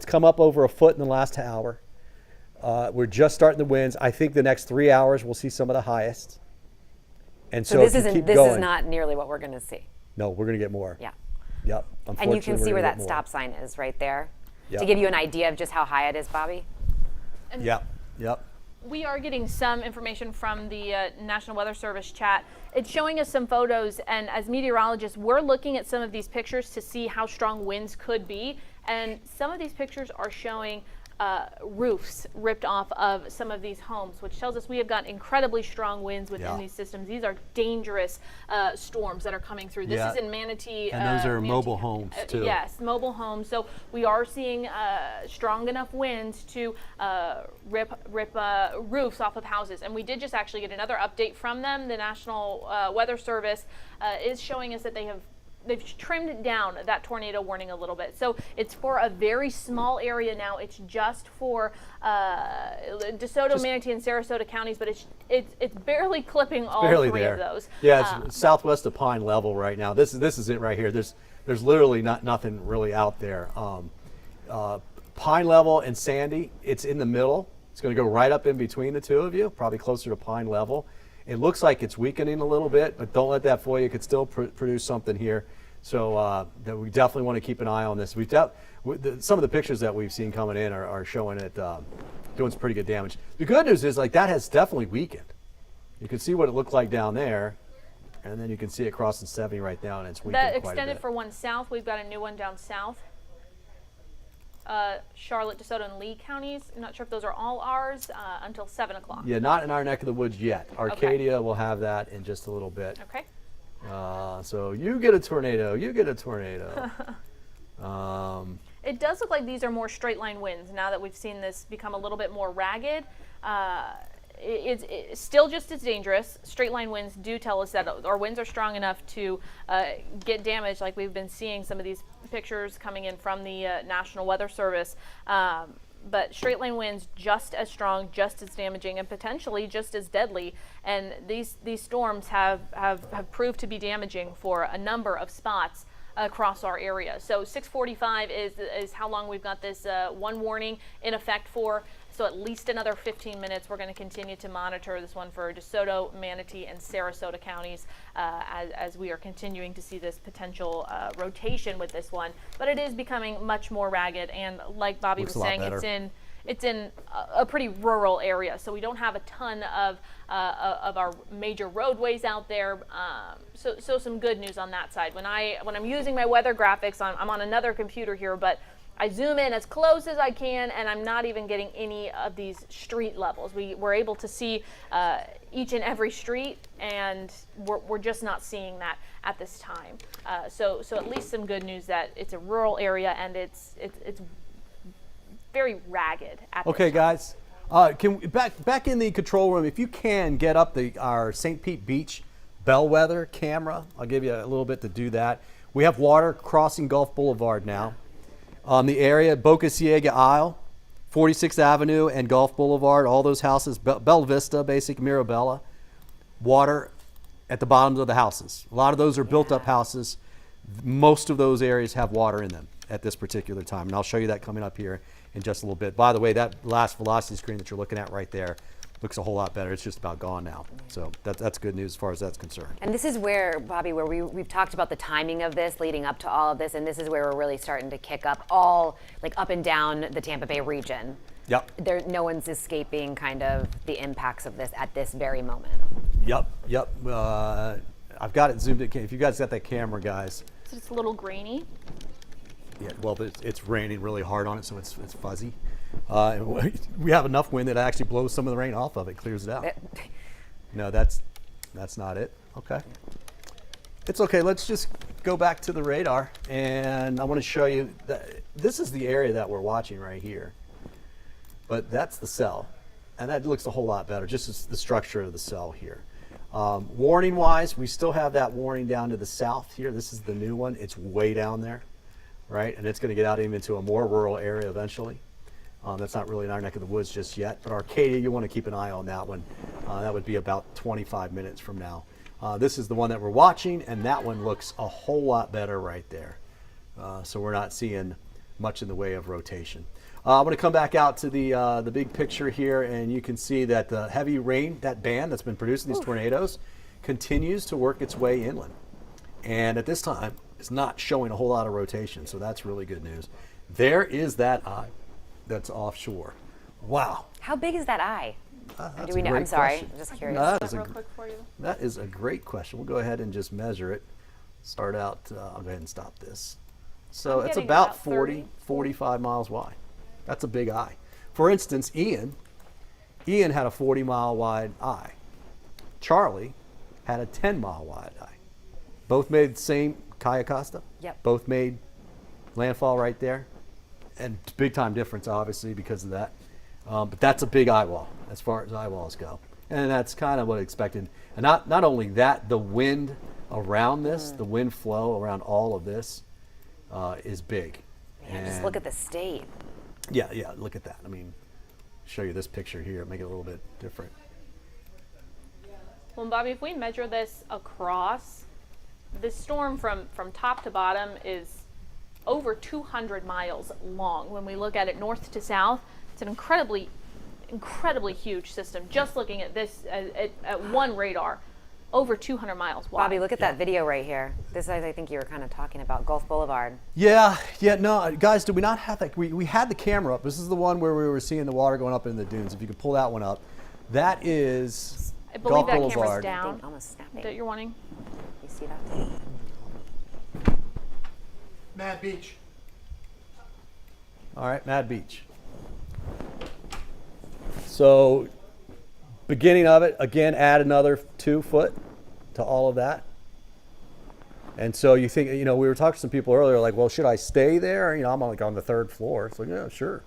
It's come up over a foot in the last hour. We're just starting the winds. I think the next 3 hours we'll see some of the highest. And so this if you keep this going, is not nearly what we're going to see. No, we're going to get more. Yeah. Yep. And you can see where that stop sign is right there. Yep. To give you an idea of just how high it is, Bobby. And yep. Yep. We are getting some information from the National Weather Service chat. It's showing us some photos, and as meteorologists, we're looking at some of these pictures to see how strong winds could be. And some of these pictures are showing roofs ripped off of some of these homes, which tells us we have got incredibly strong winds within these systems. These are dangerous storms that are coming through. This is in Manatee. And those are mobile homes too. Yes, mobile homes. So we are seeing strong enough winds to rip roofs off of houses. And we did just actually get another update from them. The National Weather Service is showing us that they've trimmed down that tornado warning a little bit. So it's for a very small area now. It's just for DeSoto, Manatee, and Sarasota counties, but it's barely clipping all three of those. Yeah, it's southwest of Pine Level right now. This is it right here. There's literally nothing really out there. Pine Level and Sandy, it's in the middle. It's going to go right up in between the two of you, probably closer to Pine Level. It looks like it's weakening a little bit, but don't let that fool you. It could still produce something here. So that we definitely want to keep an eye on this. Some of the pictures that we've seen coming in are showing it doing some pretty good damage. The good news is, like, that has definitely weakened. You can see what it looked like down there, and then you can see it crossing 70 right now, and it's weakened that quite a bit. extended for one south. We've got a new one down south. Charlotte, DeSoto, and Lee counties. I'm not sure if those are all ours until 7 o'clock. Yeah, not in our neck of the woods yet. Arcadia will have that in just a little bit. Okay. So you get a tornado. You get a tornado. It does look like these are more straight line winds now that we've seen this become a little bit more ragged. It's still just as dangerous. Straight line winds do tell us that our winds are strong enough to get damage, like we've been seeing some of these pictures coming in from the National Weather Service. But straight line winds just as strong, just as damaging, and potentially just as deadly. And these storms have proved to be damaging for a number of spots across our area. So 6:45 is how long we've got this one warning in effect for. So at least another 15 minutes. We're going to continue to monitor this one for DeSoto, Manatee, and Sarasota counties as we are continuing to see this potential rotation with this one. But it is becoming much more ragged, and like Bobby was saying, it's in a pretty rural area, so we don't have a ton of our major roadways out there. So some good news on that side. When I'm using my weather graphics, I'm on another computer here, but I zoom in as close as I can, and I'm not even getting any of these street levels. We're able to see each and every street, and we're just not seeing that at this time. So at least some good news that it's a rural area, and it's very ragged at this time. Guys, can we, back in the control room, if you can get up our St. Pete Beach bellwether camera. I'll give you a little bit to do that. We have water crossing Gulf Boulevard now. The area, Boca Ciega Isle, 46th Avenue and Gulf Boulevard, all those houses, Bella Vista, basic Mirabella, water at the bottoms of the houses. A lot of those are built-up houses. Most of those areas have water in them at this particular time, and I'll show you that coming up here in just a little bit. By the way, that last velocity screen that you're looking at right there looks a whole lot better. It's just about gone now. So that's good news as far as that's concerned. And this is where, Bobby, where we've talked about the timing of this leading up to all of this, and this is where we're really starting to kick up up and down the Tampa Bay region. Yep. No one's escaping kind of the impacts of this at this very moment. Yep. I've got it zoomed in. If you guys got that camera, guys. So it's a little grainy. Yeah, well, it's raining really hard on it, so it's fuzzy. We have enough wind that actually blows some of the rain off of it, clears it out. No, that's not it. Okay. It's okay. Let's just go back to the radar, and I want to show you that this is the area that we're watching right here. But that's the cell, and that looks a whole lot better, just as the structure of the cell here. Warning-wise, we still have that warning down to the south here. This is the new one. It's way down there, right? And it's going to get out even into a more rural area eventually. That's not really in our neck of the woods just yet. But Arcadia, you want to keep an eye on that one. That would be about 25 minutes from now. This is the one that we're watching, and that one looks a whole lot better right there. So we're not seeing much in the way of rotation. I'm going to come back out to the big picture here, and you can see that the heavy rain, that band that's been producing these tornadoes, continues to work its way inland. And at this time, it's not showing a whole lot of rotation, so that's really good news. There is that eye that's offshore. Wow. How big is that eye? That's Do we a know? great I'm sorry. question. I'm just curious. That is, real quick for you. that is a great question. We'll go ahead and just measure it. Start out, I'll go ahead and stop this. So I'm it's getting about about 40, 45 miles wide. That's a big eye. For instance, Ian had a 40-mile wide eye. Charlie had a 10-mile wide eye. Both made the same Cayo Costa. Yep. Both made landfall right there. And big time difference, obviously, because of that. But that's a big eyewall as far as eyewalls go. And that's kind of what I expected. And not only that, the wind around this, the wind flow around all of this is big. Man, just look at the state. Yeah, look at that. I mean, show you this picture here, make it a little bit different. Well, Bobby, if we measure this across, this storm from top to bottom is over 200 miles long. When we look at it north to south, it's an incredibly huge system. Just looking at this at one radar, over 200 miles wide. Bobby, look at that video right here. This, I think you were kind of talking about Gulf Boulevard. Yeah, no, guys, did we not have that? We had the camera up. This is the one where we were seeing the water going up in the dunes. If you could pull that one up. That is I believe Gulf that camera's Boulevard. down. Almost snapping. That you're wanting. You see that? Mad Beach. All right, Mad Beach. So, beginning of it, again, add another 2 foot to all of that. And so you think, we were talking to some people earlier, like, well, should I stay there? I'm on the 3rd floor. It's like, yeah, sure.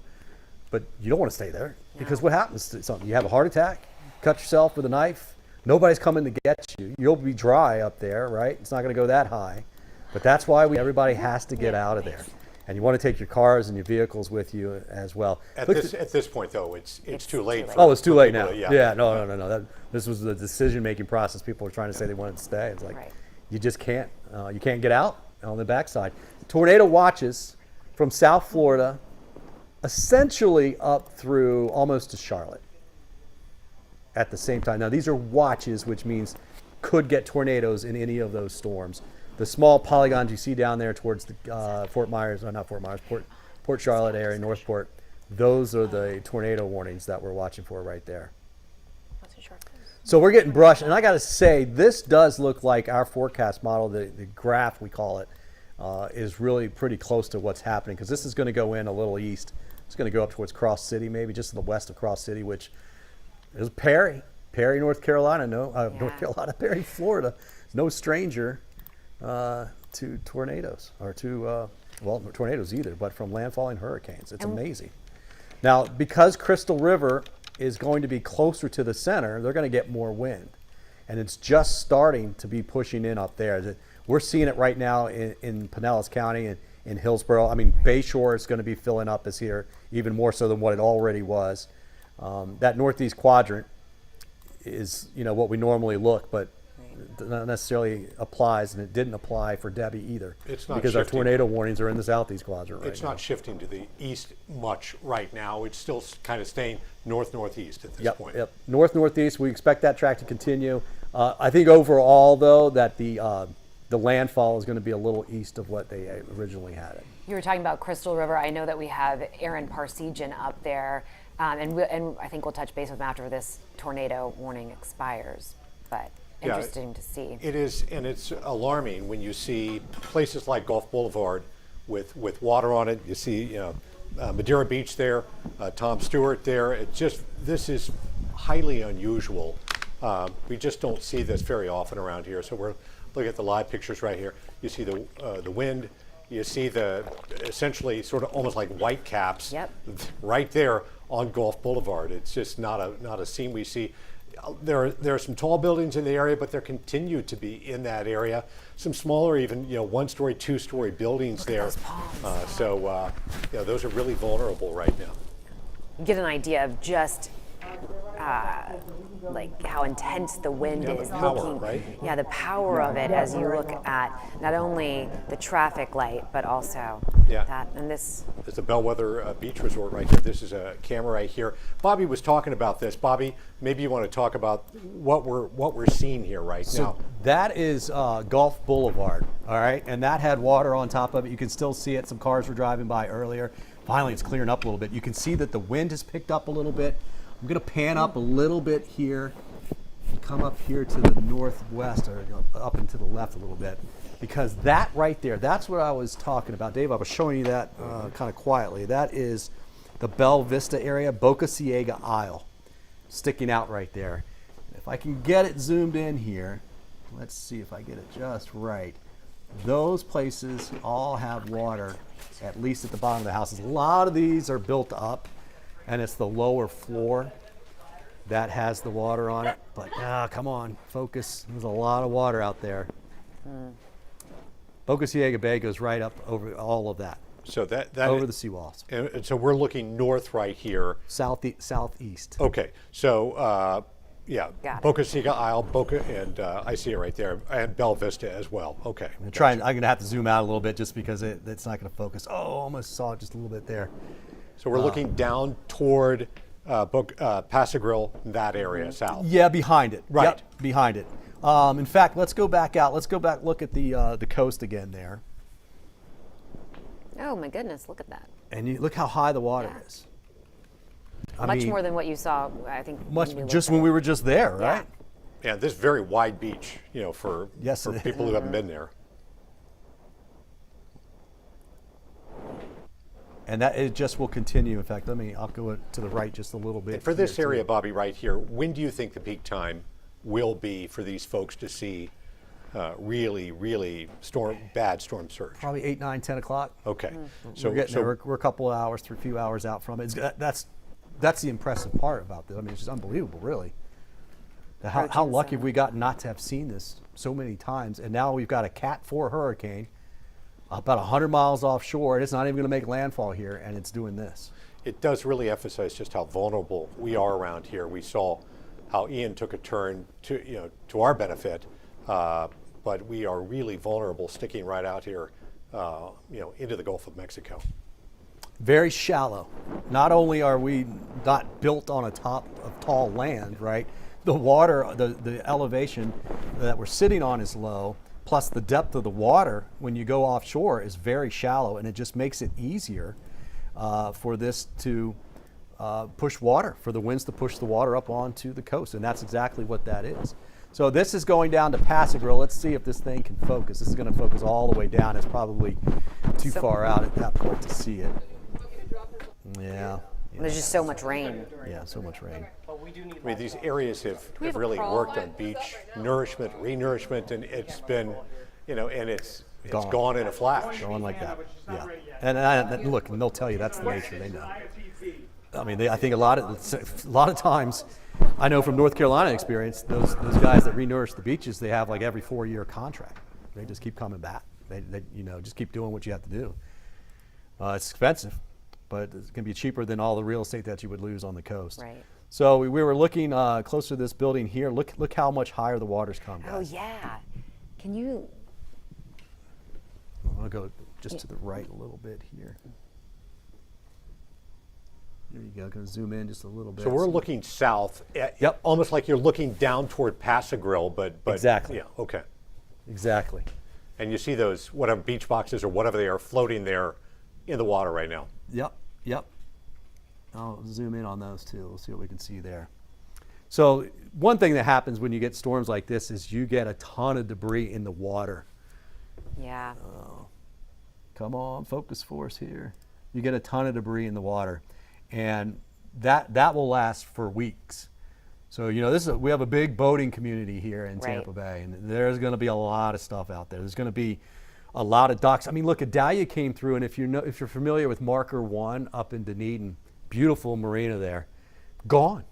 But you don't want to stay there because what happens to something? You have a heart attack, cut yourself with a knife. Nobody's coming to get you. You'll be dry up there, right? It's not going to go that high. But that's why everybody has to get out of there. And you want to take your cars and your vehicles with you as well. At this point, though, it's too late. Oh, it's too late now. Yeah. No. This was the decision-making process. People were trying to say they wanted to stay. It's like, Right. you just can't. You can't get out on the backside. Tornado watches from South Florida, essentially up through almost to Charlotte at the same time. Now, these are watches, which means could get tornadoes in any of those storms. The small polygons you see down there towards the Port Charlotte area, Northport, those are the tornado warnings that we're watching for right there. So we're getting brushed, and I got to say, this does look like our forecast model, the graph we call it, is really pretty close to what's happening, because this is going to go in a little east. It's going to go up towards Cross City, maybe just to the west of Cross City, which is Perry, North Carolina, North Carolina, Perry, Florida. No stranger to tornadoes, or to, tornadoes either, but from landfalling hurricanes. It's amazing. Now, because Crystal River is going to be closer to the center, they're going to get more wind. And it's just starting to be pushing in up there. We're seeing it right now in Pinellas County and in Hillsborough. I mean, Bayshore is going to be filling up this year, even more so than what it already was. That northeast quadrant is, what we normally look, but not necessarily applies, and it didn't apply for Debbie either. It's not because our shifting. tornado warnings are in the southeast quadrant right It's now. not shifting to the east much right now. It's still kind of staying northeast at this point. Yep. Northeast. We expect that track to continue. I think overall, though, that the landfall is going to be a little east of what they originally had it. You were talking about Crystal River. I know that we have Aaron Parsegian up there, and I think we'll touch base with him after this tornado warning expires. But interesting to see. It is, and it's alarming when you see places like Gulf Boulevard with water on it. You see, Madeira Beach there, Tom Stewart there. This is highly unusual. We just don't see this very often around here. So we're looking at the live pictures right here. You see the wind. You see essentially sort of almost like white caps right there on Gulf Boulevard. It's just not a scene we see. There are some tall buildings in the area, but there continue to be in that area some smaller, even 1-story, 2-story buildings there. Those palms. Those are really vulnerable right now. You get an idea of just like how intense the wind Yeah, the is. power, looking, right? Yeah, the power of it as you look at not only the traffic light, but also Yeah. that. And this, It's a Bellwether Beach Resort right here. This is a camera right here. Bobby was talking about this. Bobby, maybe you want to talk about what we're seeing here right now. That is Gulf Boulevard, all right? And that had water on top of it. You can still see it. Some cars were driving by earlier. Finally, it's clearing up a little bit. You can see that the wind has picked up a little bit. I'm going to pan up a little bit here, come up here to the northwest, or up and to the left a little bit, because that right there, that's what I was talking about. Dave, I was showing you that kind of quietly. That is the Bella Vista area, Boca Ciega Isle, sticking out right there. If I can get it zoomed in here, let's see if I get it just right. Those places all have water, at least at the bottom of the houses. A lot of these are built up, and it's the lower floor that has the water on it. But come on, focus. There's a lot of water out there. Boca Ciega Bay goes right up over all of that, So that over the seawalls. and so we're looking north right here. Southeast. Okay, so yeah, Got it. Boca Ciega Isle, Boca, and I see it right there, and Bella Vista as well. Okay. I'm going to have to zoom out a little bit just because it's not going to focus. Oh, almost saw it just a little bit there. So we're looking down toward Passagril, that area south. Yeah, behind it. Right. Yep, behind it. In fact, let's go back out. Let's go back, look at the coast again there. oh my goodness, look at that. And you look how high the water Yeah. is. I Much mean, more than what you saw, I think. much when you just looked when at we it. were just there, right? Yeah. And this very wide beach, for Yes, for it is. people who haven't been there. And that it just will continue. In fact, I'll go to the right just a little bit. And for this here, too. area, Bobby, right here, when do you think the peak time will be for these folks to see really, really bad storm surge? Probably 8, 9, 10 o'clock. Okay. So we're getting there. We're a couple of hours, a few hours out from it. That's the impressive part about this. I mean, it's just unbelievable, really. How lucky have we gotten not to have seen this so many times? And now we've got a Cat 4 hurricane about 100 miles offshore, and it's not even going to make landfall here, and it's doing this. It does really emphasize just how vulnerable we are around here. We saw how Ian took a turn to our benefit, but we are really vulnerable sticking right out here, into the Gulf of Mexico. Very shallow. Not only are we not built on a top of tall land, right? The water, the elevation that we're sitting on is low, plus the depth of the water when you go offshore is very shallow, and it just makes it easier for this to push water, for the winds to push the water up onto the coast, and that's exactly what that is. So this is going down to Passagril. Let's see if this thing can focus. This is going to focus all the way down. It's probably too far out at that point to see it. Yeah. There's just so much rain. Yeah, so much rain. I mean, these areas have have a really crawl worked line? on beach nourishment, renourishment, and it's been, and it's Gone. gone in a flash. Going like that. Yeah. And look, and they'll tell you that's the nature. They know. I mean, I think a lot of times, I know from North Carolina experience, those guys that renourish the beaches, they have like every 4-year contract. They just keep coming back. They just keep doing what you have to do. It's expensive, but it's going to be cheaper than all the real estate that you would lose on the coast. Right. So we were looking close to this building here. Look how much higher the water's come, Oh guys. yeah. Can you? I'm going to go just to the right a little bit here. There you go. Going to zoom in just a little bit. So we're looking south, Yep. almost like you're looking down toward Passagril, but Exactly. Yeah, okay. Exactly. And you see those whatever beach boxes or whatever they are floating there in the water right now. Yep. I'll zoom in on those too. We'll see what we can see there. So one thing that happens when you get storms like this is you get a ton of debris in the water. Yeah. Come on, focus for us here. You get a ton of debris in the water, and that will last for weeks. So we have a big boating community here in Right. Tampa Bay, and there's going to be a lot of stuff out there. There's going to be a lot of docks. I mean, look, Adalia came through, and if you're familiar with Marker 1 up in Dunedin, beautiful marina there, gone.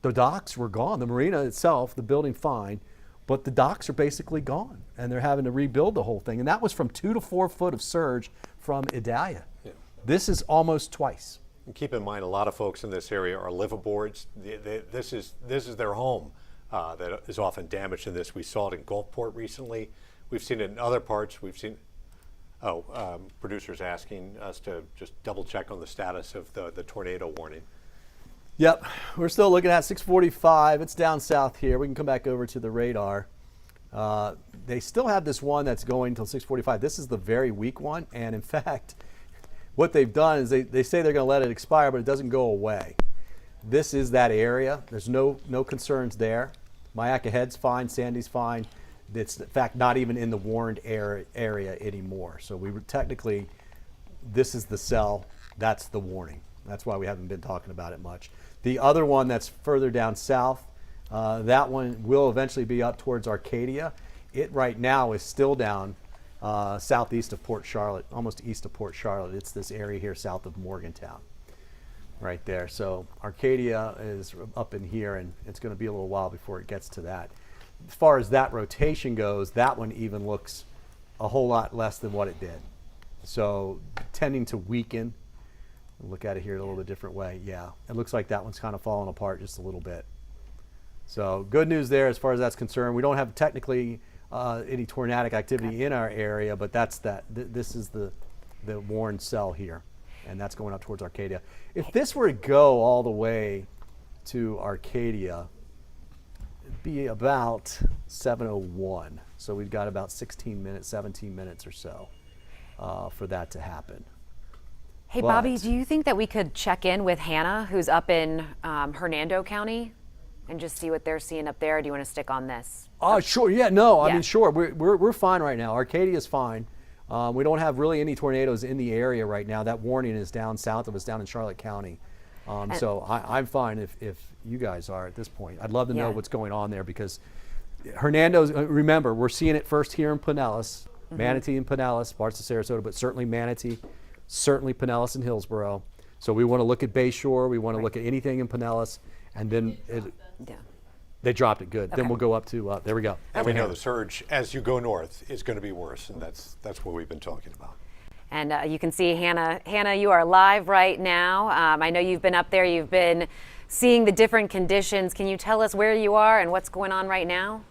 The docks were gone. The marina itself, the building, fine, but the docks are basically gone, and they're having to rebuild the whole thing. And that was from 2 to 4 foot of surge from Adalia. Yeah. This is almost twice. keep in mind, a lot of folks in this area are liveaboards. This is their home that is often damaged in this. We saw it in Gulfport recently. We've seen it in other parts. We've seen, producers asking us to just double check on the status of the tornado warning. Yep, we're still looking at 645. It's down south here. We can come back over to the radar. They still have this one that's going until 645. This is the very weak one, and in fact, what they've done is they say they're going to let it expire, but it doesn't go away. This is that area. There's no concerns there. Myakka Head's fine. Sandy's fine. It's in fact not even in the warned area anymore. So we were technically, this is the cell. That's the warning. That's why we haven't been talking about it much. The other one that's further down south, that one will eventually be up towards Arcadia. It right now is still down southeast of Port Charlotte, almost east of Port Charlotte. It's this area here south of Morgantown, right there. So Arcadia is up in here, and it's going to be a little while before it gets to that. As far as that rotation goes, that one even looks a whole lot less than what it did. So tending to weaken. Look at it here in a little bit different way. Yeah, it looks like that one's kind of falling apart just a little bit. So good news there as far as that's concerned. We don't have technically any tornadic activity in our area, but that's this is the warned cell here, and that's going up towards Arcadia. If this were to go all the way to Arcadia, it'd be about 7:01. So we've got about 16 minutes, 17 minutes or so for that to happen. Hey, Bobby, do you think that we could check in with Hannah, who's up in Hernando County, and just see what they're seeing up there? Or do you want to stick on this? Sure. Yeah, no, I Yeah. mean, sure. We're fine right now. Arcadia's fine. We don't have really any tornadoes in the area right now. That warning is down south of us, down in Charlotte County. So I'm fine if you guys are at this point. I'd love to know what's going on there, because Hernando's, remember, we're seeing it first here in Pinellas, Manatee and Pinellas, parts of Sarasota, but certainly Manatee, certainly Pinellas and Hillsborough. So we want to look at Bayshore. We want to look at anything in Pinellas, and then they dropped it. Good. Okay. Then we'll go up to there we go. And we know the surge as you go north is going to be worse, and that's what we've been talking about. And you can see Hannah. Hannah, you are live right now. I know you've been up there. You've been seeing the different conditions. Can you tell us where you are and what's going on right now?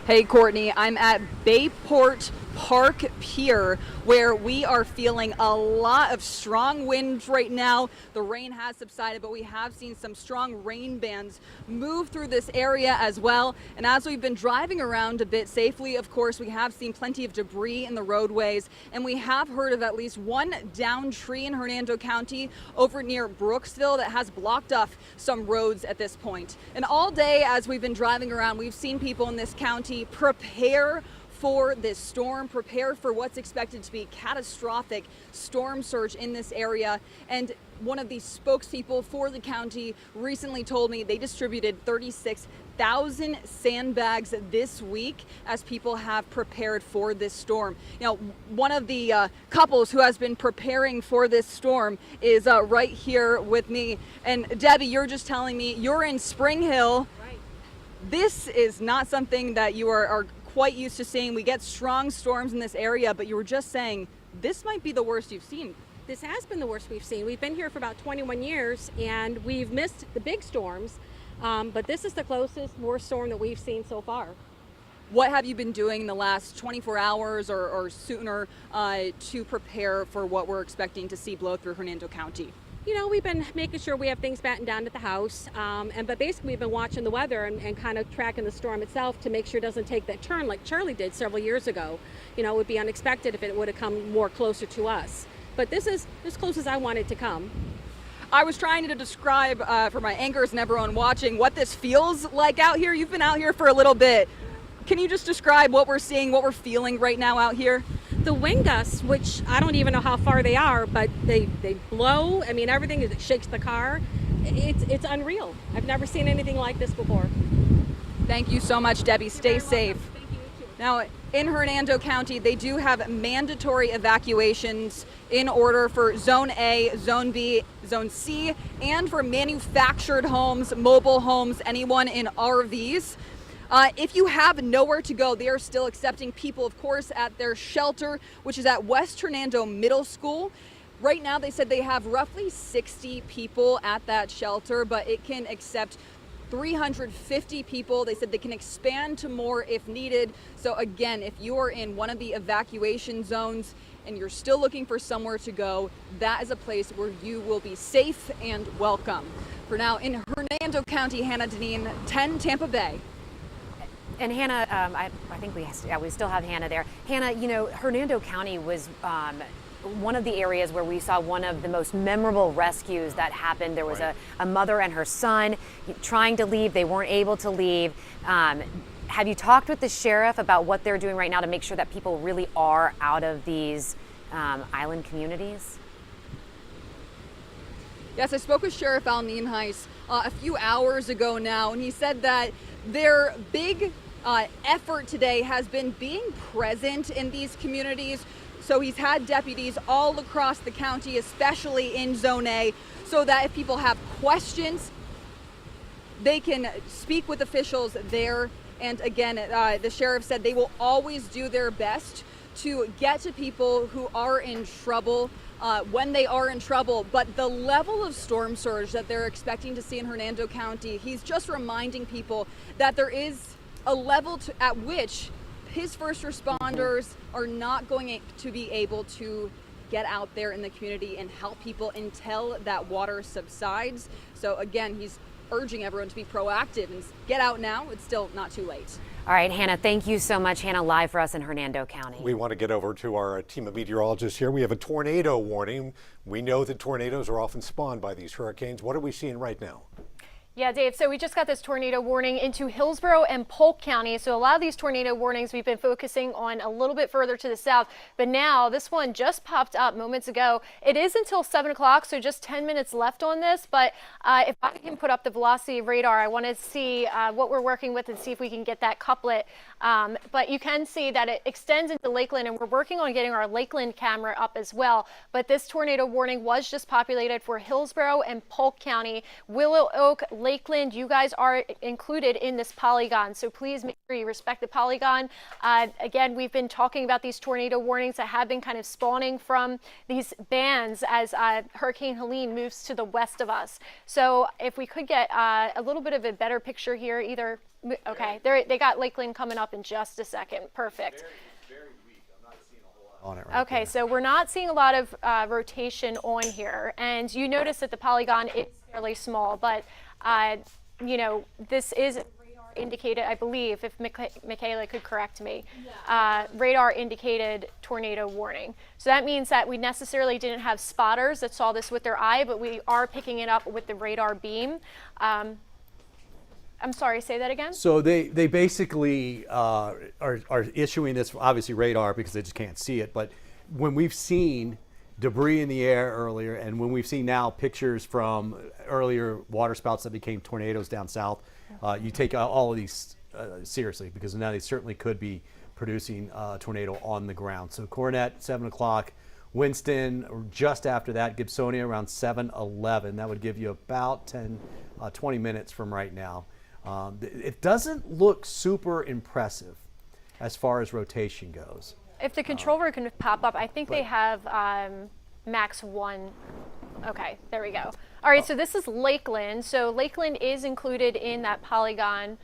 Hey, Courtney, I'm at Bayport Park Pier, where we are feeling a lot of strong winds right now. The rain has subsided, but we have seen some strong rain bands move through this area as well. And as we've been driving around a bit safely, of course, we have seen plenty of debris in the roadways, and we have heard of at least one downed tree in Hernando County over near Brooksville that has blocked off some roads at this point. And all day as we've been driving around, we've seen people in this county prepare for this storm, prepare for what's expected to be catastrophic storm surge in this area. And one of the spokespeople for the county recently told me they distributed 36,000 sandbags this week as people have prepared for this storm. Now, one of the couples who has been preparing for this storm is right here with me. And Debbie, you're just telling me you're in Spring Hill. Right. This is not something that you are quite used to seeing. We get strong storms in this area, but you were just saying this might be the worst you've seen. This has been the worst we've seen. We've been here for about 21 years, and we've missed the big storms, but this is the closest worst storm that we've seen so far. What have you been doing in the last 24 hours or sooner to prepare for what we're expecting to see blow through Hernando County? You know, we've been making sure we have things battened down at the house, but basically we've been watching the weather and kind of tracking the storm itself to make sure it doesn't take that turn like Charlie did several years ago. You know, it would be unexpected if it would have come more closer to us. But this is as close as I want it to come. I was trying to describe for my anchors and everyone watching what this feels like out here. You've been out here for a little bit. Can you just describe what we're seeing, what we're feeling right now out here? The wind gusts, which I don't even know how far they are, but they blow. I mean, everything that shakes the car. It's unreal. I've never seen anything like this before. Thank you so much, Debbie. Stay safe. Thank you, you too. Now, in Hernando County, they do have mandatory evacuations in order for Zone A, Zone B, Zone C, and for manufactured homes, mobile homes, anyone in RVs. If you have nowhere to go, they are still accepting people, of course, at their shelter, which is at West Hernando Middle School. Right now, they said they have roughly 60 people at that shelter, but it can accept 350 people. They said they can expand to more if needed. So again, if you're in one of the evacuation zones and you're still looking for somewhere to go, that is a place where you will be safe and welcome. For now, in Hernando County, Hannah Deneen, 10 Tampa Bay. And Hannah, I think we still have Hannah there. Hannah, you know, Hernando County was one of the areas where we saw one of the most memorable rescues that happened. There was a mother and her son trying to leave. They weren't able to leave. Have you talked with the sheriff about what they're doing right now to make sure that people really are out of these island communities? Yes, I spoke with Sheriff Al Nienhuis a few hours ago now, and he said that their big effort today has been being present in these communities. So he's had deputies all across the county, especially in Zone A, so that if people have questions, they can speak with officials there. And again, the sheriff said they will always do their best to get to people who are in trouble when they are in trouble. But the level of storm surge that they're expecting to see in Hernando County, he's just reminding people that there is a level at which his first responders are not going to be able to get out there in the community and help people until that water subsides. So again, he's urging everyone to be proactive and get out now. It's still not too late. All right, Hannah, thank you so much. Hannah, live for us in Hernando County. We want to get over to our team of meteorologists here. We have a tornado warning. We know that tornadoes are often spawned by these hurricanes. What are we seeing right now? Yeah, Dave, so we just got this tornado warning into Hillsborough and Polk County. So a lot of these tornado warnings we've been focusing on a little bit further to the south. But now this one just popped up moments ago. It is until 7 o'clock, so just 10 minutes left on this. But if I can put up the velocity of radar, I want to see what we're working with and see if we can get that couplet. But you can see that it extends into Lakeland, and we're working on getting our Lakeland camera up as well. But this tornado warning was just populated for Hillsborough and Polk County. Willow Oak, Lakeland, you guys are included in this polygon, so please make sure you respect the polygon. Again, we've been talking about these tornado warnings that have been kind of spawning from these bands as Hurricane Helene moves to the west of us. So if we could get a little bit of a better picture here, either, okay, they got Lakeland coming up in just a second. Perfect. Very weak. I'm not seeing a whole lot on it right Okay, there. so we're not seeing a lot of rotation on here, and you notice that the polygon is fairly small, but you know, this is radar indicated, I believe, if Michaela could correct me, radar indicated tornado warning. So that means that we necessarily didn't have spotters that saw this with their eye, but we are picking it up with the radar beam. I'm sorry, say that again? So they basically are issuing this, obviously radar, because they just can't see it. But when we've seen debris in the air earlier, and when we've seen now pictures from earlier water spouts that became tornadoes down south, you take all of these seriously, because now they certainly could be producing a tornado on the ground. So Coronet, 7 o'clock. Winston, just after that. Gibsonia, around 7:11. That would give you about 20 minutes from right now. It doesn't look super impressive as far as rotation goes. If the controller can pop up, I think they have max 1. Okay, there we go. All right, so this is Lakeland. So Lakeland is included in that polygon.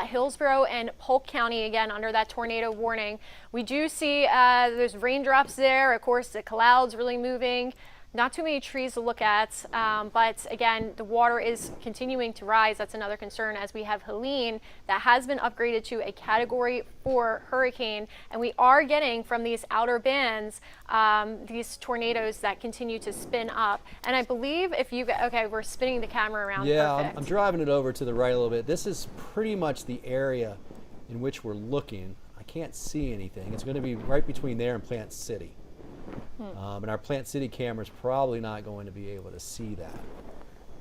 Hillsborough and Polk County, again, under that tornado warning. We do see there's raindrops there. Of course, the clouds really moving. Not too many trees to look at, but again, the water is continuing to rise. That's another concern, as we have Helene that has been upgraded to a Category 4 hurricane, and we are getting from these outer bands these tornadoes that continue to spin up. And I believe if you okay, we're spinning the camera around. Yeah, I'm driving it over to the right a little bit. This is pretty much the area in which we're looking. I can't see anything. It's going to be right between there and Plant City. And our Plant City camera is probably not going to be able to see that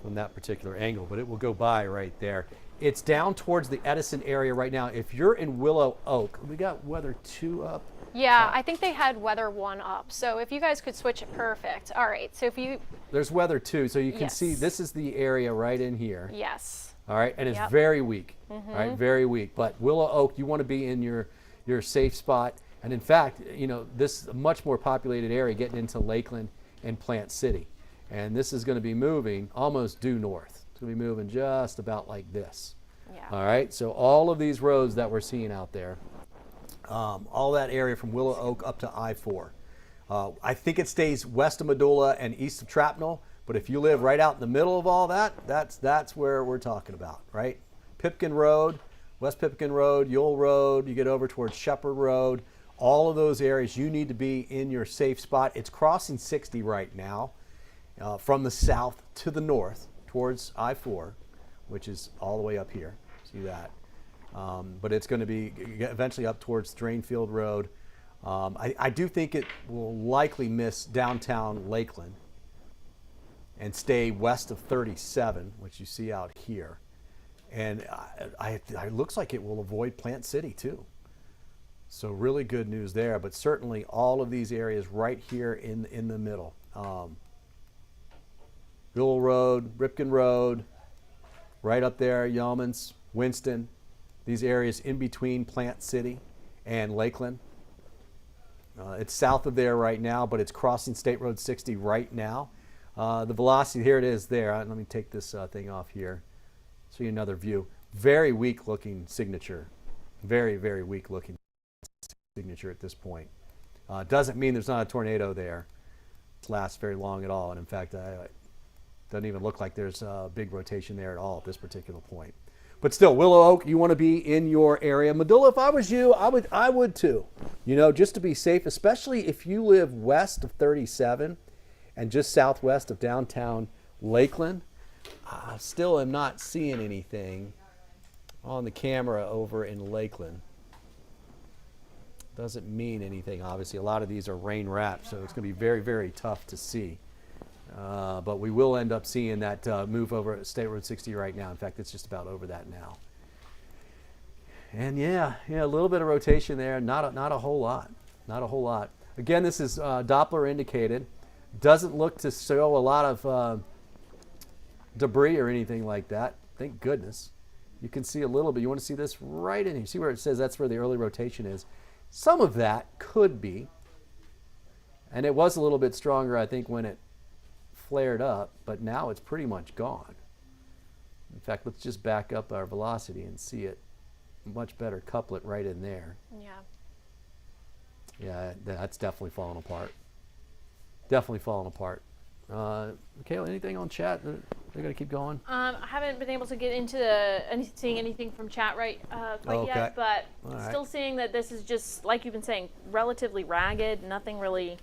from that particular angle, but it will go by right there. It's down towards the Edison area right now. If you're in Willow Oak, we got weather 2 up. Yeah, I think they had weather 1 up. So if you guys could switch it, perfect. All right, so if you... There's weather 2, so you can Yes. see this is the area right in here. Yes. All right, and it's Yep. very weak. All right, very weak. But Willow Oak, you want to be in your safe spot. And in fact, you know, this is a much more populated area getting into Lakeland and Plant City. And this is going to be moving almost due north. It's going to be moving just about like this. Yeah. All right, so all of these roads that we're seeing out there, all that area from Willow Oak up to I-4. I think it stays west of Medulla and east of Trapnell, but if you live right out in the middle of all that, that's where we're talking about, right? Pipkin Road, West Pipkin Road, Yule Road, you get over towards Shepherd Road, all of those areas, you need to be in your safe spot. It's crossing 60 right now from the south to the north towards I-4, which is all the way up here. See that? But it's going to be eventually up towards Drainfield Road. I do think it will likely miss downtown Lakeland and stay west of 37, which you see out here. And it looks like it will avoid Plant City too. So really good news there, but certainly all of these areas right here in the middle. Bill Road, Ripken Road, right up there, Yeomans, Winston, these areas in between Plant City and Lakeland. It's south of there right now, but it's crossing State Road 60 right now. The velocity, here it is there. Let me take this thing off here. So you another view. Very weak looking signature. Very, very weak looking signature at this point. Doesn't mean there's not a tornado there. It lasts very long at all. And in fact, it doesn't even look like there's a big rotation there at all at this particular point. But still, Willow Oak, you want to be in your area. Medulla, if I was you, I would too. You know, just to be safe, especially if you live west of 37 and just southwest of downtown Lakeland. I still am not seeing anything on the camera over in Lakeland. Doesn't mean anything, obviously. A lot of these are rain wrapped, so it's going to be very, very tough to see. But we will end up seeing that move over State Road 60 right now. In fact, it's just about over that now. And yeah, a little bit of rotation there. Not a whole lot. Not a whole lot. Again, this is Doppler indicated. Doesn't look to show a lot of debris or anything like that. Thank goodness. You can see a little bit. You want to see this right in here. See where it says that's where the early rotation is. Some of that could be. And it was a little bit stronger, I think, when it flared up, but now it's pretty much gone. In fact, let's just back up our velocity and see it much better couplet right in there. Yeah. Yeah, that's definitely falling apart. Definitely falling apart. Michaela, anything on chat? They're going to keep going? I haven't been able to get into seeing anything from chat quite yet, but still seeing that this is just, like you've been saying, relatively ragged, nothing really,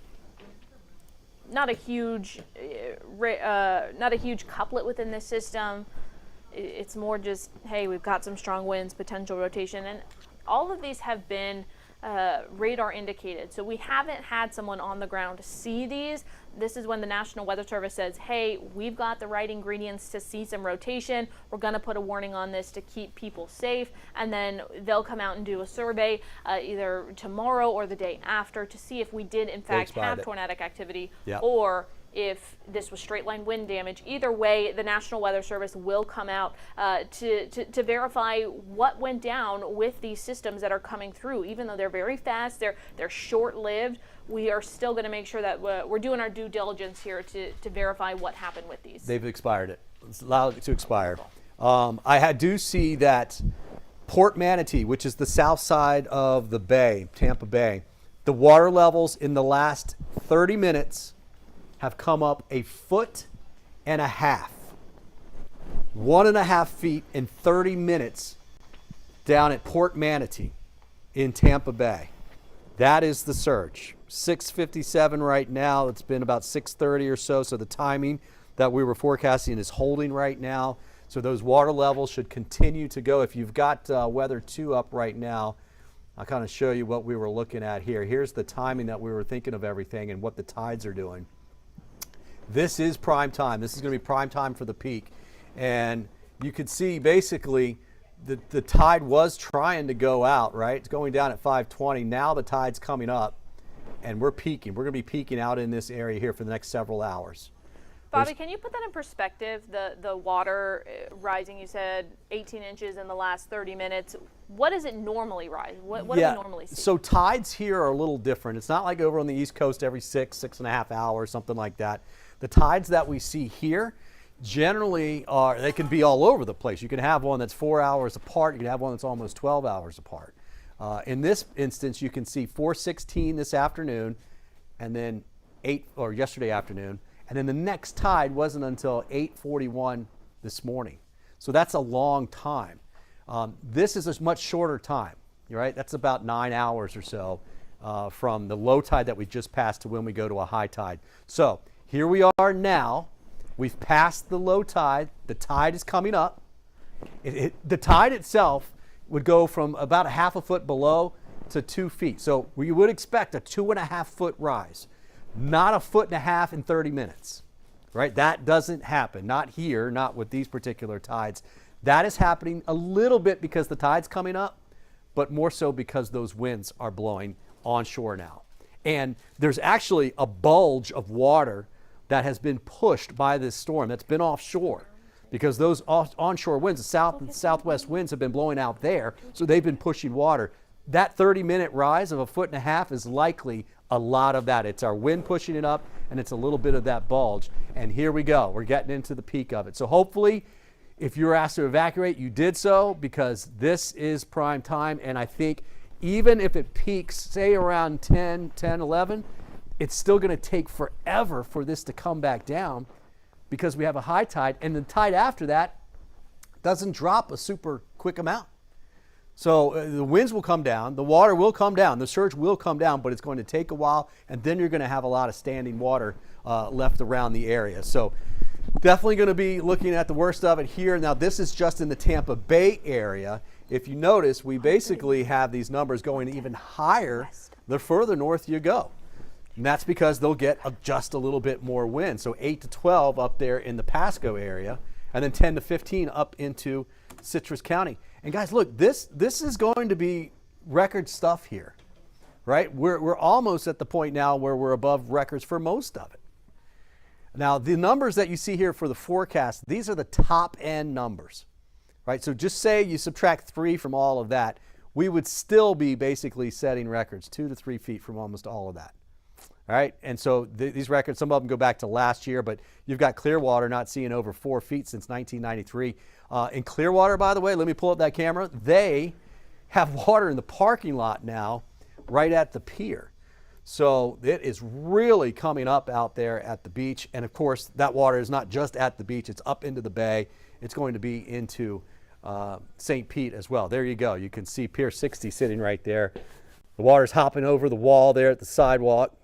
not a huge couplet within this system. It's more just, hey, we've got some strong winds, potential rotation, and all of these have been radar indicated. So we haven't had someone on the ground see these. This is when the National Weather Service says, hey, we've got the right ingredients to see some rotation. We're going to put a warning on this to keep people safe. And then they'll come out and do a survey either tomorrow or the day after to see if we did, in fact, have tornadic activity or if this was straight line wind damage. Either way, the National Weather Service will come out to verify what went down with these systems that are coming through. Even though they're very fast, they're short-lived, we are still going to make sure that we're doing our due diligence here to verify what happened with these. They've expired it. It's allowed it to expire. I do see that Port Manatee, which is the south side of the bay, Tampa Bay, the water levels in the last 30 minutes have come up 1.5 feet. 1.5 feet in 30 minutes down at Port Manatee in Tampa Bay. That is the surge. 6:57 right now. It's been about 6:30 or so. So the timing that we were forecasting is holding right now. So those water levels should continue to go. If you've got Weather 2 up right now, I'll kind of show you what we were looking at here. Here's the timing that we were thinking of everything and what the tides are doing. This is prime time. This is going to be prime time for the peak. And you could see basically the tide was trying to go out, right? It's going down at 5:20. Now the tide's coming up and we're peaking. We're going to be peaking out in this area here for the next several hours. Bobby, can you put that in perspective? The water rising, you said 18 inches in the last 30 minutes. What does it normally rise? What do we normally see? So tides here are a little different. It's not like over on the East Coast every 6.5 hours, something like that. The tides that we see here generally they can be all over the place. You can have one that's 4 hours apart. You can have one that's almost 12 hours apart. In this instance, you can see 4:16 this afternoon, and then yesterday afternoon. And then the next tide wasn't until 8:41 this morning. So that's a long time. This is a much shorter time, right? That's about 9 hours or so from the low tide that we just passed to when we go to a high tide. So here we are now. We've passed the low tide. The tide is coming up. The tide itself would go from about a half a foot below to 2 feet. So we would expect a 2.5 foot rise. Not a foot and a half in 30 minutes, right? That doesn't happen. Not here, not with these particular tides. That is happening a little bit because the tide's coming up, but more so because those winds are blowing onshore now. And there's actually a bulge of water that has been pushed by this storm that's been offshore because those onshore winds, the south and southwest winds have been blowing out there, so they've been pushing water. That 30-minute rise of a foot and a half is likely a lot of that. It's our wind pushing it up, and it's a little bit of that bulge. And here we go. We're getting into the peak of it. So hopefully, if you were asked to evacuate, you did so because this is prime time. And I think even if it peaks, say around 10, 11, it's still going to take forever for this to come back down because we have a high tide. And the tide after that doesn't drop a super quick amount. So the winds will come down, the water will come down, the surge will come down, but it's going to take a while, and then you're going to have a lot of standing water left around the area. So definitely going to be looking at the worst of it here. Now this is just in the Tampa Bay area. If you notice, we basically have these numbers going even higher the further north you go. And that's because they'll get just a little bit more wind. So 8 to 12 up there in the Pasco area, and then 10 to 15 up into Citrus County. And guys, look, this is going to be record stuff here, right? We're almost at the point now where we're above records for most of it. Now, the numbers that you see here for the forecast, these are the top end numbers, right? So just say you subtract 3 from all of that, we would still be basically setting records 2 to 3 feet from almost all of that. All right, and so these records, some of them go back to last year, but you've got Clearwater not seeing over 4 feet since 1993. In Clearwater, by the way, let me pull up that camera. They have water in the parking lot now right at the pier. So it is really coming up out there at the beach. And of course, that water is not just at the beach, it's up into the bay. It's going to be into St. Pete as well. There you go. You can see Pier 60 sitting right there. The water's hopping over the wall there at the sidewalk.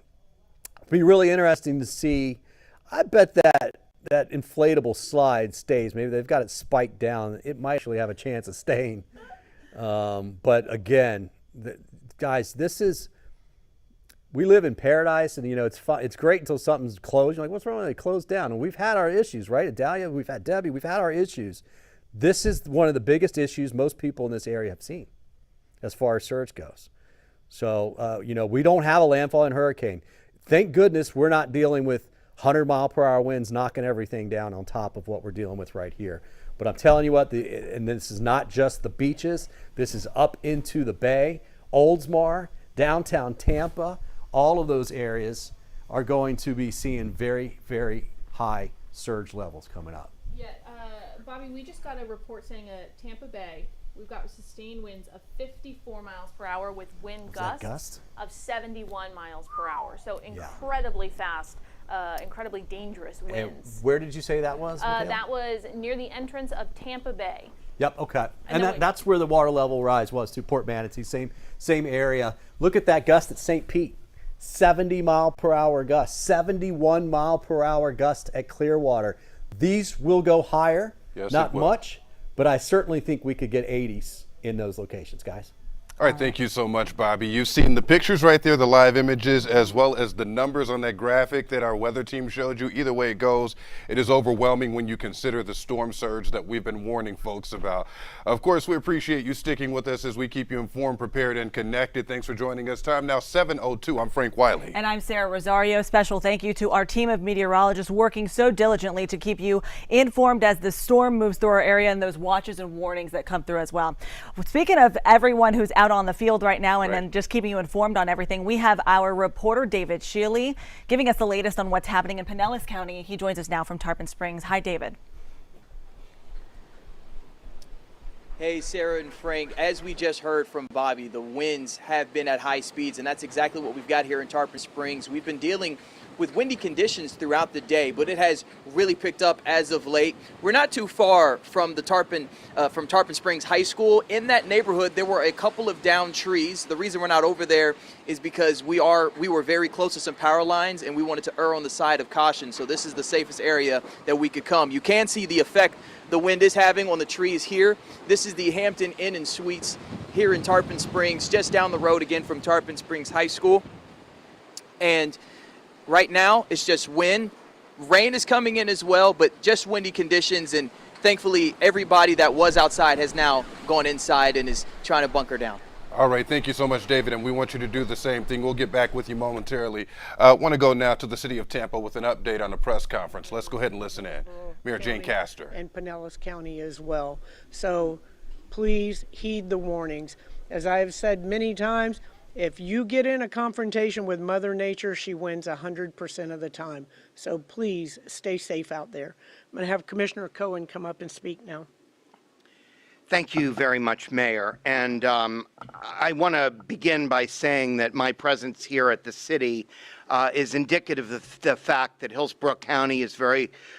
It'll be really interesting to see. I bet that inflatable slide stays. Maybe they've got it spiked down. It might actually have a chance of staying. But again, guys, we live in paradise, and it's fun. It's great until something's closed. You're like, what's wrong with it? Closed down. And we've had our issues, right? Adalia, we've had Debbie, we've had our issues. This is one of the biggest issues most people in this area have seen as far as surge goes. So, we don't have a landfall and hurricane. Thank goodness we're not dealing with 100-mile-per-hour winds knocking everything down on top of what we're dealing with right here. But I'm telling you what, and this is not just the beaches. This is up into the bay, Oldsmar, downtown Tampa. All of those areas are going to be seeing very, very high surge levels coming up. Yeah, Bobby, we just got a report saying Tampa Bay, we've got sustained winds of 54 miles per hour with wind gusts of 71 miles per hour. So incredibly fast, incredibly dangerous winds. And where did you say that was? That was near the entrance of Tampa Bay. Yep, okay. And that's where the water level rise was to Port Manatee, same area. Look at that gust at St. Pete. 70 mile per hour gust, 71 mile per hour gust at Clearwater. These will go higher, not much, but I certainly think we could get 80s in those locations, guys. All right, thank you so much, Bobby. You've seen the pictures right there, the live images, as well as the numbers on that graphic that our weather team showed you. Either way it goes, it is overwhelming when you consider the storm surge that we've been warning folks about. Of course, we appreciate you sticking with us as we keep you informed, prepared, and connected. Thanks for joining us. Time now 7:02. I'm Frank Wiley. And I'm Sarah Rosario. Special thank you to our team of meteorologists working so diligently to keep you informed as the storm moves through our area and those watches and warnings that come through as well. Speaking of everyone who's out on the field right now and then just keeping you informed on everything, we have our reporter David Shealy giving us the latest on what's happening in Pinellas County. He joins us now from Tarpon Springs. Hi, David. Hey, Sarah and Frank, as we just heard from Bobby, the winds have been at high speeds, and that's exactly what we've got here in Tarpon Springs. We've been dealing with windy conditions throughout the day, but it has really picked up as of late. We're not too far from the Tarpon Springs High School. In that neighborhood, there were a couple of downed trees. The reason we're not over there is because we were very close to some power lines, and we wanted to err on the side of caution. So this is the safest area that we could come. You can see the effect the wind is having on the trees here. This is the Hampton Inn and Suites here in Tarpon Springs, just down the road again from Tarpon Springs High School. And right now, it's just wind. Rain is coming in as well, but just windy conditions. And thankfully, everybody that was outside has now gone inside and is trying to bunker down. All right, thank you so much, David, and we want you to do the same thing. We'll get back with you momentarily. I want to go now to the city of Tampa with an update on the press conference. Let's go ahead and listen in. Mayor Jane Castor. And Pinellas County as well. So please heed the warnings. As I have said many times, if you get in a confrontation with Mother Nature, she wins 100% of the time. So please stay safe out there. I'm going to have Commissioner Cohen come up and speak now. Thank you very much, Mayor. And I want to begin by saying that my presence here at the city is indicative of the fact that Hillsborough County is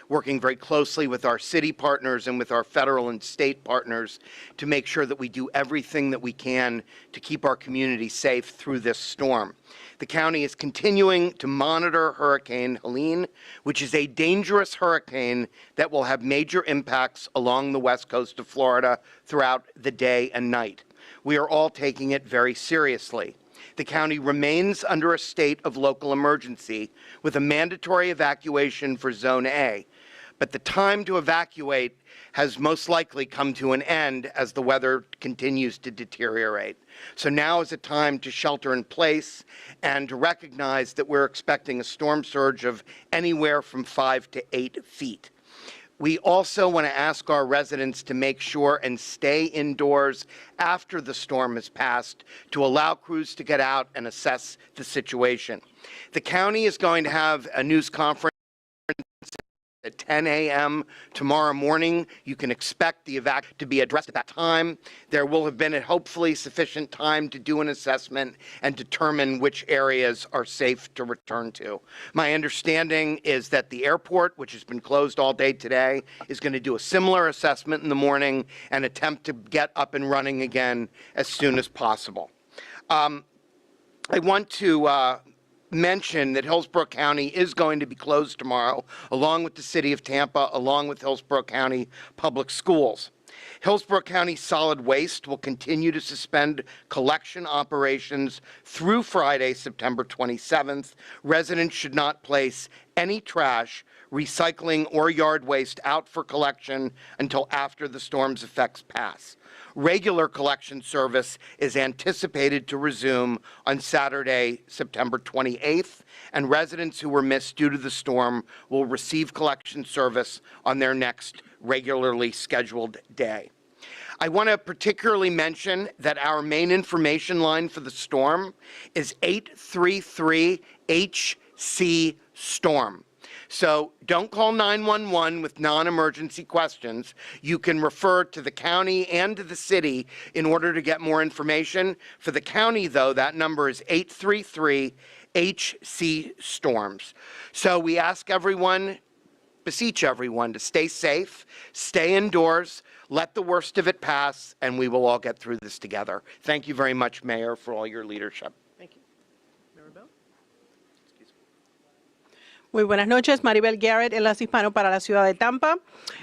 working very closely with our city partners and with our federal and state partners to make sure that we do everything that we can to keep our community safe through this storm. The county is continuing to monitor Hurricane Helene, which is a dangerous hurricane that will have major impacts along the west coast of Florida throughout the day and night. We are all taking it very seriously. The county remains under a state of local emergency with a mandatory evacuation for Zone A. But the time to evacuate has most likely come to an end as the weather continues to deteriorate. So now is a time to shelter in place and to recognize that we're expecting a storm surge of anywhere from 5 to 8 feet. We also want to ask our residents to make sure and stay indoors after the storm has passed to allow crews to get out and assess the situation. The county is going to have a news conference at 10 a.m. tomorrow morning. You can expect the evac to be addressed at that time. There will have been hopefully sufficient time to do an assessment and determine which areas are safe to return to. My understanding is that the airport, which has been closed all day today, is going to do a similar assessment in the morning and attempt to get up and running again as soon as possible. I want to mention that Hillsborough County is going to be closed tomorrow, along with the city of Tampa, along with Hillsborough County Public Schools. Hillsborough County Solid Waste will continue to suspend collection operations through Friday, September 27th. Residents should not place any trash, recycling, or yard waste out for collection until after the storm's effects pass. Regular collection service is anticipated to resume on Saturday, September 28th, and residents who were missed due to the storm will receive collection service on their next regularly scheduled day. I want to particularly mention that our main information line for the storm is 833-HC-STORM. So don't call 911 with non-emergency questions. You can refer to the county and to the city in order to get more information. For the county, though, that number is 833-HC-STORMS. So we ask everyone, beseech everyone to stay safe, stay indoors, let the worst of it pass, and we will all get through this together. Thank you very much, Mayor, for all your leadership. Thank you. Maribel? Muy buenas noches, Maribel Garrett, Enlace Hispano para la ciudad de Tampa.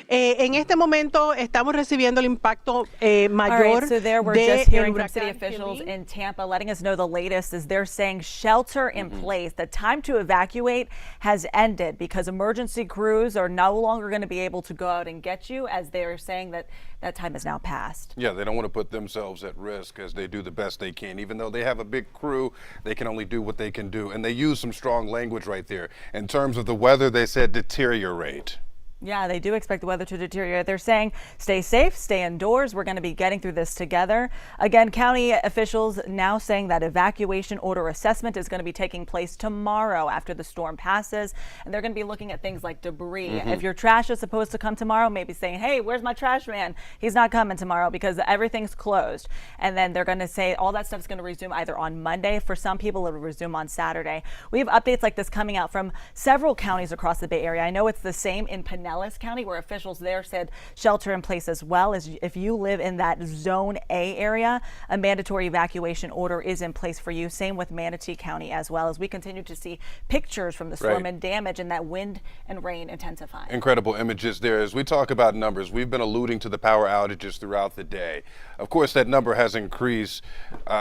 En este momento estamos recibiendo el impacto All mayor right, so there we're de just hearing el from city huracán officials Helene. in Tampa letting us know the latest is they're saying shelter in place. The time to evacuate has ended because emergency crews are no longer going to be able to go out and get you, as they're saying that that time has now passed. Yeah, they don't want to put themselves at risk as they do the best they can. Even though they have a big crew, they can only do what they can do. And they use some strong language right there. In terms of the weather, they said deteriorate. Yeah, they do expect the weather to deteriorate. They're saying stay safe, stay indoors. We're going to be getting through this together. Again, county officials now saying that evacuation order assessment is going to be taking place tomorrow after the storm passes. And they're going to be looking at things like debris. If your trash is supposed to come tomorrow, maybe saying, hey, where's my trash man? He's not coming tomorrow because everything's closed. And then they're going to say all that stuff is going to resume either on Monday. For some people, it'll resume on Saturday. We have updates like this coming out from several counties across the Bay Area. I know it's the same in Pinellas County, where officials there said shelter in place as well. As if you live in that Zone A area, a mandatory evacuation order is in place for you. Same with Manatee County as well, as we continue to see pictures from the storm and damage and that wind and rain intensifying. Incredible images there. As we talk about numbers, we've been alluding to the power outages throughout the day. Of course, that number has increased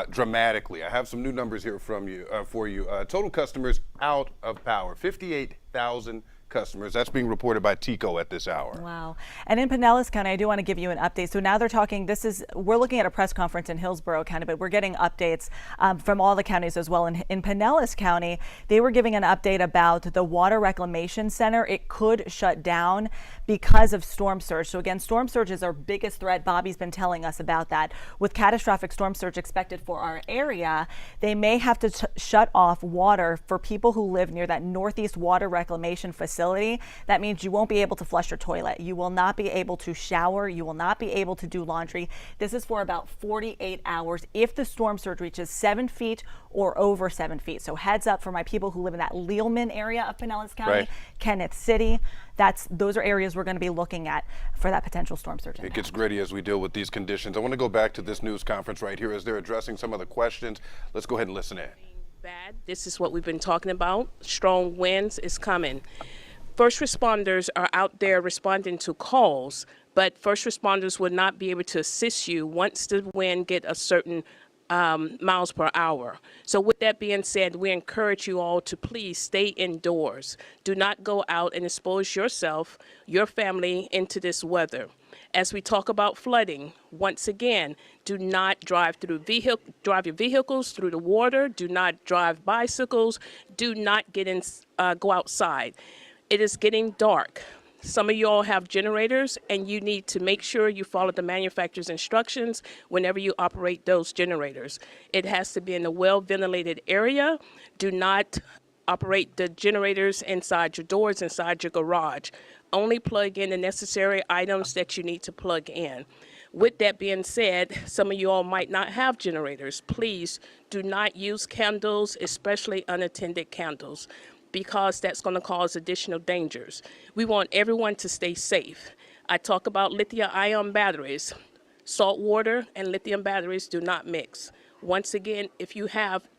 dramatically. I have some new numbers here from you for you. Total customers out of power, 58,000 customers. That's being reported by TECO at this hour. Wow. And in Pinellas County, I do want to give you an update. So now they're talking, we're looking at a press conference in Hillsborough County, but we're getting updates from all the counties as well. In Pinellas County, they were giving an update about the Water Reclamation Center. It could shut down because of storm surge. So again, storm surge is our biggest threat. Bobby's been telling us about that. With catastrophic storm surge expected for our area, they may have to shut off water for people who live near that Northeast Water Reclamation facility. That means you won't be able to flush your toilet. You will not be able to shower. You will not be able to do laundry. This is for about 48 hours if the storm surge reaches 7 feet or over 7 feet. So heads up for my people who live in that Lealman area of Pinellas County, Kenneth City. Those are areas we're going to be looking at for that potential storm surge impact. It gets gritty as we deal with these conditions. I want to go back to this news conference right here as they're addressing some of the questions. Let's go ahead and listen in. Bad. This is what we've been talking about. Strong winds is coming. First responders are out there responding to calls, but first responders will not be able to assist you once the wind get a certain miles per hour. So with that being said, we encourage you all to please stay indoors. Do not go out and expose yourself, your family into this weather. As we talk about flooding, once again, do not drive your vehicles through the water. Do not drive bicycles. Do not go outside. It is getting dark. Some of you all have generators, and you need to make sure you follow the manufacturer's instructions whenever you operate those generators. It has to be in a well-ventilated area. Do not operate the generators inside your doors, inside your garage. Only plug in the necessary items that you need to plug in. With that being said, some of you all might not have generators. Please do not use candles, especially unattended candles, because that's going to cause additional dangers. We want everyone to stay safe. I talk about lithium-ion batteries. Salt water and lithium batteries do not mix. Once again, if you have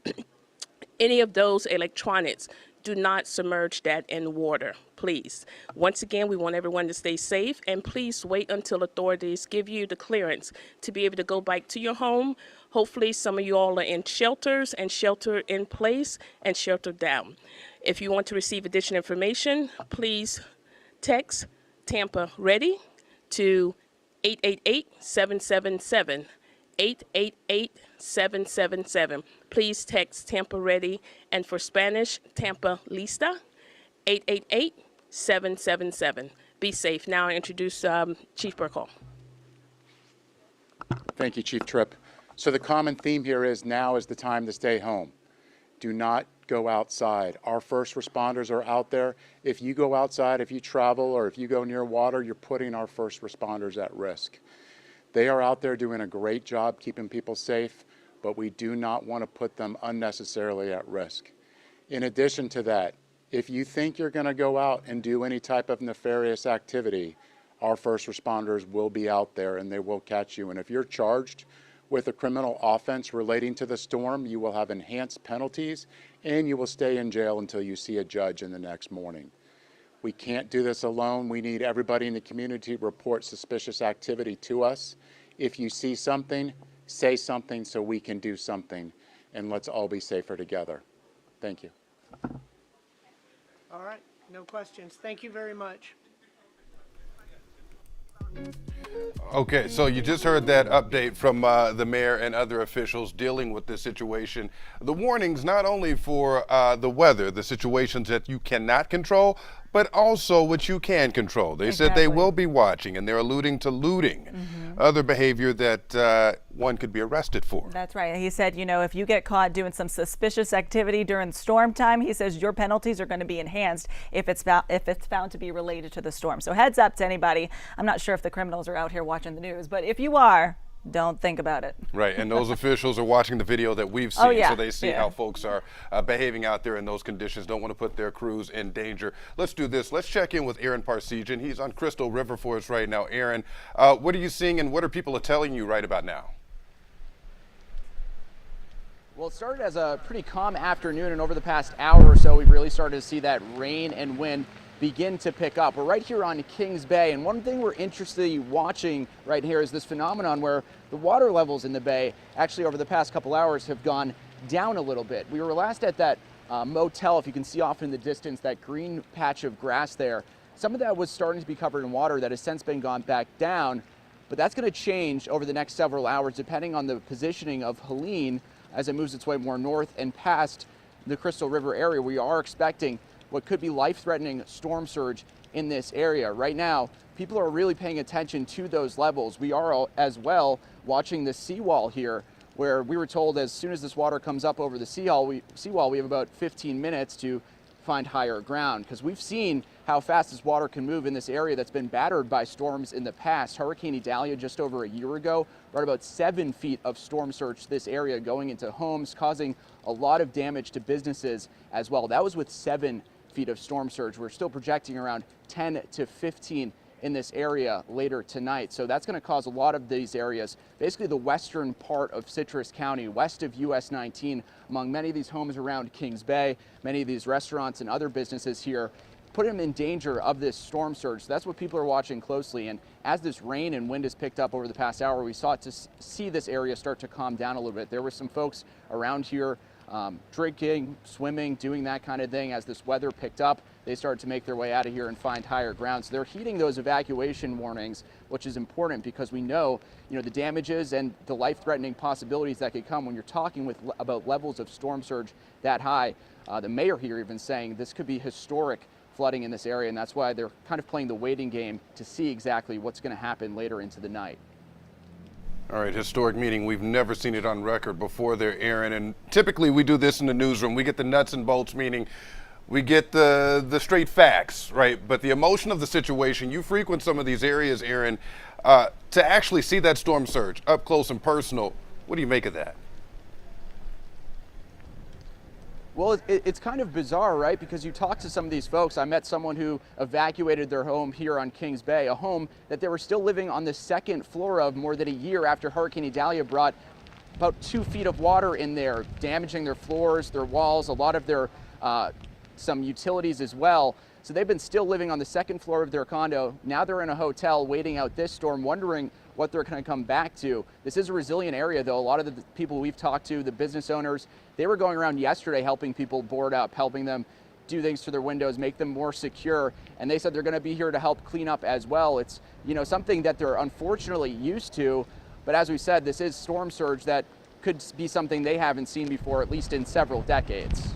any of those electronics, do not submerge that in water, please. Once again, we want everyone to stay safe, and please wait until authorities give you the clearance to be able to go back to your home. Hopefully, some of you all are in shelters and shelter in place and shelter down. If you want to receive additional information, please text Tampa Ready to 888-777. 888-777. Please text Tampa Ready, and for Spanish, Tampa Lista, 888-777. Be safe. Now I introduce Chief Burkle. Thank you, Chief Tripp. So the common theme here is now is the time to stay home. Do not go outside. Our first responders are out there. If you go outside, if you travel, or if you go near water, you're putting our first responders at risk. They are out there doing a great job keeping people safe, but we do not want to put them unnecessarily at risk. In addition to that, if you think you're going to go out and do any type of nefarious activity, our first responders will be out there and they will catch you. And if you're charged with a criminal offense relating to the storm. You will have enhanced penalties, and you will stay in jail until you see a judge in the next morning. We can't do this alone. We need everybody in the community to report suspicious activity to us. If you see something, say something so we can do something, and let's all be safer together. Thank you. All right, no questions. Thank you very much. Okay, so you just heard that update from the mayor and other officials dealing with this situation. The warnings not only for the weather, the situations that you cannot control, but also what you can control. They said they will be watching, and they're alluding to looting, other behavior that one could be arrested for. That's right. He said, you know, if you get caught doing some suspicious activity during storm time, he says your penalties are going to be enhanced if it's found to be related to the storm. So heads up to anybody. I'm not sure if the criminals are out here watching the news, but if you are, don't think about it. Right, and those officials are watching the video that we've seen, so they see how folks are behaving out there in those conditions, don't want to put their crews in danger. Let's do this. Let's check in with Aaron Parsegian. He's on Crystal River for us right now. Aaron, what are you seeing and what are people telling you right about now? Well, it started as a pretty calm afternoon, and over the past hour or so, we've really started to see that rain and wind begin to pick up. We're right here on Kings Bay, and one thing we're interested in watching right here is this phenomenon where the water levels in the bay actually over the past couple hours have gone down a little bit. We were last at that motel, if you can see off in the distance, that green patch of grass there. Some of that was starting to be covered in water that has since been gone back down, but that's going to change over the next several hours depending on the positioning of Helene as it moves its way more north and past the Crystal River area. We are expecting what could be life-threatening storm surge in this area. Right now, people are really paying attention to those levels. We are as well watching the seawall here, where we were told as soon as this water comes up over the seawall, we have about 15 minutes to find higher ground, because we've seen how fast this water can move in this area that's been battered by storms in the past. Hurricane Idalia just over a year ago brought about 7 feet of storm surge to this area, going into homes, causing a lot of damage to businesses as well. That was with 7 feet of storm surge. We're still projecting around 10 to 15 in this area later tonight. So that's going to cause a lot of these areas, basically the western part of Citrus County, west of US 19, among many of these homes around Kings Bay, many of these restaurants and other businesses here, put them in danger of this storm surge. So that's what people are watching closely. And as this rain and wind has picked up over the past hour, we sought to see this area start to calm down a little bit. There were some folks around here drinking, swimming, doing that kind of thing. As this weather picked up, they started to make their way out of here and find higher ground. So they're heeding those evacuation warnings, which is important because we know, the damages and the life-threatening possibilities that could come when you're talking about levels of storm surge that high. The mayor here even saying this could be historic flooding in this area, and that's why they're kind of playing the waiting game to see exactly what's going to happen later into the night. All right, historic meeting. We've never seen it on record before there, Aaron. And typically we do this in the newsroom. We get the nuts and bolts, meaning we get the straight facts, right? But the emotion of the situation, you frequent some of these areas, Aaron, to actually see that storm surge up close and personal. What do you make of that? Well, it's kind of bizarre, right? Because you talk to some of these folks. I met someone who evacuated their home here on Kings Bay, a home that they were still living on the second floor of more than a year after Hurricane Idalia brought about 2 feet of water in there, damaging their floors, their walls, a lot of their some utilities as well. So they've been still living on the second floor of their condo. Now they're in a hotel waiting out this storm, wondering what they're going to come back to. This is a resilient area, though. A lot of the people we've talked to, the business owners, they were going around yesterday helping people board up, helping them do things to their windows, make them more secure. And they said they're going to be here to help clean up as well. It's, something that they're unfortunately used to. But as we said, this is storm surge that could be something they haven't seen before, at least in several decades.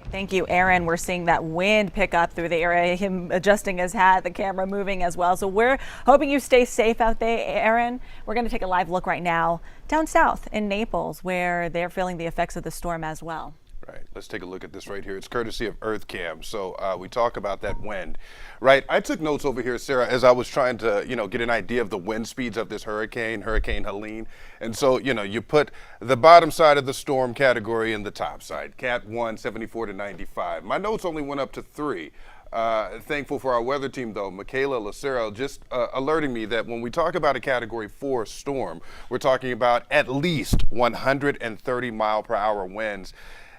Thank you, Aaron. We're seeing that wind pick up through the area, him adjusting his hat, the camera moving as well. So we're hoping you stay safe out there, Aaron. We're going to take a live look right now down south in Naples, where they're feeling the effects of the storm as well. Right, let's take a look at this right here. It's courtesy of EarthCam. So we talk about that wind, right? I took notes over here, Sarah, as I was trying to, get an idea of the wind speeds of this Hurricane Helene. And so, you put the bottom side of the storm category in the top side, Cat 1, 74 to 95. My notes only went up to 3. Thankful for our weather team, though, Michaela Lucero, just alerting me that when we talk about a Category 4 storm, we're talking about at least 130 mile per hour winds.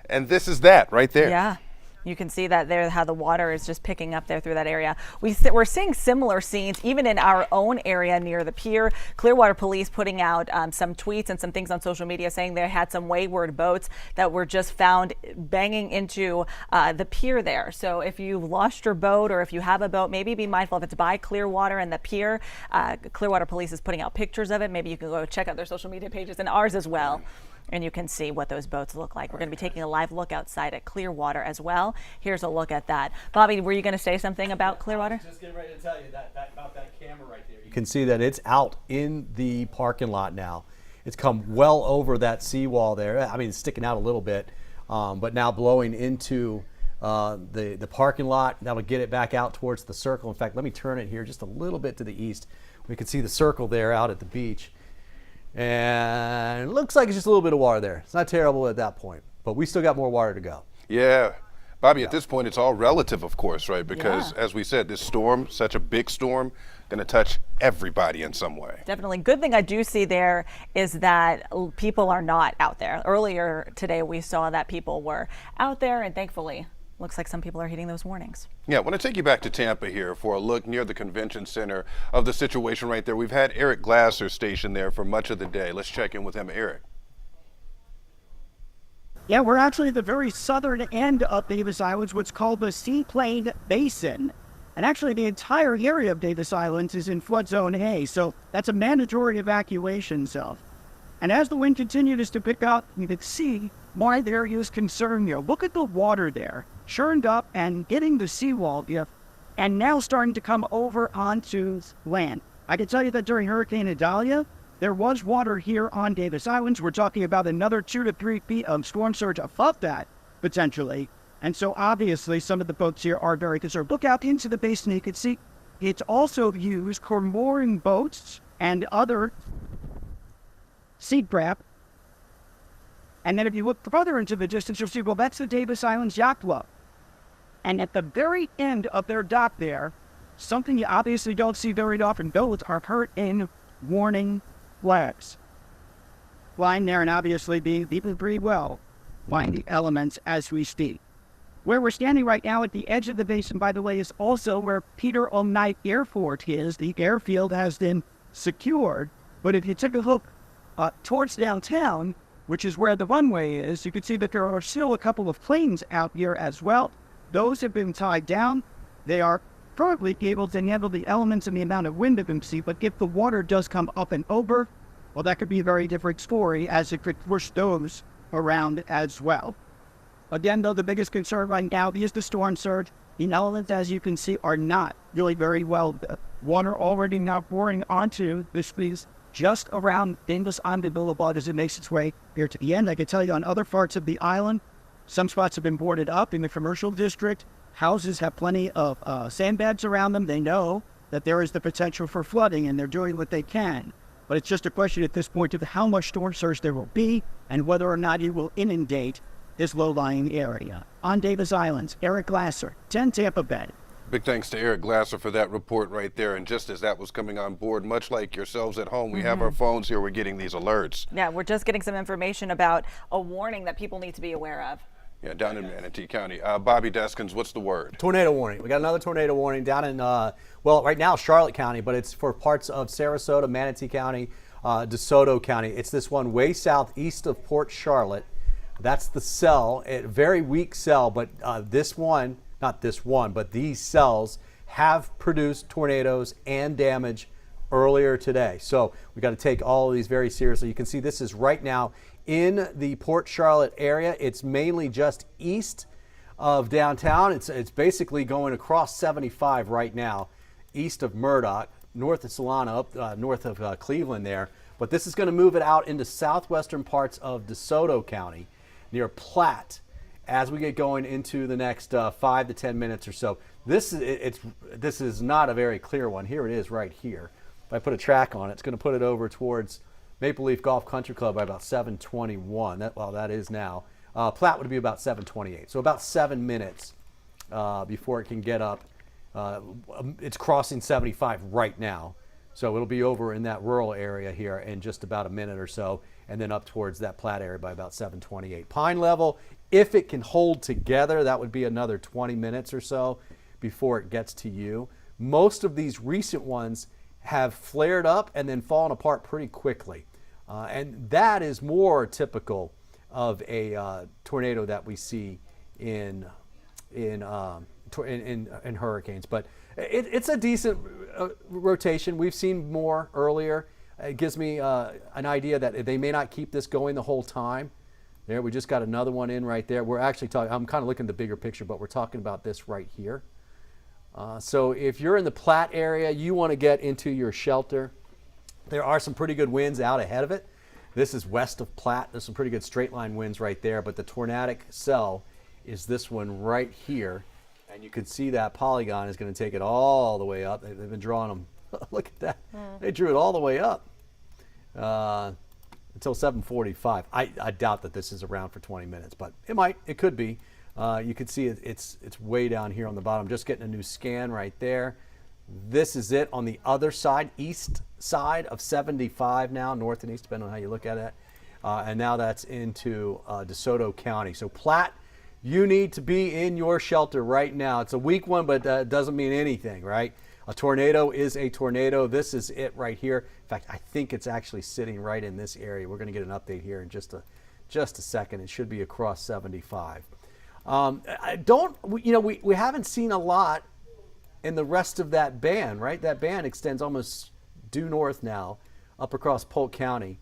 And this is that right there. Yeah. You can see that there, how the water is just picking up there through that area. We're seeing similar scenes even in our own area near the pier. Clearwater Police putting out some tweets and some things on social media saying they had some wayward boats that were just found banging into the pier there. So if you've lost your boat or if you have a boat, maybe be mindful if it's by Clearwater and the pier. Clearwater Police is putting out pictures of it. Maybe you can go check out their social media pages and ours as well. And you can see what those boats look like. We're going to be taking a live look outside at Clearwater as well. Here's a look at that. Bobby, were you going to say something about Clearwater? Just getting ready to tell you about that camera right there. You can see that it's out in the parking lot now. It's come well over that seawall there. I mean, it's sticking out a little bit, but now blowing into the parking lot. That'll get it back out towards the circle. In fact, let me turn it here just a little bit to the east. We can see the circle there out at the beach. And it looks like it's just a little bit of water there. It's not terrible at that point, but we still got more water to go. Yeah. Bobby, at this point, it's all relative, of course, right? Because as we said, this storm, such a big storm, going to touch everybody in some way. Definitely. Good thing I do see there is that people are not out there. Earlier today, we saw that people were out there, and thankfully, looks like some people are heeding those warnings. Yeah, I want to take you back to Tampa here for a look near the convention center of the situation right there. We've had Eric Glasser stationed there for much of the day. Let's check in with him. Eric. Yeah, we're actually at the very southern end of Davis Islands, what's called the Seaplane Basin. And actually the entire area of Davis Islands is in flood zone A, so that's a mandatory evacuation zone. And as the wind continues to pick up, you can see why there is concern here. Look at the water there, churned up and hitting the seawall, and now starting to come over onto land. I can tell you that during Hurricane Idalia, there was water here on Davis Islands. We're talking about another 2 to 3 feet of storm surge above that, potentially. And so obviously some of the boats here are very concerned. Look out into the basin, you can see it's also used for mooring boats and other seacraft. And then if you look further into the distance, you'll see, well, that's the Davis Islands Yacht Club. And at the very end of their dock there, something you obviously don't see very often, boats are hurricane warning flags flying there and obviously being pretty well flying the elements as we speak. Where we're standing right now at the edge of the basin, by the way, is also where Peter O'Knight Airport is. The airfield has been secured, but if you take a look towards downtown, which is where the runway is, you can see that there are still a couple of planes out here as well. Those have been tied down. They are probably able to handle the elements and the amount of wind of them see, but if the water does come up and over, well, that could be a very different story as it could push those around as well. Again, though, the biggest concern right now is the storm surge. The elements, as you can see, are not really very well. The water already now pouring onto the streets just around Davis Island Boulevard as it makes its way here to the end. I can tell you on other parts of the island, some spots have been boarded up in the commercial district. Houses have plenty of sandbags around them. They know that there is the potential for flooding, and they're doing what they can. But it's just a question at this point of how much storm surge there will be and whether or not it will inundate this low-lying area. On Davis Islands, Eric Glasser, 10 Tampa Bay. Big thanks to Eric Glasser for that report right there. And just as that was coming on board, much like yourselves at home, we have our phones here. We're getting these alerts. Yeah, we're just getting some information about a warning that people need to be aware of. Yeah, down in Manatee County. Bobby Deskins, what's the word? Tornado warning. We got another tornado warning down in, well, right now Charlotte County, but it's for parts of Sarasota, Manatee County, DeSoto County. It's this one way southeast of Port Charlotte. That's the cell, a very weak cell, but this one, not this one, but these cells have produced tornadoes and damage earlier today. So we got to take all of these very seriously. You can see this is right now in the Port Charlotte area. It's mainly just east of downtown. It's basically going across 75 right now, east of Murdoch, north of Solana, up north of Cleveland there. But this is going to move it out into southwestern parts of DeSoto County near Platte as we get going into the next 5 to 10 minutes or so. This is not a very clear one. Here it is right here. If I put a track on it, it's going to put it over towards Maple Leaf Golf Country Club by about 7:21. That is now. Platte would be about 7:28. So about 7 minutes before it can get up. It's crossing 75 right now. So it'll be over in that rural area here in just about a minute or so, and then up towards that Platte area by about 7:28. Pine Level, if it can hold together, that would be another 20 minutes or so before it gets to you. Most of these recent ones have flared up and then fallen apart pretty quickly. And that is more typical of a tornado that we see in hurricanes. But it's a decent rotation. We've seen more earlier. It gives me an idea that they may not keep this going the whole time. There, we just got another one in right there. We're actually talking, I'm kind of looking at the bigger picture, but we're talking about this right here. So if you're in the Platte area, you want to get into your shelter. There are some pretty good winds out ahead of it. This is west of Platte. There's some pretty good straight line winds right there, but the tornadic cell is this one right here. And you can see that polygon is going to take it all the way up. They've been drawing them. Look at that. They drew it all the way up until 7:45. I doubt that this is around for 20 minutes, but it might. It could be. You can see it's way down here on the bottom. Just getting a new scan right there. This is it on the other side, east side of 75 now, north and east, depending on how you look at it. And now that's into DeSoto County. So Platte, you need to be in your shelter right now. It's a weak one, but it doesn't mean anything, right? A tornado is a tornado. This is it right here. In fact, I think it's actually sitting right in this area. We're going to get an update here in just a second. It should be across 75. We haven't seen a lot in the rest of that band, right? That band extends almost due north now, up across Polk County.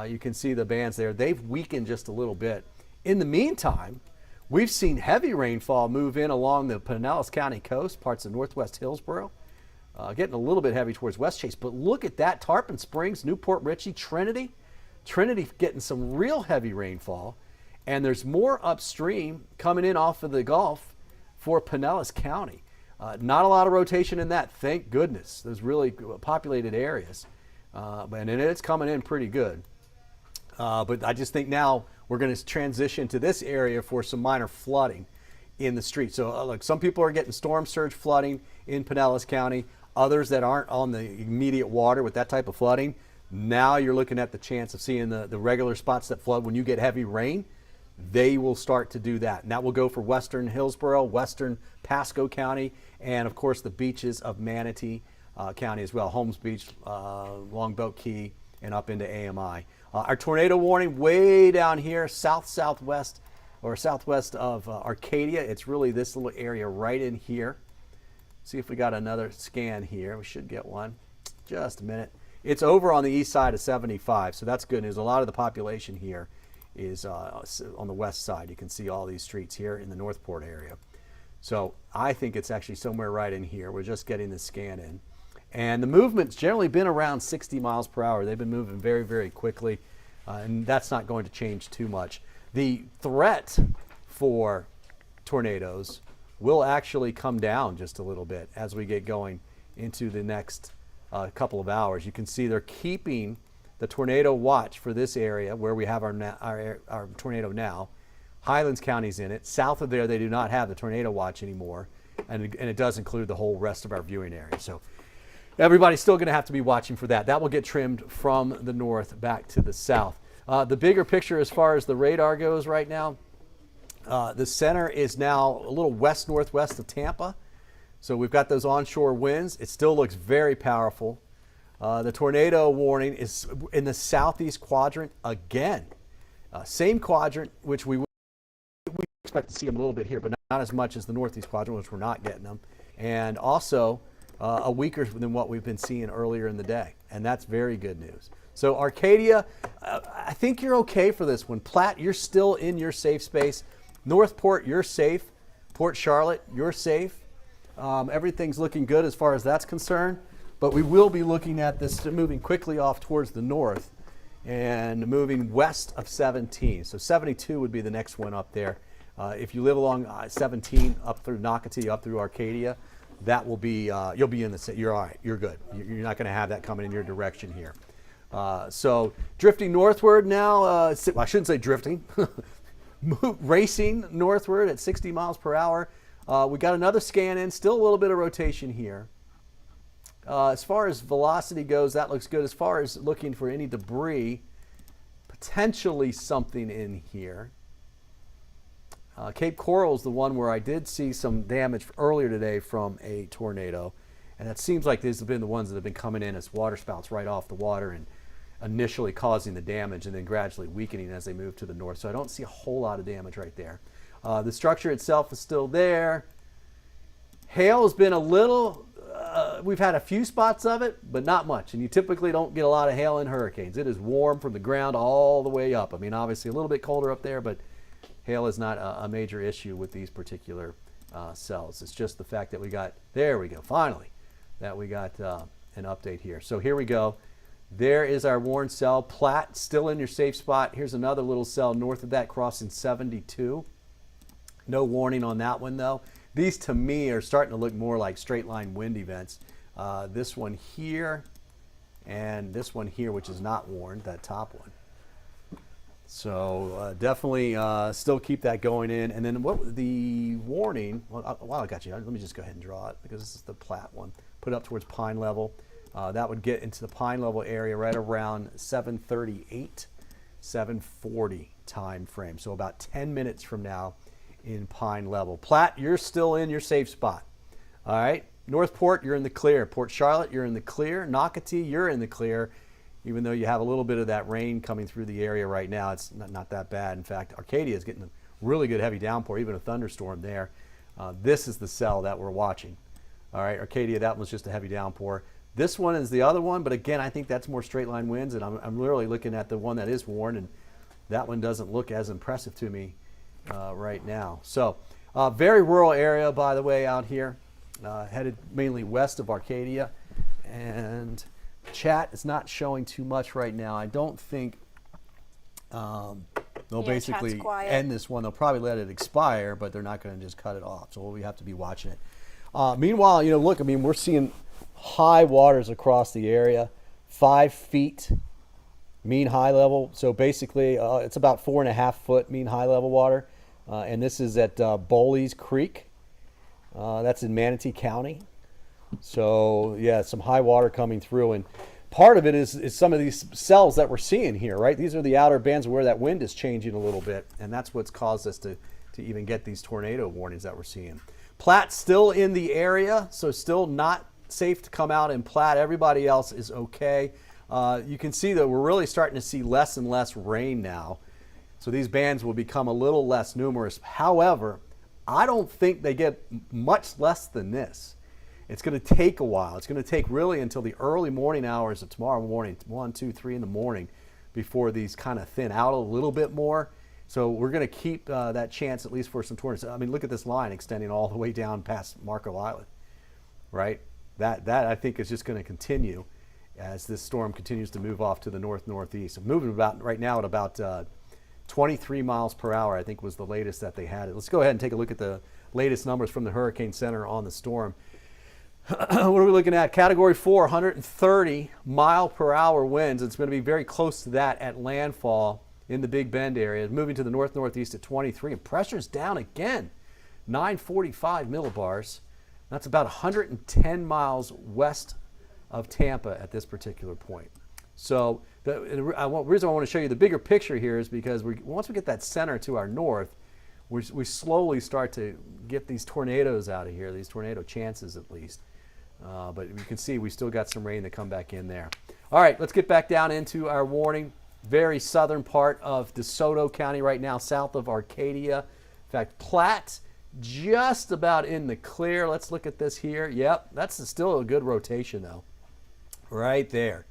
You can see the bands there. They've weakened just a little bit. In the meantime, we've seen heavy rainfall move in along the Pinellas County coast, parts of northwest Hillsborough, getting a little bit heavy towards West Chase. But look at that, Tarpon Springs, Newport Richey, Trinity. Trinity getting some real heavy rainfall. And there's more upstream coming in off of the Gulf for Pinellas County. Not a lot of rotation in that, thank goodness. Those really populated areas. And it's coming in pretty good. But I just think now we're going to transition to this area for some minor flooding in the street. So look, some people are getting storm surge flooding in Pinellas County. Others that aren't on the immediate water with that type of flooding. Now you're looking at the chance of seeing the regular spots that flood when you get heavy rain. They will start to do that. And that will go for western Hillsborough, western Pasco County, and of course the beaches of Manatee County as well. Holmes Beach, Longboat Key, and up into AMI. Our tornado warning way down here, southwest of Arcadia. It's really this little area right in here. See if we got another scan here. We should get one. Just a minute. It's over on the east side of 75, so that's good news. A lot of the population here is on the west side. You can see all these streets here in the Northport area. So I think it's actually somewhere right in here. We're just getting the scan in. And the movement's generally been around 60 miles per hour. They've been moving very, very quickly, and that's not going to change too much. The threat for tornadoes will actually come down just a little bit as we get going into the next couple of hours. You can see they're keeping the tornado watch for this area where we have our tornado now. Highlands County's in it. South of there, they do not have the tornado watch anymore, and it does include the whole rest of our viewing area. So everybody's still going to have to be watching for that. That will get trimmed from the north back to the south. The bigger picture as far as the radar goes right now, the center is now a little west-northwest of Tampa. So we've got those onshore winds. It still looks very powerful. The tornado warning is in the southeast quadrant again. Same quadrant, which we expect to see them a little bit here, but not as much as the northeast quadrant, which we're not getting them. And also a weaker than what we've been seeing earlier in the day. And that's very good news. So Arcadia, I think you're okay for this one. Platte, you're still in your safe space. Northport, you're safe. Port Charlotte, you're safe. Everything's looking good as far as that's concerned. But we will be looking at this moving quickly off towards the north and moving west of 17. So 72 would be the next one up there. If you live along 17 up through Nocatee, up through Arcadia, that will be, you'll be in the, you're all right, you're good. You're not going to have that coming in your direction here. So drifting northward now, I shouldn't say drifting, racing northward at 60 miles per hour. We got another scan in, still a little bit of rotation here. As far as velocity goes, that looks good. As far as looking for any debris, potentially something in here. Cape Coral is the one where I did see some damage earlier today from a tornado. And it seems like these have been the ones that have been coming in as water spouts right off the water and initially causing the damage and then gradually weakening as they move to the north. So I don't see a whole lot of damage right there. The structure itself is still there. Hail has been a little, we've had a few spots of it, but not much. And you typically don't get a lot of hail in hurricanes. It is warm from the ground all the way up. I mean, obviously a little bit colder up there, but hail is not a major issue with these particular cells. It's just the fact that we got, there we go, finally, that we got an update here. So here we go. There is our warned cell. Platte, still in your safe spot. Here's another little cell north of that crossing 72. No warning on that one, though. These, to me, are starting to look more like straight line wind events. This one here and this one here, which is not warned, that top one. So definitely still keep that going in. And then what the warning, well, while I got you, let me just go ahead and draw it because this is the Platte one. Put it up towards Pine Level. That would get into the Pine Level area right around 7:38, 7:40 time frame. So about 10 minutes from now in Pine Level. Platte, you're still in your safe spot. All right. Northport, you're in the clear. Port Charlotte, you're in the clear. Nocatee, you're in the clear. Even though you have a little bit of that rain coming through the area right now, it's not that bad. In fact, Arcadia is getting a really good heavy downpour, even a thunderstorm there. This is the cell that we're watching. All right, Arcadia, that was just a heavy downpour. This one is the other one, but again, I think that's more straight line winds, and I'm literally looking at the one that is warned, and that one doesn't look as impressive to me right now. So, very rural area, by the way, out here, headed mainly west of Arcadia, and chat is not showing too much right now. I don't think they'll basically end this one. They'll probably let it expire, but they're not going to just cut it off. So we have to be watching it. Meanwhile, look, I mean, we're seeing high waters across the area, 5 feet mean high level. So basically, it's about 4.5 foot mean high level water. And this is at Bowleys Creek. That's in Manatee County. So yeah, some high water coming through, and part of it is some of these cells that we're seeing here, right? These are the outer bands where that wind is changing a little bit, and that's what's caused us to even get these tornado warnings that we're seeing. Platte's still in the area, so still not safe to come out in Platte. Everybody else is okay. You can see that we're really starting to see less and less rain now, so these bands will become a little less numerous. However, I don't think they get much less than this. It's going to take a while. It's going to take really until the early morning hours of tomorrow morning, 1, 2, 3 in the morning, before these kind of thin out a little bit more. So we're going to keep that chance at least for some tornadoes. I mean, look at this line extending all the way down past Marco Island, right? That I think is just going to continue as this storm continues to move off to the north-northeast. Moving about right now at about 23 miles per hour, I think was the latest that they had. Let's go ahead and take a look at the latest numbers from the Hurricane Center on the storm. What are we looking at? Category 4, 130 mile per hour winds. It's going to be very close to that at landfall in the Big Bend area. Moving to the north-northeast at 23, and pressure's down again, 945 millibars. That's about 110 miles west of Tampa at this particular point. So the reason I want to show you the bigger picture here is because once we get that center to our north, we slowly start to get these tornadoes out of here, these tornado chances at least. But you can see we still got some rain to come back in there. All right, let's get back down into our warning. Very southern part of DeSoto County right now, south of Arcadia. In fact, Platte, just about in the clear. Let's look at this here. Yep, that's still a good rotation though. Right there.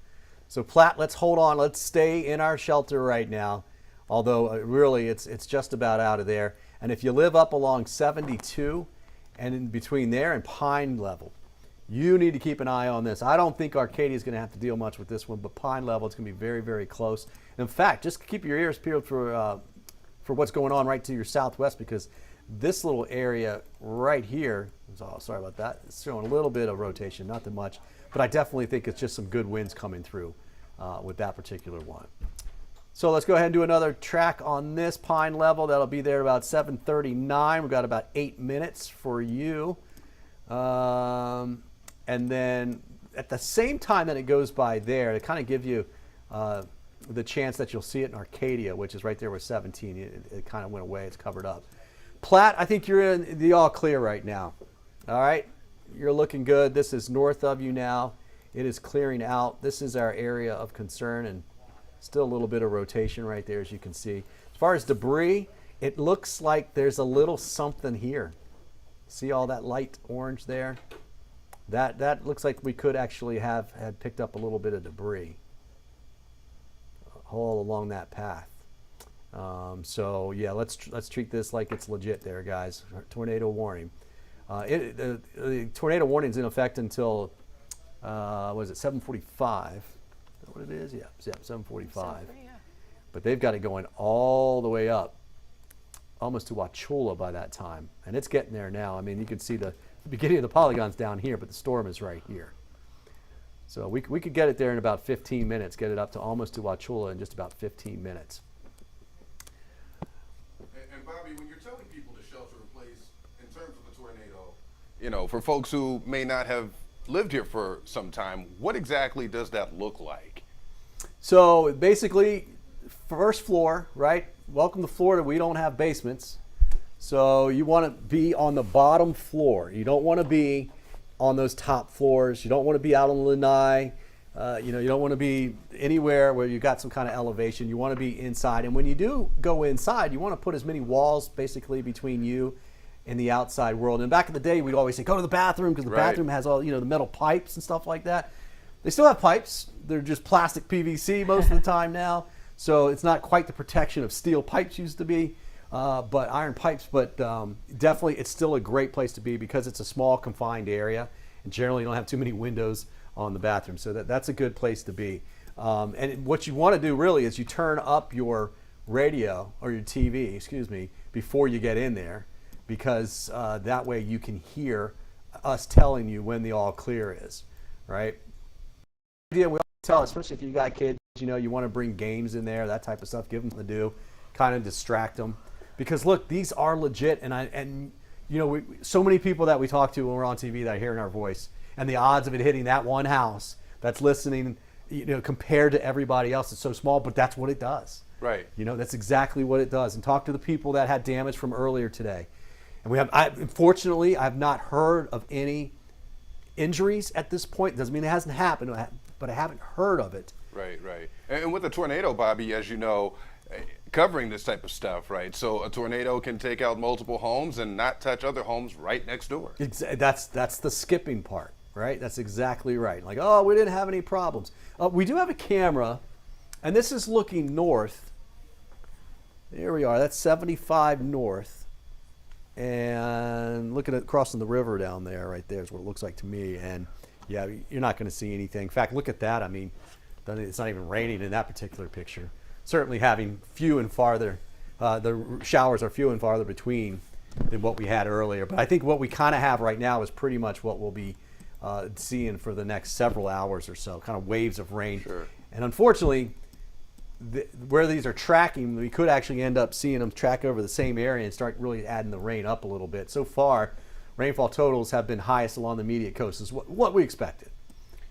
So Platte, let's hold on. Let's stay in our shelter right now. Although really it's just about out of there. And if you live up along 72 and in between there and Pine Level, you need to keep an eye on this. I don't think Arcadia is going to have to deal much with this one, but Pine Level, it's going to be very, very close. In fact, just keep your ears peeled for what's going on right to your southwest, because this little area right here, sorry about that, it's showing a little bit of rotation, not that much, but I definitely think it's just some good winds coming through with that particular one. So let's go ahead and do another track on this pine level. That'll be there about 7:39. We've got about 8 minutes for you. And then at the same time that it goes by there, to kind of give you the chance that you'll see it in Arcadia, which is right there with 17. It kind of went away. It's covered up. Platte, I think you're in the all clear right now. All right? You're looking good. This is north of you now. It is clearing out. This is our area of concern, and still a little bit of rotation right there, as you can see. As far as debris, it looks like there's a little something here. See all that light orange there? That looks like we could actually have had picked up a little bit of debris all along that path. So yeah, let's treat this like it's legit there, guys. Tornado warning. The tornado warning is in effect until what is it, 7:45? Is that what it is? Yeah, 7:45. But they've got it going all the way up, almost to Wauchula by that time, and it's getting there now. I mean, you can see the beginning of the polygons down here, but the storm is right here. So we could get it there in about 15 minutes, get it up to almost to Wauchula in just about 15 minutes. And Bobby, when you're telling people to shelter in place in terms of a tornado, you know, for folks who may not have lived here for some time, what exactly does that look like? So basically, first floor, right? Welcome to Florida. We don't have basements. So you want to be on the bottom floor. You don't want to be on those top floors. You don't want to be out on the lanai. You don't want to be anywhere where you got some kind of elevation. You want to be inside. And when you do go inside, you want to put as many walls basically between you and the outside world. And back in the day, we'd always say, go to the bathroom, because the bathroom has all, the metal pipes and stuff like that. They still have pipes. They're just plastic PVC most of the time now. So it's not quite the protection of steel pipes used to be, but iron pipes. But definitely it's still a great place to be because it's a small confined area. And generally you don't have too many windows on the bathroom. So that's a good place to be. And what you want to do really is you turn up your radio or your TV, excuse me, before you get in there, because that way you can hear us telling you when the all clear is, right? We always tell, especially if you got kids, you want to bring games in there, that type of stuff, give them to do, kind of distract them. Because look, these are legit, and so many people that we talk to when we're on TV that are hearing our voice, and the odds of it hitting that one house that's listening, compared to everybody else, is so small, but that's what it does. Right. That's exactly what it does. And talk to the people that had damage from earlier today. And unfortunately, I've not heard of any injuries at this point. Doesn't mean it hasn't happened, but I haven't heard of it. Right. And with a tornado, Bobby, as you know, covering this type of stuff, right? So a tornado can take out multiple homes and not touch other homes right next door. That's the skipping part, right? That's exactly right. Like, oh, we didn't have any problems. We do have a camera, and this is looking north. There we are. That's 75 north. And looking at crossing the river down there, right there is what it looks like to me. And yeah, you're not going to see anything. In fact, look at that. I mean, it's not even raining in that particular picture. Certainly having few and farther, the showers are few and farther between than what we had earlier. But I think what we kind of have right now is pretty much what we'll be seeing for the next several hours or so, kind of waves of rain. Sure. And unfortunately, where these are tracking, we could actually end up seeing them track over the same area and start really adding the rain up a little bit. So far, rainfall totals have been highest along the immediate coast, is what we expected,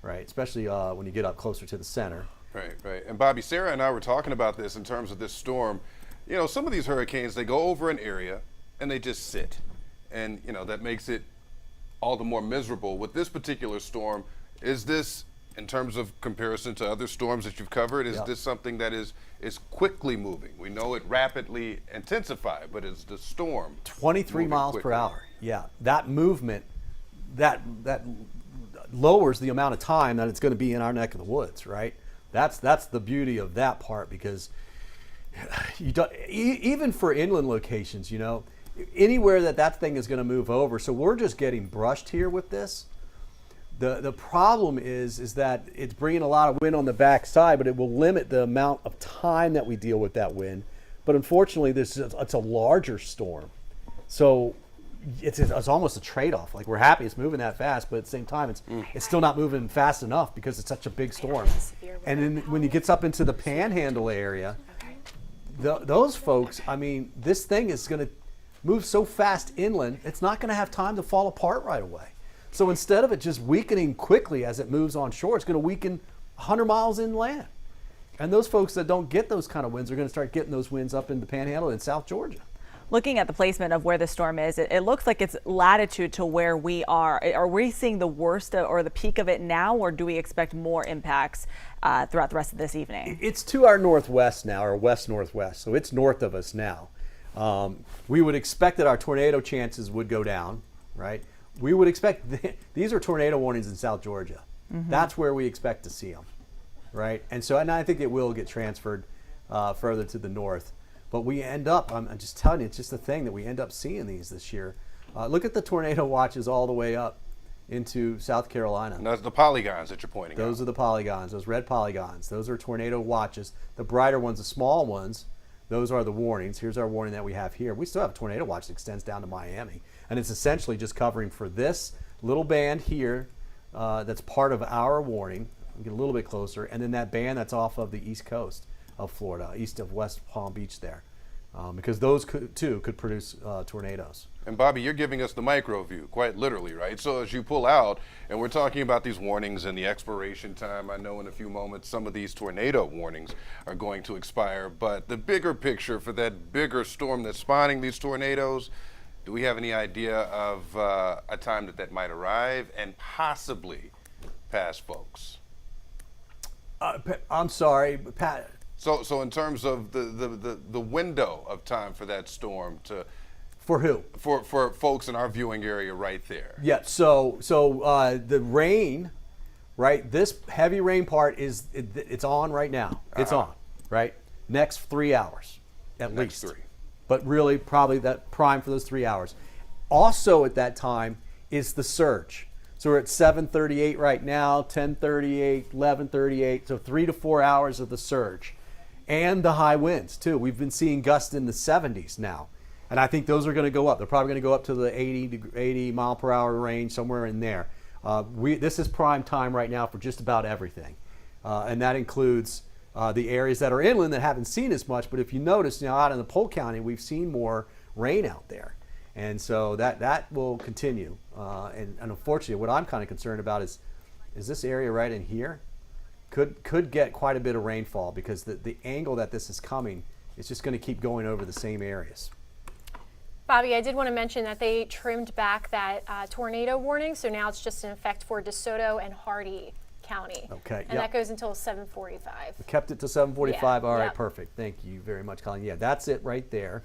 right? Especially when you get up closer to the center. Right. And Bobby, Sarah and I were talking about this in terms of this storm. Some of these hurricanes, they go over an area and they just sit. And, that makes it all the more miserable. With this particular storm, is this, in terms of comparison to other storms that you've covered, is this something that is quickly moving? We know it rapidly intensified, but is the storm 23 miles per hour? Yeah, that movement, that lowers the amount of time that it's going to be in our neck of the woods, right? That's the beauty of that part, because even for inland locations, anywhere that thing is going to move over. So we're just getting brushed here with this. The problem is that it's bringing a lot of wind on the backside, but it will limit the amount of time that we deal with that wind. But unfortunately, it's a larger storm, so it's almost a trade-off. Like, we're happy it's moving that fast, but at the same time, it's still not moving fast enough because it's such a big storm. And then when it gets up into the Panhandle area, those folks, I mean, this thing is going to move so fast inland, it's not going to have time to fall apart right away. So instead of it just weakening quickly as it moves on shore, it's going to weaken 100 miles inland. And those folks that don't get those kind of winds are going to start getting those winds up in the Panhandle and South Georgia. Looking at the placement of where the storm is, it looks like it's latitude to where we are. Are we seeing the worst or the peak of it now, or do we expect more impacts throughout the rest of this evening? It's to our northwest now, or west-northwest, so it's north of us now. We would expect that our tornado chances would go down, right? We would expect, these are tornado warnings in South Georgia. Mm-hmm. That's where we expect to see them, right? And I think it will get transferred further to the north. But we end up, I'm just telling you, it's just the thing that we end up seeing these this year. Look at the tornado watches all the way up into South Carolina. And that's the polygons that you're pointing Those out. are the polygons, those red polygons. Those are tornado watches. The brighter ones, the small ones, those are the warnings. Here's our warning that we have here. We still have a tornado watch that extends down to Miami. And it's essentially just covering for this little band here that's part of our warning. We get a little bit closer. And then that band that's off of the east coast of Florida, east of West Palm Beach there. Because those too could produce tornadoes. And Bobby, you're giving us the micro view, quite literally, right? So as you pull out, and we're talking about these warnings and the expiration time, I know in a few moments some of these tornado warnings are going to expire, but the bigger picture for that bigger storm that's spawning these tornadoes, do we have any idea of a time that might arrive and possibly pass folks? I'm sorry, Pat. So in terms of the window of time for that storm to... For who? For folks in our viewing area right there. Yeah, so the rain, right, this heavy rain part it's on right now. It's on, right? Next 3 hours at least. Next 3. But really probably that prime for those 3 hours. Also at that time is the surge. So we're at 7:38 right now, 10:38, 11:38, so 3 to 4 hours of the surge. And the high winds too. We've been seeing gusts in the 70s now. And I think those are going to go up. They're probably going to go up to the 80 mile per hour range, somewhere in there. This is prime time right now for just about everything. And that includes the areas that are inland that haven't seen as much. But if you notice, out in the Polk County, we've seen more rain out there. And so that will continue. And unfortunately, what I'm kind of concerned about is this area right in here could get quite a bit of rainfall because the angle that this is coming is just going to keep going over the same areas. Bobby, I did want to mention that they trimmed back that tornado warning, so now it's just in effect for DeSoto and Hardee County. Okay. And that goes until 7:45. We kept it to 7:45. Yeah, All right, yep. perfect. Thank you very much, Colleen. Yeah, that's it right there.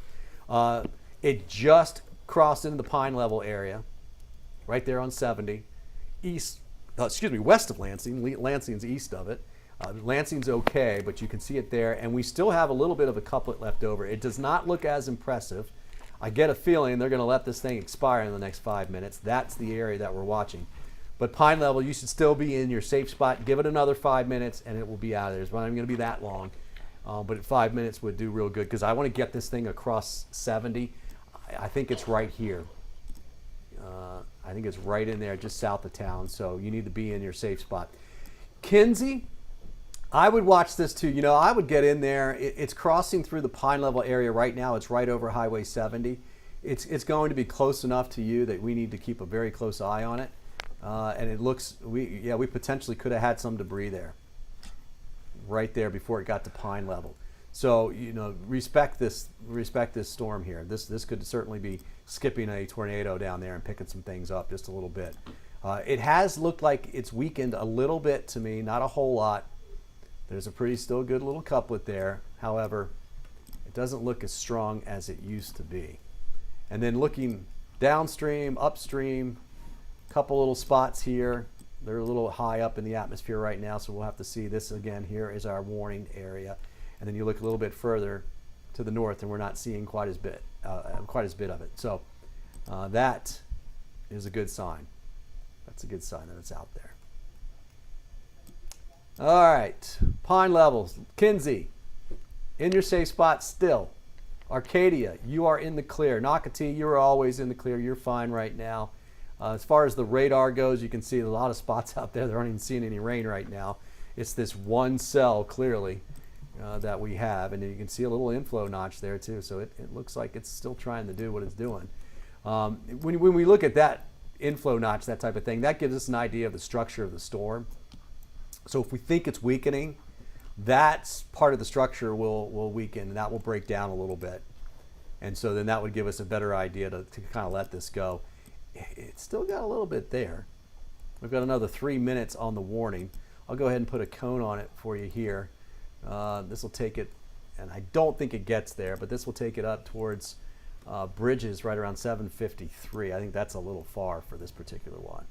It just crossed into the Pine Level area, right there on 70, west of Lansing. Lansing's east of it. Lansing's okay, but you can see it there, and we still have a little bit of a couplet left over. It does not look as impressive. I get a feeling they're going to let this thing expire in the next 5 minutes. That's the area that we're watching. But Pine Level, you should still be in your safe spot. Give it another 5 minutes, and it will be out of there. It's not even going to be that long. But at 5 minutes would do real good because I want to get this thing across 70. I think it's right here. I think it's right in there, just south of town. So you need to be in your safe spot. Kinsey, I would watch this too. I would get in there. It's crossing through the Pine Level area right now. It's right over Highway 70. It's going to be close enough to you that we need to keep a very close eye on it. And it looks, we potentially could have had some debris there, right there before it got to Pine Level. So respect this storm here. This could certainly be skipping a tornado down there and picking some things up just a little bit. It has looked like it's weakened a little bit to me, not a whole lot. There's a pretty still good little couplet there. However, it doesn't look as strong as it used to be. And then looking downstream, upstream, couple little spots here. They're a little high up in the atmosphere right now, so we'll have to see this again. Here is our warning area. And then you look a little bit further to the north, and we're not seeing quite as bit of it. So that is a good sign. That's a good sign that it's out there. All right, Pine Levels, Kinsey, in your safe spot still. Arcadia, you are in the clear. Nocatee, you are always in the clear. You're fine right now. As far as the radar goes, you can see a lot of spots out there that aren't even seeing any rain right now. It's this one cell, clearly, that we have, and you can see a little inflow notch there too. So it looks like it's still trying to do what it's doing. When we look at that inflow notch, that type of thing, that gives us an idea of the structure of the storm. So if we think it's weakening, that's part of the structure will weaken, and that will break down a little bit. And so then that would give us a better idea to kind of let this go. It's still got a little bit there. We've got another 3 minutes on the warning. I'll go ahead and put a cone on it for you here. This will take it, and I don't think it gets there, but this will take it up towards Bridges right around 7:53. I think that's a little far for this particular one.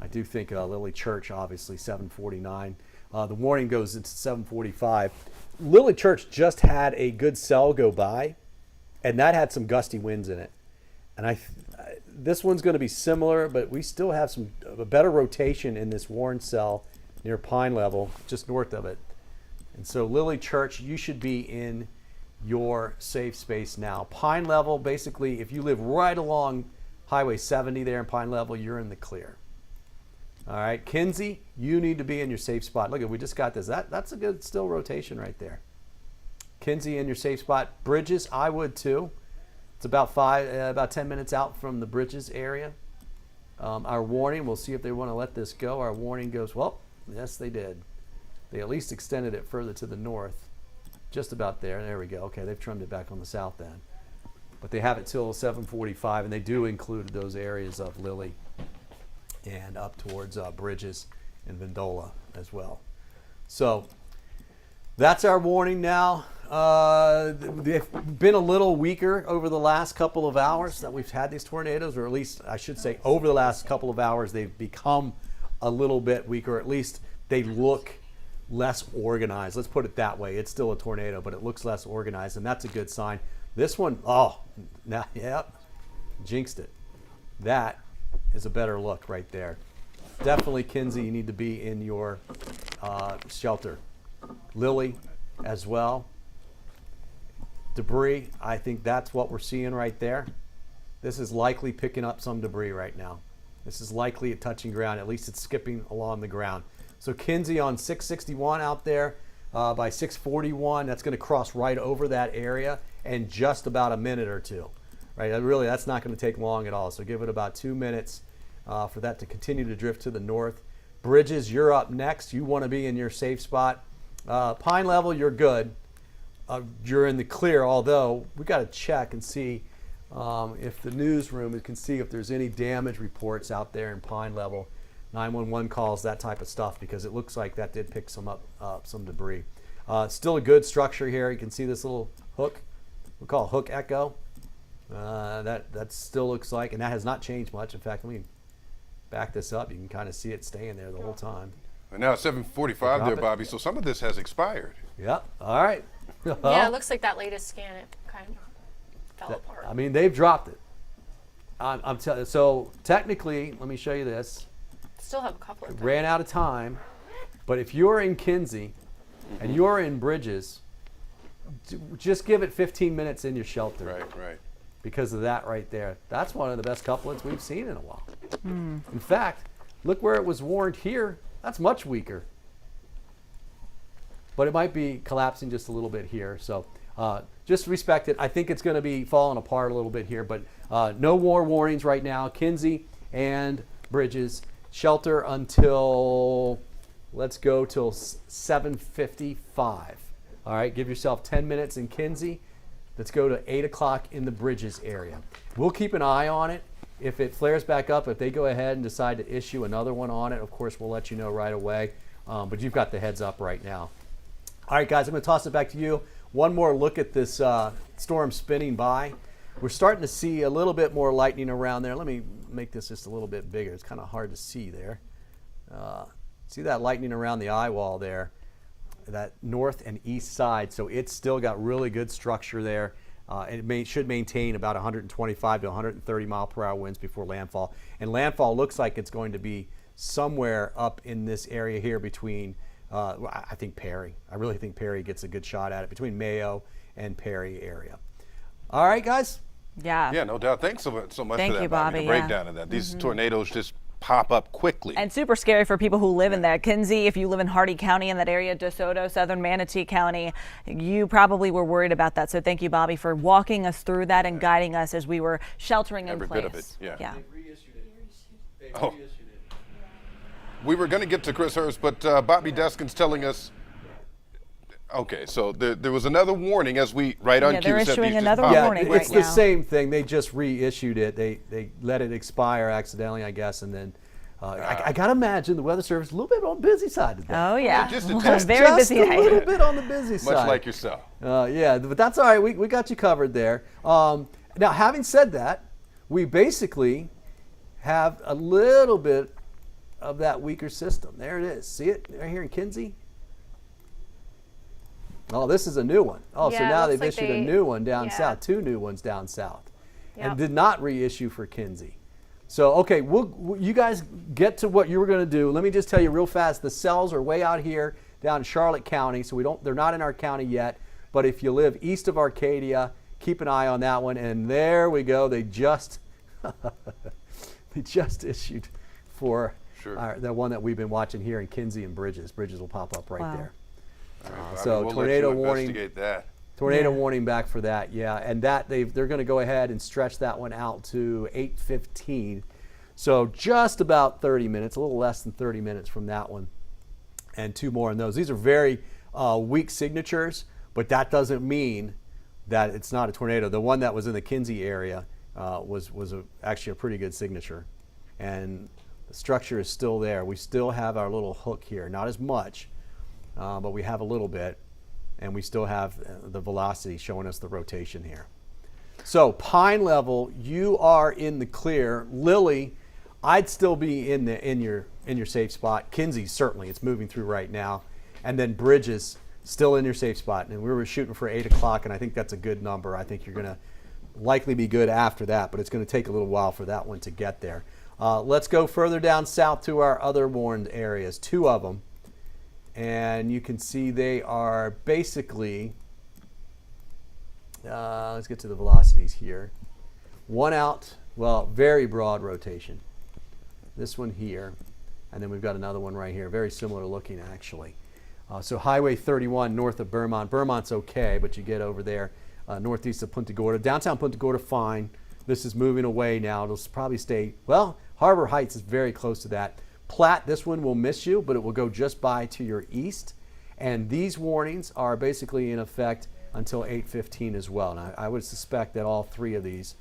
I do think Lily Church, obviously 7:49. The warning goes into 7:45. Lily Church just had a good cell go by, and that had some gusty winds in it. And this one's going to be similar, but we still have a better rotation in this Warren cell near Pine Level, just north of it. And so Lily Church, you should be in your safe space now. Pine Level, basically, if you live right along Highway 70 there in Pine Level, you're in the clear. All right, Kinsey, you need to be in your safe spot. Look, we just got this. That's a good still rotation right there. Kinsey in your safe spot. Bridges, I would too. It's about 10 minutes out from the Bridges area. Our warning, we'll see if they want to let this go. Our warning goes, well, yes, they did. They at least extended it further to the north. Just about there. There we go. Okay, they've trimmed it back on the south end. But they have it till 7:45, and they do include those areas of Lily and up towards Bridges and Vindola as well. So that's our warning now. They've been a little weaker over the last couple of hours that we've had these tornadoes, or at least I should say over the last couple of hours they've become a little bit weaker. At least they look less organized. Let's put it that way. It's still a tornado, but it looks less organized, and that's a good sign. This one, jinxed it. That is a better look right there. Definitely, Kinsey, you need to be in your shelter. Lily as well. Debris, I think that's what we're seeing right there. This is likely picking up some debris right now. This is likely at touching ground. At least it's skipping along the ground. So Kinsey on 661 out there by 641. That's going to cross right over that area in just about a minute or two. Right? Really, that's not going to take long at all. So give it about 2 minutes for that to continue to drift to the north. Bridges, you're up next. You want to be in your safe spot. Pine Level, you're good. You're in the clear, although we got to check and see if the newsroom can see if there's any damage reports out there in Pine Level. 911 calls, that type of stuff, because it looks like that did pick some debris. Still a good structure here. You can see this little hook. We call it hook echo. That still looks like, and that has not changed much. In fact, let me back this up. You can kind of see it staying there the whole time. And now it's 7:45 there, Bobby. So some of this has expired. Yep. All right. Yeah, it looks like that latest scan, it kind of fell apart. I mean, they've dropped it. I'm telling you. So technically, let me show you this. Still have a couple of them. Ran out of time, but if you're in Kinsey and you're in Bridges, just give it 15 minutes in your shelter. Right. Because of that right there. That's one of the best couplets we've seen in a while. In fact, look where it was warned here. That's much weaker. But it might be collapsing just a little bit here. So just respect it. I think it's going to be falling apart a little bit here, but no more warnings right now. Kinsey and Bridges, shelter until, let's go till 7:55. All right, give yourself 10 minutes in Kinsey. Let's go to 8 o'clock in the Bridges area. We'll keep an eye on it. If it flares back up, if they go ahead and decide to issue another one on it, of course, we'll let you know right away. But you've got the heads up right now. All right, guys, I'm going to toss it back to you. One more look at this storm spinning by. We're starting to see a little bit more lightning around there. Let me make this just a little bit bigger. It's kind of hard to see there. See that lightning around the eye wall there, that north and east side. So it's still got really good structure there. It should maintain about 125 to 130 mile per hour winds before landfall. And landfall looks like it's going to be somewhere up in this area here between, I think Perry. I really think Perry gets a good shot at it, between Mayo and Perry area. All right, guys? Yeah. Yeah, no doubt. Thanks so much Thank for that, you, Bobby. Bobby. The breakdown of that. These tornadoes just pop up quickly. And super scary for people who live in that. Kinsey, if you live in Hardee County in that area, DeSoto, southern Manatee County, you probably were worried about that. So thank you, Bobby, for walking us through that and guiding us as we were sheltering in place. Every bit of it, yeah. Oh. We were going to get to Chris Hurst, but Bobby Deskin's telling us. Okay, so there was another warning as we on cue. They're issuing another Yeah, warning right it's now. the same thing. They just reissued it. They let it expire accidentally, I guess, and then I gotta imagine the Weather Service a little bit on the busy side today. Oh yeah, just a very busy a day. little bit on the busy side. Much like yourself. Yeah, but that's all right. We got you covered there. Now, having said that, we basically have a little bit of that weaker system. There it is. See it right here in Kinsey? Oh, this is a new one. Oh, so Yeah, now looks they've like issued a new one down south, 2 new ones down south, and did not reissue for Kinsey. So, okay, you guys get to what you were going to do. Let me just tell you real fast. The cells are way out here down in Charlotte County, so they're not in our county yet. But if you live east of Arcadia, keep an eye on that one. And there we go. They just issued for the one that we've been watching here in Kinsey and Bridges. Bridges will pop up right there. All right, So we'll tornado let you warning. investigate that. Tornado warning back for that, yeah, and that they're going to go ahead and stretch that one out to 8:15, so just about 30 minutes, a little less than 30 minutes from that one, and 2 more on those. These are very weak signatures, but that doesn't mean that it's not a tornado. The one that was in the Kinsey area was actually a pretty good signature, and the structure is still there. We still have our little hook here, not as much, but we have a little bit. And we still have the velocity showing us the rotation here. So Pine Level, you are in the clear. Lily, I'd still be in your safe spot. Kinsey, certainly, it's moving through right now. And then Bridges, still in your safe spot. And we were shooting for 8 o'clock, and I think that's a good number. I think you're going to likely be good after that, but it's going to take a little while for that one to get there. Let's go further down south to our other warned areas, 2 of them. And you can see they are basically, let's get to the velocities here. One out, well, very broad rotation. This one here, and then we've got another one right here, very similar looking actually. So Highway 31 north of Beaumont. Beaumont's okay, but you get over there northeast of Punta Gorda. Downtown Punta Gorda, fine. This is moving away now. It'll probably stay, well, Harbor Heights is very close to that. Platte, this one will miss you, but it will go just by to your east. And these warnings are basically in effect until 8:15 as well. And I would suspect that all 3 of these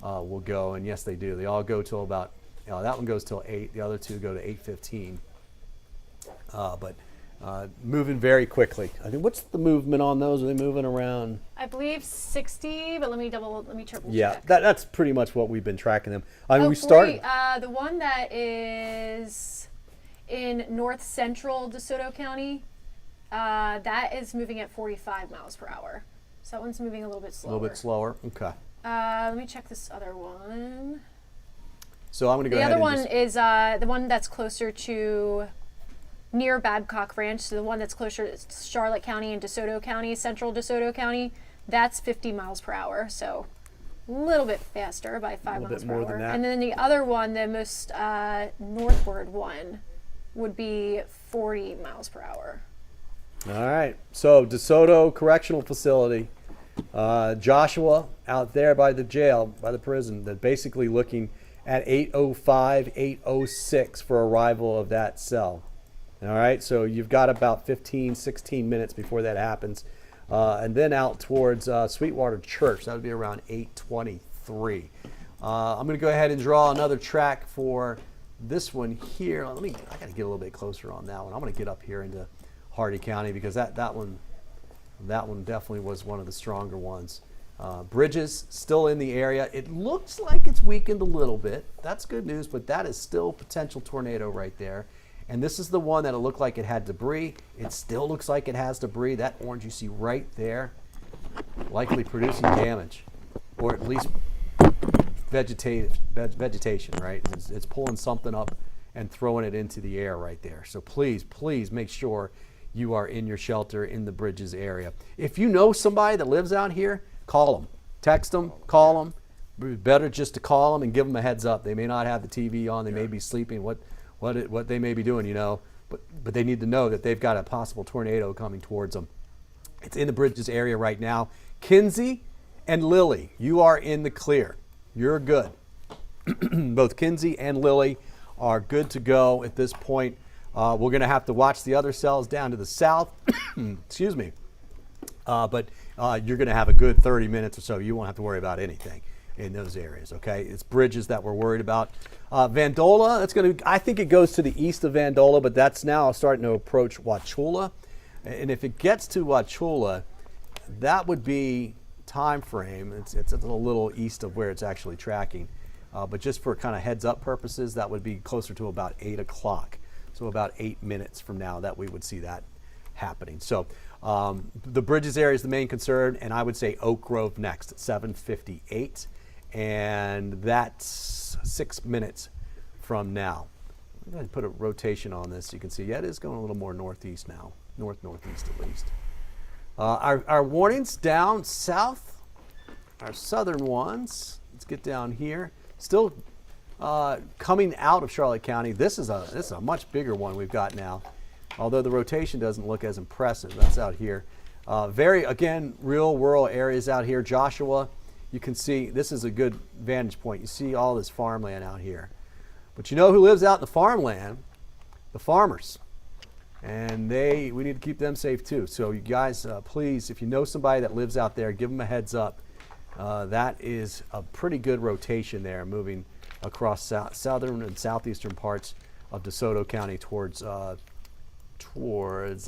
will go, and yes, they do. They all go till about, that one goes till 8. The other 2 go to 8:15. But moving very quickly. I think, what's the movement on those? Are they moving around? I believe 60, but let me triple Yeah, check. that's pretty much what we've been tracking them. I mean, we 40, started. the one that is in north central DeSoto County, that is moving at 45 miles per hour. So that one's moving a little bit slower. A little bit slower. Okay. Let me check this other one. So I'm going to go ahead. The other and one is the one that's closer to near Babcock Ranch. So the one that's closer to Charlotte County and DeSoto County, central DeSoto County, that's 50 miles per hour. So a little bit faster by 5 miles per hour. And then the other one, the most northward one, would be 40 miles per hour. All right. So DeSoto Correctional Facility, Joshua out there by the jail, by the prison, they're basically looking at 8:05, 8:06 for arrival of that cell. All right. So you've got about 15, 16 minutes before that happens. And then out towards Sweetwater Church, that would be around 8:23. I'm going to go ahead and draw another track for this one here. I got to get a little bit closer on that one. I'm going to get up here into Hardee County because that one definitely was one of the stronger ones. Bridges still in the area. It looks like it's weakened a little bit. That's good news, but that is still potential tornado right there. And this is the one that it looked like it had debris. It still looks like it has debris. That orange you see right there, likely producing damage, or at least vegetation, right? It's pulling something up and throwing it into the air right there. So please make sure you are in your shelter in the Bridges area. If you know somebody that lives out here, call them, text them, call them. better just to call them and give them a heads up. They may not have the TV on. They may be sleeping. What they may be doing, you know. But they need to know that they've got a possible tornado coming towards them. It's in the Bridges area right now. Kinsey and Lily, you are in the clear. You're good. Both Kinsey and Lily are good to go at this point. We're going to have to watch the other cells down to the south. Excuse me. But you're going to have a good 30 minutes or so. You won't have to worry about anything in those areas, okay? It's Bridges that we're worried about. Vandola, I think it goes to the east of Vandola, but that's now starting to approach Wauchula. And if it gets to Wauchula, that would be time frame. It's a little east of where it's actually tracking. But just for kind of heads up purposes, that would be closer to about 8 o'clock. So about 8 minutes from now that we would see that happening. So the Bridges area is the main concern, and I would say Oak Grove next at 7:58. And that's 6 minutes from now. I'm going to put a rotation on this so you can see, yeah, it is going a little more northeast now, northeast at least. Our warnings down south, our southern ones, let's get down here, still coming out of Charlotte County. This is a much bigger one we've got now, although the rotation doesn't look as impressive. That's out here. Again, real rural areas out here. Joshua, you can see this is a good vantage point. You see all this farmland out here. But you know who lives out in the farmland? The farmers. And we need to keep them safe too. So you guys, please, if you know somebody that lives out there, give them a heads up. That is a pretty good rotation there, moving across southern and southeastern parts of DeSoto County towards,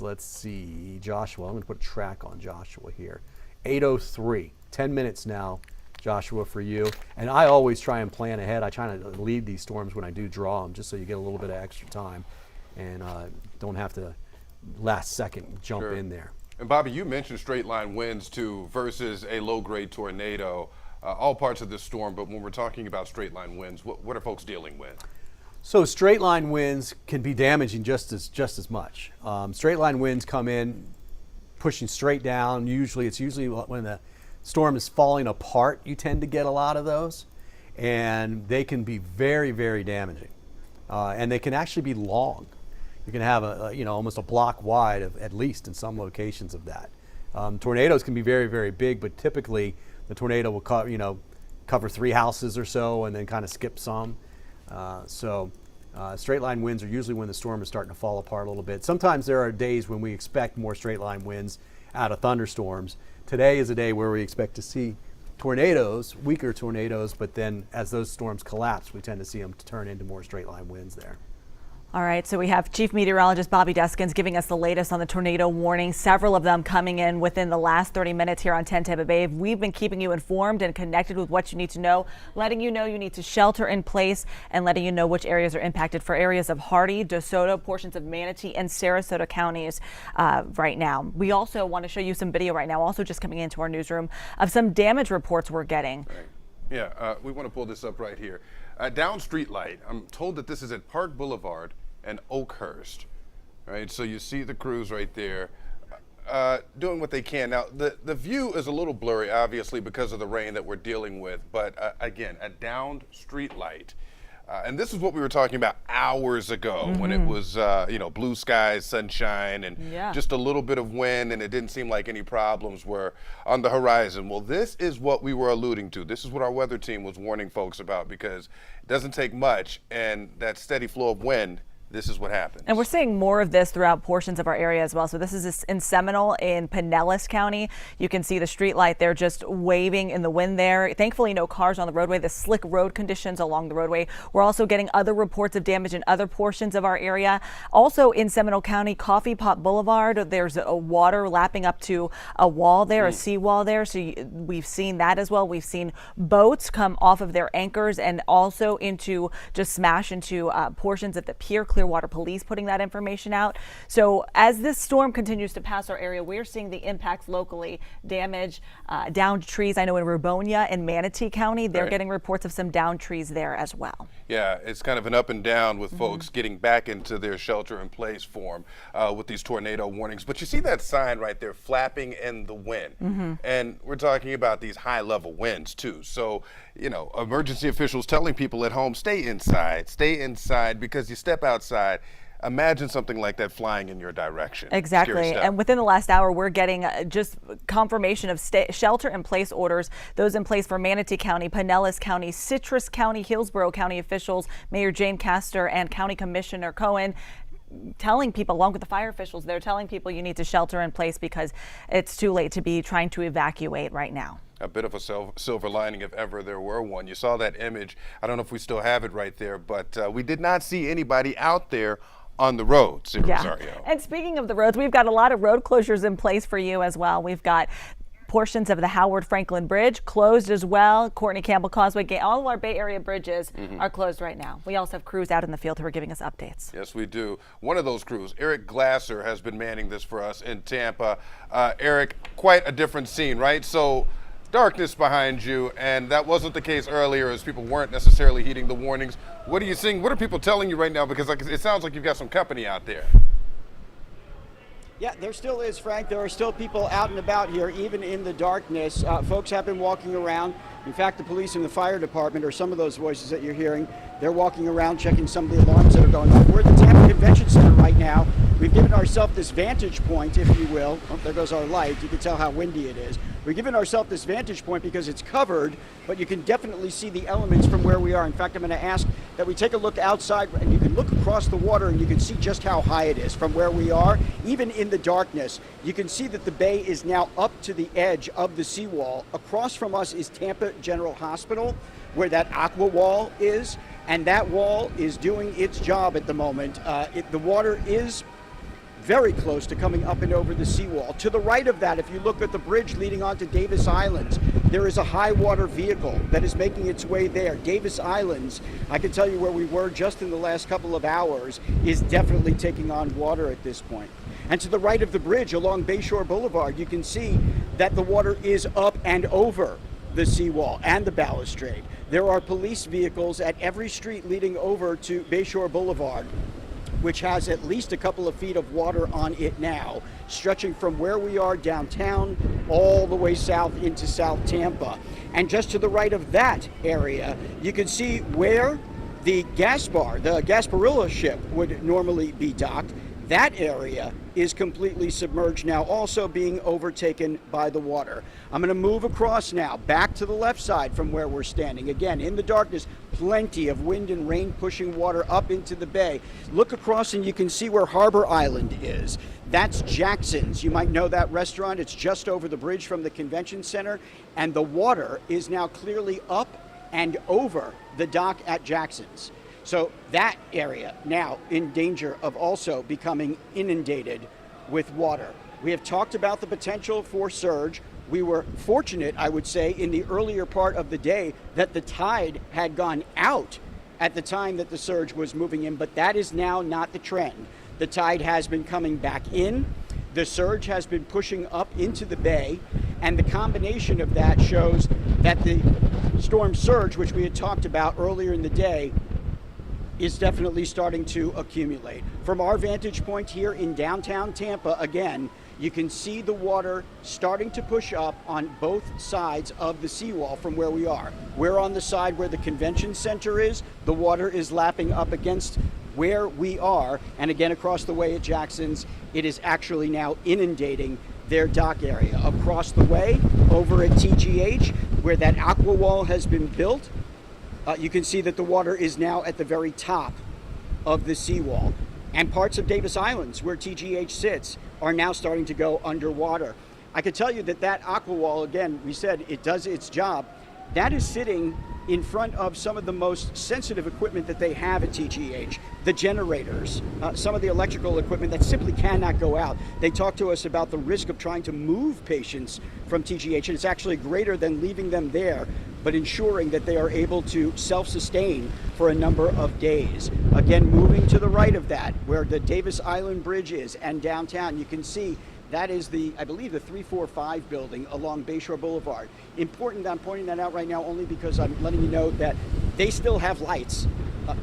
let's see, Joshua. I'm going to put a track on Joshua here. 8:03. 10 minutes now, Joshua, for you. And I always try and plan ahead. I try to lead these storms when I do draw them, just so you get a little bit of extra time and don't have to last second jump in there. And Bobby, you mentioned straight line winds too versus a low grade tornado. All parts of this storm, but when we're talking about straight line winds, what are folks dealing with? So straight line winds can be damaging just as much. Straight line winds come in pushing straight down. It's usually when the storm is falling apart, you tend to get a lot of those, and they can be very, very damaging, and they can actually be long. You can have almost a block wide at least in some locations of that. Tornadoes can be very, very big, but typically the tornado will cover 3 houses or so and then kind of skip some. Straight line winds are usually when the storm is starting to fall apart a little bit. Sometimes there are days when we expect more straight line winds out of thunderstorms. Today is a day where we expect to see tornadoes, weaker tornadoes, but then as those storms collapse, we tend to see them turn into more straight line winds there. All right, so we have Chief Meteorologist Bobby Deskins giving us the latest on the tornado warning, several of them coming in within the last 30 minutes here on 10 Tampa Bay. We've been keeping you informed and connected with what you need to know, letting you know you need to shelter in place and letting you know which areas are impacted for areas of Hardee, DeSoto, portions of Manatee and Sarasota counties right now. We also want to show you some video right now, also just coming into our newsroom, of some damage reports we're getting. Right. Yeah, we want to pull this up right here. Down street light, I'm told that this is at Park Boulevard and Oakhurst. Right, so you see the crews right there doing what they can. Now, the view is a little blurry, obviously, because of the rain that we're dealing with, but again, a downed street light. And this is what we were talking about hours ago when it was, blue skies, sunshine, and just a little bit of wind, and it didn't seem like any problems were on the horizon. Well, this is what we were alluding to. This is what our weather team was warning folks about, because it doesn't take much, and that steady flow of wind, this is what happens. And we're seeing more of this throughout portions of our area as well. So this is in Seminole in Pinellas County. You can see the street light there just waving in the wind there. Thankfully, no cars on the roadway. The slick road conditions along the roadway. We're also getting other reports of damage in other portions of our area. Also in Seminole County, Coffee Pot Boulevard, there's a water lapping up to a wall there, a seawall there. So we've seen that as well. We've seen boats come off of their anchors and also just smash into portions of the pier. Clearwater Police putting that information out. So as this storm continues to pass our area, we're seeing the impacts locally, damage, downed trees. I know in Rubonia and Manatee County, they're getting reports of some downed trees there as well. Yeah, it's kind of an up and down with folks getting back into their shelter in place form with these tornado warnings. But you see that sign right there flapping in the wind. And we're talking about these high level winds too. So, you know, emergency officials telling people at home, stay inside, because you step outside, imagine something like that flying in your direction. Exactly. And within the last hour, we're getting just confirmation of shelter in place orders, those in place for Manatee County, Pinellas County, Citrus County, Hillsborough County officials, Mayor Jane Castor and County Commissioner Cohen, telling people, along with the fire officials, they're telling people you need to shelter in place because it's too late to be trying to evacuate right now. A bit of a silver lining, if ever there were one. You saw that image. I don't know if we still have it right there, but we did not see anybody out there on the roads. Rosario. And speaking of the roads, we've got a lot of road closures in place for you as well. We've got portions of the Howard Franklin Bridge closed as well. Courtney Campbell Causeway, all of our Bay Area bridges are closed right now. We also have crews out in the field who are giving us updates. Yes, we do. One of those crews, Eric Glasser, has been manning this for us in Tampa. Eric, quite a different scene, right? So darkness behind you, and that wasn't the case earlier as people weren't necessarily heeding the warnings. What are you seeing? What are people telling you right now? Because it sounds like you've got some company out there. Yeah, there still is, Frank. There are still people out and about here, even in the darkness. Folks have been walking around. In fact, the police and the fire department, or some of those voices that you're hearing, they're walking around checking some of the alarms that are going on. We're at the Tampa Convention Center right now. We've given ourselves this vantage point, if you will. Oh, there goes our light. You can tell how windy it is. We've given ourselves this vantage point because it's covered, but you can definitely see the elements from where we are. In fact, I'm going to ask that we take a look outside, and you can look across the water and you can see just how high it is from where we are. Even in the darkness, you can see that the bay is now up to the edge of the seawall. Across from us is Tampa General Hospital, where that aqua wall is, and that wall is doing its job at the moment. The water is very close to coming up and over the seawall. To the right of that, if you look at the bridge leading onto Davis Islands, there is a high water vehicle that is making its way there. Davis Islands, I can tell you where we were just in the last couple of hours, is definitely taking on water at this point. And to the right of the bridge along Bayshore Boulevard, you can see that the water is up and over the seawall and the balustrade. There are police vehicles at every street leading over to Bayshore Boulevard, which has at least a couple of feet of water on it now, stretching from where we are downtown all the way south into South Tampa. And just to the right of that area, you can see where the gas bar, the Gasparilla ship, would normally be docked. That area is completely submerged now, also being overtaken by the water. I'm going to move across now, back to the left side from where we're standing. Again, in the darkness, plenty of wind and rain pushing water up into the bay. Look across and you can see where Harbor Island is. That's Jackson's. You might know that restaurant. It's just over the bridge from the convention center. And the water is now clearly up and over the dock at Jackson's. So that area now in danger of also becoming inundated with water. We have talked about the potential for surge. We were fortunate, I would say, in the earlier part of the day that the tide had gone out at the time that the surge was moving in, but that is now not the trend. The tide has been coming back in. The surge has been pushing up into the bay, and the combination of that shows that the storm surge, which we had talked about earlier in the day, is definitely starting to accumulate. From our vantage point here in downtown Tampa, again, you can see the water starting to push up on both sides of the seawall from where we are. We're on the side where the convention center is. The water is lapping up against where we are. And again, across the way at Jackson's, it is actually now inundating their dock area. Across the way, over at TGH, where that aqua wall has been built, you can see that the water is now at the very top of the seawall. And parts of Davis Islands, where TGH sits, are now starting to go underwater. I can tell you that that aqua wall, again, we said it does its job. That is sitting in front of some of the most sensitive equipment that they have at TGH, the generators, some of the electrical equipment that simply cannot go out. They talk to us about the risk of trying to move patients from TGH, and it's actually greater than leaving them there, but ensuring that they are able to self-sustain for a number of days. Again, moving to the right of that, where the Davis Island Bridge is, and downtown, you can see that is I believe the 345 building along Bayshore Boulevard. Important, I'm pointing that out right now only because I'm letting you know that they still have lights.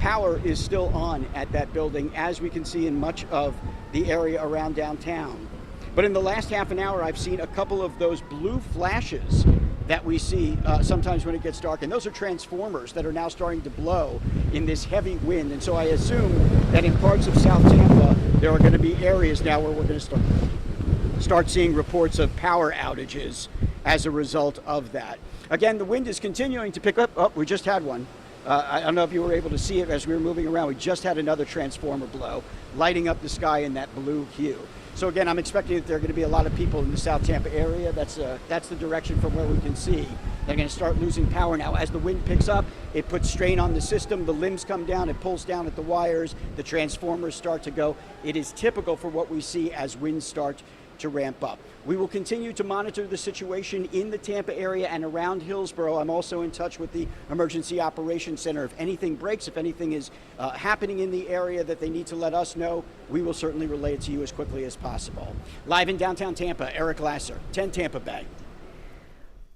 Power is still on at that building, as we can see in much of the area around downtown. But in the last half an hour, I've seen a couple of those blue flashes that we see sometimes when it gets dark, and those are transformers that are now starting to blow in this heavy wind. And so I assume that in parts of South Tampa, there are going to be areas now where we're going to start seeing reports of power outages as a result of that. Again, the wind is continuing to pick up. Oh, we just had one. I don't know if you were able to see it as we were moving around. We just had another transformer blow, lighting up the sky in that blue hue. So again, I'm expecting that there are going to be a lot of people in the South Tampa area. That's the direction from where we can see. They're going to start losing power now. As the wind picks up, it puts strain on the system. The limbs come down. It pulls down at the wires. The transformers start to go. It is typical for what we see as winds start to ramp up. We will continue to monitor the situation in the Tampa area and around Hillsborough. I'm also in touch with the Emergency Operations Center. If anything breaks, if anything is happening in the area that they need to let us know, we will certainly relay it to you as quickly as possible. Live in downtown Tampa, Eric Lasser, 10 Tampa Bay.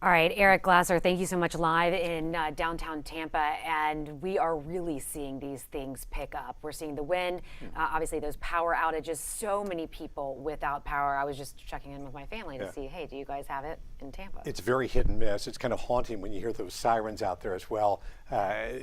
All right, Eric Glasser, thank you so much, live in downtown Tampa, and we are really seeing these things pick up. We're seeing the wind, obviously those power outages, so many people without power. I was just checking in with my family to see, hey, do you guys have it in Tampa? It's very hit and miss. It's kind of haunting when you hear those sirens out there as well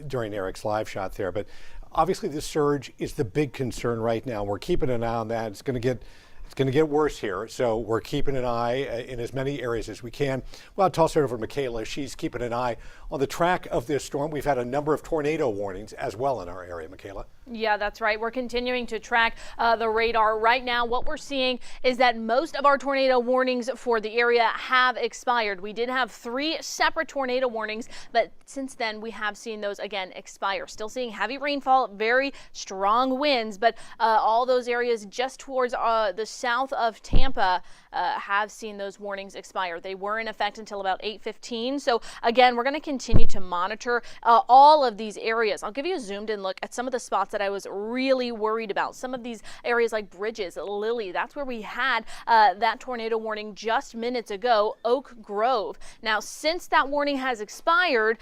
during Eric's live shot there. But obviously the surge is the big concern right now. We're keeping an eye on that. It's going to get worse here, so we're keeping an eye in as many areas as we can. Well, I'll toss it over to Michaela. She's keeping an eye on the track of this storm. We've had a number of tornado warnings as well in our area, Michaela. Yeah, that's right. We're continuing to track the radar. Right now, what we're seeing is that most of our tornado warnings for the area have expired. We did have 3 separate tornado warnings, but since then we have seen those again expire. Still seeing heavy rainfall, very strong winds, but all those areas just towards the south of Tampa have seen those warnings expire. They were in effect until about 8:15. So again, we're going to continue to monitor all of these areas. I'll give you a zoomed in look at some of the spots that I was really worried about. Some of these areas like Bridges, Lily, that's where we had that tornado warning just minutes ago. Oak Grove. Now, since that warning has expired,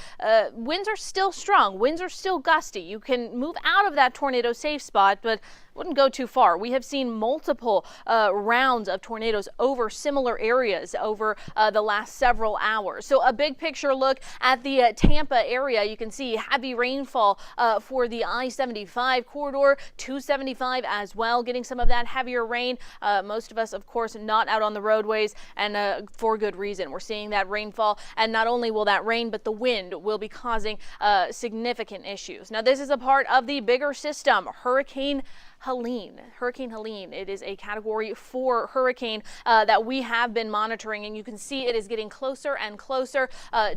winds are still strong. Winds are still gusty. You can move out of that tornado safe spot, but wouldn't go too far. We have seen multiple rounds of tornadoes over similar areas over the last several hours. So a big picture look at the Tampa area. You can see heavy rainfall for the I-75 corridor, 275 as well, getting some of that heavier rain. Most of us, of course, not out on the roadways, and for good reason. We're seeing that rainfall, and not only will that rain, but the wind will be causing significant issues. Now, this is a part of the bigger system, Hurricane Helene. Hurricane Helene. It is a Category 4 hurricane that we have been monitoring, and you can see it is getting closer and closer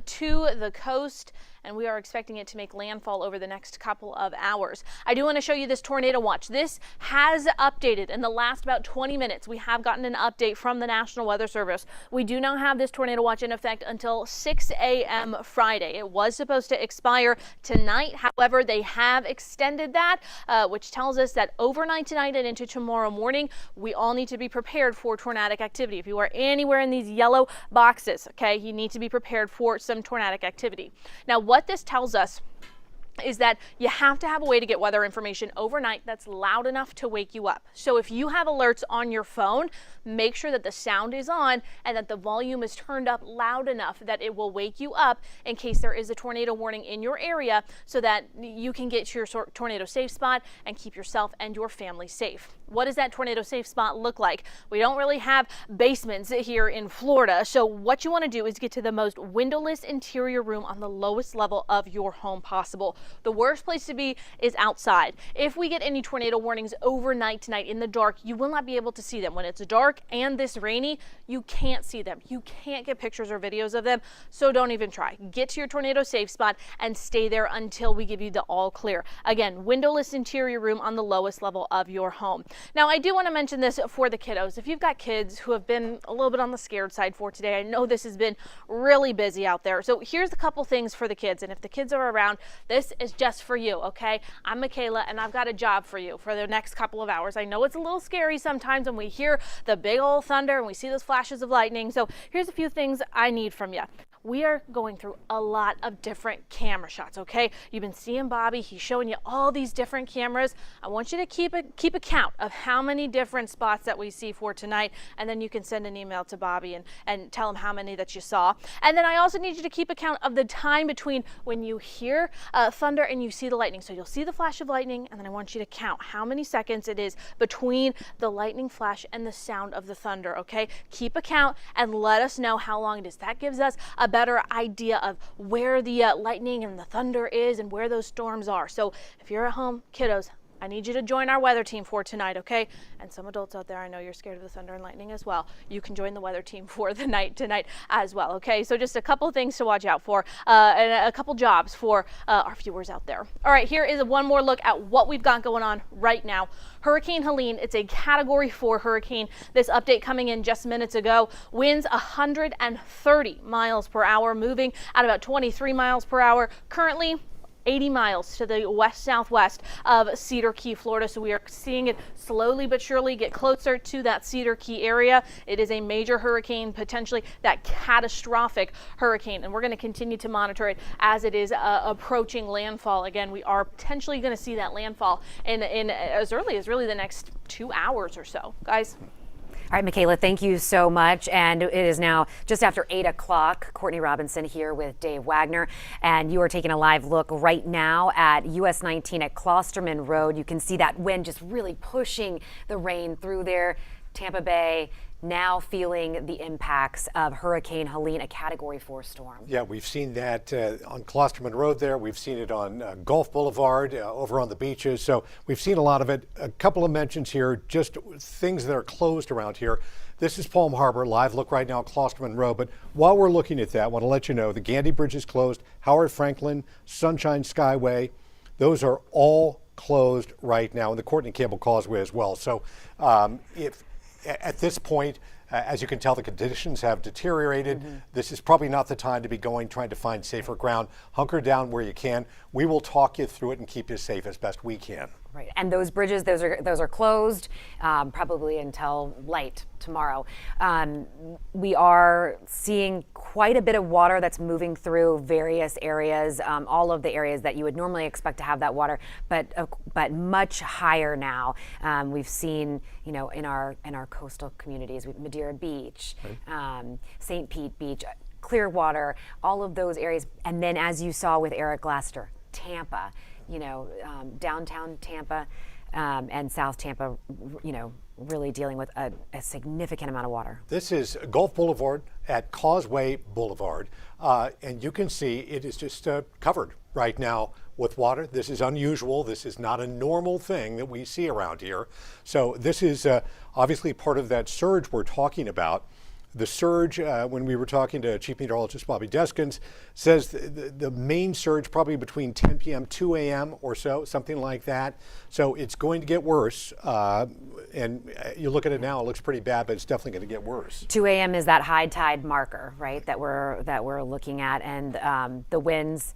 to the coast, and we are expecting it to make landfall over the next couple of hours. I do want to show you this tornado watch. This has updated in the last about 20 minutes. We have gotten an update from the National Weather Service. We do now have this tornado watch in effect until 6 a.m. Friday. It was supposed to expire tonight. However, they have extended that, which tells us that overnight tonight and into tomorrow morning, we all need to be prepared for tornadic activity. If you are anywhere in these yellow boxes, okay, you need to be prepared for some tornadic activity. Now, what this tells us is that you have to have a way to get weather information overnight that's loud enough to wake you up. So if you have alerts on your phone, make sure that the sound is on and that the volume is turned up loud enough that it will wake you up in case there is a tornado warning in your area, so that you can get to your tornado safe spot and keep yourself and your family safe. What does that tornado safe spot look like? We don't really have basements here in Florida, so what you want to do is get to the most windowless interior room on the lowest level of your home possible. The worst place to be is outside. If we get any tornado warnings overnight tonight in the dark, you will not be able to see them. When it's dark and this rainy, you can't see them. You can't get pictures or videos of them, so don't even try. Get to your tornado safe spot and stay there until we give you the all clear. Again, windowless interior room on the lowest level of your home. Now, I do want to mention this for the kiddos. If you've got kids who have been a little bit on the scared side for today, I know this has been really busy out there. So here's a couple things for the kids. And if the kids are around, this is just for you, okay? I'm Michaela, and I've got a job for you for the next couple of hours. I know it's a little scary sometimes when we hear the big old thunder and we see those flashes of lightning. So here's a few things I need from you. We are going through a lot of different camera shots, okay? You've been seeing Bobby, he's showing you all these different cameras. I want you to keep a count of how many different spots that we see for tonight, and then you can send an email to Bobby and tell him how many that you saw. And then I also need you to keep a count of the time between when you hear thunder and you see the lightning. So you'll see the flash of lightning, and then I want you to count how many seconds it is between the lightning flash and the sound of the thunder, okay? Keep a count and let us know how long it is. That gives us a better idea of where the lightning and the thunder is and where those storms are. So if you're at home, kiddos, I need you to join our weather team for tonight, okay? And some adults out there, I know you're scared of the thunder and lightning as well. You can join the weather team for the night tonight as well, okay? So just a couple things to watch out for and a couple jobs for our viewers out there. All right, here is one more look at what we've got going on right now. Hurricane Helene, it's a Category 4 hurricane. This update coming in just minutes ago. Winds 130 miles per hour, moving at about 23 miles per hour. Currently, 80 miles to the west-southwest of Cedar Key, Florida. So we are seeing it slowly but surely get closer to that Cedar Key area. It is a major hurricane, potentially that catastrophic hurricane, and we're going to continue to monitor it as it is approaching landfall. Again, we are potentially going to see that landfall in as early as really the next 2 hours or so. Guys. All right, Michaela, thank you so much. And it is now just after 8 o'clock. Courtney Robinson here with Dave Wagner. And you are taking a live look right now at US 19 at Klosterman Road. You can see that wind just really pushing the rain through there. Tampa Bay now feeling the impacts of Hurricane Helene, a Category 4 storm. Yeah, we've seen that on Klosterman Road there. We've seen it on Gulf Boulevard, over on the beaches. So we've seen a lot of it. A couple of mentions here, just things that are closed around here. This is Palm Harbor, live look right now at Klosterman Road. But while we're looking at that, I want to let you know the Gandy Bridge is closed, Howard Franklin, Sunshine Skyway, those are all closed right now, and the Courtney Campbell Causeway as well. So if at this point, as you can tell, the conditions have deteriorated. This is probably not the time to be trying to find safer ground. Hunker down where you can. We will talk you through it and keep you safe as best we can. Right, and those bridges, those are closed probably until light tomorrow. We are seeing quite a bit of water that's moving through various areas, all of the areas that you would normally expect to have that water, but much higher now. We've seen, in our coastal communities, Madeira Beach, St. Pete Beach, Clearwater, all of those areas, and then as you saw with Eric Laster, Tampa. Downtown Tampa and South Tampa, really dealing with a significant amount of water. This is Gulf Boulevard at Causeway Boulevard, and you can see it is just covered right now with water. This is unusual. This is not a normal thing that we see around here. So this is obviously part of that surge we're talking about. The surge, when we were talking to Chief Meteorologist Bobby Deskins, says the main surge probably between 10 p.m., 2 a.m. or so, something like that. So it's going to get worse. And you look at it now, it looks pretty bad, but it's definitely going to get worse. 2 a.m. is that high tide marker, right, that we're looking at. And the winds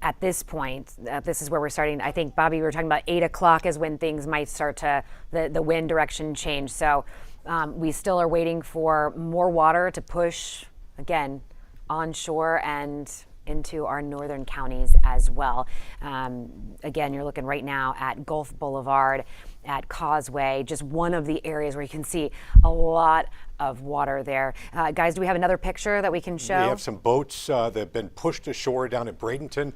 at this point, this is where we're starting. I think, Bobby, we were talking about 8 o'clock is when things might start to, the wind direction change. So we still are waiting for more water to push, again, onshore and into our northern counties as well. Again, you're looking right now at Gulf Boulevard, at Causeway, just one of the areas where you can see a lot of water there. Guys, do we have another picture that we can show? We have some boats that have been pushed ashore down at Bradenton.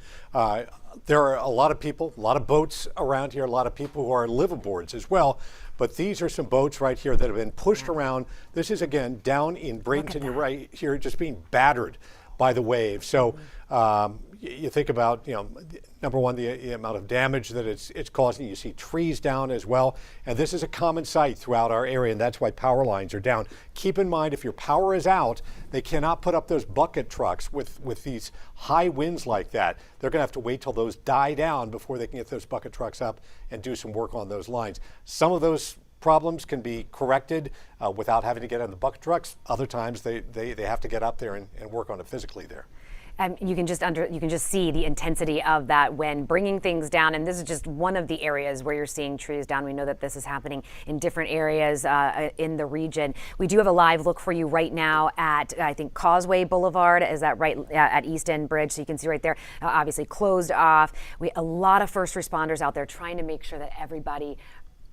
There are a lot of people, a lot of boats around here, a lot of people who are liveaboards as well. But these are some boats right here that have been pushed around. This is, again, down in Bradenton. You're right here, just being battered by the waves. So, you think about, number one, the amount of damage that it's causing. You see trees down as well. And this is a common sight throughout our area, and that's why power lines are down. Keep in mind, if your power is out, they cannot put up those bucket trucks with these high winds like that. They're going to have to wait till those die down before they can get those bucket trucks up and do some work on those lines. Some of those problems can be corrected without having to get on the bucket trucks. Other times they have to get up there and work on it physically there. You can just see the intensity of that when bringing things down. And this is just one of the areas where you're seeing trees down. We know that this is happening in different areas in the region. We do have a live look for you right now at, I think, Causeway Boulevard. Is that right? At East End Bridge. So you can see right there, obviously closed off. A lot of first responders out there trying to make sure that everybody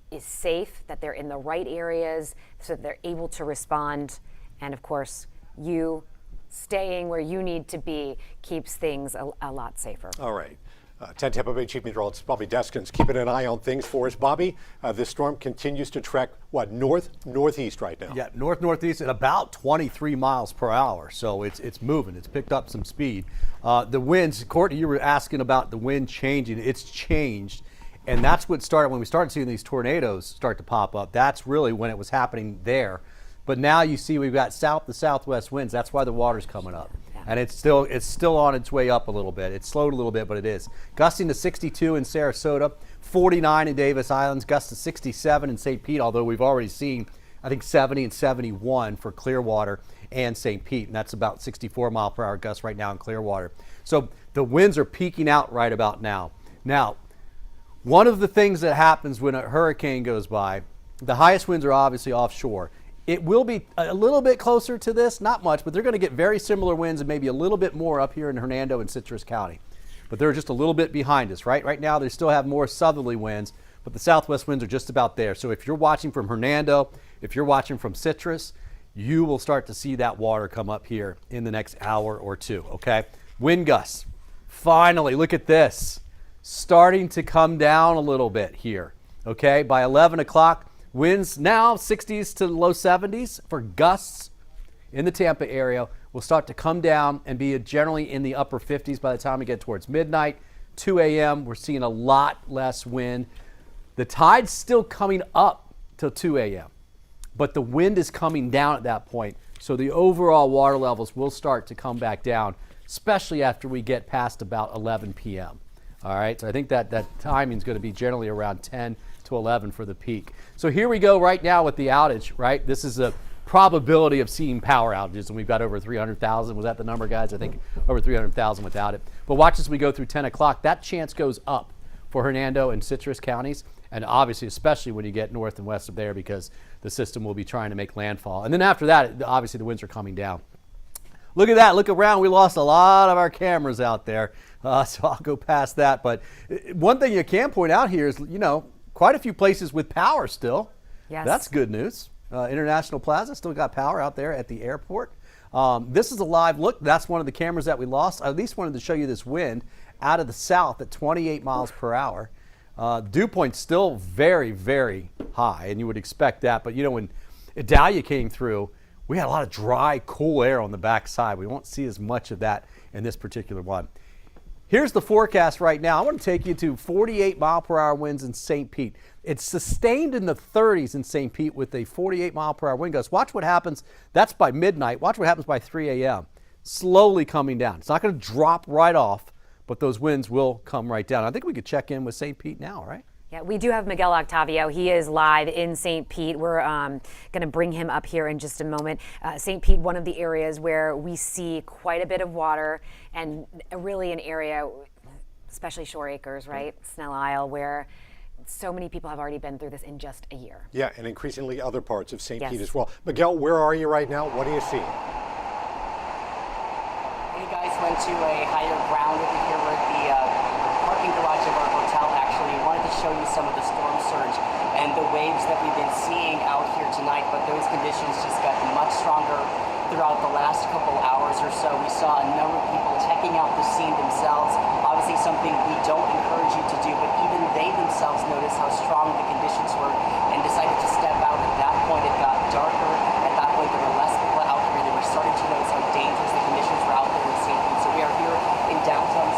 is safe, that they're in the right areas so that they're able to respond. And of course, you staying where you need to be keeps things a lot safer. All right. 10 Tampa Bay Chief Meteorologist Bobby Deskins keeping an eye on things for us. Bobby, this storm continues to trek, northeast right now? Yeah, northeast at about 23 miles per hour. So it's moving. It's picked up some speed. The winds, Courtney, you were asking about the wind changing. It's changed. And that's what started when we started seeing these tornadoes start to pop up. That's really when it was happening there. But now you see we've got south to southwest winds. That's why the water's coming up. Yeah. And it's still on its way up a little bit. It's slowed a little bit, but it is. Gusting to 62 in Sarasota, 49 in Davis Islands, gusts to 67 in St. Pete, although we've already seen, I think, 70 and 71 for Clearwater and St. Pete. And that's about 64 mile per hour gusts right now in Clearwater. So the winds are peaking out right about now. Now, one of the things that happens when a hurricane goes by, the highest winds are obviously offshore. It will be a little bit closer to this, not much, but they're going to get very similar winds and maybe a little bit more up here in Hernando and Citrus County. But they're just a little bit behind us, right? Right now they still have more southerly winds, but the southwest winds are just about there. So if you're watching from Hernando, if you're watching from Citrus, you will start to see that water come up here in the next hour or two, okay? Wind gusts. Finally, look at this. Starting to come down a little bit here, okay? By 11 o'clock, winds now 60s to low 70s for gusts in the Tampa area will start to come down and be generally in the upper 50s by the time we get towards midnight. 2 a.m., we're seeing a lot less wind. The tide's still coming up till 2 a.m., but the wind is coming down at that point. So the overall water levels will start to come back down, especially after we get past about 11 p.m. All right, so I think that timing is going to be generally around 10 to 11 for the peak. So here we go right now with the outage, right? This is a probability of seeing power outages, and we've got over 300,000. Was that the number, guys? I think over 300,000 without it. But watch as we go through 10 o'clock. That chance goes up for Hernando and Citrus counties, and obviously especially when you get north and west of there because the system will be trying to make landfall. And then after that, obviously the winds are coming down. Look at that. Look around. We lost a lot of our cameras out there. So I'll go past that. But one thing you can point out here is, quite a few places with power still. Yes. That's good news. International Plaza still got power out there at the airport. This is a live look. That's one of the cameras that we lost. I at least wanted to show you this wind out of the south at 28 miles per hour. Dew point's still very, very high, and you would expect that. But, when Idalia came through, we had a lot of dry, cool air on the backside. We won't see as much of that in this particular one. Here's the forecast right now. I want to take you to 48 mile per hour winds in St. Pete. It's sustained in the 30s in St. Pete with a 48 mile per hour wind gust. Watch what happens. That's by midnight. Watch what happens by 3 a.m. Slowly coming down. It's not going to drop right off, but those winds will come right down. I think we could check in with St. Pete now, right? Yeah, we do have Miguel Octavio. He is live in St. Pete. We're going to bring him up here in just a moment. St. Pete, one of the areas where we see quite a bit of water and really an area, especially Shore Acres, right? Snell Isle, where so many people have already been through this in just a year. Yeah, and increasingly other parts of St. Yes. Pete as well. Miguel, where are you right now? What do you see? You guys went to a higher ground over here. We're at the parking garage of our hotel, actually. We wanted to show you some of the storm surge and the waves that we've been seeing out here tonight, but those conditions just got much stronger throughout the last couple hours or so. We saw a number of people checking out the scene themselves, obviously something we don't encourage you to do, but even they themselves noticed how strong the conditions were and decided to step out. At that point, it got darker. At that point, there were less people out here. They were starting to notice how dangerous the conditions were out there in St. Pete. So we are here in downtown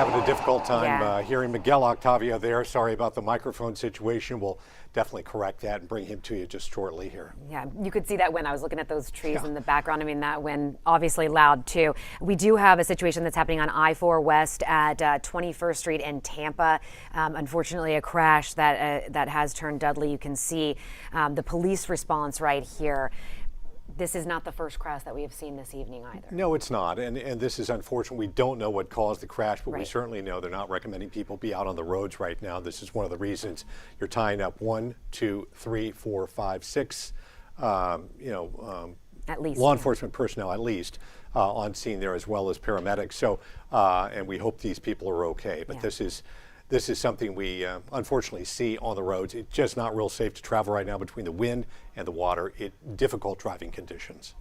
having a difficult time hearing Miguel Octavio there. Sorry about the microphone situation. We'll definitely correct that and bring him to you just shortly here. Yeah, you could see that wind. I was looking at those trees in the background. I mean, that wind obviously loud too. We do have a situation that's happening on I-4 West at 21st Street in Tampa. Unfortunately, a crash that has turned deadly. You can see the police response right here. This is not the first crash that we have seen this evening either. No, it's not. And this is unfortunate. We don't know what caused the crash, but we Right. certainly know they're not recommending people be out on the roads right now. This is one of the reasons you're tying up 1, 2, 3, 4, 5, 6, at least law enforcement personnel at least on scene there, as well as paramedics. So, and we hope these people are okay. But this is something we unfortunately see on the roads. It's just not real safe to travel right now between the wind and the water. Difficult driving conditions.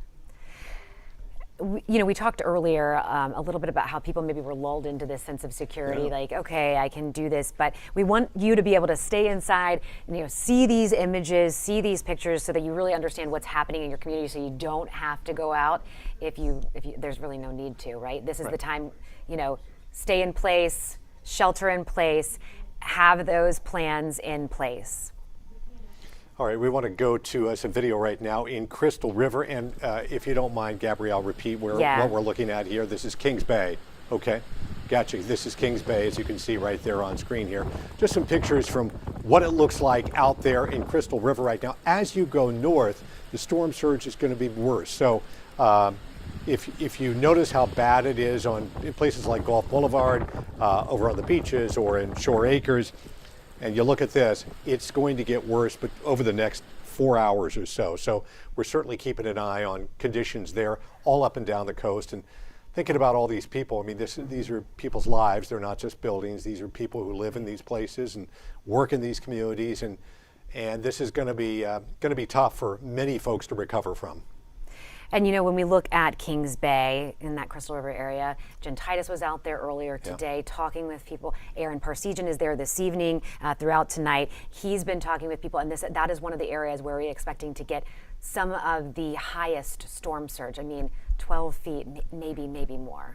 We talked earlier a little bit about how people maybe were lulled into this sense of security, like, okay, I can do this, but we want you to be able to stay inside, see these images, see these pictures, so that you really understand what's happening in your community, so you don't have to go out if there's really no need to, right? This is the time, stay in place, shelter in place, have those plans in place. All right, we want to go to some video right now in Crystal River, and if you don't mind, Gabrielle, repeat what we're looking at here. This is Kings Bay. Okay, gotcha. This is Kings Bay, as you can see right there on screen here. Just some pictures from what it looks like out there in Crystal River right now. As you go north, the storm surge is going to be worse. So if you notice how bad it is in places like Gulf Boulevard, over on the beaches, or in Shore Acres, and you look at this, it's going to get worse, but over the next 4 hours or so. So we're certainly keeping an eye on conditions there, all up and down the coast, and thinking about all these people. I mean, these are people's lives. They're not just buildings. These are people who live in these places and work in these communities, and this is going to be tough for many folks to recover from. And when we look at Kings Bay in that Crystal River area, Jen Titus was out there earlier today talking with people. Aaron Parsegian is there this evening, throughout tonight. He's been talking with people, and that is one of the areas where we're expecting to get some of the highest storm surge. I mean, 12 feet, maybe more.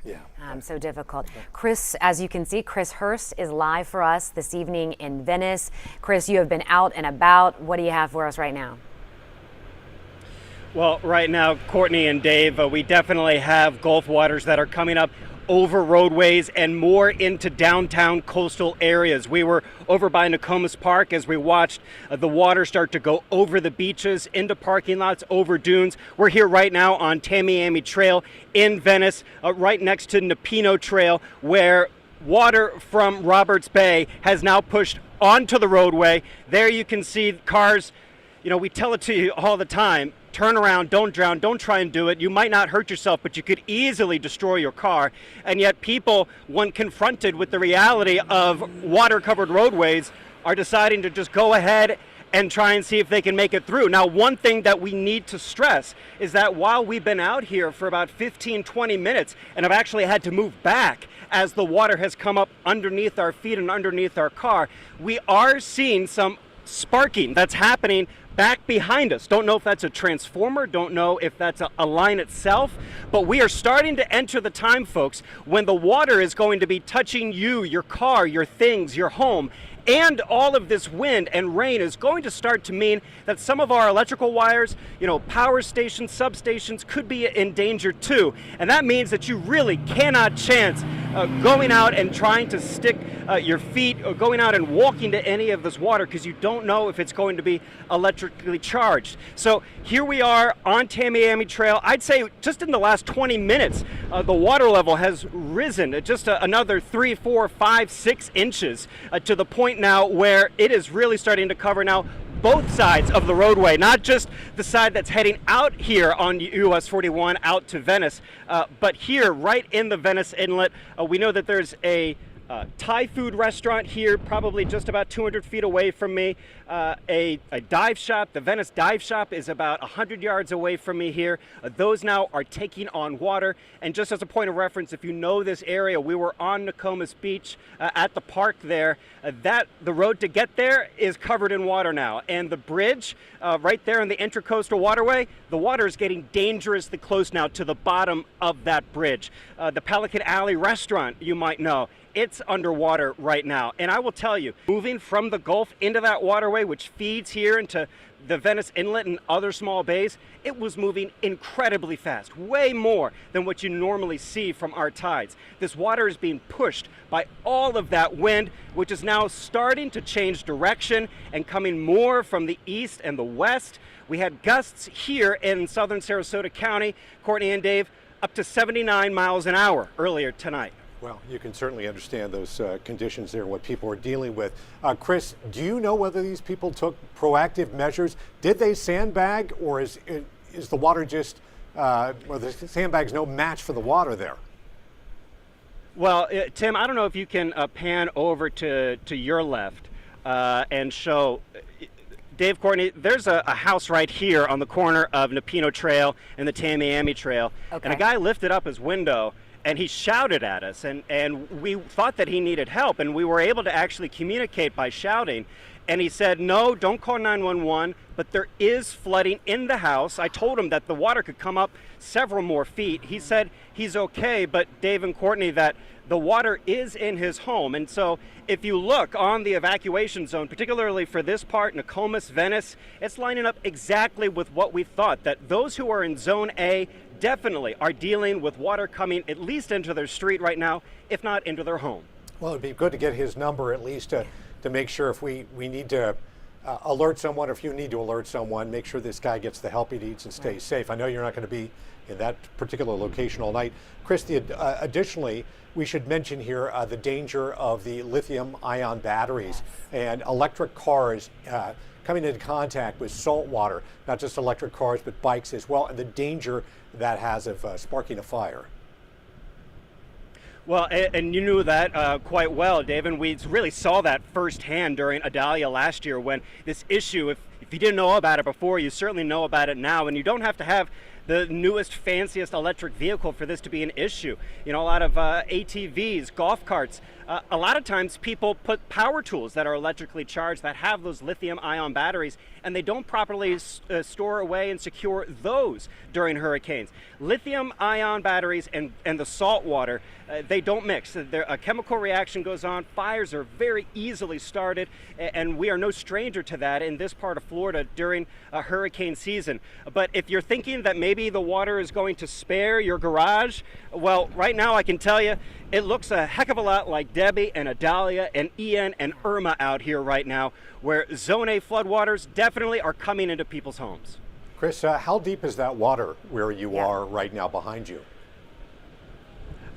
So difficult. Chris, as you can see, Chris Hurst is live for us this evening in Venice. Chris, you have been out and about. What do you have for us right now? Well, right now, Courtney and Dave, we definitely have Gulf waters that are coming up over roadways and more into downtown coastal areas. We were over by Nokomis Park as we watched the water start to go over the beaches, into parking lots, over dunes. We're here right now on Tamiami Trail in Venice, right next to Napino Trail, where water from Roberts Bay has now pushed onto the roadway. There you can see cars. We tell it to you all the time. Turn around, don't drown, don't try and do it. You might not hurt yourself, but you could easily destroy your car. And yet people, when confronted with the reality of water-covered roadways, are deciding to just go ahead and try and see if they can make it through. Now, one thing that we need to stress is that while we've been out here for about 15, 20 minutes, and have actually had to move back as the water has come up underneath our feet and underneath our car, we are seeing some sparking that's happening back behind us. Don't know if that's a transformer, don't know if that's a line itself, but we are starting to enter the time, folks, when the water is going to be touching you, your car, your things, your home. And all of this wind and rain is going to start to mean that some of our electrical wires, power stations, substations could be in danger too. And that means that you really cannot chance going out and trying to stick your feet or going out and walking to any of this water, because you don't know if it's going to be electrically charged. So here we are on Tamiami Trail. I'd say just in the last 20 minutes, the water level has risen just another 3, 4, 5, 6 inches to the point now where it is really starting to cover now both sides of the roadway, not just the side that's heading out here on US 41 out to Venice, but here right in the Venice Inlet. We know that there's a Thai food restaurant here, probably just about 200 feet away from me. A dive shop, the Venice Dive Shop, is about 100 yards away from me here. Those now are taking on water. And just as a point of reference, if you know this area, we were on Nokomis Beach at the park there. The road to get there is covered in water now. And the bridge right there on the Intracoastal Waterway, the water is getting dangerously close now to the bottom of that bridge. The Pelican Alley restaurant, you might know, it's underwater right now. And I will tell you, moving from the Gulf into that waterway, which feeds here into the Venice Inlet and other small bays, it was moving incredibly fast, way more than what you normally see from our tides. This water is being pushed by all of that wind, which is now starting to change direction and coming more from the east and the west. We had gusts here in southern Sarasota County, Courtney and Dave, up to 79 miles an hour earlier tonight. Well, you can certainly understand those conditions there, what people are dealing with. Chris, do you know whether these people took proactive measures? Did they sandbag, or is the water just, well, the sandbag's no match for the water there? Well, Tim, I don't know if you can pan over to your left and show. Dave, Courtney, there's a house right here on the corner of Napino Trail and the Tamiami Trail. Okay. And a guy lifted up his window and he shouted at us, and we thought that he needed help, and we were able to actually communicate by shouting. And he said, no, don't call 911, but there is flooding in the house. I told him that the water could come up several more feet. He said he's okay, but Dave and Courtney, that the water is in his home. And so if you look on the evacuation zone, particularly for this part, Nokomis, Venice, it's lining up exactly with what we thought, that those who are in Zone A definitely are dealing with water coming at least into their street right now, if not into their home. Well, it'd be good to get his number at least to make sure if we need to alert someone, or if you need to alert someone, make sure this guy gets the help he needs and stays safe. I know you're not going to be in that particular location all night. Chris, additionally, we should mention here the danger of the lithium-ion batteries and electric cars coming into contact with salt water, not just electric cars, but bikes as well, and the danger that has of sparking a fire. Well, and you knew that quite well, Dave, and we really saw that firsthand during Idalia last year, when this issue, if you didn't know about it before, you certainly know about it now, and you don't have to have the newest, fanciest electric vehicle for this to be an issue. You know, a lot of ATVs, golf carts, a lot of times people put power tools that are electrically charged that have those lithium-ion batteries, and they don't properly store away and secure those during hurricanes. Lithium-ion batteries and the salt water, they don't mix. A chemical reaction goes on. Fires are very easily started, and we are no stranger to that in this part of Florida during a hurricane season. But if you're thinking that maybe the water is going to spare your garage, well, right now I can tell you it looks a heck of a lot like Debbie and Idalia and Ian and Irma out here right now, where Zone A floodwaters definitely are coming into people's homes. Chris, how deep is that water where you are right now behind you?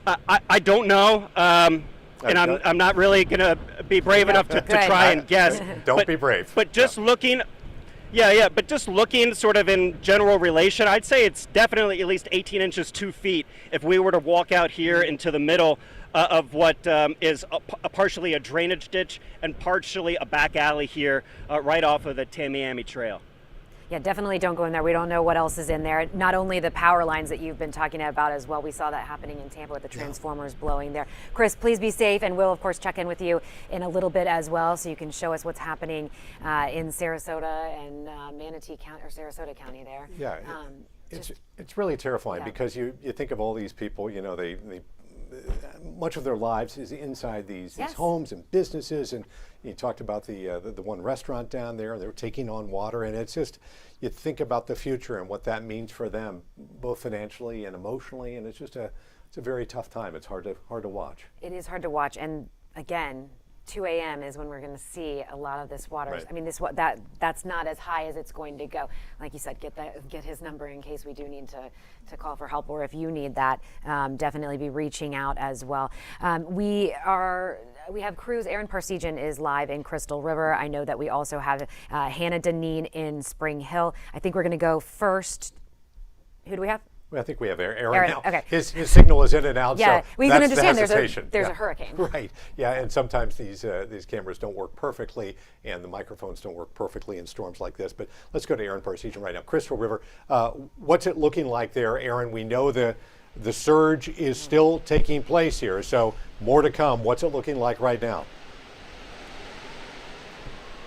I don't know, and I'm not really going to be brave enough to try and guess. Don't be brave. But just looking, but just looking sort of in general relation, I'd say it's definitely at least 18 inches, 2 feet, if we were to walk out here into the middle of what is partially a drainage ditch and partially a back alley here right off of the Tamiami Trail. Yeah, definitely don't go in there. We don't know what else is in there. Not only the power lines that you've been talking about as well. We saw that happening in Tampa with the transformers blowing there. Chris, please be safe, and we'll, of course, check in with you in a little bit as well, so you can show us what's happening in Sarasota and Manatee County, or Sarasota County there. Yeah, it's really terrifying because you think of all these people, you know, they much of their lives is inside these homes and businesses, and you talked about the one restaurant down there. They're taking on water, and it's just, you think about the future and what that means for them, both financially and emotionally, and it's a very tough time. It's hard to watch. It is hard to watch, and again, 2 a.m. is when we're going to see a lot of this water. Right. I mean, that's not as high as it's going to go. Like you said, get his number in case we do need to call for help, or if you need that, definitely be reaching out as well. We have crews. Aaron Parsegian is live in Crystal River. I know that we also have Hannah Deneen in Spring Hill. I think we're going to go first. Who do we have? Well, I think we have Aaron now. Okay. His signal is in and out. Yeah, so we can understand there's a hurricane. Right. Yeah, and sometimes these cameras don't work perfectly, and the microphones don't work perfectly in storms like this. But let's go to Aaron Parsegian right now. Crystal River, what's it looking like there, Aaron? We know the surge is still taking place here, so more to come. What's it looking like right now?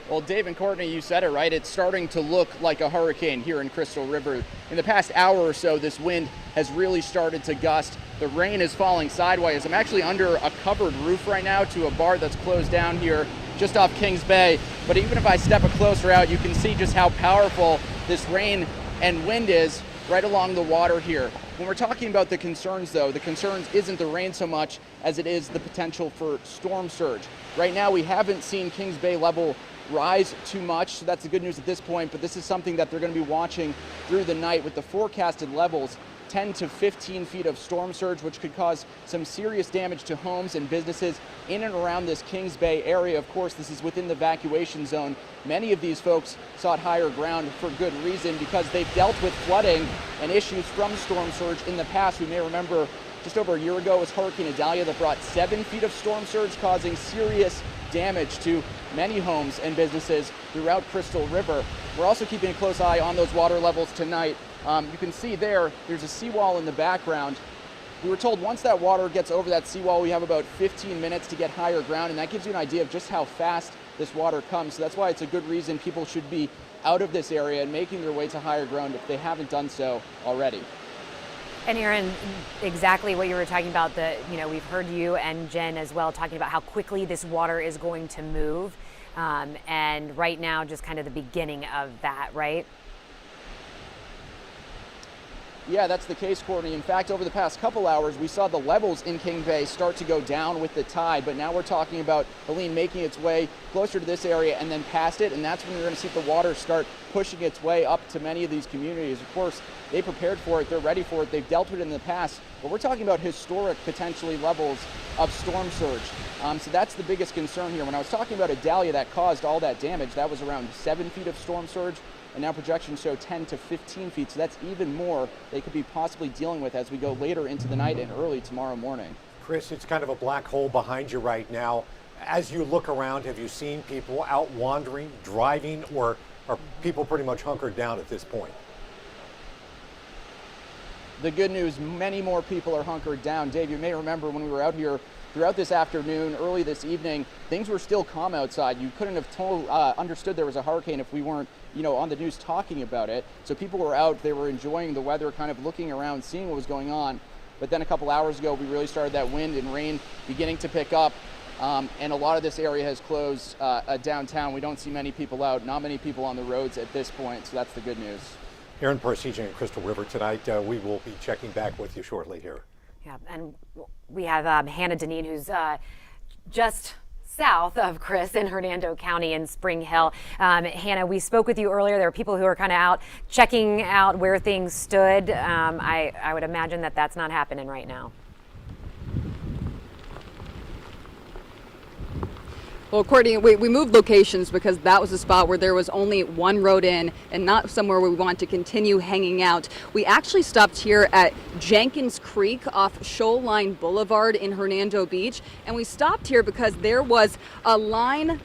Well, Dave and Courtney, you said it right. It's starting to look like a hurricane here in Crystal River. In the past hour or so, this wind has really started to gust. The rain is falling sideways. I'm actually under a covered roof right now to a bar that's closed down here just off Kings Bay. But even if I step closer out, you can see just how powerful this rain and wind is right along the water here. When we're talking about the concerns, though, the concerns isn't the rain so much as it is the potential for storm surge. Right now, we haven't seen Kings Bay level rise too much, so that's the good news at this point, but this is something that they're going to be watching through the night with the forecasted levels. 10 to 15 feet of storm surge, which could cause some serious damage to homes and businesses in and around this Kings Bay area. Of course, this is within the evacuation zone. Many of these folks sought higher ground for good reason because they've dealt with flooding and issues from storm surge in the past. We may remember just over a year ago was Hurricane Idalia that brought 7 feet of storm surge, causing serious damage to many homes and businesses throughout Crystal River. We're also keeping a close eye on those water levels tonight. You can see there's a seawall in the background. We were told once that water gets over that seawall, we have about 15 minutes to get higher ground, and that gives you an idea of just how fast this water comes. So that's why it's a good reason people should be out of this area and making their way to higher ground if they haven't done so already. And Aaron, exactly what you were talking about, we've heard you and Jen as well talking about how quickly this water is going to move. And right now, just kind of the beginning of that, right? Yeah, that's the case, Courtney. In fact, over the past couple hours, we saw the levels in King Bay start to go down with the tide, but now we're talking about Helene making its way closer to this area and then past it, and that's when you're going to see the water start pushing its way up to many of these communities. Of course, they prepared for it, they're ready for it, they've dealt with it in the past, but we're talking about historic, potentially, levels of storm surge. So that's the biggest concern here. When I was talking about Idalia that caused all that damage, that was around 7 feet of storm surge. And now projections show 10 to 15 feet, so that's even more they could be possibly dealing with as we go later into the night and early tomorrow morning. Chris, it's kind of a black hole behind you right now. As you look around, have you seen people out wandering, driving, or are people pretty much hunkered down at this point? The good news, many more people are hunkered down. Dave, you may remember when we were out here throughout this afternoon, early this evening, things were still calm outside. You couldn't have understood there was a hurricane if we weren't, on the news talking about it. So people were out, they were enjoying the weather, kind of looking around, seeing what was going on. But then a couple hours ago, we really started that wind and rain beginning to pick up. And a lot of this area has closed downtown. We don't see many people out, not many people on the roads at this point. So that's the good news. Aaron Parsegian in Crystal River tonight. We will be checking back with you shortly here. Yeah, and we have Hannah Deneen, who's just south of Chris in Hernando County in Spring Hill. Hannah, we spoke with you earlier. There are people who are kind of out checking out where things stood. I would imagine that that's not happening right now. Well, Courtney, we moved locations because that was a spot where there was only one road in and not somewhere where we want to continue hanging out. We actually stopped here at Jenkins Creek off Shoreline Boulevard in Hernando Beach, and we stopped here because there was a line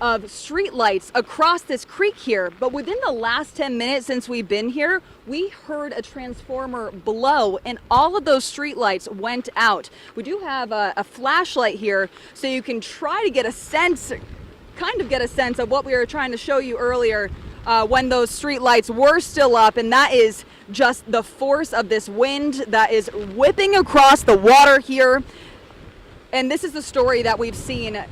of streetlights across this creek here. But within the last 10 minutes since we've been here, we heard a transformer blow and all of those streetlights went out. We do have a flashlight here so you can try to get a sense, of what we were trying to show you earlier when those streetlights were still up, and that is just the force of this wind that is whipping across the water here. And this is the story that we've seen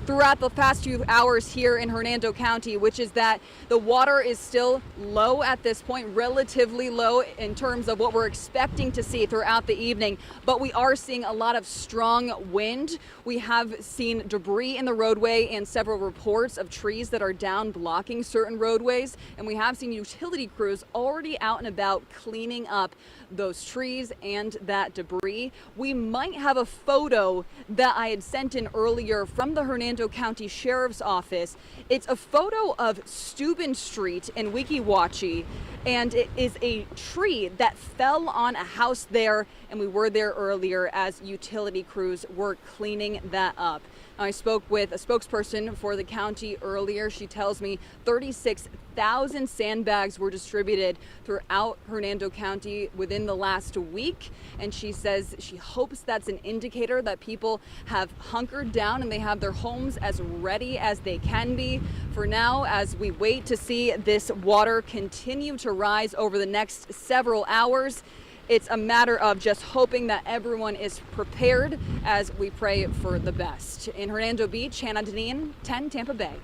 throughout the past few hours here in Hernando County, which is that the water is still low at this point, relatively low in terms of what we're expecting to see throughout the evening, but we are seeing a lot of strong wind. We have seen debris in the roadway and several reports of trees that are down blocking certain roadways, and we have seen utility crews already out and about cleaning up those trees and that debris. We might have a photo that I had sent in earlier from the Hernando County Sheriff's Office. It's a photo of Steuben Street in Weeki Wachee, and it is a tree that fell on a house there, and we were there earlier as utility crews were cleaning that up. I spoke with a spokesperson for the county earlier. She tells me 36,000 sandbags were distributed throughout Hernando County within the last week. And she says she hopes that's an indicator that people have hunkered down and they have their homes as ready as they can be. For now, as we wait to see this water continue to rise over the next several hours, it's a matter of just hoping that everyone is prepared as we pray for the best. In Hernando Beach, Hannah Deneen, 10 Tampa Bay.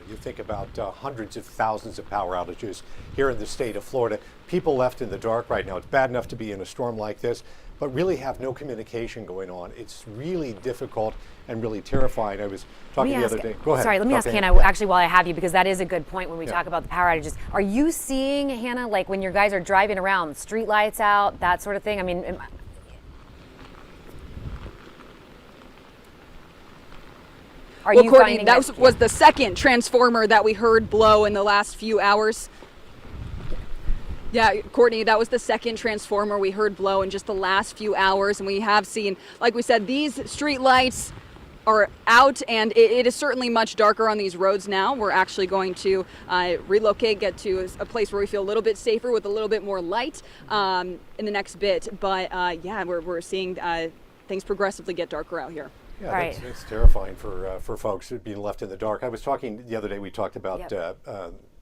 You think about hundreds of thousands of power outages here in the state of Florida. People left in the dark right now. It's bad enough to be in a storm like this, but really have no communication going on. It's really difficult and really terrifying. I was talking the other day. Go ahead. Sorry, let me ask Hannah, actually, while I have you, because that is a good point when we talk about the power outages. Are you seeing, Hannah, like when your guys are driving around, street lights out, that sort of thing? I mean, Well, Courtney, that was the second transformer that we heard blow in the last few hours. Yeah, Courtney, that was the second transformer we heard blow in just the last few hours. And we have seen, like we said, these street lights are out, and it is certainly much darker on these roads now. We're actually going to relocate, get to a place where we feel a little bit safer with a little bit more light in the next bit. But yeah, we're seeing things progressively get darker out here. Yeah, it's terrifying for folks being left in the dark. I was talking the other day, we talked about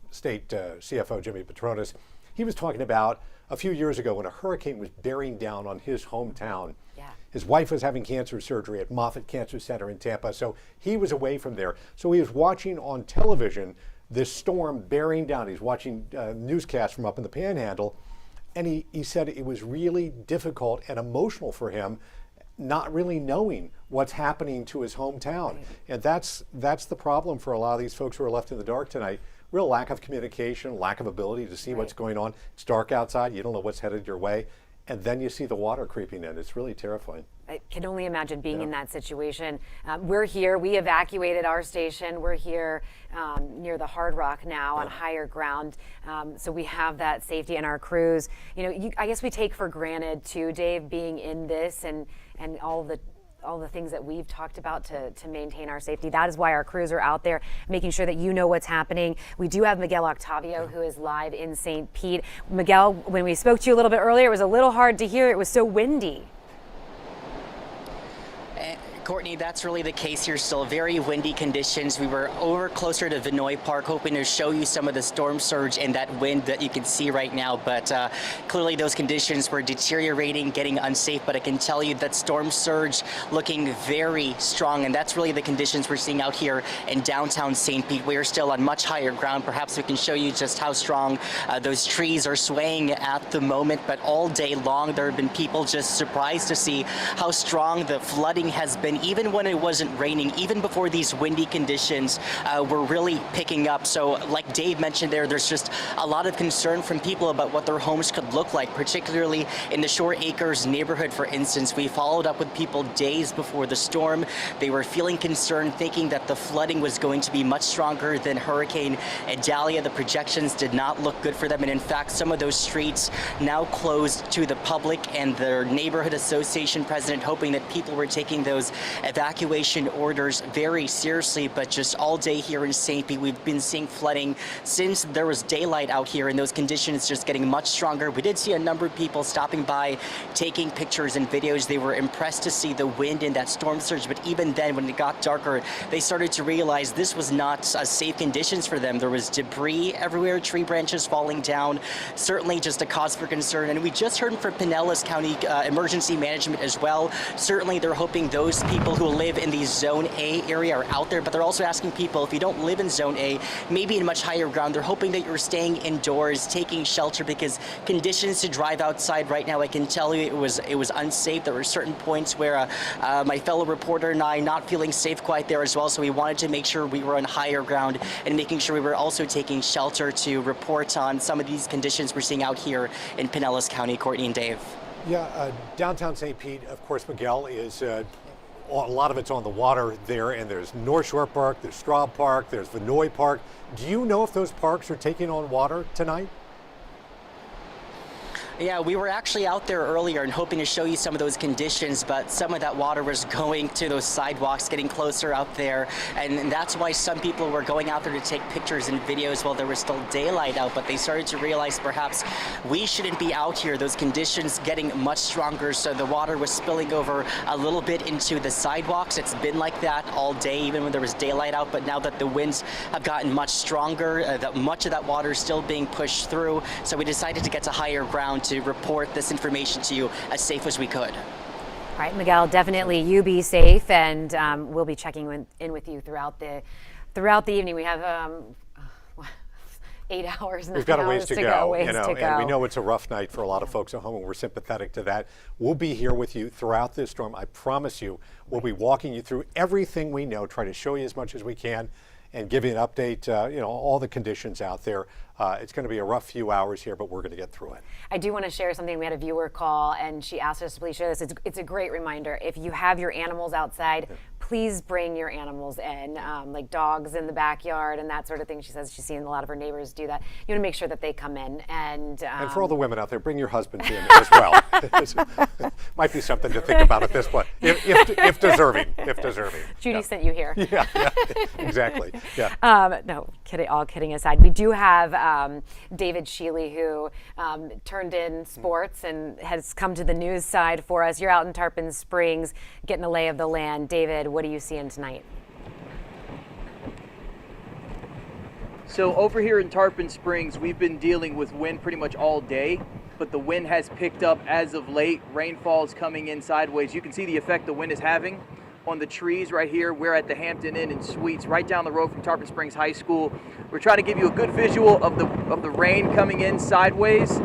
State CFO Jimmy Petronas. He was talking about a few years ago when a hurricane was bearing down on his hometown. Yeah. His wife was having cancer surgery at Moffitt Cancer Center in Tampa, so he was away from there. So he was watching on television this storm bearing down. He's watching newscasts from up in the Panhandle, and he said it was really difficult and emotional for him, not really knowing what's happening to his hometown. Right. And that's the problem for a lot of these folks who are left in the dark tonight. Real lack of communication, lack of ability to see what's going on. It's dark outside, you don't know what's headed your way, and then you see the water creeping in. It's really terrifying. I can only imagine being in that situation. We're here, we evacuated our station. We're here near the Hard Rock now on higher ground. So we have that safety in our crews. You know, I guess we take for granted too, Dave, being in this and all the things that we've talked about to maintain our safety. That is why our crews are out there making sure that you know what's happening. We do have Miguel Octavio, who is live in St. Pete. Miguel, when we spoke to you a little bit earlier, it was a little hard to hear. It was so windy. Courtney, that's really the case here still. Very windy conditions. We were over closer to Venice Park, hoping to show you some of the storm surge and that wind that you can see right now. But clearly those conditions were deteriorating, getting unsafe. But I can tell you that storm surge looking very strong. And that's really the conditions we're seeing out here in downtown St. Pete. We are still on much higher ground. Perhaps we can show you just how strong those trees are swaying at the moment. But all day long, there have been people just surprised to see how strong the flooding has been, even when it wasn't raining, even before these windy conditions were really picking up. So like Dave mentioned there's just a lot of concern from people about what their homes could look like, particularly in the Shore Acres neighborhood, for instance. We followed up with people days before the storm. They were feeling concerned, thinking that the flooding was going to be much stronger than Hurricane Idalia. The projections did not look good for them. And in fact, some of those streets now closed to the public, and their neighborhood association president hoping that people were taking those evacuation orders very seriously. But just all day here in St. Pete, we've been seeing flooding since there was daylight out here, and those conditions just getting much stronger. We did see a number of people stopping by, taking pictures and videos. They were impressed to see the wind and that storm surge, but even then, when it got darker, they started to realize this was not safe conditions for them. There was debris everywhere, tree branches falling down, certainly just a cause for concern. And we just heard from Pinellas County Emergency Management as well. Certainly they're hoping those people who live in the Zone A area are out there, but they're also asking people, if you don't live in Zone A, maybe in much higher ground, they're hoping that you're staying indoors, taking shelter, because conditions to drive outside right now, I can tell you it was unsafe. There were certain points where my fellow reporter and I not feeling safe quite there as well, so we wanted to make sure we were on higher ground and making sure we were also taking shelter to report on some of these conditions we're seeing out here in Pinellas County. Courtney and Dave. Yeah, downtown St. Pete, of course, Miguel, is a lot of it's on the water there, and there's North Shore Park, there's Straub Park, there's Vinoy Park. Do you know if those parks are taking on water tonight? Yeah, we were actually out there earlier and hoping to show you some of those conditions, but some of that water was going to those sidewalks, getting closer out there. And that's why some people were going out there to take pictures and videos while there was still daylight out, but they started to realize perhaps we shouldn't be out here. Those conditions getting much stronger, so the water was spilling over a little bit into the sidewalks. It's been like that all day, even when there was daylight out, but now that the winds have gotten much stronger, much of that water is still being pushed through, so we decided to get to higher ground to report this information to you as safe as we could. All right, Miguel, definitely you be safe, and we'll be checking in with you throughout the evening. We have 8 hours now. We've got a ways to go, And we know it's a rough night for a lot of folks at home, and we're sympathetic to that. We'll be here with you throughout this storm. I promise you, we'll be walking you through everything we know, try to show you as much as we can, and give you an update, all the conditions out there. It's going to be a rough few hours here, but we're going to get through it. I do want to share something. We had a viewer call, and she asked us to please share this. It's a great reminder. If you have your animals outside, please bring your animals in, like dogs in the backyard and that sort of thing. She says she's seen a lot of her neighbors do that. You want to make sure that they come in. And for all the women out there, bring your husbands in as well. Might be something to think about at this point, if deserving. Judy sent you here. Yeah, exactly. Yeah. No, all kidding aside, we do have David Shealy, who turned in sports and has come to the news side for us. You're out in Tarpon Springs getting a lay of the land. David, what are you seeing tonight? So over here in Tarpon Springs, we've been dealing with wind pretty much all day, but the wind has picked up as of late. Rainfall is coming in sideways. You can see the effect the wind is having on the trees right here. We're at the Hampton Inn and Suites right down the road from Tarpon Springs High School. We're trying to give you a good visual of the rain coming in sideways.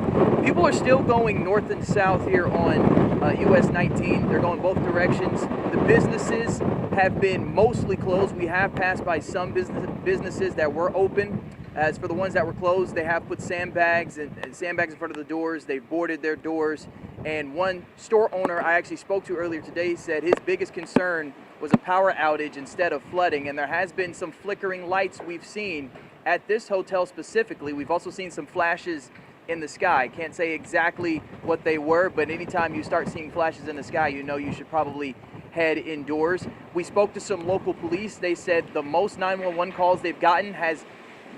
People are still going north and south here on US 19. They're going both directions. The businesses have been mostly closed. We have passed by some businesses that were open. As for the ones that were closed, they have put sandbags in front of the doors. They've boarded their doors. And one store owner I actually spoke to earlier today said his biggest concern was a power outage instead of flooding. And there has been some flickering lights we've seen at this hotel specifically. We've also seen some flashes in the sky. Can't say exactly what they were, but anytime you start seeing flashes in the sky, you know you should probably head indoors. We spoke to some local police. They said the most 911 calls they've gotten has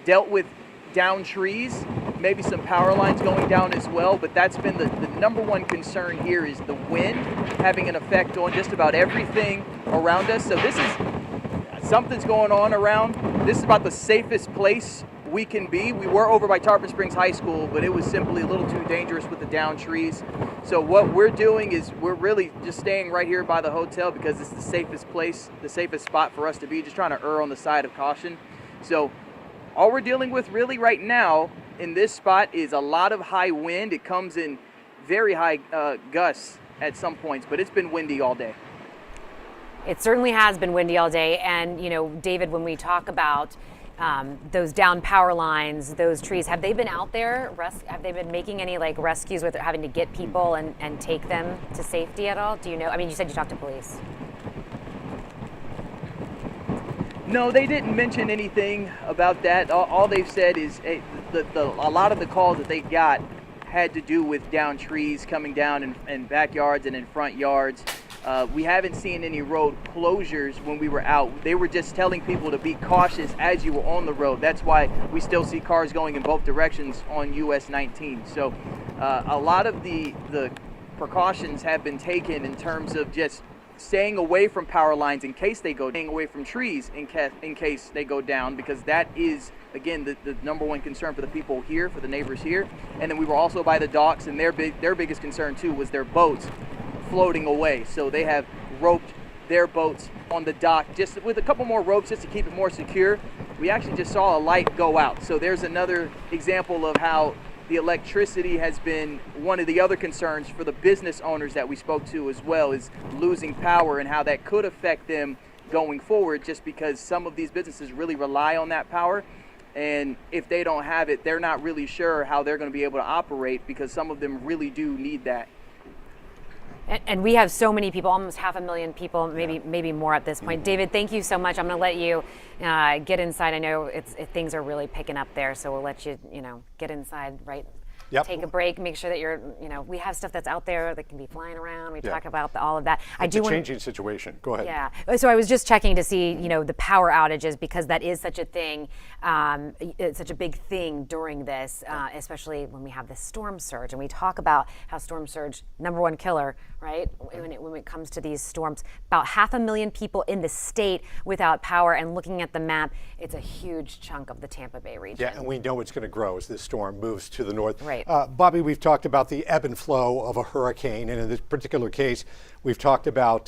dealt with down trees, maybe some power lines going down as well, but that's been the number one concern here is the wind having an effect on just about everything around us. So this is, something's going on around. This is about the safest place we can be. We were over by Tarpon Springs High School, but it was simply a little too dangerous with the down trees. So what we're doing is we're really just staying right here by the hotel because it's the safest place, the safest spot for us to be, just trying to err on the side of caution. So all we're dealing with really right now in this spot is a lot of high wind. It comes in very high gusts at some points, but it's been windy all day. It certainly has been windy all day. And, David, when we talk about those down power lines, those trees, have they been out there? Have they been making any rescues with having to get people and take them to safety at all? Do you know? I mean, you said you talked to police. No, they didn't mention anything about that. All they've said is a lot of the calls that they got had to do with down trees coming down in backyards and in front yards. We haven't seen any road closures when we were out. They were just telling people to be cautious as you were on the road. That's why we still see cars going in both directions on US 19. So a lot of the precautions have been taken in terms of just staying away from power lines in case they go, staying away from trees in case they go down, because that is, again, the number one concern for the people here, for the neighbors here. And then we were also by the docks, and their biggest concern too was their boats floating away. So they have roped their boats on the dock just with a couple more ropes just to keep it more secure. We actually just saw a light go out. So there's another example of how the electricity has been one of the other concerns for the business owners that we spoke to as well, is losing power and how that could affect them going forward, just because some of these businesses really rely on that power. And if they don't have it, they're not really sure how they're going to be able to operate, because some of them really do need that. And we have so many people, almost 500,000 people, maybe more at this point. David, thank you so much. I'm going to let you get inside. I know things are really picking up there, so we'll let you, get inside, right? Yep. Take a break, make sure that you're, we have stuff that's out there that can be flying around. We talk about all of that. It's a changing situation. Go ahead. Yeah. So I was just checking to see, the power outages, because that is such a thing. It's such a big thing during this, especially when we have this storm surge. And we talk about how storm surge, number one killer, right? When it comes to these storms, about 500,000 people in the state without power. And looking at the map, it's a huge chunk of the Tampa Bay region. Yeah, and we know it's going to grow as this storm moves to the north. Right. Bobby, we've talked about the ebb and flow of a hurricane, and in this particular case, we've talked about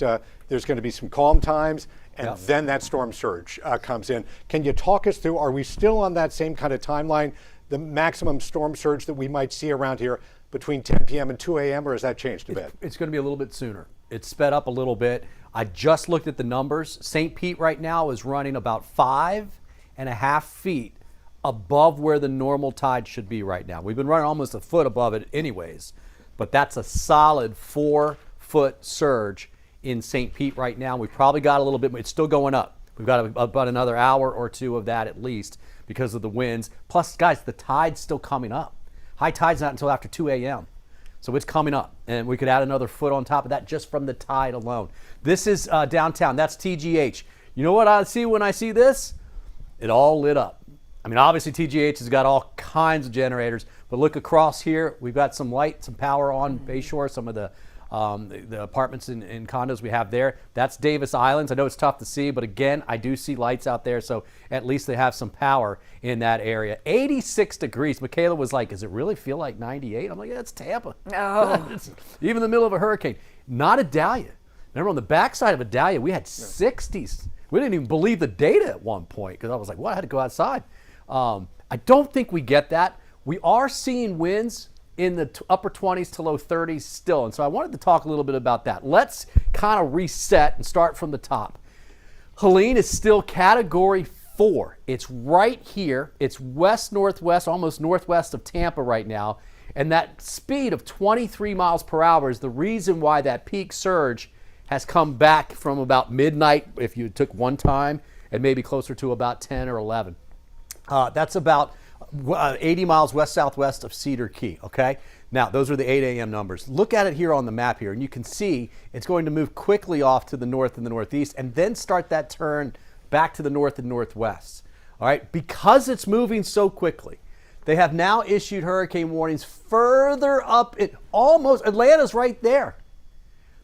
there's going to be some calm times, and then that storm surge comes in. Can you talk us through, are we still on that same kind of timeline, the maximum storm surge that we might see around here between 10 p.m. and 2 a.m., or has that changed a bit? It's going to be a little bit sooner. It's sped up a little bit. I just looked at the numbers. St. Pete right now is running about 5.5 feet above where the normal tide should be right now. We've been running almost a foot above it anyways, but that's a solid 4-foot surge in St. Pete right now. We probably got a little bit, it's still going up. We've got about another hour or two of that at least because of the winds. Plus, guys, the tide's still coming up. High tide's not until after 2 a.m. So it's coming up, and we could add another foot on top of that just from the tide alone. This is downtown. That's TGH. You know what I see when I see this? It all lit up. I mean, obviously TGH has got all kinds of generators, but look across here. We've got some light, some power on Bayshore, some of the apartments and condos we have there. That's Davis Islands. I know it's tough to see, but again, I do see lights out there, so at least they have some power in that area. 86 degrees. Michaela was like, does it really feel like 98? I'm like, yeah, it's Tampa. Oh. Even in the middle of a hurricane. Not Adalia. Remember, on the backside of Adalia, we had 60s. We didn't even believe the data at one point because I was like, what? I had to go outside. I don't think we get that. We are seeing winds in the upper 20s to low 30s still. And so I wanted to talk a little bit about that. Let's kind of reset and start from the top. Helene is still category 4. It's right here. It's west-northwest, almost northwest of Tampa right now. And that speed of 23 miles per hour is the reason why that peak surge has come back from about midnight, if you took one time, and maybe closer to about 10 or 11. That's about 80 miles west-southwest of Cedar Key, okay? Now, those are the 8 a.m. numbers. Look at it here on the map here, and you can see it's going to move quickly off to the north and the northeast, and then start that turn back to the north and northwest, all right? Because it's moving so quickly, they have now issued hurricane warnings further up. Atlanta's right there.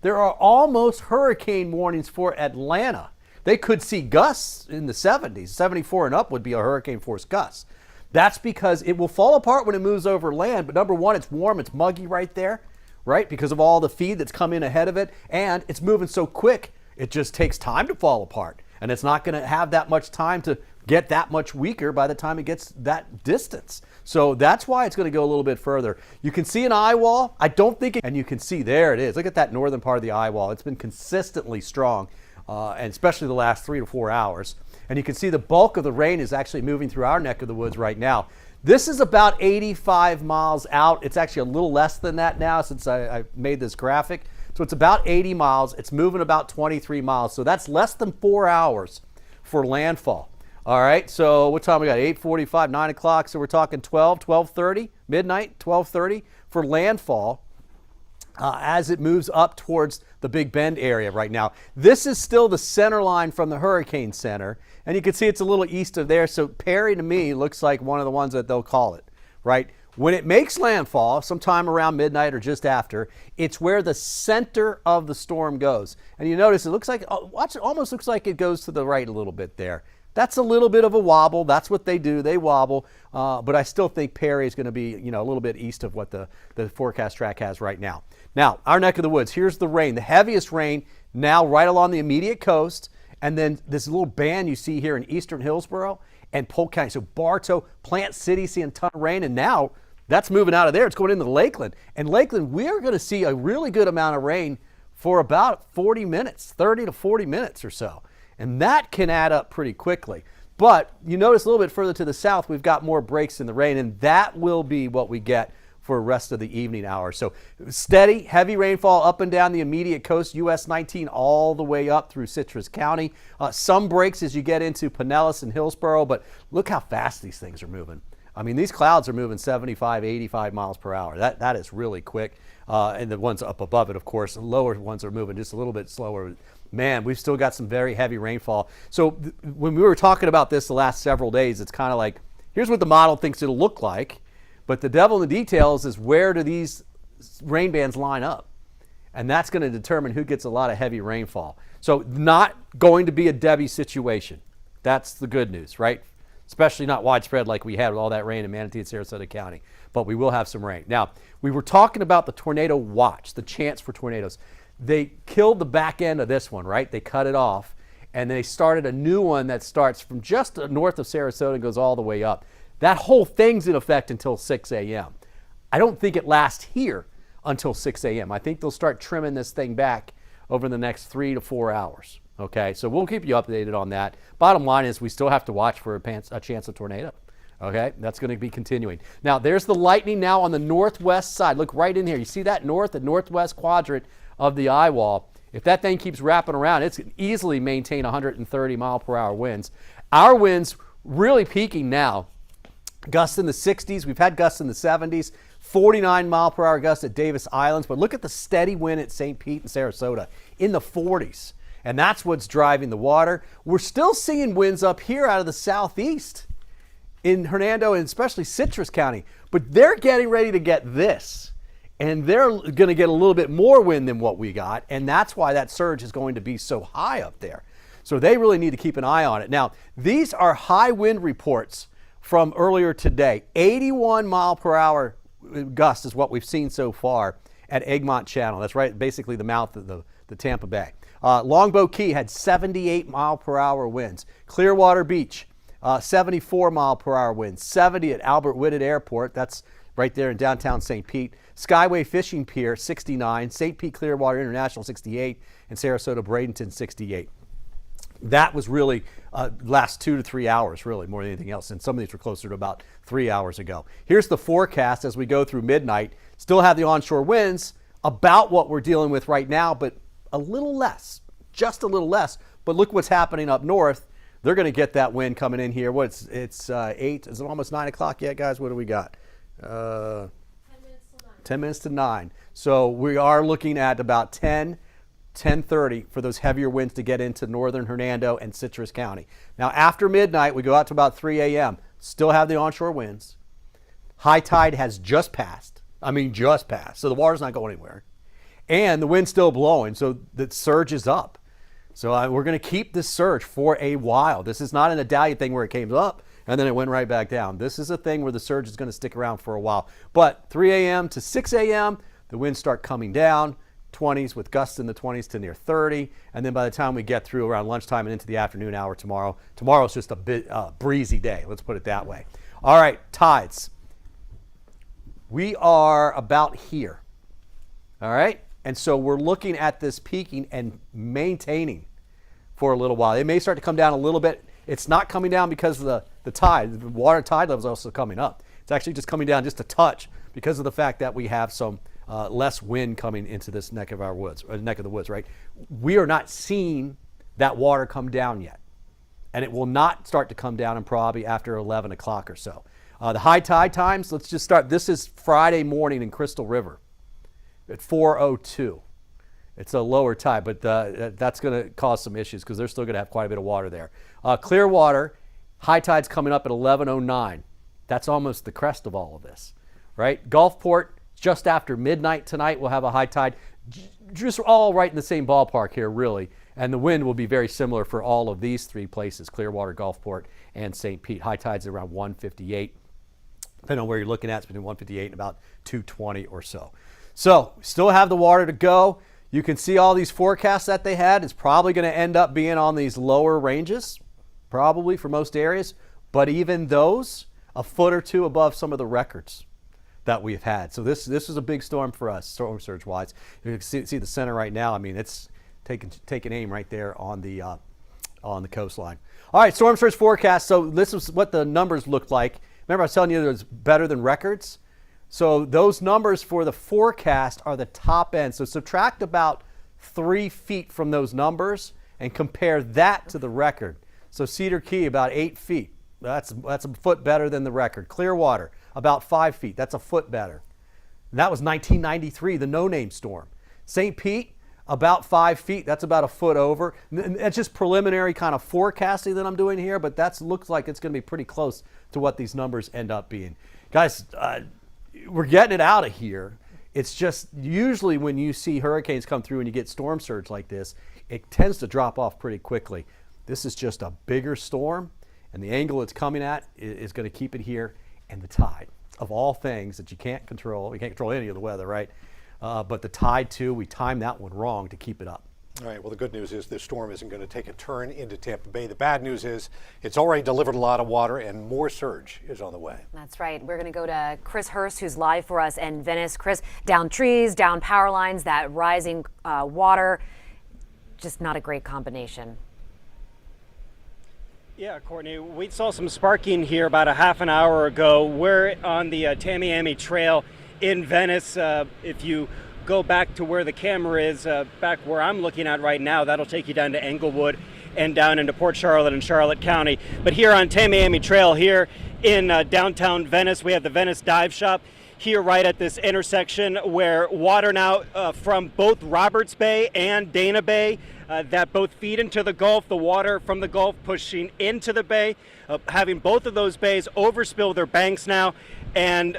There are almost hurricane warnings for Atlanta. They could see gusts in the 70s. 74 and up would be a hurricane force gust. That's because it will fall apart when it moves over land. But number one, it's warm, it's muggy right there, right? Because of all the feed that's come in ahead of it. And it's moving so quick, it just takes time to fall apart. And it's not going to have that much time to get that much weaker by the time it gets that distance. So that's why it's going to go a little bit further. You can see an eye wall. I don't think and you can see there it is. Look at that northern part of the eye wall. It's been consistently strong, and especially the last 3 to 4 hours. And you can see the bulk of the rain is actually moving through our neck of the woods right now. This is about 85 miles out. It's actually a little less than that now since I made this graphic. So it's about 80 miles. It's moving about 23 miles. So that's less than 4 hours for landfall. All right, so what time we got? 8:45, 9 o'clock. So we're talking 12:30, midnight, 12:30 for landfall as it moves up towards the Big Bend area right now. This is still the center line from the hurricane center, and you can see it's a little east of there. So Perry to me looks like one of the ones that they'll call it, right? When it makes landfall, sometime around midnight or just after, it's where the center of the storm goes. And you notice it looks like, watch, it almost looks like it goes to the right a little bit there. That's a little bit of a wobble. That's what they do. They wobble. But I still think Perry is going to be, a little bit east of what the forecast track has right now. Now, our neck of the woods, here's the rain. The heaviest rain now right along the immediate coast. And then this little band you see here in eastern Hillsborough and Polk County. So Bartow, Plant City seeing a ton of rain. And now that's moving out of there. It's going into Lakeland. And Lakeland, we're going to see a really good amount of rain for about 40 minutes, 30 to 40 minutes or so. And that can add up pretty quickly. But you notice a little bit further to the south, we've got more breaks in the rain, and that will be what we get for the rest of the evening hours. So steady, heavy rainfall up and down the immediate coast, US 19 all the way up through Citrus County. Some breaks as you get into Pinellas and Hillsborough, but look how fast these things are moving. I mean, these clouds are moving 75, 85 miles per hour. That is really quick. And the ones up above it, of course, the lower ones are moving just a little bit slower. Man, we've still got some very heavy rainfall. So when we were talking about this the last several days, it's kind of like, here's what the model thinks it'll look like. But the devil in the details is where do these rain bands line up? and that's going to determine who gets a lot of heavy rainfall. So not going to be a Debbie situation. That's the good news, right? Especially not widespread like we had with all that rain in Manatee and Sarasota County. But we will have some rain. Now, we were talking about the tornado watch, the chance for tornadoes. They killed the back end of this one, right? They cut it off, and they started a new one that starts from just north of Sarasota and goes all the way up. That whole thing's in effect until 6 a.m. I don't think it lasts here until 6 a.m. I think they'll start trimming this thing back over the next 3 to 4 hours. Okay, so we'll keep you updated on that. Bottom line is we still have to watch for a chance of tornado. Okay, that's going to be continuing. Now, there's the lightning now on the northwest side. Look right in here. You see that the northwest quadrant of the eye wall. If that thing keeps wrapping around, it's going to easily maintain 130 mile per hour winds. Our winds really peaking now. Gusts in the 60s. We've had gusts in the 70s. 49 mile per hour gusts at Davis Islands. But look at the steady wind at St. Pete and Sarasota in the 40s. And that's what's driving the water. We're still seeing winds up here out of the southeast in Hernando and especially Citrus County. But they're getting ready to get this. And they're going to get a little bit more wind than what we got. And that's why that surge is going to be so high up there. So they really need to keep an eye on it. Now, these are high wind reports from earlier today. 81 mile per hour gust is what we've seen so far at Egmont Channel. That's right, basically the mouth of the Tampa Bay. Longboat Key had 78 mile per hour winds. Clearwater Beach, 74 mile per hour winds. 70 at Albert Whitted Airport. That's right there in downtown St. Pete. Skyway Fishing Pier, 69. St. Pete Clearwater International, 68. And Sarasota Bradenton, 68. That was really last 2 to 3 hours, really, more than anything else. And some of these were closer to about 3 hours ago. Here's the forecast as we go through midnight. Still have the onshore winds, about what we're dealing with right now, but a little less, just a little less. But look what's happening up north. They're going to get that wind coming in here. It's 8, is it almost 9 o'clock yet, guys? What do we got? 10 minutes to 9. So we are looking at about 10:30 for those heavier winds to get into northern Hernando and Citrus County. Now, after midnight, we go out to about 3 a.m. Still have the onshore winds. High tide has just passed. I mean, just passed. So the water's not going anywhere. And the wind's still blowing, so the surge is up. So we're going to keep this surge for a while. This is not an Idalia thing where it came up and then it went right back down. This is a thing where the surge is going to stick around for a while. But 3 a.m. to 6 a.m., the winds start coming down. 20s with gusts in the 20s to near 30. And then by the time we get through around lunchtime and into the afternoon hour tomorrow's just a bit breezy day. Let's put it that way. All right, tides. We are about here. All right. And so we're looking at this peaking and maintaining for a little while. It may start to come down a little bit. It's not coming down because of the tide. The water tide level is also coming up. It's actually just coming down just a touch because of the fact that we have some less wind coming into this neck of the woods, right? We are not seeing that water come down yet. And it will not start to come down probably after 11 o'clock or so. The high tide times, let's just start. This is Friday morning in Crystal River at 4:02. It's a lower tide, but that's going to cause some issues because they're still going to have quite a bit of water there. Clearwater, high tide's coming up at 11:09. That's almost the crest of all of this, right? Gulfport, just after midnight tonight, we'll have a high tide. Just all right in the same ballpark here, really. And the wind will be very similar for all of these three places, Clearwater, Gulfport, and St. Pete. High tides around 158. Depending on where you're looking at, it's between 158 and about 220 or so. So, still have the water to go. You can see all these forecasts that they had. It's probably going to end up being on these lower ranges, probably for most areas. But even those, a foot or two above some of the records that we've had. So this is a big storm for us, storm surge wise. You can see the center right now. I mean, it's taking aim right there on the coastline. All right, storm surge forecast. So this is what the numbers looked like. Remember I was telling you it was better than records? So those numbers for the forecast are the top end. So subtract about 3 feet from those numbers and compare that to the record. So Cedar Key, about 8 feet. That's a foot better than the record. Clearwater, about 5 feet. That's a foot better. And that was 1993, the no-name storm. St. Pete, about 5 feet. That's about a foot over. It's just preliminary kind of forecasting that I'm doing here, but that looks like it's going to be pretty close to what these numbers end up being. Guys, we're getting it out of here. It's just usually when you see hurricanes come through and you get storm surge like this, it tends to drop off pretty quickly. This is just a bigger storm, and the angle it's coming at is going to keep it here, and the tide. Of all things that you can't control any of the weather, right? But the tide too, we timed that one wrong to keep it up. All right, well, the good news is this storm isn't going to take a turn into Tampa Bay. The bad news is it's already delivered a lot of water and more surge is on the way. That's right. We're going to go to Chris Hurst, who's live for us in Venice. Chris, down trees, down power lines, that rising water, just not a great combination. Yeah, Courtney, we saw some sparking here about a half an hour ago. We're on the Tamiami Trail in Venice. If you go back to where the camera is, back where I'm looking at right now, that'll take you down to Englewood and down into Port Charlotte and Charlotte County. But here on Tamiami Trail here in downtown Venice, we have the Venice Dive Shop here right at this intersection where water now from both Roberts Bay and Dana Bay that both feed into the Gulf, the water from the Gulf pushing into the bay, having both of those bays overspill their banks now. And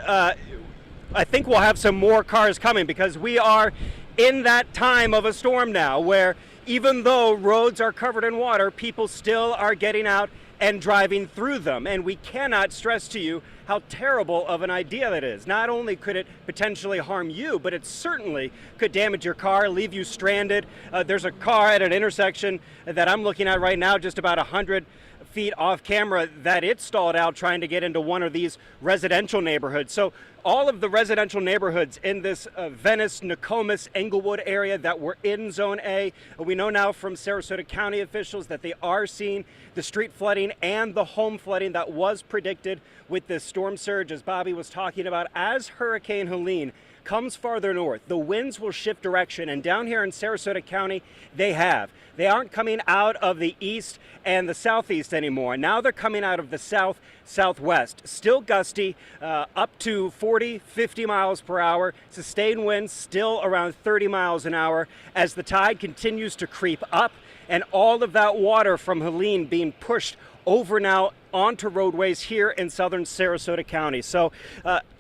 I think we'll have some more cars coming because we are in that time of a storm now where even though roads are covered in water, people still are getting out and driving through them. And we cannot stress to you how terrible of an idea that is. Not only could it potentially harm you, but it certainly could damage your car, leave you stranded. There's a car at an intersection that I'm looking at right now, just about 100 feet off camera, that it stalled out trying to get into one of these residential neighborhoods. So all of the residential neighborhoods in this Venice, Nokomis, Englewood area that were in Zone A, we know now from Sarasota County officials that they are seeing the street flooding and the home flooding that was predicted with this storm surge, as Bobby was talking about. As Hurricane Helene comes farther north, the winds will shift direction, and down here in Sarasota County, they aren't coming out of the east and the southeast anymore. Now they're coming out of the southwest. Still gusty, up to 40, 50 miles per hour. Sustained winds still around 30 miles an hour as the tide continues to creep up, and all of that water from Helene being pushed over now onto roadways here in southern Sarasota County. So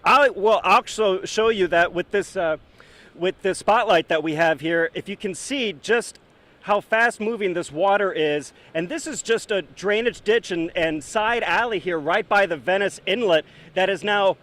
I'll show you that with this spotlight that we have here, if you can see just how fast moving this water is. And this is just a drainage ditch and side alley here right by the Venice Inlet that is now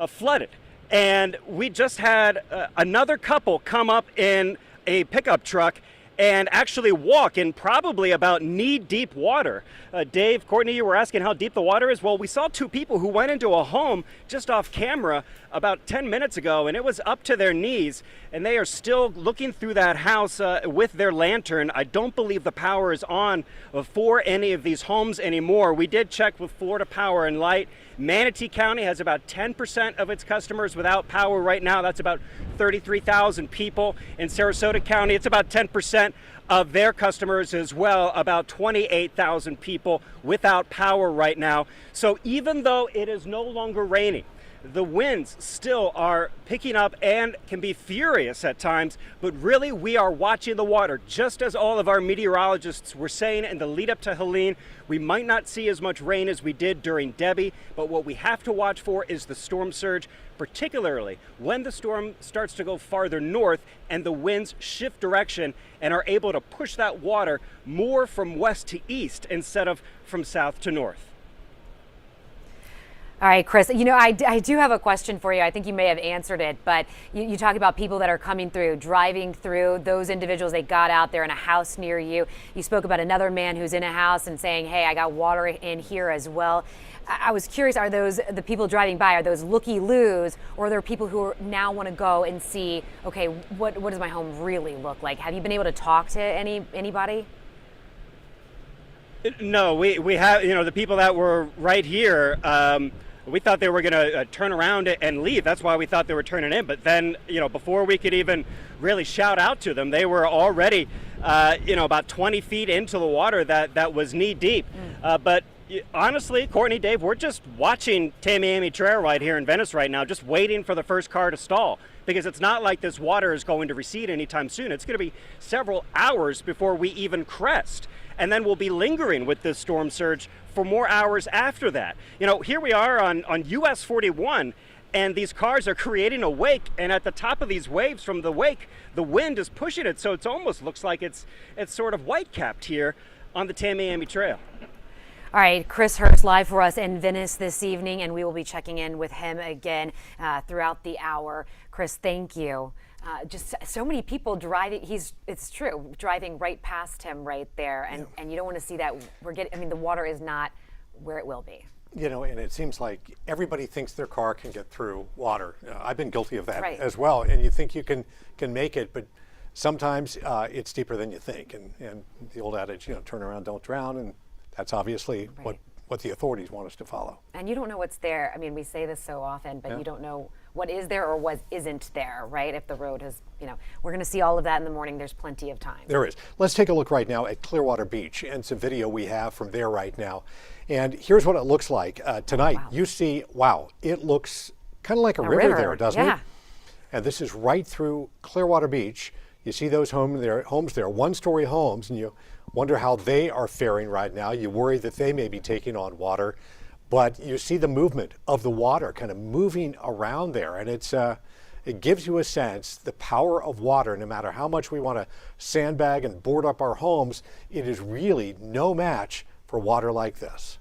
flooded. And we just had another couple come up in a pickup truck and actually walk in probably about knee-deep water. Dave, Courtney, you were asking how deep the water is. Well, we saw two people who went into a home just off camera about 10 minutes ago, and it was up to their knees, and they are still looking through that house with their lantern. I don't believe the power is on for any of these homes anymore. We did check with Florida Power and Light. Manatee County has about 10% of its customers without power right now. That's about 33,000 people. In Sarasota County, it's about 10% of their customers as well, about 28,000 people without power right now. So even though it is no longer raining, the winds still are picking up and can be furious at times, but really we are watching the water. Just as all of our meteorologists were saying in the lead up to Helene, we might not see as much rain as we did during Debbie, but what we have to watch for is the storm surge, particularly when the storm starts to go farther north and the winds shift direction and are able to push that water more from west to east instead of from south to north. All right, Chris, you know, I do have a question for you. I think you may have answered it, but you talk about people that are coming through, driving through, those individuals, they got out there in a house near you. You spoke about another man who's in a house and saying, hey, I got water in here as well. I was curious, are those the people driving by, are those looky-loos, or are there people who now want to go and see, okay, what does my home really look like? Have you been able to talk to anybody? No, we have, you know, the people that were right here, we thought they were going to turn around and leave. That's why we thought they were turning in. But then, you know, before we could even really shout out to them, they were already, you know, about 20 feet into the water that was knee deep. But honestly, Courtney, Dave, we're just watching Tamiami Trail right here in Venice right now, just waiting for the first car to stall. Because it's not like this water is going to recede anytime soon. It's going to be several hours before we even crest. And then we'll be lingering with this storm surge for more hours after that. You know, here we are on US 41, and these cars are creating a wake, and at the top of these waves from the wake, the wind is pushing it, so it almost looks like it's sort of white-capped here on the Tamiami Trail. All right, Chris Hurst live for us in Venice this evening, and we will be checking in with him again throughout the hour. Chris, thank you. Just so many people driving. It's true, driving right past him right there, and you don't want to see that. The water is not where it will be. You know, and it seems like everybody thinks their car can get through water. I've been guilty of that Right. as well, and you think you can make it, but sometimes it's deeper than you think. And the old adage, turn around, don't drown, and that's obviously what the authorities want us to follow. And you don't know what's there. I mean, we say this so often, but you don't know what is there or what isn't there, right? If the road has, we're going to see all of that in the morning. There's plenty of time. There is. Let's take a look right now at Clearwater Beach and some video we have from there right now. And here's what it looks like tonight. Wow. You see, it looks kind of like a river there, doesn't it? And this is right through Clearwater Beach. You see those homes there, one-story homes, and you wonder how they are faring right now. You worry that they may be taking on water, but you see the movement of the water kind of moving around there, and it gives you a sense the power of water. No matter how much we want to sandbag and board up our homes, it is really no match for water like this.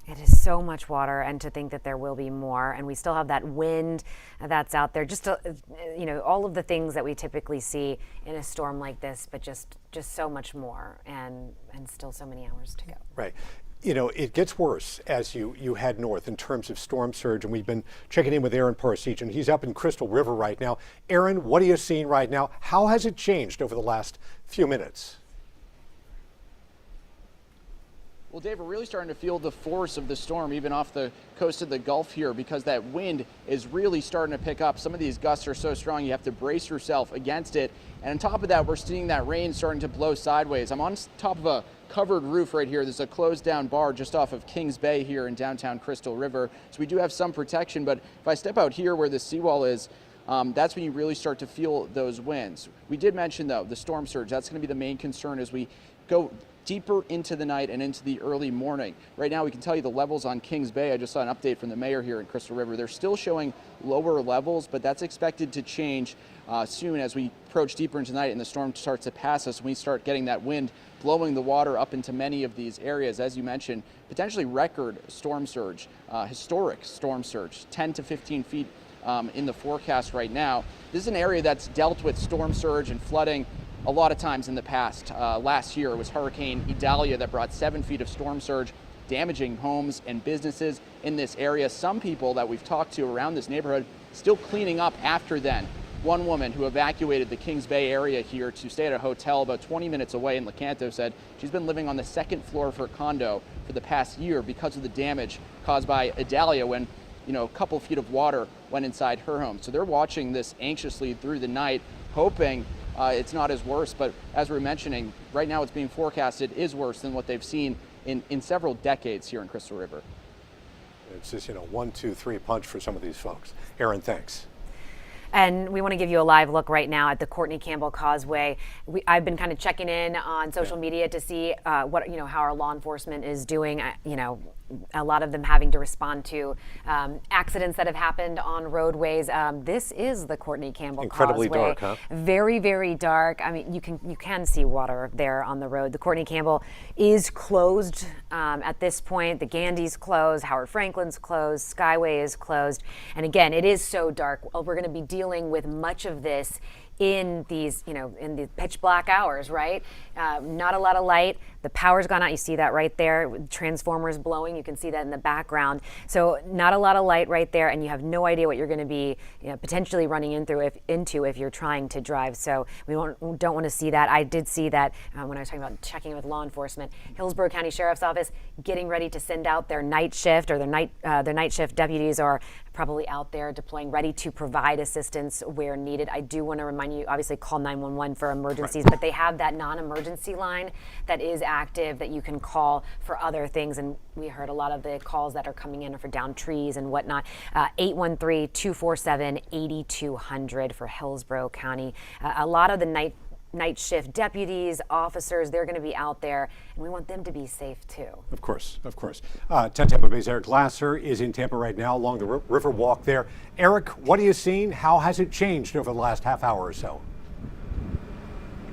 It is so much water, and to think that there will be more, and we still have that wind that's out there. Just all of the things that we typically see in a storm like this, but just so much more, and still so many hours to go. Right. It gets worse as you head north in terms of storm surge, and we've been checking in with Aaron Parasich, and he's up in Crystal River right now. Aaron, what are you seeing right now? How has it changed over the last few minutes? Well, Dave, we're really starting to feel the force of the storm even off the coast of the Gulf here, because that wind is really starting to pick up. Some of these gusts are so strong you have to brace yourself against it. And on top of that, we're seeing that rain starting to blow sideways. I'm on top of a covered roof right here. There's a closed down bar just off of Kings Bay here in downtown Crystal River. So we do have some protection, but if I step out here where the seawall is, that's when you really start to feel those winds. We did mention, though, the storm surge. That's going to be the main concern as we go deeper into the night and into the early morning. Right now, we can tell you the levels on Kings Bay. I just saw an update from the mayor here in Crystal River. They're still showing lower levels, but that's expected to change soon as we approach deeper into the night and the storm starts to pass us. We start getting that wind blowing the water up into many of these areas. As you mentioned, potentially record storm surge, historic storm surge, 10 to 15 feet in the forecast right now. This is an area that's dealt with storm surge and flooding a lot of times in the past. Last year it was Hurricane Idalia that brought 7 feet of storm surge, damaging homes and businesses in this area. Some people that we've talked to around this neighborhood still cleaning up after then. One woman who evacuated the Kings Bay area here to stay at a hotel about 20 minutes away in Lecanto said she's been living on the second floor of her condo for the past year because of the damage caused by Idalia when a couple feet of water went inside her home. So they're watching this anxiously through the night, hoping it's not as worse, but as we're mentioning, right now it's being forecasted is worse than what they've seen in several decades here in Crystal River. It's just, 1, 2, 3 punch for some of these folks. Aaron, thanks. And we want to give you a live look right now at the Courtney Campbell Causeway. I've been kind of checking in on social media to see how our law enforcement is doing. A lot of them having to respond to accidents that have happened on roadways. This is the Courtney Campbell Incredibly Causeway. dark, huh? Very, very dark. I mean, you can see water there on the road. The Courtney Campbell is closed at this point. The Gandy's closed. Howard Franklin's closed. Skyway is closed. And again, it is so dark. We're going to be dealing with much of this in these, in the pitch black hours, right? Not a lot of light. The power's gone out. You see that right there. Transformers blowing. You can see that in the background. So not a lot of light right there, and you have no idea what you're going to be potentially running into if you're trying to drive. So we don't want to see that. I did see that when I was talking about checking with law enforcement. Hillsborough County Sheriff's Office getting ready to send out their night shift, or their night shift deputies are probably out there deploying, ready to provide assistance where needed. I do want to remind you, obviously call 911 for emergencies, but they have that non-emergency line that is active that you can call for other things. And we heard a lot of the calls that are coming in are for downed trees and whatnot. 813-247-8200 for Hillsborough County. A lot of the night night shift deputies, officers. They're going to be out there, and we want them to be safe too. Of course, of course. 10 Tampa Bay's Eric Glasser is in Tampa right now along the river walk there. Eric, what are you seeing? How has it changed over the last half hour or so?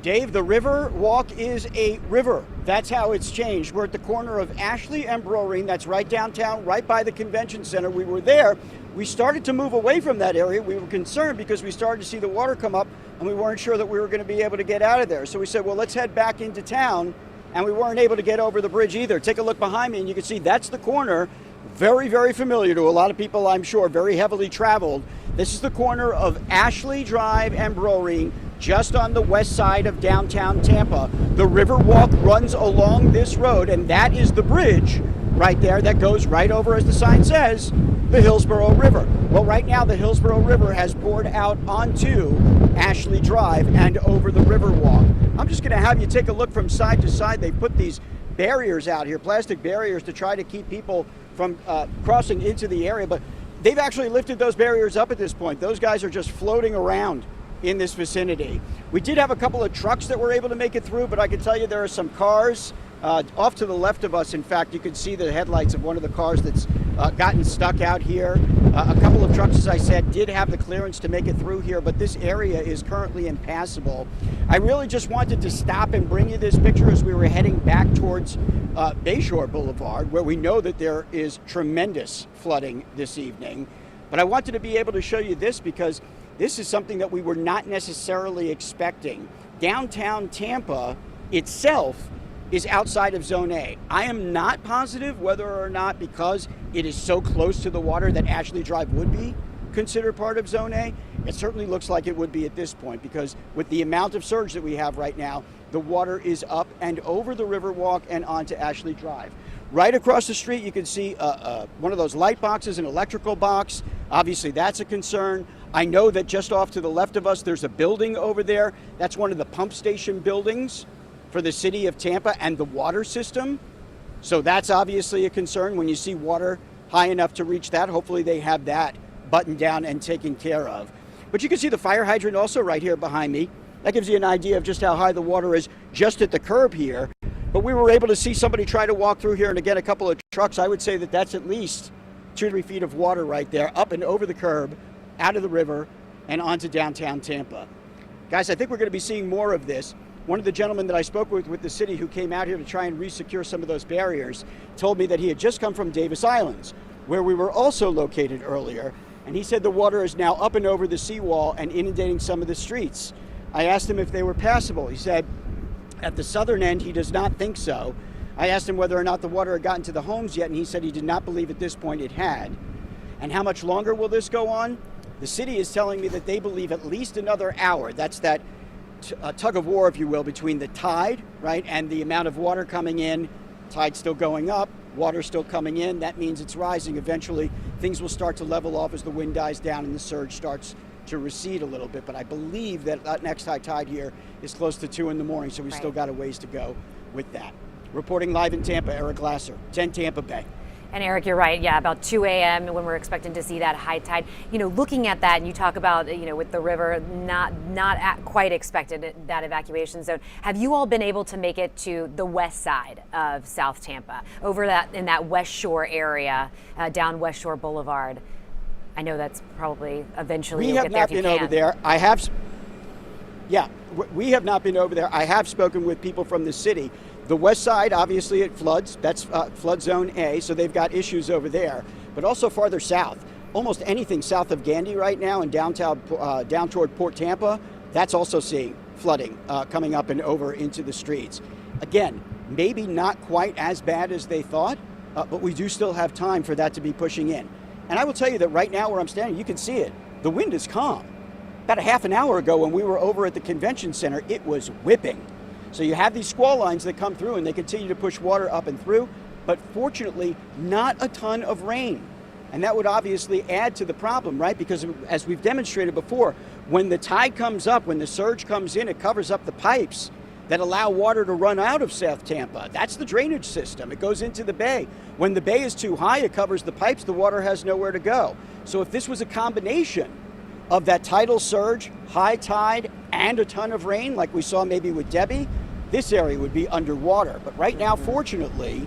Dave, the river walk is a river. That's how it's changed. We're at the corner of Ashley and Broering. That's right downtown, right by the convention center. We were there. We started to move away from that area. We were concerned because we started to see the water come up and we weren't sure that we were going to be able to get out of there. So we said, well, let's head back into town. And we weren't able to get over the bridge either. Take a look behind me and you can see that's the corner. Very, very familiar to a lot of people, I'm sure, very heavily traveled. This is the corner of Ashley Drive and Broering, just on the west side of downtown Tampa. The river walk runs along this road, and that is the bridge right there that goes right over, as the sign says, the Hillsborough River. Well, right now the Hillsborough River has poured out onto Ashley Drive and over the river walk. I'm just going to have you take a look from side to side. They put these barriers out here, plastic barriers, to try to keep people from crossing into the area, but they've actually lifted those barriers up at this point. Those guys are just floating around in this vicinity. We did have a couple of trucks that were able to make it through, but I can tell you there are some cars off to the left of us. In fact, you can see the headlights of one of the cars that's gotten stuck out here. A couple of trucks, as I said, did have the clearance to make it through here, but this area is currently impassable. I really just wanted to stop and bring you this picture as we were heading back towards Bayshore Boulevard, where we know that there is tremendous flooding this evening. But I wanted to be able to show you this because this is something that we were not necessarily expecting. Downtown Tampa itself is outside of Zone A. I am not positive whether or not, because it is so close to the water, that Ashley Drive would be considered part of Zone A. It certainly looks like it would be at this point, because with the amount of surge that we have right now, the water is up and over the Riverwalk and onto Ashley Drive. Right across the street, you can see one of those light boxes, an electrical box. Obviously, that's a concern. I know that just off to the left of us, there's a building over there. That's one of the pump station buildings for the city of Tampa and the water system. So that's obviously a concern when you see water high enough to reach that. Hopefully they have that buttoned down and taken care of. But you can see the fire hydrant also right here behind me. That gives you an idea of just how high the water is just at the curb here. But we were able to see somebody try to walk through here, and again, a couple of trucks. I would say that that's at least 2 to 3 feet of water right there, up and over the curb, out of the river, and onto downtown Tampa. Guys, I think we're going to be seeing more of this. One of the gentlemen that I spoke with the city, who came out here to try and re-secure some of those barriers, told me that he had just come from Davis Islands, where we were also located earlier, and he said the water is now up and over the seawall and inundating some of the streets. I asked him if they were passable. He said at the southern end he does not think so. I asked him whether or not the water had gotten to the homes yet, and he said he did not believe at this point it had. And how much longer will this go on? The city is telling me that they believe at least another hour. That's that tug of war, if you will, between the tide, right, and the amount of water coming in. Tide still going up, water still coming in. That means it's rising. Eventually, things will start to level off as the wind dies down and the surge starts to recede a little bit. But I believe that next high tide here is close to 2 in the morning, so we still got a ways to go with that. Reporting live in Tampa, Eric Glasser, 10 Tampa Bay. And Eric, you're right. Yeah, about 2 a.m. when we're expecting to see that high tide. You know, looking at that, and you talk about, you know, with the river not quite expected that evacuation zone. Have you all been able to make it to the west side of South Tampa, over that in that West Shore area, down West Shore Boulevard? I know that's probably eventually. We have not been over there. I have. Yeah, we have not been over there. I have spoken with people from the city. The west side, obviously, it floods. That's flood zone A, so they've got issues over there. But also farther south, almost anything south of Gandy right now and down toward Port Tampa, that's also seeing flooding coming up and over into the streets. Again, maybe not quite as bad as they thought, but we do still have time for that to be pushing in. And I will tell you that right now where I'm standing, you can see it. The wind is calm. About a half an hour ago when we were over at the convention center, it was whipping. So you have these squall lines that come through and they continue to push water up and through, but fortunately not a ton of rain. And that would obviously add to the problem, right? Because as we've demonstrated before, when the tide comes up, when the surge comes in, it covers up the pipes that allow water to run out of South Tampa. That's the drainage system. It goes into the bay. When the bay is too high, it covers the pipes, the water has nowhere to go. So if this was a combination of that tidal surge, high tide, and a ton of rain like we saw maybe with Debbie, this area would be underwater. But right now, fortunately,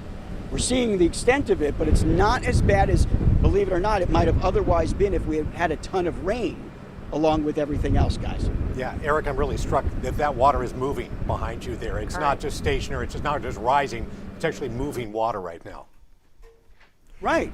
we're seeing the extent of it, but it's not as bad as, believe it or not, it might have otherwise been if we had had a ton of rain along with everything else, guys. Yeah, Eric, I'm really struck that water is moving behind you there. It's not just stationary, it's just not just rising, it's actually moving water right now. Right.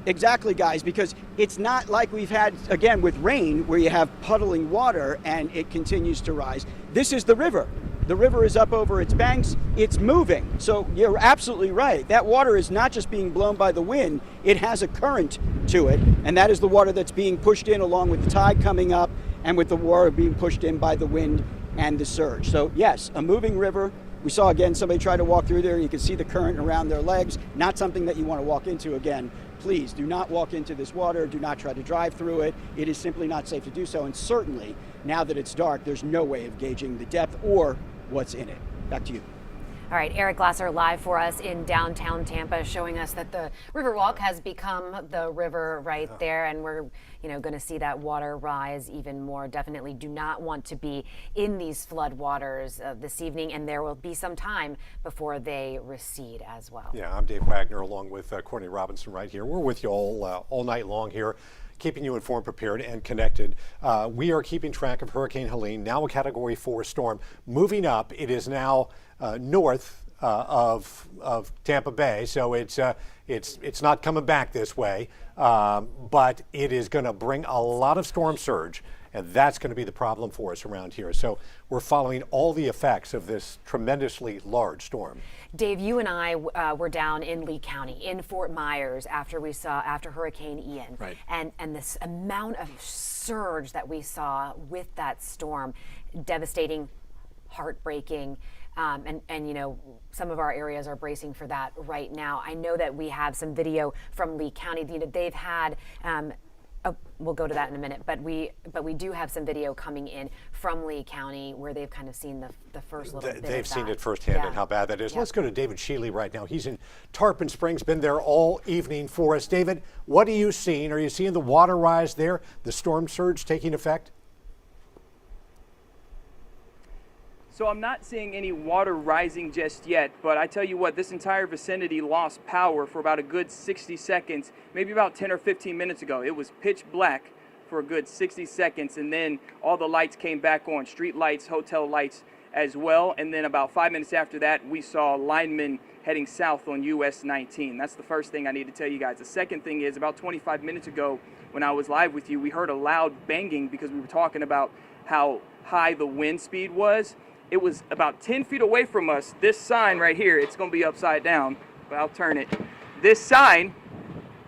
Exactly, guys, because it's not like we've had, again, with rain, where you have puddling water and it continues to rise. This is the river. The river is up over its banks. It's moving. So you're absolutely right. That water is not just being blown by the wind. It has a current to it, and that is the water that's being pushed in along with the tide coming up and with the water being pushed in by the wind and the surge. So yes, a moving river. We saw, again, somebody try to walk through there. You can see the current around their legs. Not something that you want to walk into again. Please do not walk into this water. Do not try to drive through it. It is simply not safe to do so. And certainly, now that it's dark, there's no way of gauging the depth or what's in it. Back to you. All right, Eric Glasser live for us in downtown Tampa, showing us that the Riverwalk has become the river right there, and we're going to see that water rise even more. Definitely do not want to be in these flood waters this evening, and there will be some time before they recede as well. Yeah, I'm Dave Wagner along with Courtney Robinson right here. We're with you all night long here, keeping you informed, prepared, and connected. We are keeping track of Hurricane Helene, now a Category 4 storm, moving up. It is now north of Tampa Bay, so it's not coming back this way, but it is going to bring a lot of storm surge, and that's going to be the problem for us around here. So we're following all the effects of this tremendously large storm. Dave, you and I were down in Lee County, in Fort Myers, after Hurricane Ian, right. and this amount of surge that we saw with that storm, devastating, heartbreaking. And some of our areas are bracing for that right now. I know that we have some video from Lee County. They've had, we'll go to that in a minute, but we do have some video coming in from Lee County where they've kind of seen the first little bit of that. They've seen it firsthand and how bad that is. Yeah. Let's go to David Shealy right now. He's in Tarpon Springs, been there all evening for us. David, what are you seeing? Are you seeing the water rise there, the storm surge taking effect? So I'm not seeing any water rising just yet, but I tell you what, this entire vicinity lost power for about a good 60 seconds, maybe about 10 or 15 minutes ago. It was pitch black for a good 60 seconds, and then all the lights came back on, street lights, hotel lights as well. And then about 5 minutes after that, we saw linemen heading south on US 19. That's the first thing I need to tell you guys. The second thing is, about 25 minutes ago when I was live with you, we heard a loud banging because we were talking about how high the wind speed was. It was about 10 feet away from us. This sign right here, it's going to be upside down, but I'll turn it. This sign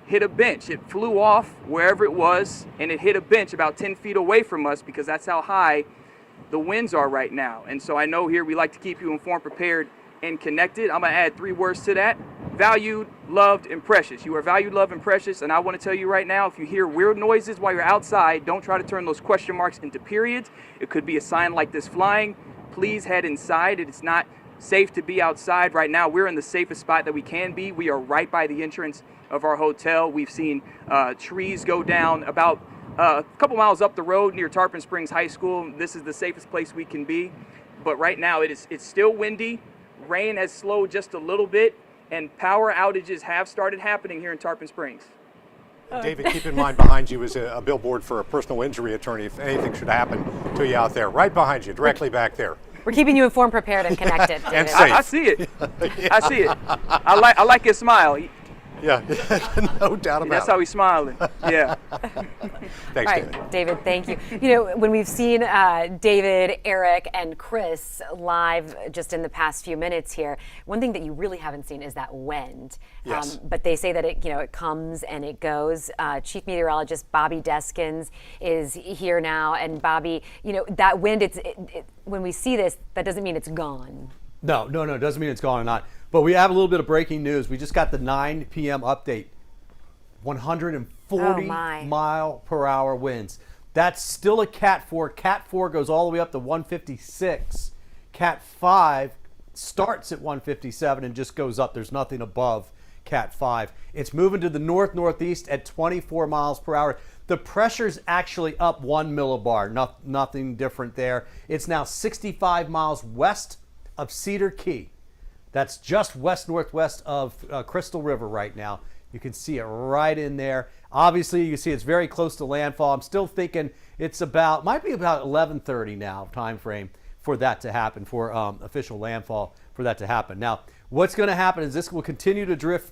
hit a bench. It flew off wherever it was, and it hit a bench about 10 feet away from us because that's how high the winds are right now. And so I know here we like to keep you informed, prepared, and connected. I'm going to add 3 words to that. Valued, loved, and precious. You are valued, loved, and precious, and I want to tell you right now, if you hear weird noises while you're outside, don't try to turn those question marks into periods. It could be a sign like this flying. Please head inside. It's not safe to be outside right now. We're in the safest spot that we can be. We are right by the entrance of our hotel. We've seen trees go down about a couple miles up the road near Tarpon Springs High School. This is the safest place we can be. But right now it's still windy. Rain has slowed just a little bit, and power outages have started happening here in Tarpon Springs. David, keep in mind behind you is a billboard for a personal injury attorney if anything should happen to you out there. Right behind you, directly back there. We're keeping you informed, prepared, and connected. And safe. I see it. I see it. I like his smile. Yeah, no doubt about it. That's how he's smiling. Yeah. Thanks, All right, David, thank you. When we've seen David, Eric, and Chris live just in the past few minutes here, one thing that you really haven't seen is that wind. Yes. But they say that it comes and it goes. Chief Meteorologist Bobby Deskins is here now, and Bobby, that wind. When we see this, that doesn't mean it's gone. No, it doesn't mean it's gone or not. But we have a little bit of breaking news. We just got the 9 p.m. update. 140 mile per hour winds. That's still a Cat 4. Cat 4 goes all the way up to 156. Cat 5 starts at 157 and just goes up. There's nothing above Cat 5. It's moving to the northeast at 24 miles per hour. The pressure's actually up 1 millibar, nothing different there. It's now 65 miles west of Cedar Key. That's just west-northwest of Crystal River right now. You can see it right in there. Obviously, you can see it's very close to landfall. I'm still thinking it's might be about 11:30 now, time frame for that to happen, for official landfall for that to happen. Now, what's going to happen is this will continue to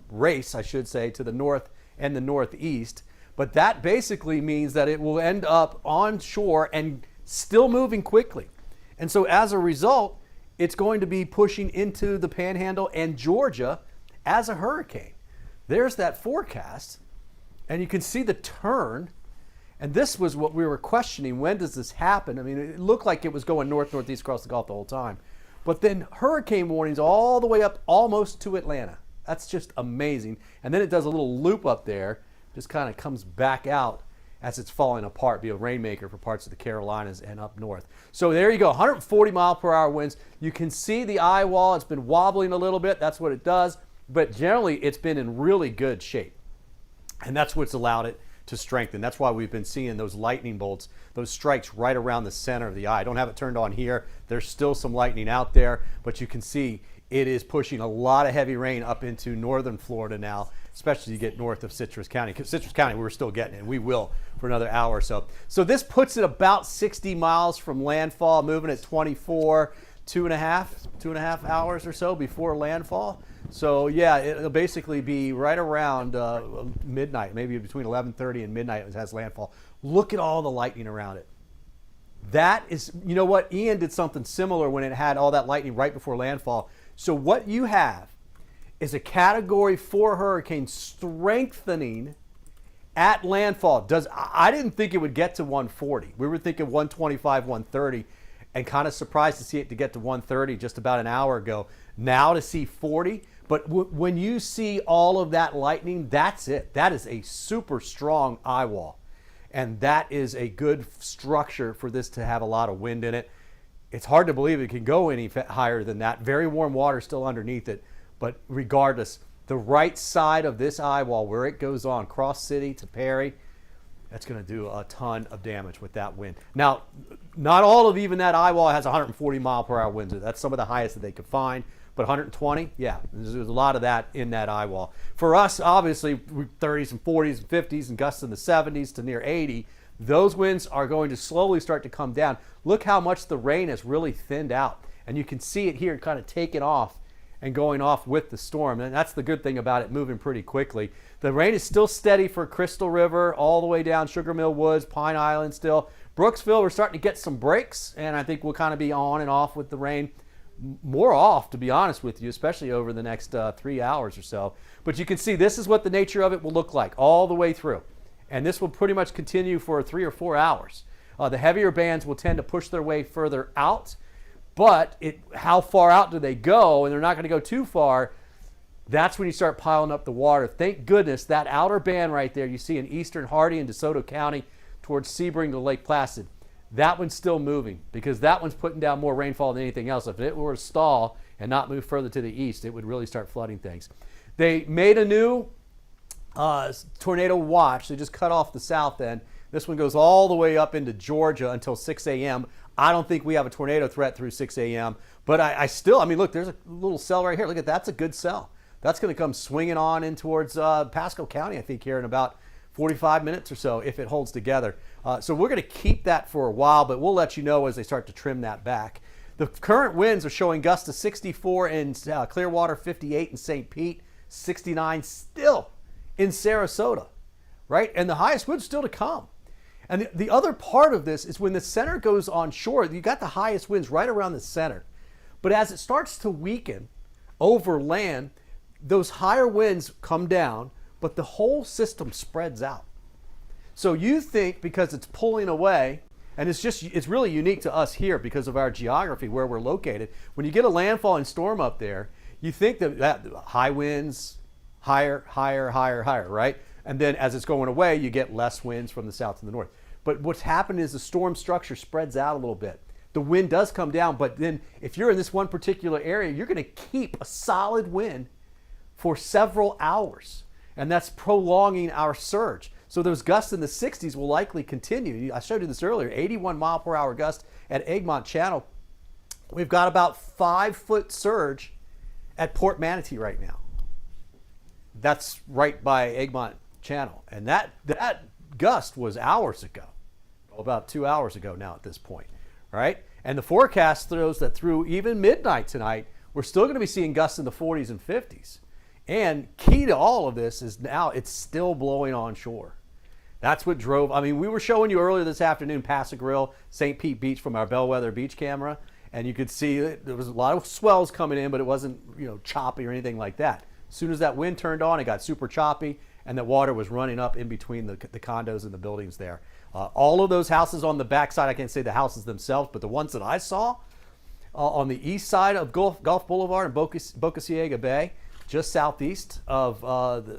race, I should say, to the north and the northeast. But that basically means that it will end up on shore and still moving quickly. And so as a result, it's going to be pushing into the Panhandle and Georgia as a hurricane. There's that forecast. And you can see the turn. And this was what we were questioning. When does this happen? I mean, it looked like it was going north-northeast across the Gulf the whole time. But then hurricane warnings all the way up almost to Atlanta. That's just amazing. And then it does a little loop up there. Just kind of comes back out as it's falling apart, be a rainmaker for parts of the Carolinas and up north. So there you go, 140 mile per hour winds. You can see the eye wall. It's been wobbling a little bit. That's what it does. But generally, it's been in really good shape. And that's what's allowed it to strengthen. That's why we've been seeing those lightning bolts, those strikes right around the center of the eye. I don't have it turned on here. There's still some lightning out there, but you can see it is pushing a lot of heavy rain up into northern Florida now, especially as you get north of Citrus County. Citrus County, we're still getting it, and we will for another hour or so. So this puts it about 60 miles from landfall, moving at 24, two and a half hours or so before landfall. So yeah, it'll basically be right around midnight, maybe between 11:30 and midnight it has landfall. Look at all the lightning around it. That is, you know what, Ian did something similar when it had all that lightning right before landfall. So what you have is a Category 4 hurricane strengthening at landfall. I didn't think it would get to 140. We were thinking 125, 130, and kind of surprised to see it to get to 130 just about an hour ago. Now to see 40, but when you see all of that lightning, that's it. That is a super strong eye wall, and that is a good structure for this to have a lot of wind in it. It's hard to believe it can go any higher than that. Very warm water still underneath it. But regardless, the right side of this eye wall, where it goes on, Cross City to Perry, that's going to do a ton of damage with that wind. Now, not all of even that eye wall has 140 mile per hour winds. That's some of the highest that they could find. But 120, yeah, there's a lot of that in that eye wall. For us, obviously, 30s and 40s and 50s and gusts in the 70s to near 80. Those winds are going to slowly start to come down. Look how much the rain has really thinned out. And you can see it here kind of taking off and going off with the storm. And that's the good thing about it moving pretty quickly. The rain is still steady for Crystal River all the way down Sugar Mill Woods, Pine Island still. Brooksville, we're starting to get some breaks, and I think we'll kind of be on and off with the rain. More off, to be honest with you, especially over the next 3 hours or so. But you can see this is what the nature of it will look like all the way through. And this will pretty much continue for 3 or 4 hours. The heavier bands will tend to push their way further out, but how far out do they go? And they're not going to go too far. That's when you start piling up the water. Thank goodness that outer band right there you see in eastern Hardee and DeSoto County towards Sebring to Lake Placid. That one's still moving because that one's putting down more rainfall than anything else. If it were to stall and not move further to the east, it would really start flooding things. They made a new tornado watch. They just cut off the south end. This one goes all the way up into Georgia until 6 a.m. I don't think we have a tornado threat through 6 a.m. But I mean, look, there's a little cell right here. Look at that. That's a good cell. That's going to come swinging on in towards Pasco County, I think, here in about 45 minutes or so if it holds together. So we're going to keep that for a while, but we'll let you know as they start to trim that back. The current winds are showing gusts to 64 in Clearwater, 58 in St. Pete, 69 still in Sarasota, right? And the highest winds still to come. And the other part of this is when the center goes on shore, you got the highest winds right around the center. But as it starts to weaken over land, those higher winds come down, but the whole system spreads out. So you think because it's pulling away, and it's really unique to us here because of our geography where we're located. When you get a landfall and storm up there, you think that high winds, higher, right? And then as it's going away, you get less winds from the south to the north. But what's happened is the storm structure spreads out a little bit. The wind does come down, but then if you're in this one particular area, you're going to keep a solid wind for several hours. And that's prolonging our surge. So those gusts in the 60s will likely continue. I showed you this earlier, 81 mile per hour gust at Egmont Channel. We've got about 5-foot surge at Port Manatee right now. That's right by Egmont Channel. And that gust was hours ago, about 2 hours ago now at this point, right? And the forecast throws that through even midnight tonight, we're still going to be seeing gusts in the 40s and 50s. And key to all of this is now it's still blowing onshore. That's what drove, I mean, we were showing you earlier this afternoon, Paso Grill, St. Pete Beach from our Bellwether beach camera. And you could see there was a lot of swells coming in, but it wasn't, choppy or anything like that. As soon as that wind turned on, it got super choppy, and the water was running up in between the condos and the buildings there. All of those houses on the backside, I can't say the houses themselves, but the ones that I saw on the east side of Gulf Boulevard and Boca Ciega Bay, just southeast of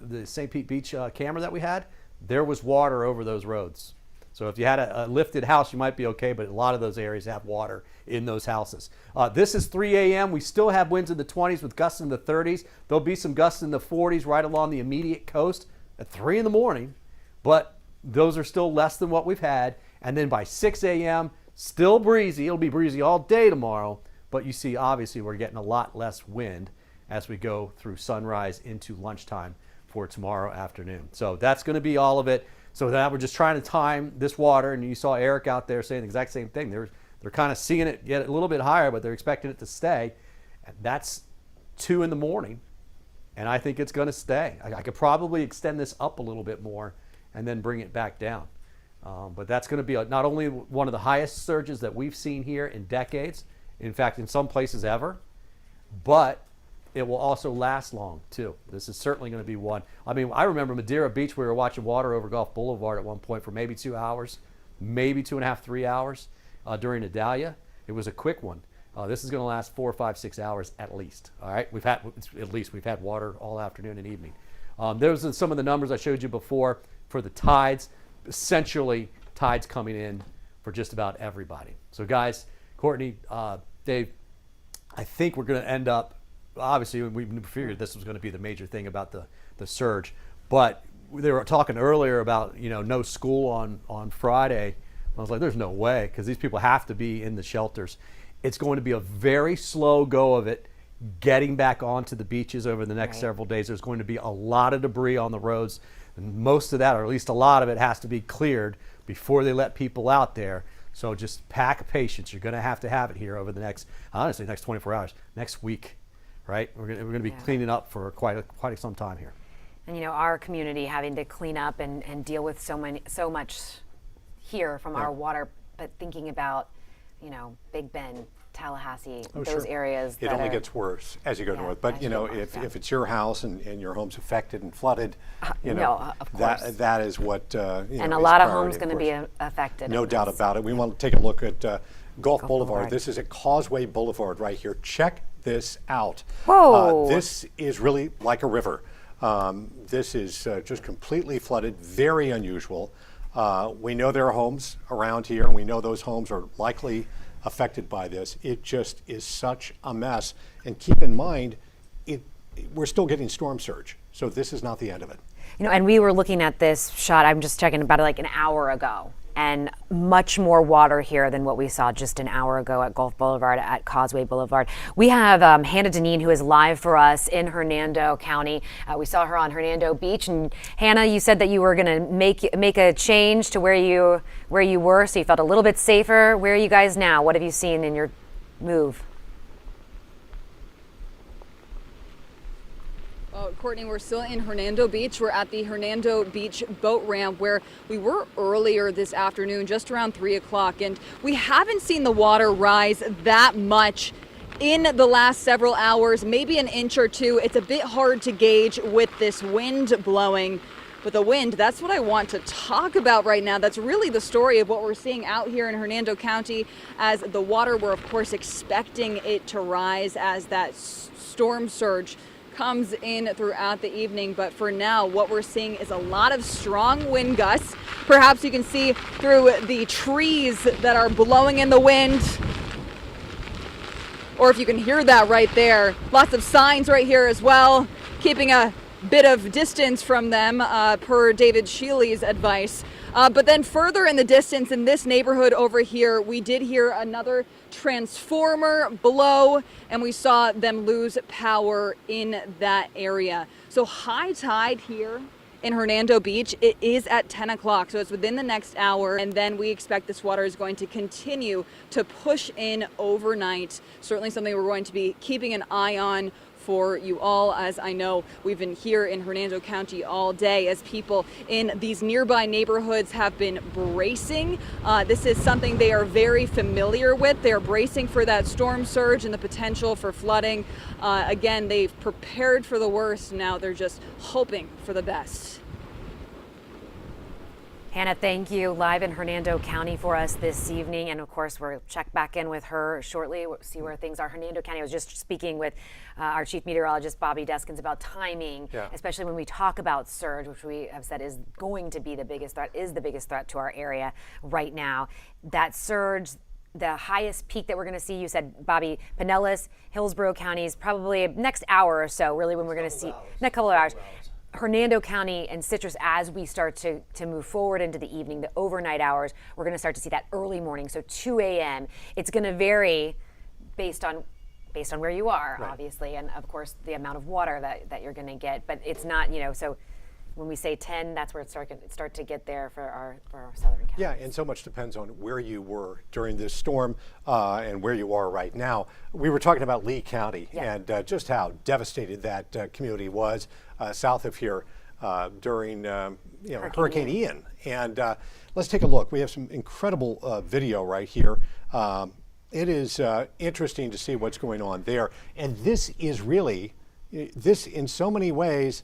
the St. Pete Beach camera that we had, there was water over those roads. So if you had a lifted house, you might be okay, but a lot of those areas have water in those houses. This is 3 a.m. We still have winds in the 20s with gusts in the 30s. There'll be some gusts in the 40s right along the immediate coast at 3 in the morning, but those are still less than what we've had. And then by 6 a.m., still breezy. It'll be breezy all day tomorrow, but you see, obviously, we're getting a lot less wind as we go through sunrise into lunchtime for tomorrow afternoon. So that's going to be all of it. So that we're just trying to time this water, and you saw Eric out there saying the exact same thing. They're kind of seeing it get a little bit higher, but they're expecting it to stay. And that's 2 in the morning, and I think it's going to stay. I could probably extend this up a little bit more and then bring it back down. But that's going to be not only one of the highest surges that we've seen here in decades, in fact, in some places ever, but it will also last long, too. This is certainly going to be one. I mean, I remember Madeira Beach, we were watching water over Gulf Boulevard at one point for maybe 2 hours, maybe 2.5, 3 hours during Idalia. It was a quick one. This is going to last 4, 5, 6 hours at least. All right, we've had water all afternoon and evening. Those are some of the numbers I showed you before for the tides. Essentially, tides coming in for just about everybody. So, guys, Courtney, Dave, I think we're going to end up. Obviously, we figured this was going to be the major thing about the surge, but they were talking earlier about no school on Friday. I was like, there's no way, because these people have to be in the shelters. It's going to be a very slow go of it getting back onto the beaches over the next several days. There's going to be a lot of debris on the roads, and most of that, or at least a lot of it, has to be cleared before they let people out there. So just pack patience. You're going to have it here over the next 24 hours, next week. Right, we're going to be cleaning up for quite some time here. And our community having to clean up and deal with so much here from our water, but thinking about Big Bend, Tallahassee, those areas. It only gets worse as you go north. But if it's your house and your home's affected and flooded, of course. that is what and a lot of homes going to be affected. No doubt about it. We want to take a look at Gulf Boulevard. This is at Causeway Boulevard right here. Check this out. Whoa! This is really like a river. This is just completely flooded, very unusual. We know there are homes around here, and we know those homes are likely affected by this. It just is such a mess. And keep in mind, we're still getting storm surge, so this is not the end of it. And we were looking at this shot, I'm just checking, about like an hour ago. And much more water here than what we saw just an hour ago at Gulf Boulevard, at Causeway Boulevard. We have Hannah Deneen, who is live for us in Hernando County. We saw her on Hernando Beach. And Hannah, you said that you were going to make a change to where you were, so you felt a little bit safer. Where are you guys now? What have you seen in your move? Courtney, we're still in Hernando Beach. We're at the Hernando Beach boat ramp where we were earlier this afternoon, just around 3 o'clock. And we haven't seen the water rise that much in the last several hours, maybe an inch or two. It's a bit hard to gauge with this wind blowing. But the wind, that's what I want to talk about right now. That's really the story of what we're seeing out here in Hernando County as the water, we're of course expecting it to rise as that storm surge comes in throughout the evening. But for now, what we're seeing is a lot of strong wind gusts. Perhaps you can see through the trees that are blowing in the wind, or if you can hear that right there. Lots of signs right here as well, keeping a bit of distance from them, per David Shealy's advice. But then further in the distance in this neighborhood over here, we did hear another transformer blow, and we saw them lose power in that area. So high tide here in Hernando Beach, it is at 10 o'clock, so it's within the next hour, and then we expect this water is going to continue to push in overnight. Certainly something we're going to be keeping an eye on for you all, as I know we've been here in Hernando County all day as people in these nearby neighborhoods have been bracing. This is something they are very familiar with. They're bracing for that storm surge and the potential for flooding. Again, they've prepared for the worst. Now they're just hoping for the best. Hannah, thank you. Live in Hernando County for us this evening. And of course, we'll check back in with her shortly, see where things are. Hernando County, I was just speaking with our chief meteorologist, Bobby Deskins, about timing, especially when we talk about surge, which we have said is going to be the biggest threat to our area right now. That surge, the highest peak that we're going to see, you said, Bobby, Pinellas, Hillsborough counties, probably next hour or so, really, when we're going to see, next couple of hours. Hernando County and Citrus, as we start to move forward into the evening, the overnight hours, we're going to start to see that early morning, so 2 a.m. It's going to vary based on where you are, obviously, and of course the amount of water that you're going to get. But it's not, so when we say 10, that's where it start to get there for our southern counties. Yeah, and so much depends on where you were during this storm and where you are right now. We were talking about Lee County and just how devastated that community was south of here during Hurricane Ian. And let's take a look. We have some incredible video right here. It is interesting to see what's going on there. And this is really, this in so many ways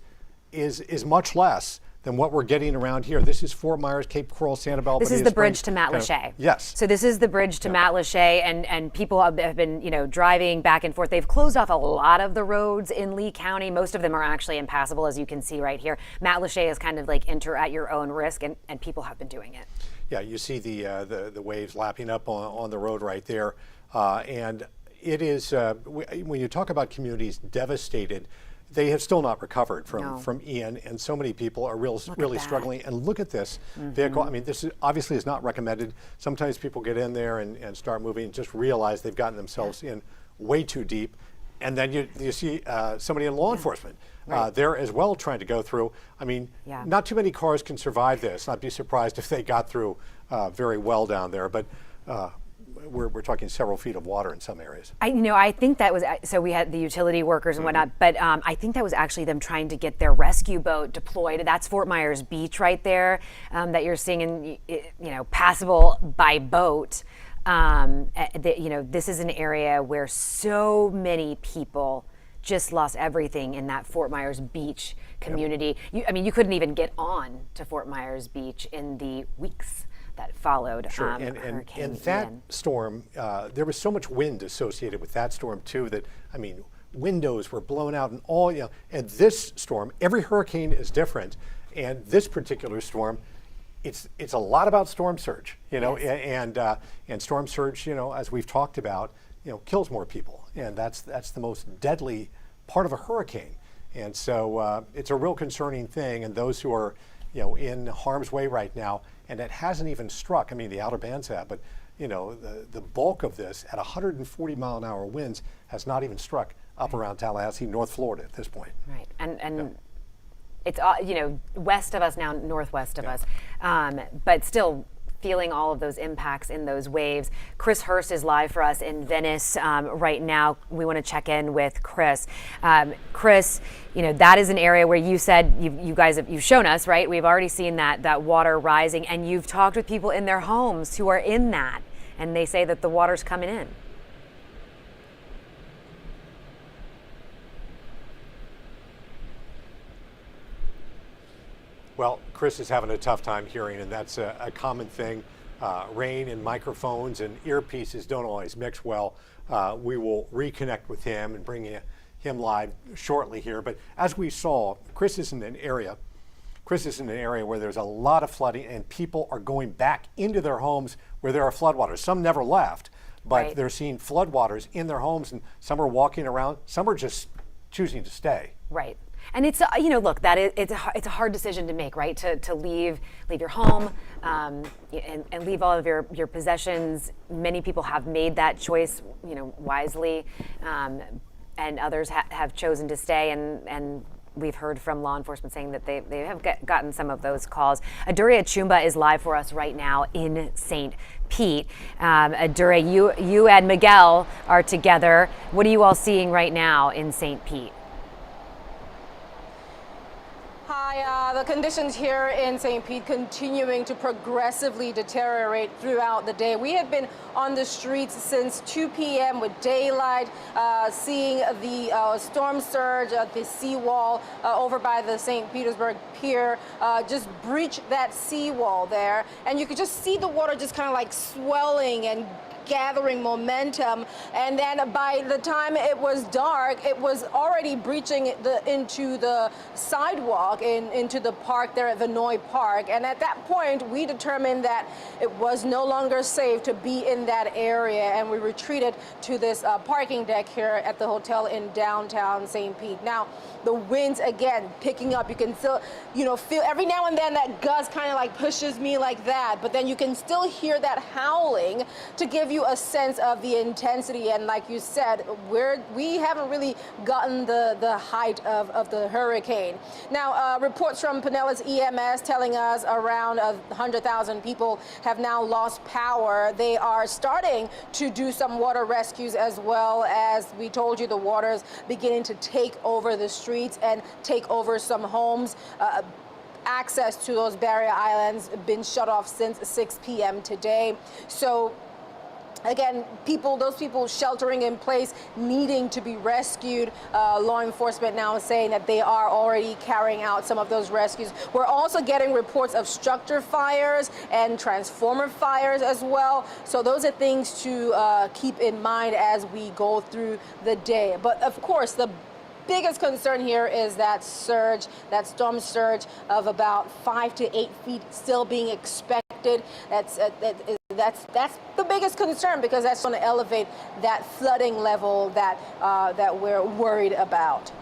is much less than what we're getting around here. This is Fort Myers, Cape Coral, Sanibel. This is the bridge to Matlacha. Yes. So this is the bridge to Matlacha, and people have been, driving back and forth. They've closed off a lot of the roads in Lee County. Most of them are actually impassable, as you can see right here. Matlacha is kind of like enter at your own risk, and people have been doing it. Yeah, you see the waves lapping up on the road right there, and it is when you talk about communities devastated, they have still not recovered from Ian, and so many people are really struggling. And look at this vehicle. I mean, this obviously is not recommended. Sometimes people get in there and start moving and just realize they've gotten themselves in way too deep. And then you see somebody in law enforcement there as well trying to go through. I mean, not too many cars can survive this. I'd be surprised if they got through very well down there. But we're talking several feet of water in some areas. I think that was, so we had the utility workers and whatnot, but I think that was actually them trying to get their rescue boat deployed. That's Fort Myers Beach right there that you're seeing, passable by boat. This is an area where so many people just lost everything in that Fort Myers Beach community. You couldn't even get on to Fort Myers Beach in the weeks that followed. Sure, and that storm, there was so much wind associated with that storm too that, windows were blown out and all, and this storm, every hurricane is different, and this particular storm, it's a lot about storm surge, and storm surge, as we've talked about, kills more people, and that's the most deadly part of a hurricane, and so it's a real concerning thing, and those who are, in harm's way right now. And it hasn't even struck, the outer bands have, but the bulk of this at 140 mile an hour winds has not even struck up around Tallahassee, North Florida at this point. Right, and it's, west of us now, northwest of us, but still feeling all of those impacts in those waves. Chris Hurst is live for us in Venice right now. We want to check in with Chris. Chris, that is an area where you said you've shown us, right? We've already seen that water rising, and you've talked with people in their homes who are in that, and they say that the water's coming in. Well, Chris is having a tough time hearing, and that's a common thing. Rain and microphones and earpieces don't always mix well. We will reconnect with him and bring him live shortly here. But as we saw, Chris is in an area where there's a lot of flooding, and people are going back into their homes where there are floodwaters. Some never left, but they're seeing floodwaters in their homes, and some are walking around. Some are just choosing to stay. Right. And it's look, it's a hard decision to make, right? To leave your home and leave all of your possessions. Many people have made that choice, wisely, and others have chosen to stay. And we've heard from law enforcement saying that they have gotten some of those calls. Adure Achumba is live for us right now in St. Pete. Adure, you and Miguel are together. What are you all seeing right now in St. Pete? Hi, the conditions here in St. Pete continuing to progressively deteriorate throughout the day. We have been on the streets since 2 p.m. with daylight, seeing the storm surge, the seawall over by the St. Petersburg Pier just breach that seawall there. And you could just see the water just kind of like swelling and gathering momentum, and then by the time it was dark, it was already breaching into the sidewalk into the park there at Venoy Park. And at that point, we determined that it was no longer safe to be in that area, and we retreated to this parking deck here at the hotel in downtown St. Pete. Now, the winds again picking up. You can still, feel every now and then that gust kind of like pushes me like that, but then you can still hear that howling to give you a sense of the intensity. And like you said, we haven't really gotten the height of the hurricane. Now, reports from Pinellas EMS telling us around 100,000 people have now lost power. They are starting to do some water rescues, as well as we told you, the water's beginning to take over the streets and take over some homes. Access to those barrier islands been shut off since 6 p.m. today. So again, those people sheltering in place, needing to be rescued. Law enforcement now is saying that they are already carrying out some of those rescues. We're also getting reports of structure fires and transformer fires as well. So those are things to keep in mind as we go through the day. But of course, the biggest concern here is that surge, that storm surge of about 5 to 8 feet still being expected. That's the biggest concern, because that's going to elevate that flooding level that we're worried about.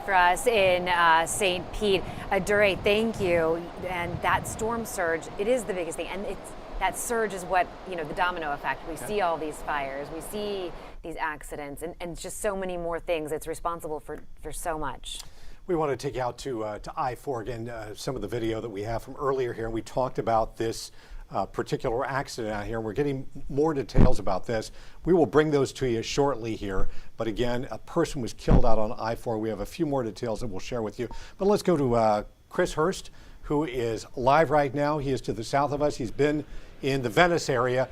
For us in St. Pete, Adure, thank you. And that storm surge, it is the biggest thing, and that surge is what, the domino effect. We see all these fires, we see these accidents, and just so many more things. It's responsible for so much. We want to take you out to I-4 again, some of the video that we have from earlier here. We talked about this particular accident out here. We're getting more details about this. We will bring those to you shortly here. But again, a person was killed out on I-4. We have a few more details that we'll share with you. But let's go to Chris Hurst, who is live right now. He is to the south of us. He's been in the Venice area.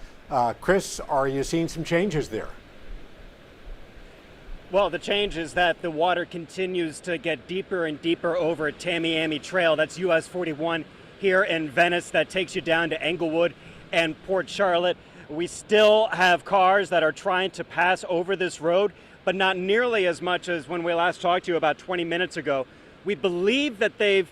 Chris, are you seeing some changes there? Well, the change is that the water continues to get deeper and deeper over Tamiami Trail. That's US 41 here in Venice. That takes you down to Englewood and Port Charlotte. We still have cars that are trying to pass over this road, but not nearly as much as when we last talked to you about 20 minutes ago. We believe that they've,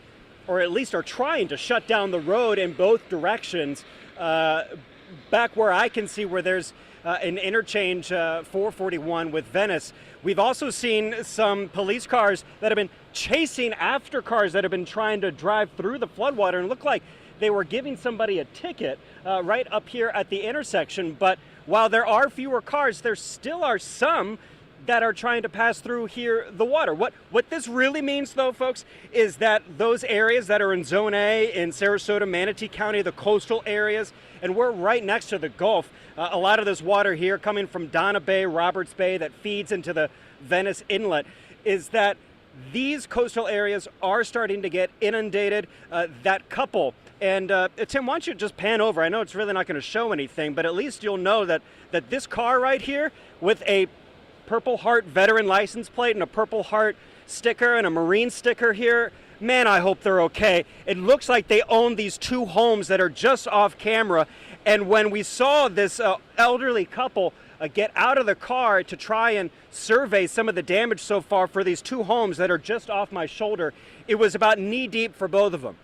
or at least are trying to shut down the road in both directions. Back where I can see where there's an interchange 441 with Venice. We've also seen some police cars that have been chasing after cars that have been trying to drive through the floodwater, and look like they were giving somebody a ticket right up here at the intersection. But while there are fewer cars, there still are some that are trying to pass through here the water. What this really means, though, folks, is that those areas that are in Zone A in Sarasota, Manatee County, the coastal areas, and we're right next to the Gulf. A lot of this water here coming from Donna Bay, Roberts Bay, that feeds into the Venice Inlet, is that these coastal areas are starting to get inundated. That couple, and Tim, why don't you just pan over? I know it's really not going to show anything, but at least you'll know that this car right here with a Purple Heart veteran license plate and a Purple Heart sticker and a Marine sticker here, man, I hope they're okay. It looks like they own these two homes that are just off camera. And when we saw this elderly couple get out of the car to try and survey some of the damage so far for these two homes that are just off my shoulder, it was about knee deep for both of them.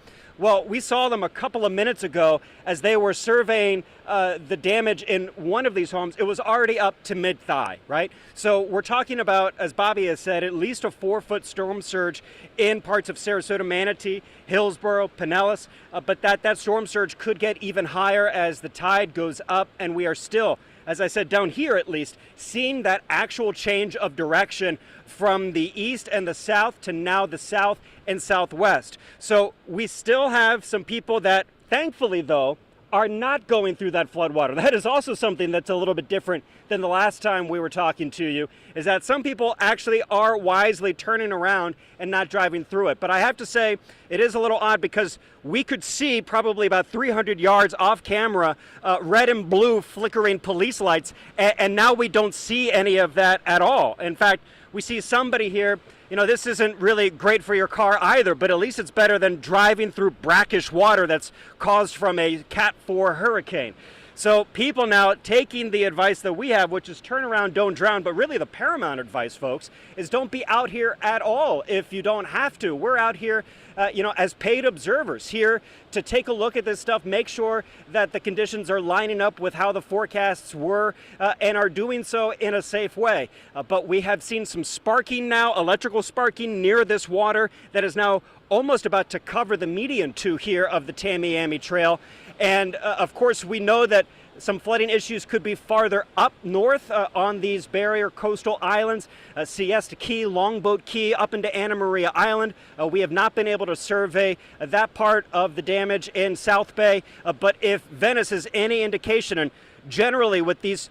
Well, we saw them a couple of minutes ago as they were surveying the damage in one of these homes. It was already up to mid-thigh, right? So we're talking about, as Bobby has said, at least a 4-foot storm surge in parts of Sarasota, Manatee, Hillsborough, Pinellas. But that storm surge could get even higher as the tide goes up, and we are still, as I said, down here at least, seeing that actual change of direction from the east and the south to now the south and southwest. So we still have some people that, thankfully though, are not going through that floodwater. That is also something that's a little bit different than the last time we were talking to you, is that some people actually are wisely turning around and not driving through it. But I have to say, it is a little odd because we could see probably about 300 yards off camera, red and blue flickering police lights, and now we don't see any of that at all. In fact, we see somebody here. You know, this isn't really great for your car either, but at least it's better than driving through brackish water that's caused from a Cat 4 hurricane. So people now taking the advice that we have, which is turn around, don't drown, but really the paramount advice, folks, is don't be out here at all if you don't have to. We're out here, as paid observers here to take a look at this stuff, make sure that the conditions are lining up with how the forecasts were and are doing so in a safe way. But we have seen some sparking now, electrical sparking near this water that is now almost about to cover the median two here of the Tamiami Trail. And of course, we know that some flooding issues could be farther up north on these barrier coastal islands, Siesta Key, Longboat Key, up into Anna Maria Island. We have not been able to survey that part of the damage in South Bay, but if Venice is any indication, and generally with these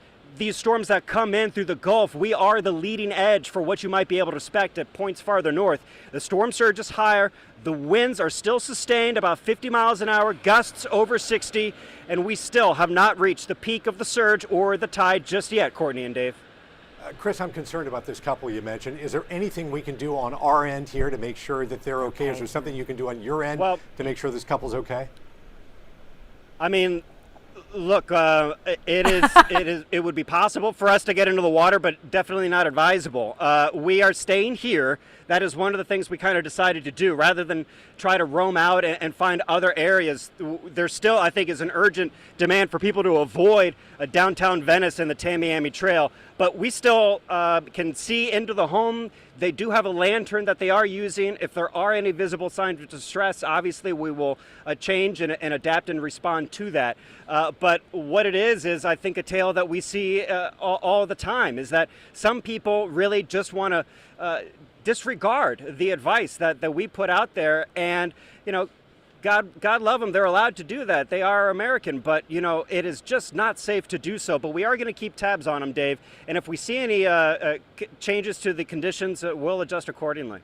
storms that come in through the Gulf, we are the leading edge for what you might be able to expect at points farther north. The storm surge is higher. The winds are still sustained about 50 miles an hour, gusts over 60, and we still have not reached the peak of the surge or the tide just yet, Courtney and Dave. Chris, I'm concerned about this couple you mentioned. Is there anything we can do on our end here to make sure that they're okay? Is there something you can do on your end to make sure this couple's okay? I mean, look, it would be possible for us to get into the water, but definitely not advisable. We are staying here. That is one of the things we kind of decided to do. Rather than try to roam out and find other areas, there still, I think, is an urgent demand for people to avoid downtown Venice and the Tamiami Trail. But we still can see into the home. They do have a lantern that they are using. If there are any visible signs of distress, obviously we will change and adapt and respond to that. But what it is I think a tale that we see all the time, is that some people really just want to disregard the advice that we put out there. And, God love them, they're allowed to do that. They are American, but, it is just not safe to do so. But we are going to keep tabs on them, Dave. And if we see any changes to the conditions, we'll adjust accordingly.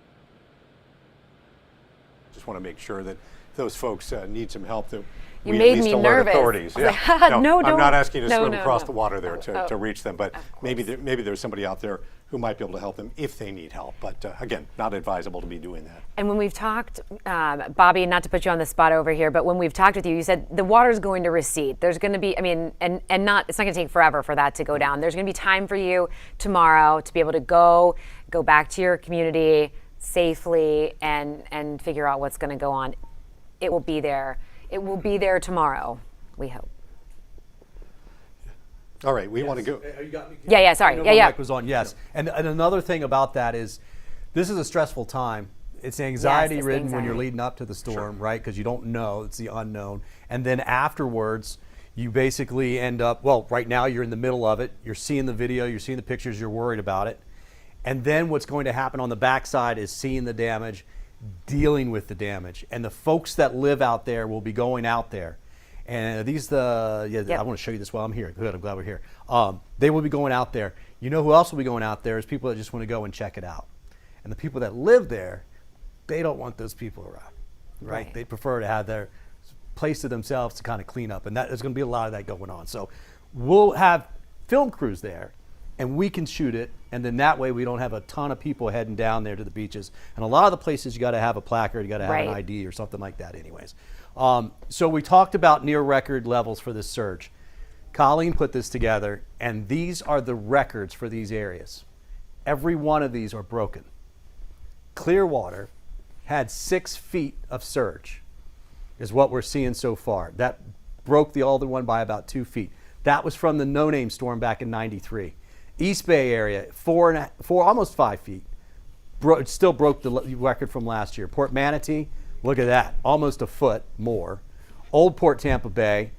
Just want to make sure that those folks need some help. That you we made at least me alert nervous. authorities. Yeah. No, I'm not asking you to swim no, across no. the water there to reach them, but maybe there's somebody out there who might be able to help them if they need help. But again, not advisable to be doing that. And when we've talked, Bobby, not to put you on the spot over here, but when we've talked with you, you said the water's going to recede. There's going to be, it's not going to take forever for that to go down. There's going to be time for you tomorrow to be able to go back to your community safely and figure out what's going to go on. It will be there. It will be there tomorrow, we hope. All right, we want to go. Yeah, sorry. Yeah. Mic was on, yes. And another thing about that is this is a stressful time. It's anxiety ridden when you're leading up to the storm, right? Because you don't know, it's the unknown. And then afterwards, you basically end up, right now you're in the middle of it. You're seeing the video, you're seeing the pictures, you're worried about it. And then what's going to happen on the backside is seeing the damage, dealing with the damage. And the folks that live out there will be going out there. And I want to show you this while I'm here. Good, I'm glad we're here. They will be going out there. You know who else will be going out there is people that just want to go and check it out. And the people that live there, they don't want those people around, right? They prefer to have their place to themselves to kind of clean up. And there's going to be a lot of that going on. So we'll have film crews there, and we can shoot it. And then that way we don't have a ton of people heading down there to the beaches. And a lot of the places you got to have a placard, you got to have an ID or something like that anyways. So we talked about near record levels for this surge. Colleen put this together, and these are the records for these areas. Every one of these are broken. Clearwater had 6 feet of surge. is what we're seeing so far. That broke the other one by about 2 feet. That was from the no-name storm back in '93. East Bay area, almost 5 feet. Still broke the record from last year. Port Manatee, look at that, almost a foot more. Old Port Tampa Bay,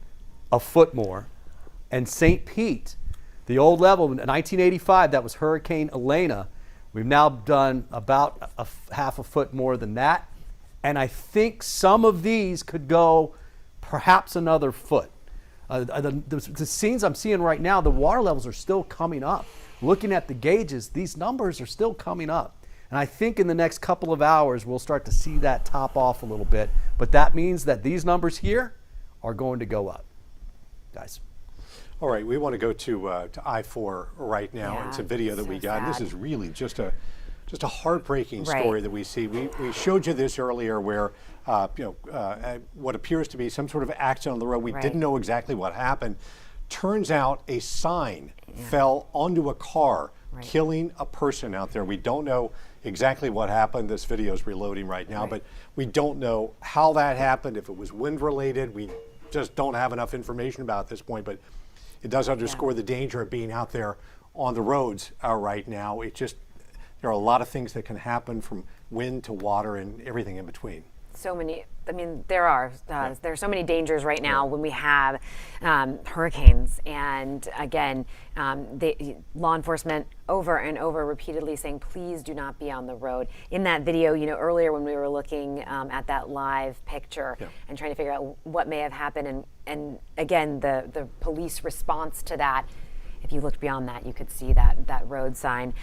a foot more. And St. Pete, the old level, in 1985, that was Hurricane Helene. We've now done about half a foot more than that. And I think some of these could go perhaps another foot. The scenes I'm seeing right now, the water levels are still coming up. Looking at the gauges, these numbers are still coming up. And I think in the next couple of hours, we'll start to see that top off a little bit. But that means that these numbers here are going to go up, guys. All right, we want to go to I-4 right now. Yeah, it's a video that we got. sad. This is really just a heartbreaking story that we see. We showed you this earlier where what appears to be some sort of accident on the road. We didn't know exactly what happened. Turns out a sign fell onto a car, killing a person out there. We don't know exactly what happened. This video is reloading right now, but we don't know how that happened, if it was wind related. We just don't have enough information about it at this point, but it does underscore the danger of being out there on the roads right now. There are a lot of things that can happen, from wind to water and everything in between. So many, I mean, there are so many dangers right now when we have hurricanes. And again, law enforcement over and over repeatedly saying, please do not be on the road. In that video, earlier when we were looking at that live picture and trying to figure out what may have happened, and again, the police response to that, if you looked beyond that, you could see that road sign.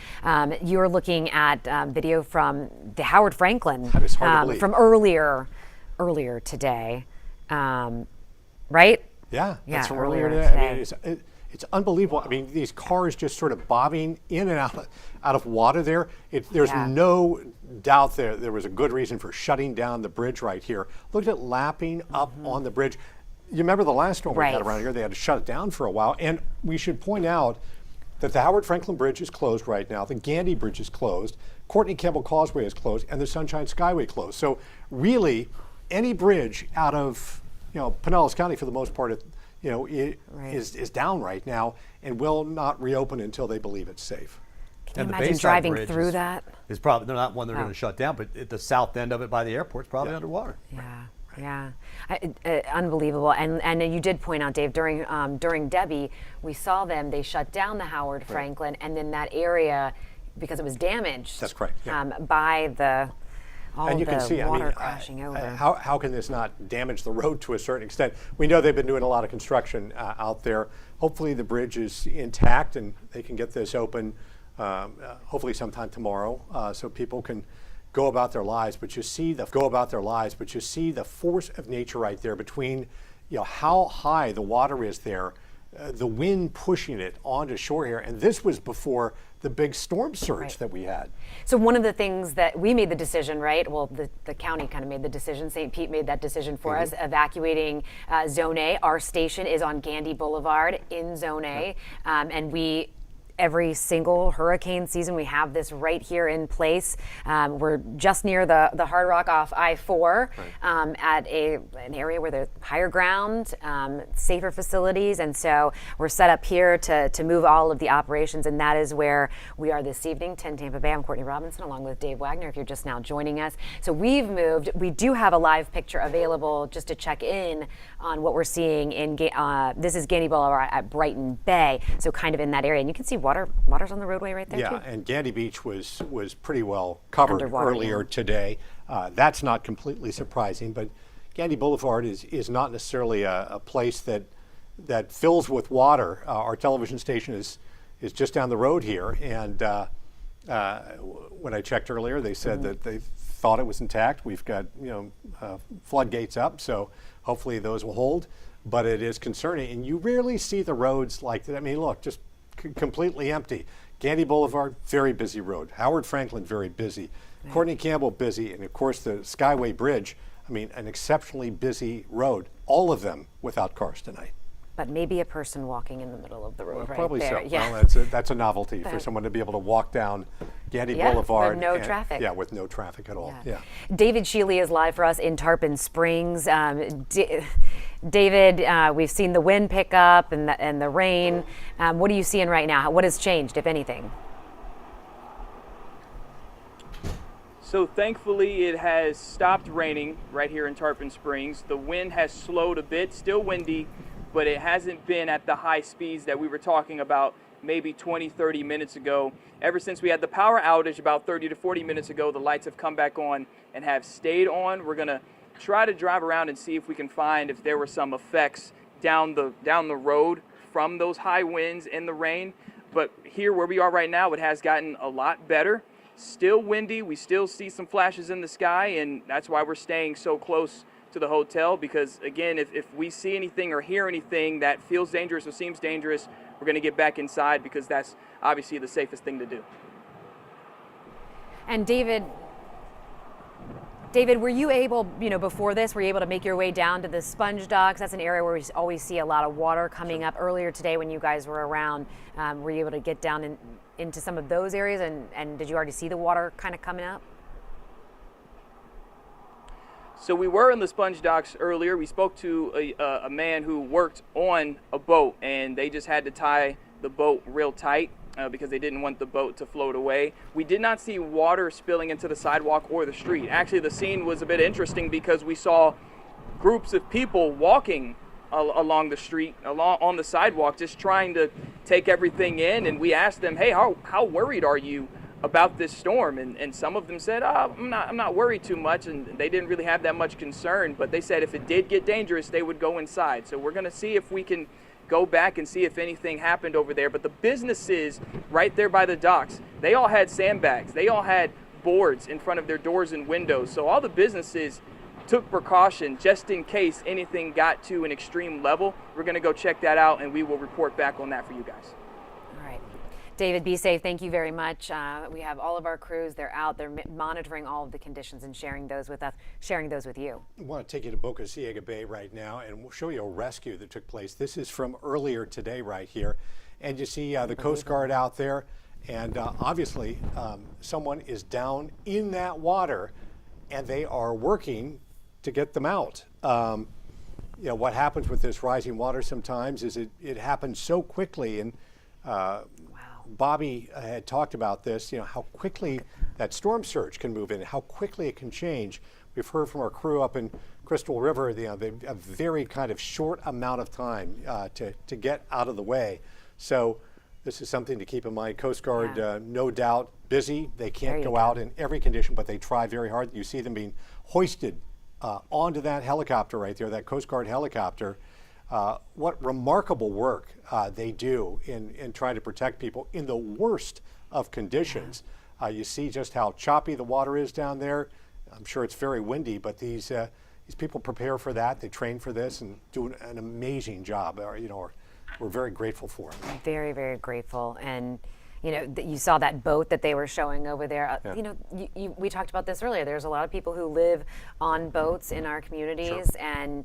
You're looking at video from the Howard Franklin from earlier today, right? Yeah, that's from earlier today. I mean, it's unbelievable. I mean, these cars just sort of bobbing in and out of water there. There's no doubt there was a good reason for shutting down the bridge right here. Look at it lapping up on the bridge. You remember the last storm we had around here, they had to shut it down for a while. And we should point out that the Howard Franklin Bridge is closed right now. The Gandy Bridge is closed. Courtney Campbell Causeway is closed, and the Sunshine Skyway closed. So really, any bridge out of Pinellas County, for the most part, is down right now and will not reopen until they believe it's safe. Can you imagine driving through that? Is probably not one they're going to shut down, but at the south end of it by the airport is probably underwater. Yeah, unbelievable. And you did point out, Dave, during Debbie, we saw them. They shut down the Howard Franklin, and then that area, because it was damaged. That's correct. By the water crashing over. How can this not damage the road to a certain extent? We know they've been doing a lot of construction out there. Hopefully the bridge is intact and they can get this open. Hopefully sometime tomorrow, so people can go about their lives, but you see the force of nature right there between how high the water is there, the wind pushing it onto shore here, and this was before the big storm surge that we had. So one of the things that we made the decision, right? Well, the county kind of made the decision. St. Pete made that decision for us, evacuating Zone A. Our station is on Gandy Boulevard in Zone A, and every single hurricane season, we have this right here in place. We're just near the Hard Rock off I-4 at an area where there's higher ground, safer facilities. And so we're set up here to move all of the operations. And that is where we are this evening, 10 Tampa Bay. I'm Courtney Robinson along with Dave Wagner, if you're just now joining us. So we've moved. We do have a live picture available just to check in on what we're seeing in, this is Gandy Boulevard at Brighton Bay. So kind of in that area. And you can see water's on the roadway right there too. And Gandy Beach was pretty well covered earlier today. That's not completely surprising, but Gandy Boulevard is not necessarily a place that fills with water. Our television station is just down the road here, and when I checked earlier, they said that they thought it was intact. We've got floodgates up, so hopefully those will hold. But it is concerning, and you rarely see the roads like that. I mean, look, just completely empty. Gandy Boulevard, very busy road. Howard Franklin, very busy. Courtney Campbell, busy. And of course the Skyway Bridge, I mean, an exceptionally busy road. All of them without cars tonight. but maybe a person walking in the middle of the road right Probably there. so. Yeah. Well, that's a novelty for someone to be able to walk down Getty Boulevard. With no traffic. Yeah, with no traffic at all. Yeah. David Shealy is live for us in Tarpon Springs. David, we've seen the wind pick up and the rain. What are you seeing right now? What has changed, if anything? So thankfully it has stopped raining right here in Tarpon Springs. The wind has slowed a bit, still windy, but it hasn't been at the high speeds that we were talking about maybe 20, 30 minutes ago. Ever since we had the power outage about 30 to 40 minutes ago, the lights have come back on and have stayed on. We're gonna try to drive around and see if we can find if there were some effects down the road from those high winds and the rain. But here where we are right now, it has gotten a lot better. Still windy, we still see some flashes in the sky, and that's why we're staying so close to the hotel, because again, if we see anything or hear anything that feels dangerous or seems dangerous, we're going to get back inside, because that's obviously the safest thing to do. And David, were you able, before this, were you able to make your way down to the sponge docks? That's an area where we always see a lot of water coming up. Earlier today when you guys were around, were you able to get down into some of those areas, and did you already see the water kind of coming up? So we were in the sponge docks earlier. We spoke to a man who worked on a boat, and they just had to tie the boat real tight because they didn't want the boat to float away. We did not see water spilling into the sidewalk or the street. Actually, the scene was a bit interesting because we saw groups of people walking along the street, on the sidewalk, just trying to take everything in. And we asked them, hey, how worried are you about this storm? And some of them said, I'm not worried too much, and they didn't really have that much concern, but they said if it did get dangerous, they would go inside. So we're going to see if we can go back and see if anything happened over there. But the businesses right there by the docks, they all had sandbags. They all had boards in front of their doors and windows. So all the businesses took precaution just in case anything got to an extreme level. We're going to go check that out, and we will report back on that for you guys. All right. David, be safe. Thank you very much. We have all of our crews. They're out. They're monitoring all of the conditions and sharing those with us, sharing those with you. I want to take you to Boca Ciega Bay right now, and we'll show you a rescue that took place. This is from earlier today right here. And you see the Coast Guard out there. And obviously, someone is down in that water, and they are working to get them out. What happens with this rising water sometimes is it happens so quickly. And Bobby had talked about this, how quickly that storm surge can move in, how quickly it can change. We've heard from our crew up in Crystal River, they have a very kind of short amount of time to get out of the way. So this is something to keep in mind. Coast Guard, no doubt, busy. They can't go out in every condition, but they try very hard. You see them being hoisted onto that helicopter right there, that Coast Guard helicopter. What remarkable work they do in trying to protect people in the worst of conditions. You see just how choppy the water is down there. I'm sure it's very windy, but these people prepare for that. They train for this and do an amazing job. We're very grateful for them. Very, very grateful. And you saw that boat that they were showing over there. We talked about this earlier. There's a lot of people who live on boats in our communities, and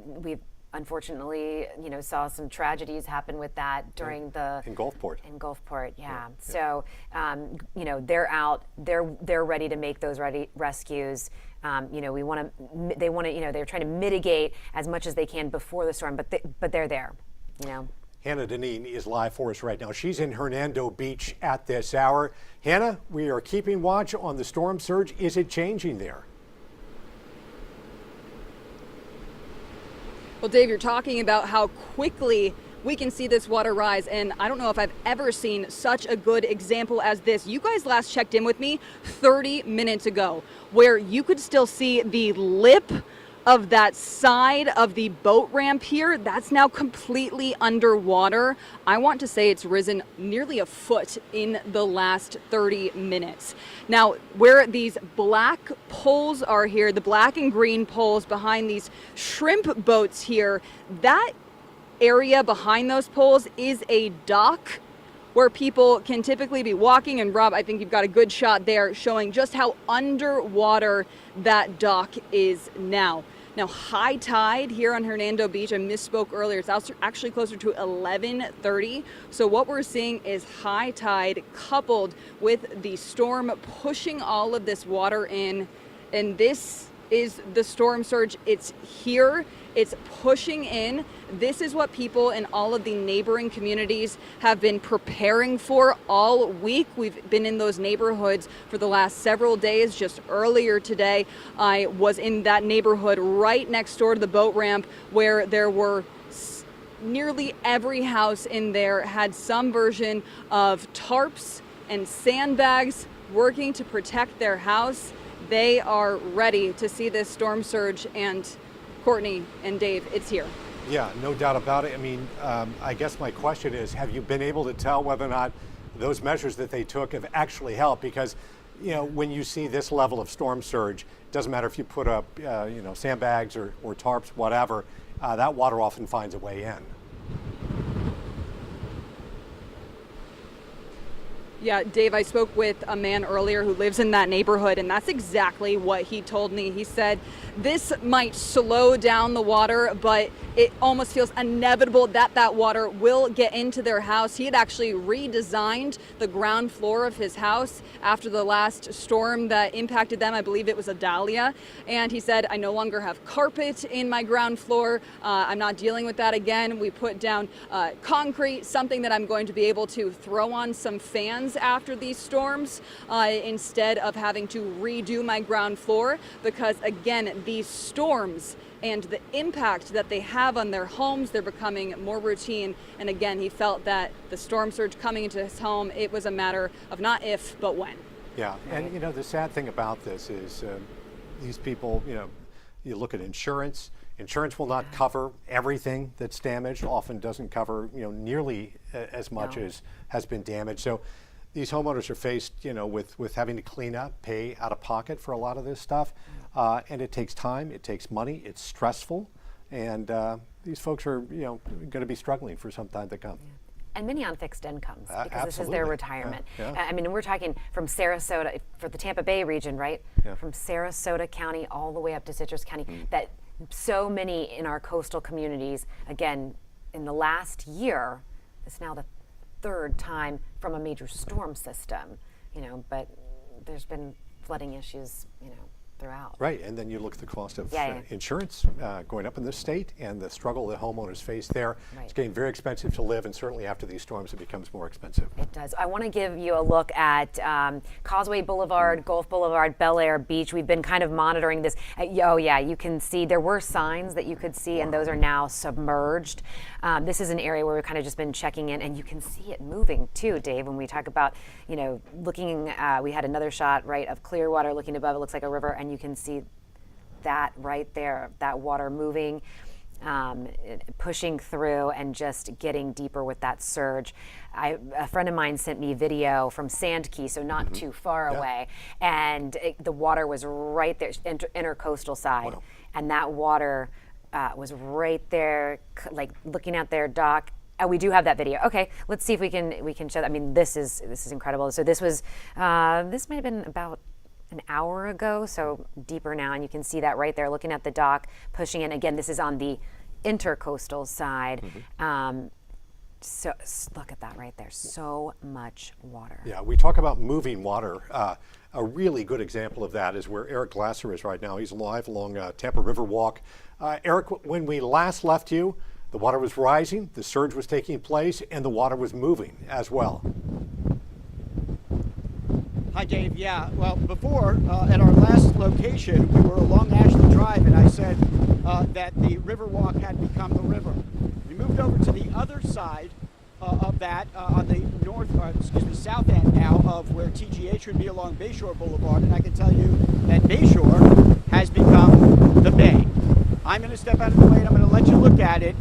we've unfortunately, saw some tragedies happen with that during in Gulfport. In Gulfport, yeah. So, they're out. They're ready to make those rescues. They're trying to mitigate as much as they can before the storm, but they're there. Hannah Deneen is live for us right now. She's in Hernando Beach at this hour. Hannah, we are keeping watch on the storm surge. Is it changing there? Well, Dave, you're talking about how quickly we can see this water rise, and I don't know if I've ever seen such a good example as this. You guys last checked in with me 30 minutes ago, where you could still see the lip of that side of the boat ramp here. That's now completely underwater. I want to say it's risen nearly a foot in the last 30 minutes. Now, where these black poles are here, the black and green poles behind these shrimp boats here, that area behind those poles is a dock where people can typically be walking. And Rob, I think you've got a good shot there showing just how underwater that dock is now. Now, high tide here on Hernando Beach, I misspoke earlier, it's actually closer to 11:30. So what we're seeing is high tide coupled with the storm pushing all of this water in. And this is the storm surge. It's here. It's pushing in. This is what people in all of the neighboring communities have been preparing for all week. We've been in those neighborhoods for the last several days. Just earlier today, I was in that neighborhood right next door to the boat ramp where there were nearly every house in there had some version of tarps and sandbags working to protect their house. They are ready to see this storm surge, and Courtney and Dave, it's here. Yeah, no doubt about it. I mean, I guess my question is, have you been able to tell whether or not those measures that they took have actually helped? Because, you know, when you see this level of storm surge, it doesn't matter if you put up, you know, sandbags or tarps, whatever, that water often finds a way in. Yeah, Dave, I spoke with a man earlier who lives in that neighborhood, and that's exactly what he told me. He said this might slow down the water, but it almost feels inevitable that that water will get into their house. He had actually redesigned the ground floor of his house after the last storm that impacted them. I believe it was a dahlia. And he said, I no longer have carpet in my ground floor. I'm not dealing with that again. We put down concrete, something that I'm going to be able to throw on some fans after these storms instead of having to redo my ground floor, because again, these storms and the impact that they have on their homes, they're becoming more routine. And again, he felt that the storm surge coming into his home, it was a matter of not if, but when. Yeah, and you know, the sad thing about this is these people, you know, you look at insurance. Insurance will not cover everything that's damaged, often doesn't cover, you know, nearly as much as has been damaged. So these homeowners are faced, you know, with having to clean up, pay out of pocket for a lot of this stuff. And it takes time, it takes money, it's stressful. And these folks are, you know, going to be struggling for some time to come. And many on fixed incomes, because absolutely. this is their retirement. Yeah. I mean, we're talking from Sarasota, for the Tampa Bay region, right? Yeah. From Sarasota County all the way up to Citrus County, that so many in our coastal communities, again, in the last year, it's now the third time from a major storm system, you know, but there's been flooding issues, you know, throughout. Right, and then you look at the cost of Yeah. insurance going up in this state, and the struggle that homeowners face there. Right. It's getting very expensive to live, and certainly after these storms it bemes more expensive. It does. I want to give you a look at Causeway Boulevard, Gulf Boulevard, Bel Air Beach. We've been kind of monitoring this. Oh yeah, you can see there were signs that you could see, and those are now submerged. This is an area where we've kind of just been checking in, and you can see it moving too, Dave. When we talk about, you know, looking, we had another shot, right, of clear water looking above. It looks like a river, and you can see that right there, that water moving, pushing through and just getting deeper with that surge. A friend of mine sent me video from Sand Key, so not too far away, and the water was right there, intercoastal side, and that water was right there, like looking at their dock. Oh, we do have that video. Okay, let's see if we can show that. I mean, this is incredible. So this was this might have been about an hour ago, so deeper now, and you can see that right there, looking at the dock, pushing in. Again, this is on the intercoastal side. So look at that right there, so much water. Yeah, we talk about moving water. A really good example of that is where Eric Glasser is right now. He's live along Tampa River Walk. Eric, when we last left you, the water was rising, the surge was taking place, and the water was moving as well. Hi, Dave. Yeah, well, before, at our last location, we were along Ashley Drive, and I said that the river walk had become the river. We moved over to the other side of that, on the south end now of where TGH would be along Bayshore Boulevard, and I can tell you that Bayshore has become the bay. I'm going to step out of the way, and I'm going to let you look at it.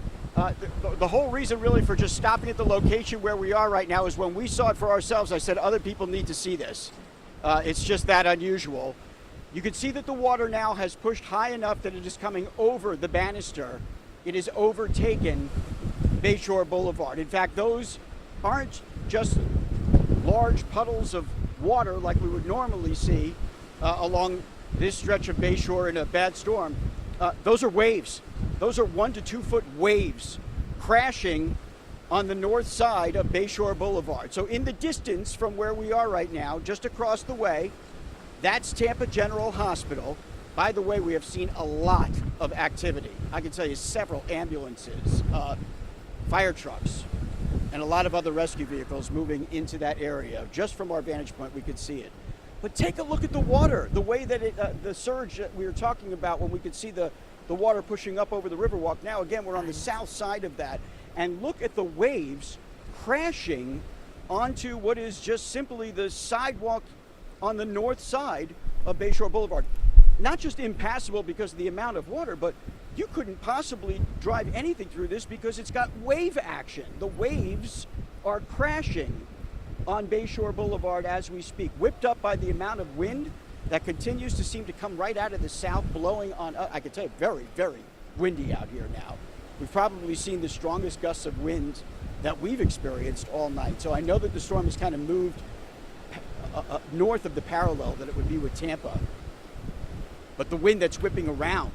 The whole reason really for just stopping at the location where we are right now is when we saw it for ourselves, I said other people need to see this. It's just that unusual. You can see that the water now has pushed high enough that it is coming over the banister. It has overtaken Bayshore Boulevard. In fact, those aren't just large puddles of water like we would normally see along this stretch of Bayshore in a bad storm. those are waves. Those are 1 to 2 foot waves crashing on the north side of Bayshore Boulevard. So in the distance from where we are right now, just across the way, that's Tampa General Hospital. By the way, we have seen a lot of activity. I can tell you several ambulances, fire trucks, and a lot of other rescue vehicles moving into that area. Just from our vantage point, we could see it. But take a look at the water, the way that the surge that we were talking about when we could see the water pushing up over the Riverwalk. Now, again, we're on the south side of that. And look at the waves crashing onto what is just simply the sidewalk on the north side of Bayshore Boulevard. Not just impassable because of the amount of water, but you couldn't possibly drive anything through this because it's got wave action. The waves are crashing on Bayshore Boulevard as we speak, whipped up by the amount of wind that continues to seem to come right out of the south, blowing on, I can tell you, very, very windy out here now. We've probably seen the strongest gusts of wind that we've experienced all night. So I know that the storm has kind of moved north of the parallel that it would be with Tampa. But the wind that's whipping around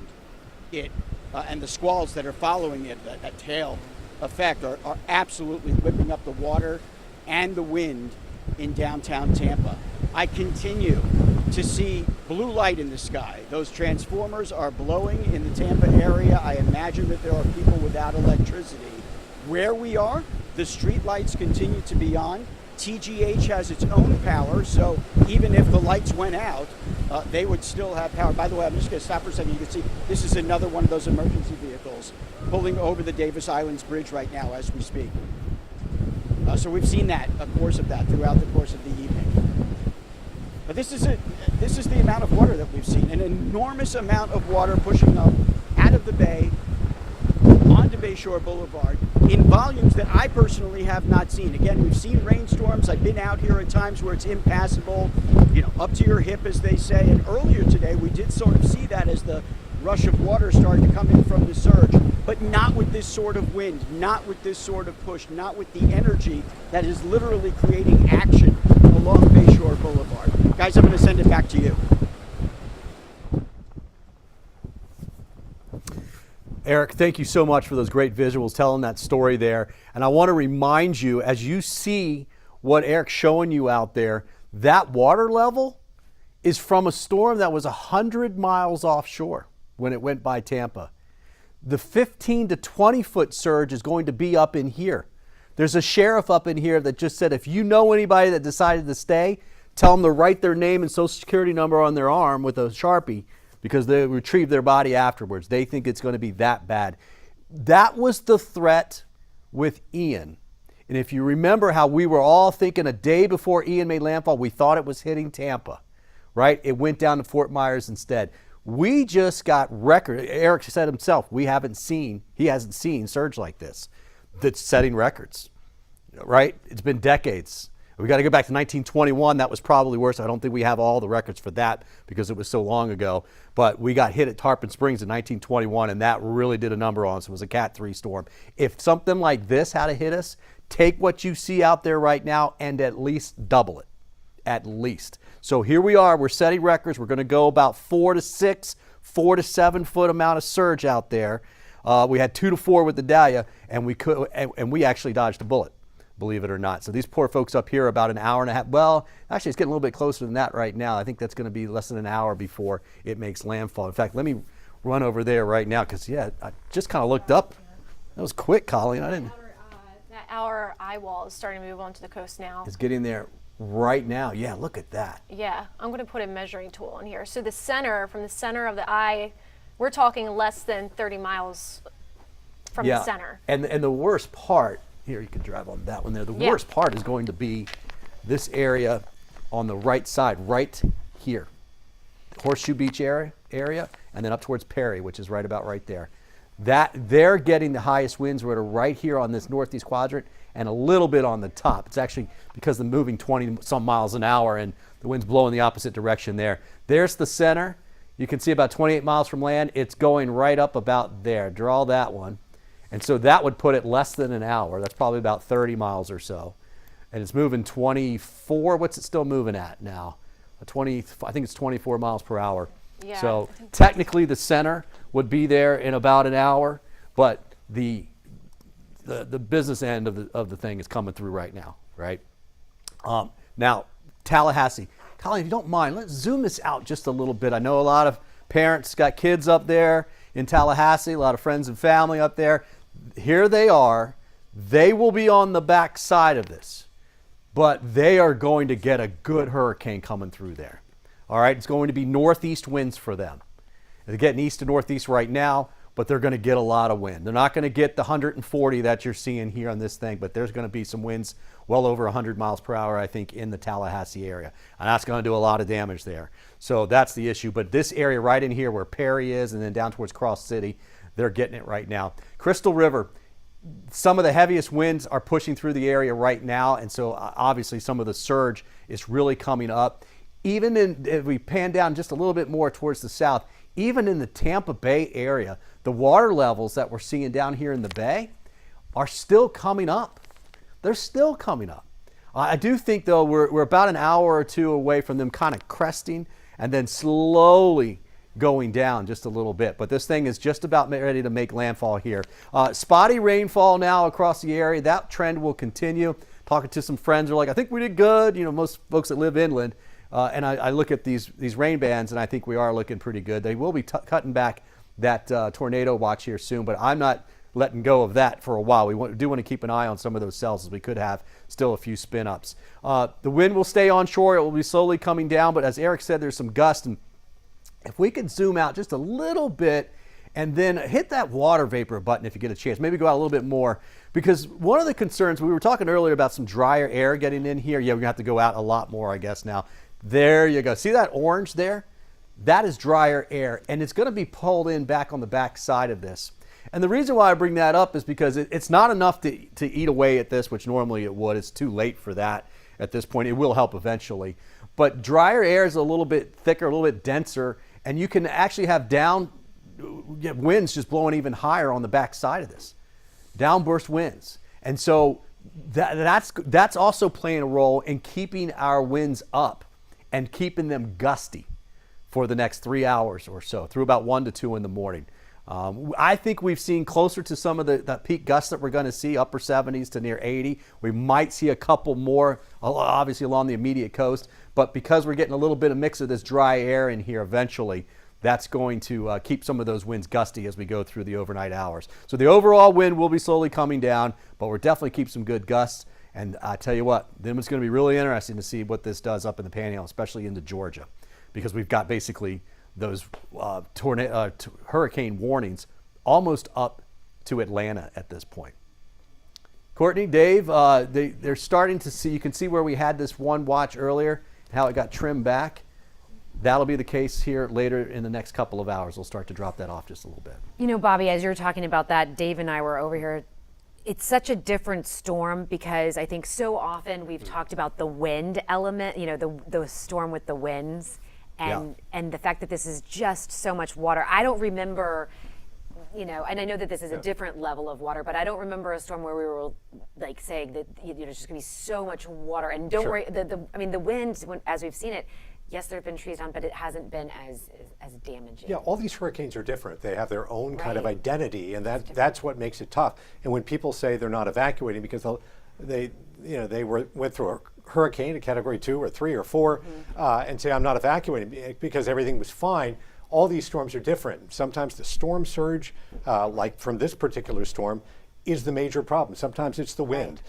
it and the squalls that are following it, that tail effect, are absolutely whipping up the water and the wind in downtown Tampa. I continue to see blue light in the sky. Those transformers are blowing in the Tampa area. I imagine that there are people without electricity. Where we are, the street lights continue to be on. TGH has its own power, so even if the lights went out, they would still have power. By the way, I'm just going to stop for a second. You can see this is another one of those emergency vehicles pulling over the Davis Islands Bridge right now as we speak. So we've seen that, a course of that throughout the course of the evening. But this is the amount of water that we've seen. An enormous amount of water pushing up out of the bay onto Bayshore Boulevard in volumes that I personally have not seen. Again, we've seen rainstorms. I've been out here at times where it's impassable, up to your hip, as they say. And earlier today, we did sort of see that as the rush of water started to come in from the surge, but not with this sort of wind, not with this sort of push, not with the energy that is literally creating action along Bayshore Boulevard. Guys, I'm going to send it back to you. Eric, thank you so much for those great visuals telling that story there. And I want to remind you, as you see what Eric's showing you out there, that water level is from a storm that was 100 miles offshore when it went by Tampa. The 15 to 20 foot surge is going to be up in here. There's a sheriff up in here that just said, if you know anybody that decided to stay, tell them to write their name and social security number on their arm with a Sharpie, because they retrieve their body afterwards. They think it's going to be that bad. That was the threat with Ian. And if you remember how we were all thinking a day before Ian made landfall, we thought it was hitting Tampa, right? It went down to Fort Myers instead. We just got record. Eric said himself, he hasn't seen surge like this that's setting records, right? It's been decades. We got to go back to 1921. That was probably worse. I don't think we have all the records for that because it was so long ago. But we got hit at Tarpon Springs in 1921, and that really did a number on us. It was a Cat 3 storm. If something like this had to hit us, take what you see out there right now and at least double it. At least. So here we are. We're setting records. We're going to go about 4 to 6, 4 to 7 foot amount of surge out there. We had 2 to 4 with the Dahlia, and we actually dodged a bullet, believe it or not. So these poor folks up here, about an hour and a half. Well, actually, it's getting a little bit closer than that right now. I think that's going to be less than an hour before it makes landfall. In fact, let me run over there right now because, I just kind of looked up. That was quick, Colleen. I didn't. Our eye wall is starting to move onto the coast now. It's getting there right now. Yeah, look at that. Yeah, I'm going to put a measuring tool in here. So from the center of the eye, we're talking less than 30 miles from the center. And the worst part, here you can drive on that one there. The worst part is going to be this area on the right side, right here. Horseshoe Beach area, and then up towards Perry, which is right about right there. They're getting the highest winds right here on this northeast quadrant and a little bit on the top. It's actually because they're moving 20 some miles an hour and the wind's blowing the opposite direction there. There's the center. You can see about 28 miles from land. It's going right up about there. Draw that one. And so that would put it less than an hour. That's probably about 30 miles or so. And it's moving 24. What's it still moving at now? I think it's 24 miles per hour. Yeah, So technically the center would be there in about an hour, but the business end of the thing is coming through right now, right? Now, Tallahassee. Colleen, if you don't mind, let's zoom this out just a little bit. I know a lot of parents got kids up there in Tallahassee, a lot of friends and family up there. Here they are. They will be on the back side of this, but they are going to get a good hurricane coming through there. All right, it's going to be northeast winds for them. They're getting east to northeast right now, but they're going to get a lot of wind. They're not going to get the 140 that you're seeing here on this thing, but there's going to be some winds well over 100 miles per hour, I think, in the Tallahassee area. And that's going to do a lot of damage there. So that's the issue. But this area right in here where Perry is and then down towards Cross City, they're getting it right now. Crystal River, some of the heaviest winds are pushing through the area right now. And so obviously some of the surge is really coming up. Even if we pan down just a little bit more towards the south, even in the Tampa Bay area, the water levels that we're seeing down here in the bay are still coming up. They're still coming up. I do think, though, we're about an hour or two away from them kind of cresting and then slowly going down just a little bit. But this thing is just about ready to make landfall here. Spotty rainfall now across the area. That trend will continue. Talking to some friends are like, I think we did good. You know, most folks that live inland. And I look at these rain bands, and I think we are looking pretty good. They will be cutting back that tornado watch here soon, but I'm not letting go of that for a while. We do want to keep an eye on some of those cells, as we could have still a few spin ups. The wind will stay onshore. It will be slowly coming down, but as Eric said, there's some gust. And if we could zoom out just a little bit and then hit that water vapor button if you get a chance, maybe go out a little bit more, because one of the concerns, we were talking earlier about some drier air getting in here. Yeah, we're going to have to go out a lot more, I guess, now. There you go. See that orange there? That is drier air, and it's going to be pulled in back on the back side of this. And the reason why I bring that up is because it's not enough to eat away at this, which normally it would. It's too late for that at this point. It will help eventually. But drier air is a little bit thicker, a little bit denser, and you can actually have winds just blowing even higher on the back side of this. Downburst winds. And so that's also playing a role in keeping our winds up and keeping them gusty for the next 3 hours or so, through about 1 to 2 in the morning. I think we've seen closer to some of the peak gusts that we're going to see, upper 70s to near 80. We might see a couple more, obviously along the immediate coast, but because we're getting a little bit of mix of this dry air in here eventually, that's going to keep some of those winds gusty as we go through the overnight hours. So the overall wind will be slowly coming down, but we're definitely keep some good gusts. And I tell you what, then it's going to be really interesting to see what this does up in the Panhandle, especially into Georgia, because we've got basically those hurricane warnings almost up to Atlanta at this point. Courtney, Dave, they're starting to see, you can see where we had this one watch earlier, how it got trimmed back. That'll be the case here later in the next couple of hours. We'll start to drop that off just a little bit. You know, Bobby, as you're talking about that, Dave and I were over here. It's such a different storm because I think so often we've talked about the wind element, you know, the storm with the winds and the fact that this is just so much water. I don't remember, you know, and I know that this is a different level of water, but I don't remember a storm where we were like saying that, you know, there's just gonna be so much water. And don't worry, I mean, the wind, as we've seen it, yes, there have been trees down, but it hasn't been as damaging. Yeah, all these hurricanes are different. They have their own kind of identity, and that's what makes it tough. And when people say they're not evacuating because they went through a hurricane, a Category 2 or 3 or 4, and say I'm not evacuating because everything was fine. All these storms are different. Sometimes the storm surge, like from this particular storm, is the major problem. Sometimes it's the wind.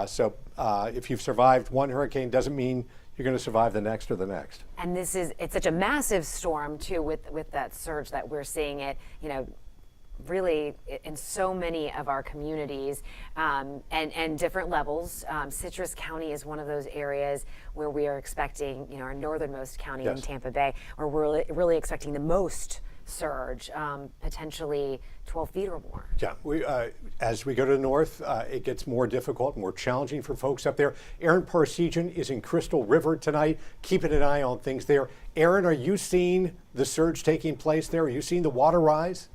So if you've survived one hurricane doesn't mean you're going to survive the next or the next. And it's such a massive storm too, with that surge that we're seeing it, you know, really in so many of our communities and different levels. Citrus County is one of those areas where we are expecting, you know, our northernmost county in Tampa Bay, where we're really expecting the most surge, potentially 12 feet or more. Yeah, as we go to the north, it gets more difficult, more challenging for folks up there. Aaron Parsegian is in Crystal River tonight, keeping an eye on things there. Aaron, are you seeing the surge taking place there? Are you seeing the water rise?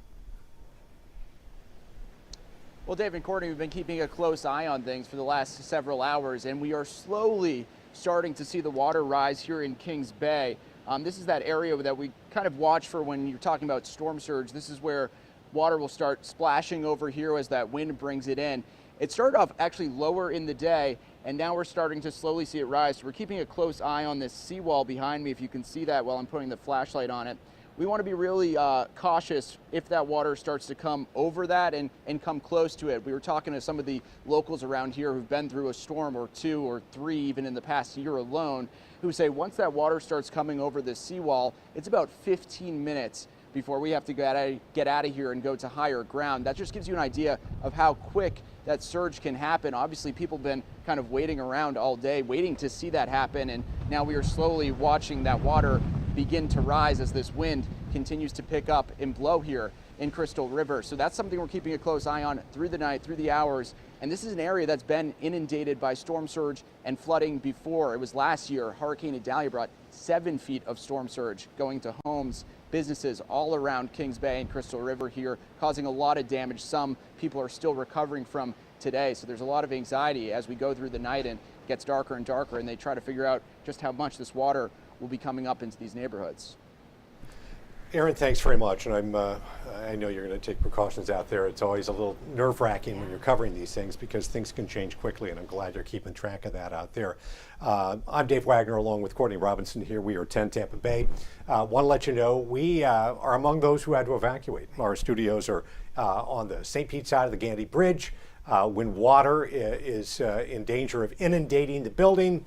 Well, Dave and Courtney, we've been keeping a close eye on things for the last several hours, and we are slowly starting to see the water rise here in Kings Bay. This is that area that we kind of watch for when you're talking about storm surge. This is where water will start splashing over here as that wind brings it in. It started off actually lower in the day, and now we're starting to slowly see it rise. So we're keeping a close eye on this seawall behind me, if you can see that while I'm putting the flashlight on it. We want to be really cautious if that water starts to come over that and come close to it. We were talking to some of the locals around here who've been through a storm or 2 or 3 even in the past year alone, who say once that water starts coming over the seawall, it's about 15 minutes before we have to get out of here and go to higher ground. That just gives you an idea of how quick that surge can happen. Obviously, people have been kind of waiting around all day, waiting to see that happen, and now we are slowly watching that water begin to rise as this wind continues to pick up and blow here in Crystal River. So that's something we're keeping a close eye on through the night, through the hours. And this is an area that's been inundated by storm surge and flooding before. It was last year, Hurricane Idalia brought 7 feet of storm surge going to homes, businesses all around Kings Bay and Crystal River here, causing a lot of damage. Some people are still recovering from today. So there's a lot of anxiety as we go through the night and it gets darker and darker, and they try to figure out just how much this water will be coming up into these neighborhoods. Aaron, thanks very much. And I know you're going to take precautions out there. It's always a little nerve-wracking when you're covering these things because things can change quickly, and I'm glad you're keeping track of that out there. I'm Dave Wagner along with Courtney Robinson here. We are 10 Tampa Bay. Want to let you know we are among those who had to evacuate. Our studios are on the St. Pete side of the Gandy Bridge. When water is in danger of inundating the building,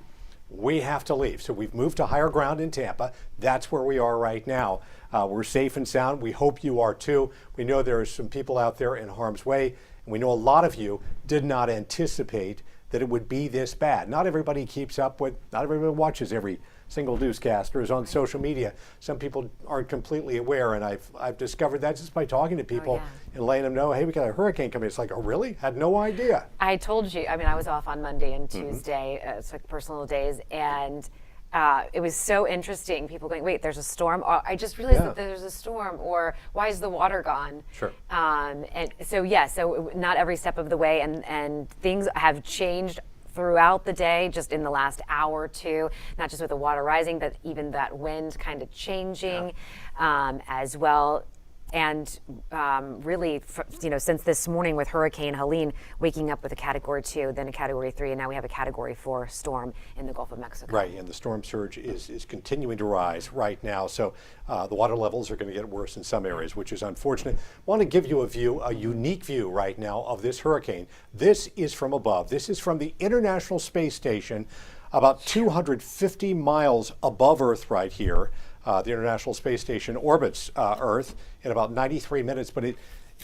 we have to leave. So we've moved to higher ground in Tampa. That's where we are right now. We're safe and sound. We hope you are too. We know there are some people out there in harm's way, and we know a lot of you did not anticipate that it would be this bad. Not everybody keeps up with, not everybody watches every single newscast or is on social media. Some people aren't completely aware, and I've discovered that just by talking to people and letting them know, hey, we got a hurricane coming. It's like, oh, really? Had no idea. I told you, I mean, I was off on Monday and Tuesday, it's like personal days, and it was so interesting. People going, wait, there's a storm? I just realized that there's a storm, or why is the water gone? Sure. And so, so not every step of the way, and things have changed throughout the day, just in the last hour or two, not just with the water rising, but even that wind kind of changing as well. And really, since this morning with Hurricane Helene waking up with a Category 2, then a Category 3, and now we have a Category 4 storm in the Gulf of Mexico. Right, and the storm surge is continuing to rise right now. So the water levels are going to get worse in some areas, which is unfortunate. I want to give you a unique view right now of this hurricane. This is from above. This is from the International Space Station, about 250 miles above Earth right here. The International Space Station orbits Earth in about 93 minutes, but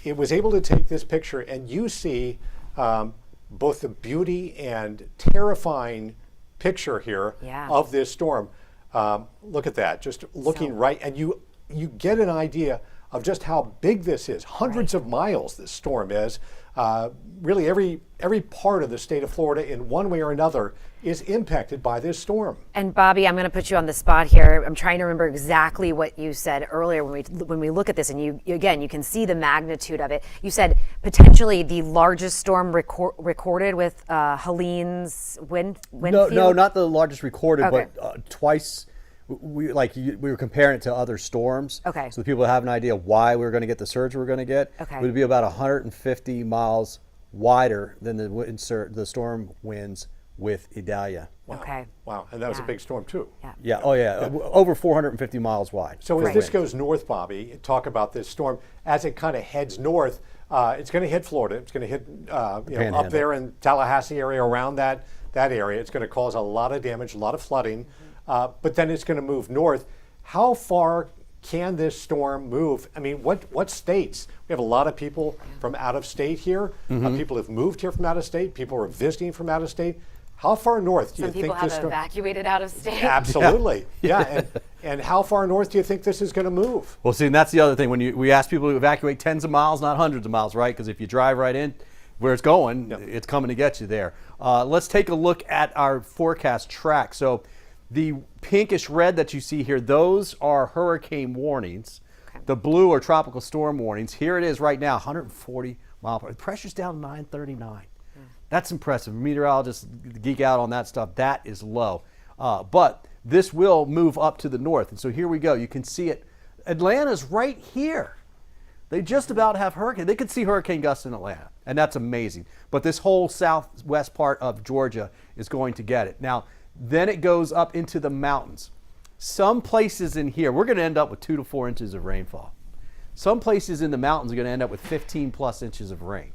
it was able to take this picture, and you see both the beauty and terrifying picture here of this storm. Look at that, just looking right, and you get an idea of just how big this is. Hundreds of miles this storm is. Really every part of the state of Florida in one way or another is impacted by this storm. And Bobby, I'm going to put you on the spot here. I'm trying to remember exactly what you said earlier when we look at this, and you can see the magnitude of it. You said potentially the largest storm recorded with Helene's wind field? No, not the largest recorded, but twice. We were comparing it to other storms. Okay. So the people have an idea why we're going to get the surge we're going to get. Okay. It would be about 150 miles wider than the storm winds with Idalia. Wow. Okay. Wow, and that was a big storm too. Yeah. Oh yeah. Over 450 miles wide. So as this goes north, Bobby, talk about this storm as it kind of heads north. It's going to hit Florida. It's going to hit up there in Tallahassee area, around that area. It's going to cause a lot of damage, a lot of flooding. But then it's going to move north. How far can this storm move? I mean, what states? We have a lot of people from out of state here. People have moved here from out of state. People are visiting from out of state. How far north do you think this storm? Some people have evacuated out of state. Absolutely. And how far north do you think this is going to move? Well, see, and that's the other thing. When we ask people to evacuate tens of miles, not hundreds of miles, right? Because if you drive right in where it's going, it's coming to get you there. Let's take a look at our forecast track. So the pinkish red that you see here, those are hurricane warnings. Okay. The blue are tropical storm warnings. Here it is right now, 140 mile per hour. The pressure's down to 939. That's impressive. Meteorologists geek out on that stuff. That is low. But this will move up to the north. And so here we go. You can see it. Atlanta's right here. They just about have hurricane. They could see hurricane gusts in Atlanta, and that's amazing. But this whole southwest part of Georgia is going to get it. Now, then it goes up into the mountains. Some places in here, we're going to end up with 2 to 4 inches of rainfall. Some places in the mountains are going to end up with 15 plus inches of rain.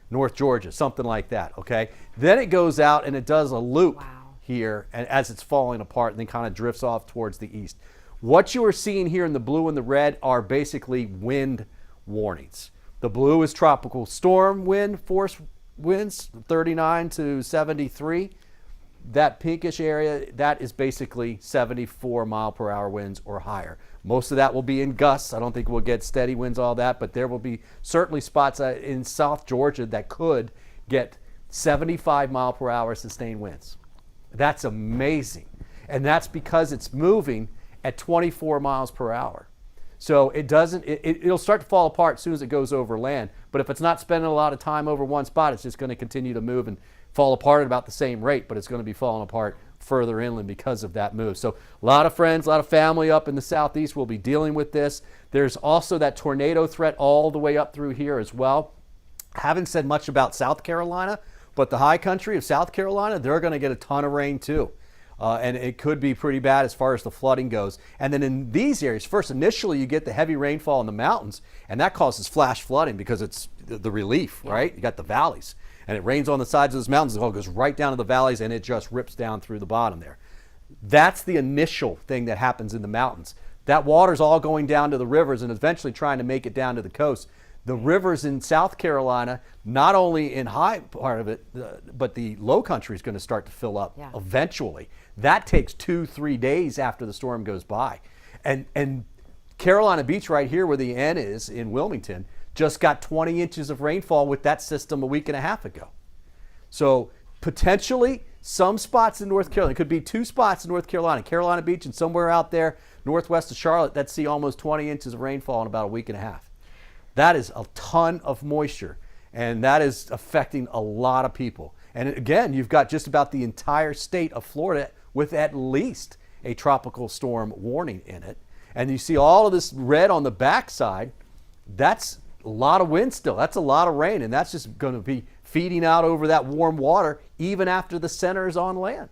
North Georgia, something like that, okay? Then it goes out and it does a loop here and as it's falling apart and then kind of drifts off towards the east. What you are seeing here in the blue and the red are basically wind warnings. The blue is tropical storm wind force winds, 39 to 73. That pinkish area, that is basically 74 mile per hour winds or higher. Most of that will be in gusts. I don't think we'll get steady winds, all that, but there will be certainly spots in South Georgia that could get 75 mile per hour sustained winds. That's amazing. And that's because it's moving at 24 miles per hour. So it'll start to fall apart as soon as it goes over land. But if it's not spending a lot of time over one spot, it's just going to continue to move and fall apart at about the same rate, but it's going to be falling apart further inland because of that move. So a lot of friends, a lot of family up in the southeast will be dealing with this. There's also that tornado threat all the way up through here as well. Haven't said much about South Carolina, but the high country of South Carolina, they're going to get a ton of rain too. And it could be pretty bad as far as the flooding goes. And then in these areas, first initially you get the heavy rainfall in the mountains, and that causes flash flooding because it's the relief, right? You got the valleys, and it rains on the sides of those mountains. It all goes right down to the valleys, and it just rips down through the bottom there. That's the initial thing that happens in the mountains. That water's all going down to the rivers and eventually trying to make it down to the coast. The rivers in South Carolina, not only in high part of it, but the low country is going to start to fill up eventually. That takes 2-3 days after the storm goes by. And Carolina Beach right here where the N is in Wilmington just got 20 inches of rainfall with that system a week and a half ago. So potentially some spots in North Carolina, it could be 2 spots in North Carolina, Carolina Beach and somewhere out there northwest of Charlotte that see almost 20 inches of rainfall in about a week and a half. That is a ton of moisture, and that is affecting a lot of people. And again, you've got just about the entire state of Florida with at least a tropical storm warning in it. And you see all of this red on the backside. That's a lot of wind still. That's a lot of rain, and that's just going to be feeding out over that warm water even after the center is on land.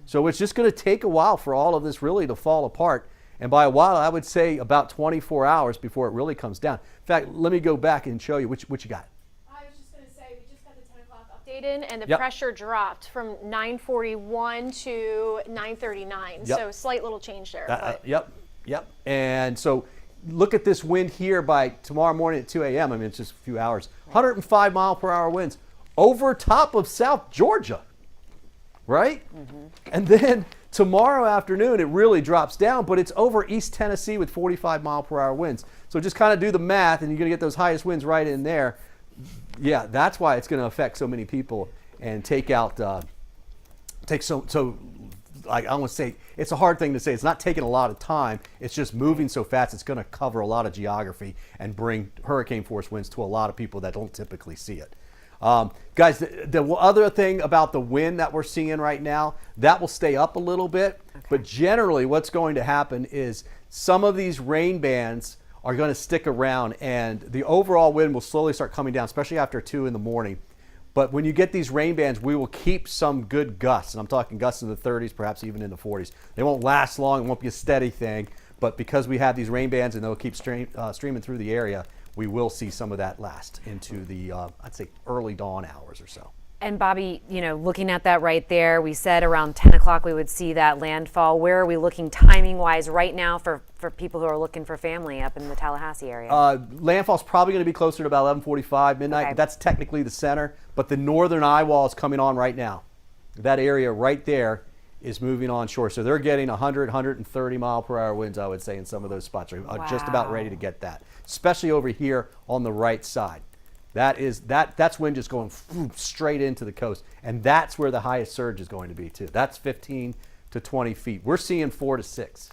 So it's just going to take a while for all of this really to fall apart. And by a while, I would say about 24 hours before it really comes down. In fact, let me go back and show you what you got. I was just going to say, we just got the 10 o'clock update in, and the pressure dropped from 941 to 939. So slight little change there. Yep. And so look at this wind here by tomorrow morning at 2 a.m. I mean, it's just a few hours. 105 mile per hour winds over top of South Georgia, right? And then tomorrow afternoon, it really drops down, but it's over East Tennessee with 45 mile per hour winds. So just kind of do the math, and you're going to get those highest winds right in there. Yeah, that's why it's going to affect so many people and I want to say, it's a hard thing to say. It's not taking a lot of time. It's just moving so fast. It's going to cover a lot of geography and bring hurricane force winds to a lot of people that don't typically see it. Guys, the other thing about the wind that we're seeing right now, that will stay up a little bit. But generally what's going to happen is some of these rain bands are going to stick around, and the overall wind will slowly start coming down, especially after 2 in the morning. But when you get these rain bands, we will keep some good gusts. And I'm talking gusts in the 30s, perhaps even in the 40s. They won't last long. It won't be a steady thing. But because we have these rain bands and they'll keep streaming through the area, we will see some of that last into the, I'd say, early dawn hours or so. And Bobby, looking at that right there, we said around 10 o'clock we would see that landfall. Where are we looking timing-wise right now for people who are looking for family up in the Tallahassee area? Landfall's probably going to be closer to about 11:45, midnight. Okay. That's technically the center, but the northern eye wall is coming on right now. That area right there is moving on shore. So they're getting 100, 130 mile per hour winds, I would say, in some of those spots. Are just about ready to get that, especially over here on the right side. That's wind just going straight into the coast, and that's where the highest surge is going to be too. That's 15 to 20 feet. We're seeing 4 to 6.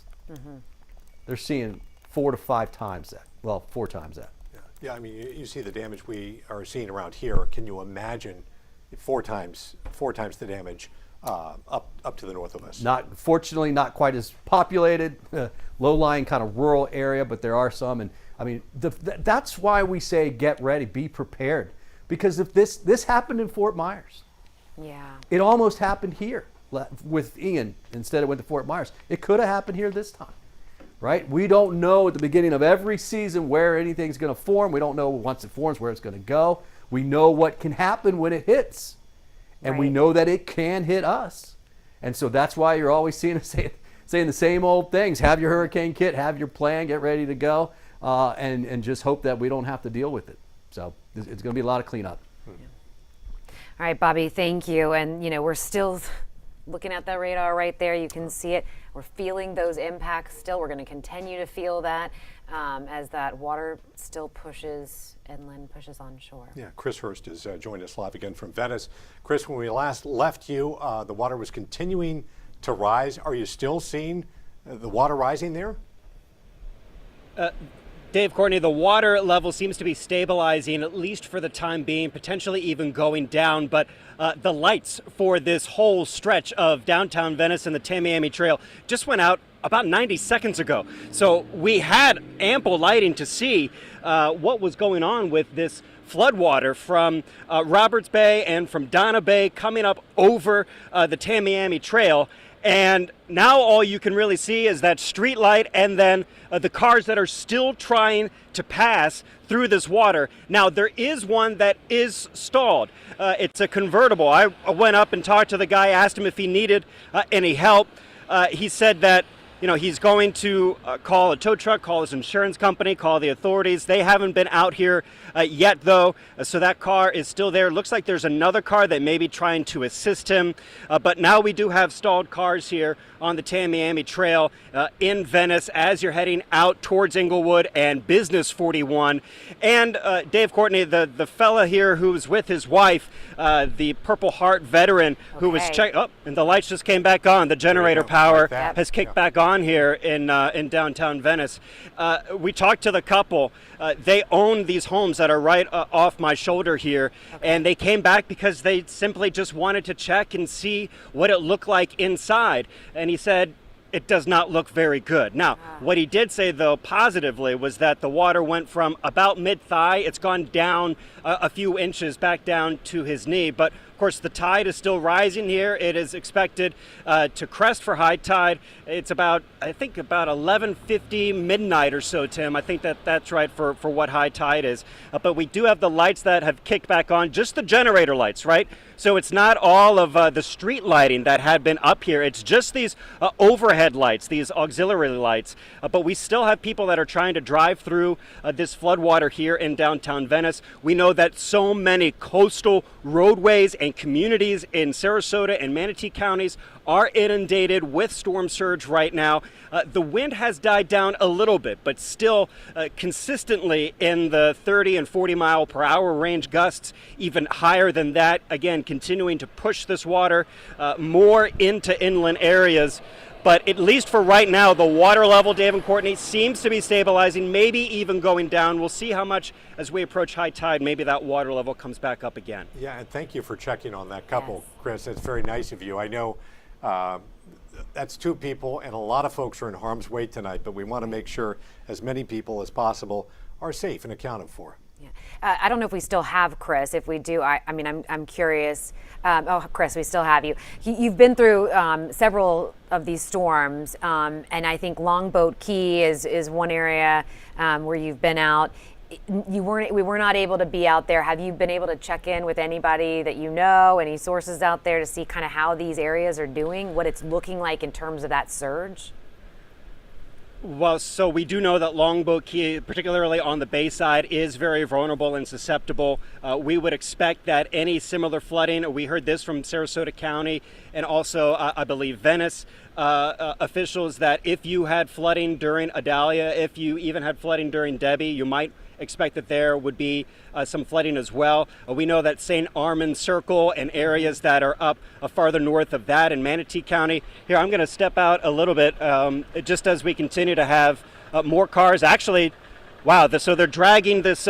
They're seeing 4 to 5 times that. Well, 4 times that. Yeah, I mean, you see the damage we are seeing around here. Can you imagine 4 times the damage up to the north of us. Fortunately, not quite as populated, low-lying kind of rural area, but there are some. And I mean, that's why we say get ready, be prepared. Because if this happened in Fort Myers, yeah, it almost happened here with Ian. Instead, it went to Fort Myers. It could have happened here this time, right? We don't know at the beginning of every season where anything's going to form. We don't know once it forms where it's going to go. We know what can happen when it hits, and we know that it can hit us. And so that's why you're always seeing us saying the same old things. Have your hurricane kit, have your plan, get ready to go, and just hope that we don't have to deal with it. So it's going to be a lot of cleanup. All right, Bobby, thank you. And, we're still looking at that radar right there. You can see it. We're feeling those impacts still. We're going to continue to feel that as that water still pushes inland, pushes onshore. Yeah, Chris Hurst has joined us live again from Venice. Chris, when we last left you, the water was continuing to rise. Are you still seeing the water rising there? Dave, Courtney, the water level seems to be stabilizing, at least for the time being, potentially even going down. But the lights for this whole stretch of downtown Venice and the Tamiami Trail just went out about 90 seconds ago. So we had ample lighting to see what was going on with this floodwater from Roberts Bay and from Donna Bay coming up over the Tamiami Trail. And now all you can really see is that street light and then the cars that are still trying to pass through this water. Now, there is one that is stalled. It's a convertible. I went up and talked to the guy, asked him if he needed any help. He said that he's going to call a tow truck, call his insurance company, call the authorities. They haven't been out here yet, though, so that car is still there. Looks like there's another car that may be trying to assist him, but now we do have stalled cars here on the Tamiami Trail in Venice as you're heading out towards Inglewood and Business 41. And Dave, Courtney, the fella here who's with his wife, the Purple Heart veteran who was and the lights just came back on. The generator power has kicked back on here in downtown Venice. We talked to the couple. They own these homes that are right off my shoulder here, and they came back because they simply just wanted to check and see what it looked like inside. And he said, it does not look very good. Now, what he did say, though, positively, was that the water went from about mid-thigh. It's gone down a few inches back down to his knee. But, of course, the tide is still rising here. It is expected to crest for high tide. It's about 11:50 midnight or so, Tim. I think that's right for what high tide is. But we do have the lights that have kicked back on, just the generator lights, right? So it's not all of the street lighting that had been up here. It's just these overhead lights, these auxiliary lights. But we still have people that are trying to drive through this floodwater here in downtown Venice. We know that so many coastal roadways and communities in Sarasota and Manatee counties are inundated with storm surge right now. The wind has died down a little bit, but still consistently in the 30 and 40 mile per hour range, gusts even higher than that. Again, continuing to push this water more into inland areas. But at least for right now, the water level, Dave and Courtney, seems to be stabilizing, maybe even going down. We'll see how much as we approach high tide, maybe that water level comes back up again. Yeah, and thank you for checking on that couple, Chris. That's very nice of you. I know that's two people, and a lot of folks are in harm's way tonight, but we want to make sure as many people as possible are safe and accounted for. I don't know if we still have Chris. If we do, I'm curious. Chris, we still have you. You've been through several of these storms, and I think Longboat Key is one area where you've been out. We were not able to be out there. Have you been able to check in with anybody that you know, any sources out there to see kind of how these areas are doing, what it's looking like in terms of that surge? Well, so we do know that Longboat Key, particularly on the bay side, is very vulnerable and susceptible. We would expect that any similar flooding, we heard this from Sarasota County and also, I believe, Venice officials, that if you had flooding during Idalia, if you even had flooding during Debbie, you might expect that there would be some flooding as well. We know that St. Armand Circle and areas that are up farther north of that in Manatee County. Here, I'm going to step out a little bit just as we continue to have more cars. Actually, wow, so they're dragging this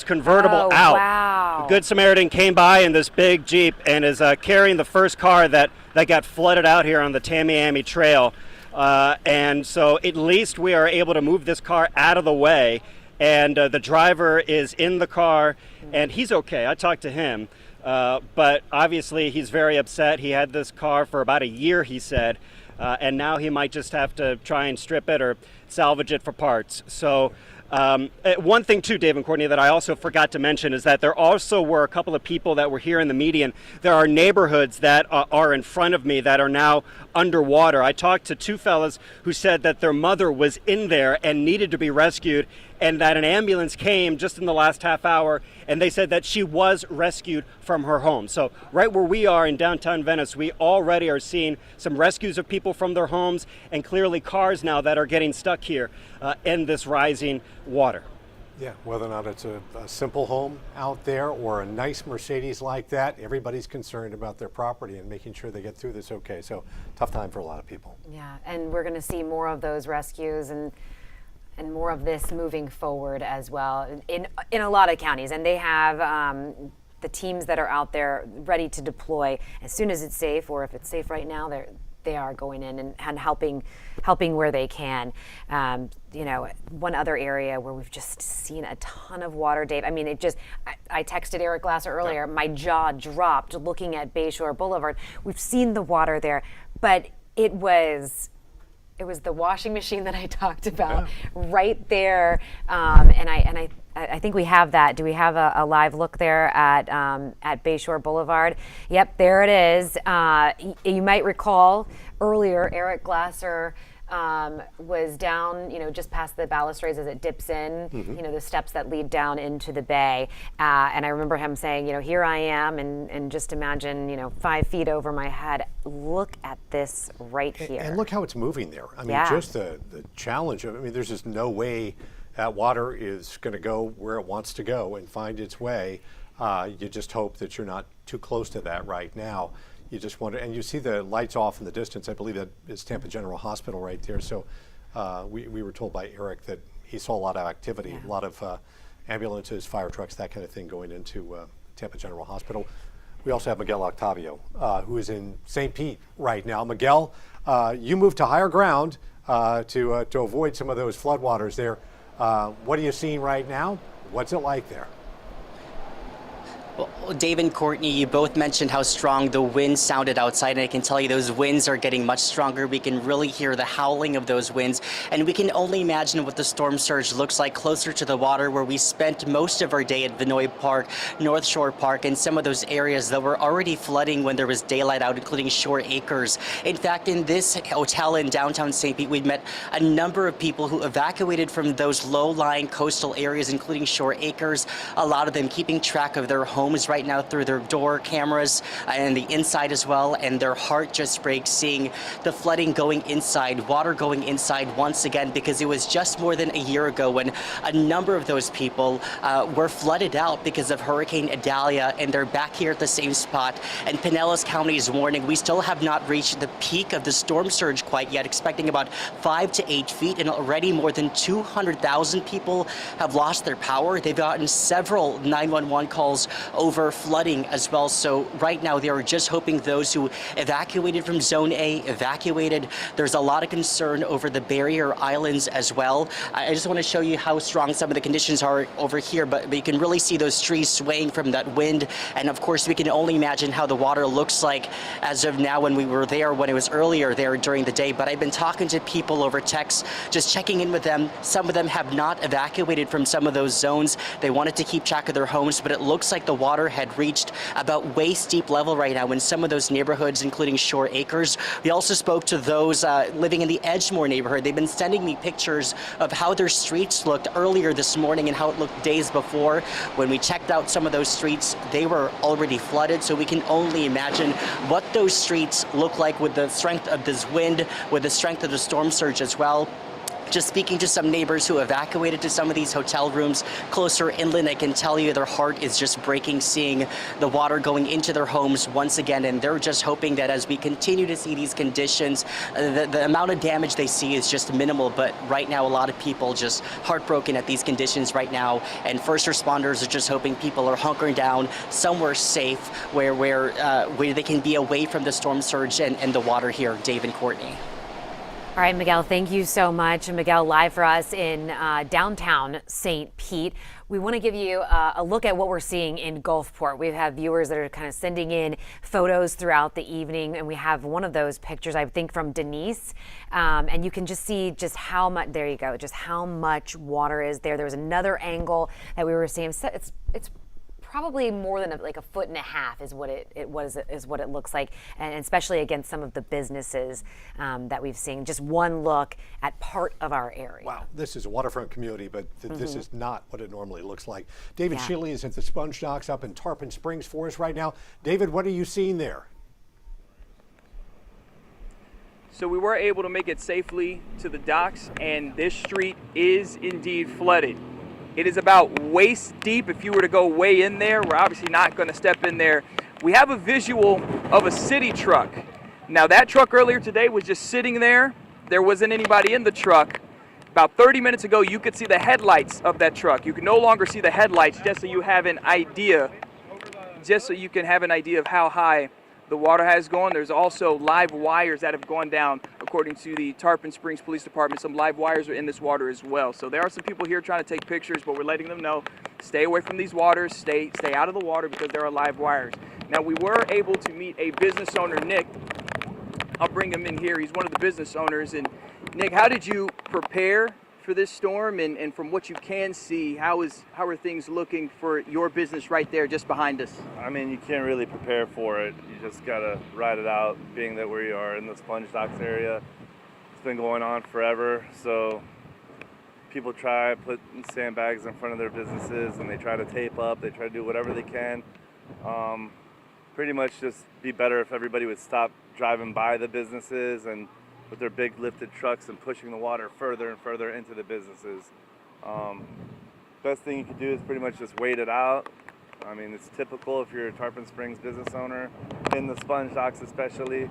convertible out. Wow. Good Samaritan came by in this big Jeep and is carrying the first car that that got flooded out here on the Tamiami Trail. And so at least we are able to move this car out of the way. And the driver is in the car, and he's okay. I talked to him. But obviously he's very upset. He had this car for about a year, he said, and now he might just have to try and strip it or salvage it for parts. So one thing too, Dave and Courtney, that I also forgot to mention is that there also were a couple of people that were here in the median. There are neighborhoods that are in front of me that are now underwater. I talked to two fellas who said that their mother was in there and needed to be rescued, and that an ambulance came just in the last half hour, and they said that she was rescued from her home. So right where we are in downtown Venice, we already are seeing some rescues of people from their homes, and clearly cars now that are getting stuck here in this rising water. Yeah, whether or not it's a simple home out there or a nice Mercedes like that, everybody's concerned about their property and making sure they get through this okay. So tough time for a lot of people. Yeah, and we're going to see more of those rescues and more of this moving forward as well in a lot of counties. And they have the teams that are out there ready to deploy as soon as it's safe, or if it's safe right now, they are going in and helping where they can. You know, one other area where we've just seen a ton of water, Dave. I mean, I texted Eric Glasser earlier. My jaw dropped looking at Bayshore Boulevard. We've seen the water there, but it was the washing machine that I talked about right there. And I think we have that. Do we have a live look there at Bayshore Boulevard? Yep, there it is. You might recall earlier, Eric Glasser was down, just past the balustrades as it dips in, the steps that lead down into the bay. And I remember him saying, here I am, and just imagine, 5 feet over my head. Look at this right here. And look how it's moving there. I mean, just the challenge of, there's just no way that water is going to go where it wants to go and find its way. You just hope that you're not too close to that right now. You just wonder, and you see the lights off in the distance. I believe that is Tampa General Hospital right there. So we were told by Eric that he saw a lot of activity, a lot of ambulances, fire trucks, that kind of thing going into Tampa General Hospital. We also have Miguel Octavio, who is in St. Pete right now. Miguel, you moved to higher ground to avoid some of those floodwaters there. What are you seeing right now? What's it like there? Well, Dave and Courtney, you both mentioned how strong the wind sounded outside, and I can tell you those winds are getting much stronger. We can really hear the howling of those winds, and we can only imagine what the storm surge looks like closer to the water, where we spent most of our day at Vinoy Park, North Shore Park, and some of those areas that were already flooding when there was daylight out, including Shore Acres. In fact, in this hotel in downtown St. Pete, we met a number of people who evacuated from those low-lying coastal areas, including Shore Acres, a lot of them keeping track of their homes right now through their door cameras and the inside as well, and their heart just breaks seeing the flooding going inside, water going inside once again, because it was just more than a year ago when a number of those people were flooded out because of Hurricane Idalia, and they're back here at the same spot. And Pinellas County is warning we still have not reached the peak of the storm surge quite yet, expecting about 5 to 8 feet, and already more than 200,000 people have lost their power. They've gotten several 911 calls over flooding as well. So right now they are just hoping those who evacuated from Zone A evacuated. There's a lot of concern over the barrier islands as well. I just want to show you how strong some of the conditions are over here, but you can really see those trees swaying from that wind. And of course, we can only imagine how the water looks like as of now when we were there, when it was earlier there during the day. But I've been talking to people over text, just checking in with them. Some of them have not evacuated from some of those zones. They wanted to keep track of their homes, but it looks like the water had reached about waist deep level right now in some of those neighborhoods, including Shore Acres. We also spoke to those living in the Edgemore neighborhood. They've been sending me pictures of how their streets looked earlier this morning and how it looked days before. When we checked out some of those streets, they were already flooded, so we can only imagine what those streets look like with the strength of this wind, with the strength of the storm surge as well. just speaking to some neighbors who evacuated to some of these hotel rooms closer inland, I can tell you their heart is just breaking seeing the water going into their homes once again, and they're just hoping that as we continue to see these conditions, the amount of damage they see is just minimal. But right now, a lot of people just heartbroken at these conditions right now, and first responders are just hoping people are hunkering down somewhere safe where they can be away from the storm surge and the water here. Dave and Courtney. All right, Miguel, thank you so much. Miguel, live for us in downtown St. Pete. We want to give you a look at what we're seeing in Gulfport. We have viewers that are kind of sending in photos throughout the evening, and we have one of those pictures, I think, from Denise. And you can just see just how much, there you go, just how much water is there. There was another angle that we were seeing. It's probably more than like a foot and a half is what it looks like, and especially against some of the businesses that we've seen. Just one look at part of our area. Wow, this is a waterfront community, but this is not what it normally looks like. David Shealy is at the Sponge Docks up in Tarpon Springs for us right now. David, what are you seeing there? So we were able to make it safely to the docks, and this street is indeed flooded. It is about waist deep. If you were to go way in there, we're obviously not going to step in there. We have a visual of a city truck. Now that truck earlier today was just sitting there. There wasn't anybody in the truck. About 30 minutes ago, you could see the headlights of that truck. You can no longer see the headlights, just so you have an idea, of how high the water has gone. There's also live wires that have gone down, according to the Tarpon Springs Police Department. Some live wires are in this water as well. So there are some people here trying to take pictures, but we're letting them know, stay away from these waters, stay out of the water, because there are live wires. Now, we were able to meet a business owner, Nick. I'll bring him in here. He's one of the business owners. And Nick, how did you prepare for this storm? And from what you can see, how are things looking for your business right there just behind us? I mean, you can't really prepare for it. You just gotta ride it out, being that we are in the Sponge Docks area. It's been going on forever, so people try to put sandbags in front of their businesses, and they try to tape up, they try to do whatever they can. Pretty much just be better if everybody would stop driving by the businesses and with their big lifted trucks and pushing the water further and further into the businesses. Best thing you can do is pretty much just wait it out. I mean, it's typical if you're a Tarpon Springs business owner, in the Sponge Docks especially,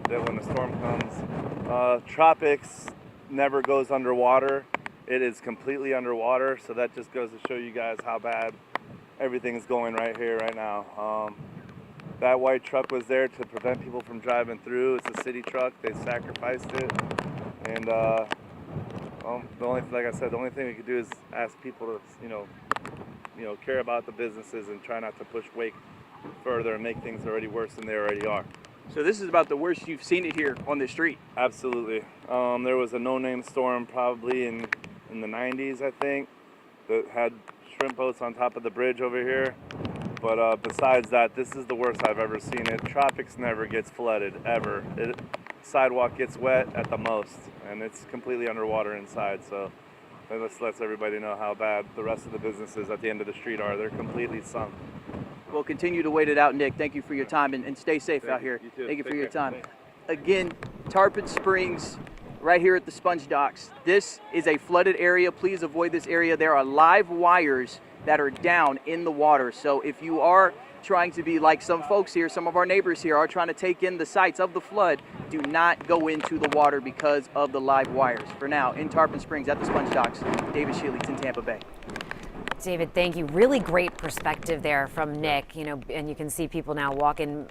that when the storm comes, Tropics never goes underwater. It is completely underwater, so that just goes to show you guys how bad everything's going right here, right now. That white truck was there to prevent people from driving through. It's a city truck. They sacrificed it. And the only thing we could do is ask people to, care about the businesses and try not to push weight further and make things already worse than they already are. So this is about the worst you've seen it here on the street. Absolutely. There was a no-name storm probably in the 90s, I think, that had shrimp boats on top of the bridge over here. But besides that, this is the worst I've ever seen it. Tropics never gets flooded, ever. Sidewalk gets wet at the most, and it's completely underwater inside. So this lets everybody know how bad the rest of the businesses at the end of the street are. They're completely sunk. We'll continue to wait it out, Nick. Thank you for your time, and stay safe out here. You too. Thank you for Take your care. time. Again, Tarpon Springs, right here at the Sponge Docks. This is a flooded area. Please avoid this area. There are live wires that are down in the water. So if you are trying to be like some folks here, some of our neighbors here are trying to take in the sights of the flood, do not go into the water because of the live wires. For now, in Tarpon Springs at the Sponge Docks, David Shealy in Tampa Bay. David, thank you. Really great perspective there from Nick, and you can see people now walking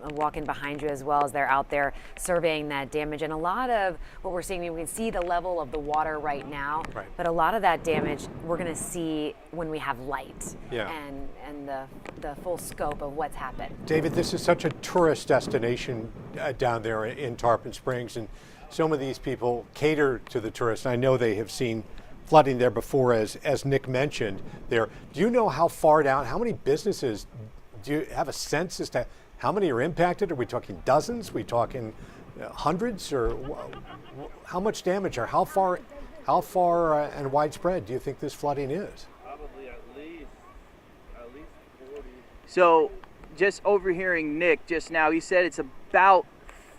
behind you as well as they're out there surveying that damage. And a lot of what we're seeing, we can see the level of the water right now, but a lot of that damage we're going to see when we have light and the full scope of what's happened. David, this is such a tourist destination down there in Tarpon Springs, and some of these people cater to the tourists. I know they have seen flooding there before, as Nick mentioned there. Do you know how far down, how many businesses, do you have a sense as to how many are impacted? Are we talking dozens? Are we talking hundreds? Or how much damage, or how far and widespread do you think this flooding is? Probably at least 40. So just overhearing Nick just now, he said it's about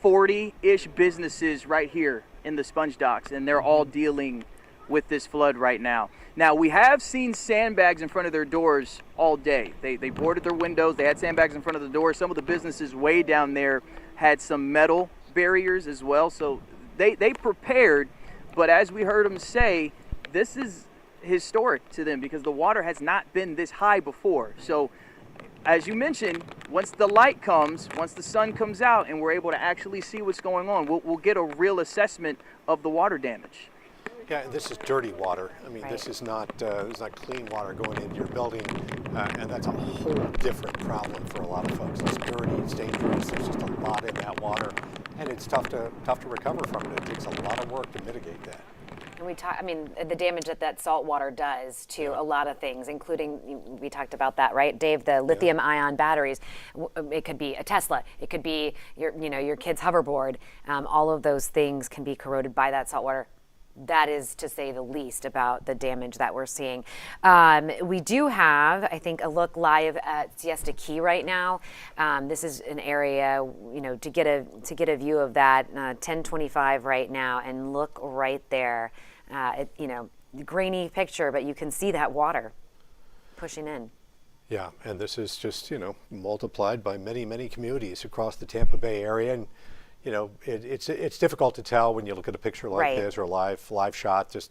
40-ish businesses right here in the Sponge Docks, and they're all dealing with this flood right now. Now, we have seen sandbags in front of their doors all day. They boarded their windows. They had sandbags in front of the doors. Some of the businesses way down there had some metal barriers as well. So they prepared. But as we heard them say, this is historic to them because the water has not been this high before. So as you mentioned, once the light comes, once the sun comes out and we're able to actually see what's going on, we'll get a real assessment of the water damage. Yeah, and this is dirty water. I mean, this is not clean water going into your building, and that's a whole different problem for a lot of folks. It's dirty, it's dangerous. There's just a lot in that water, and it's tough to recover from it. It takes a lot of work to mitigate that. And the damage that salt water does to a lot of things, including, we talked about that, right, Dave, the lithium ion batteries. It could be a Tesla. It could be your kid's hoverboard. All of those things can be corroded by that salt water. That is to say the least about the damage that we're seeing. We do have, I think, a look live at Siesta Key right now. This is an area, to get a view of that. 1025 right now, and look right there. Grainy picture, but you can see that water pushing in. Yeah, and this is just multiplied by many, many communities across the Tampa Bay area, and it's difficult to tell when you look at a picture like this or a live shot, just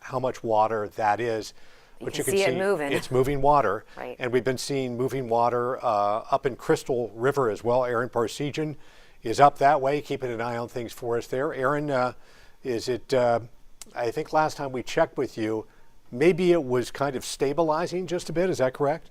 how much water that is. But you can see it moving. It's moving water, right. And we've been seeing moving water up in Crystal River as well. Aaron Parsegian is up that way, keeping an eye on things for us there. Aaron, is it? I think last time we checked with you, maybe it was kind of stabilizing just a bit. Is that correct?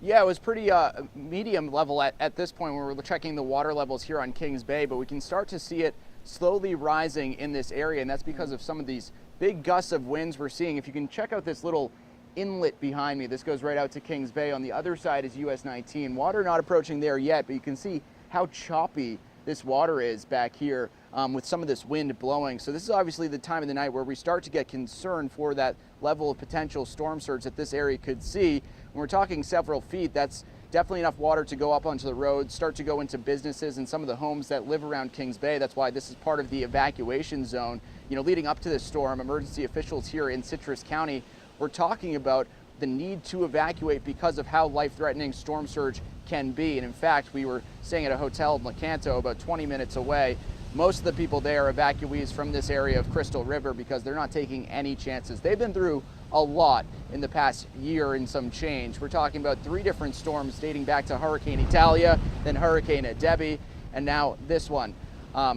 Yeah, it was pretty medium level at this point when we were checking the water levels here on Kings Bay, but we can start to see it slowly rising in this area, and that's because of some of these big gusts of winds we're seeing. If you can check out this little inlet behind me, this goes right out to Kings Bay. On the other side is US 19. Water not approaching there yet, but you can see how choppy this water is back here with some of this wind blowing. So this is obviously the time of the night where we start to get concerned for that level of potential storm surge that this area could see. When we're talking several feet, that's definitely enough water to go up onto the road, start to go into businesses and some of the homes that live around Kings Bay. That's why this is part of the evacuation zone. Leading up to this storm, emergency officials here in Citrus County were talking about the need to evacuate because of how life-threatening storm surge can be. And in fact, we were staying at a hotel in Lecanto about 20 minutes away. Most of the people there are evacuees from this area of Crystal River because they're not taking any chances. They've been through a lot in the past year and some change. We're talking about 3 different storms dating back to Hurricane Italia, then Hurricane Debbie, and now this one.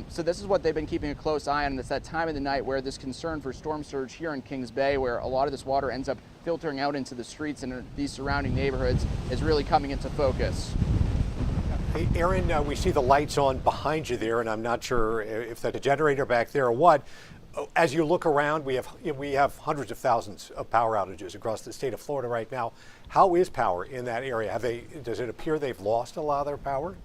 So this is what they've been keeping a close eye on. It's that time of the night where this concern for storm surge here in Kings Bay, where a lot of this water ends up filtering out into the streets and these surrounding neighborhoods, is really coming into focus. Hey, Aaron, we see the lights on behind you there, and I'm not sure if that's a generator back there or what. As you look around, we have hundreds of thousands of power outages across the state of Florida right now. How is power in that area? Does it appear they've lost a lot of their power?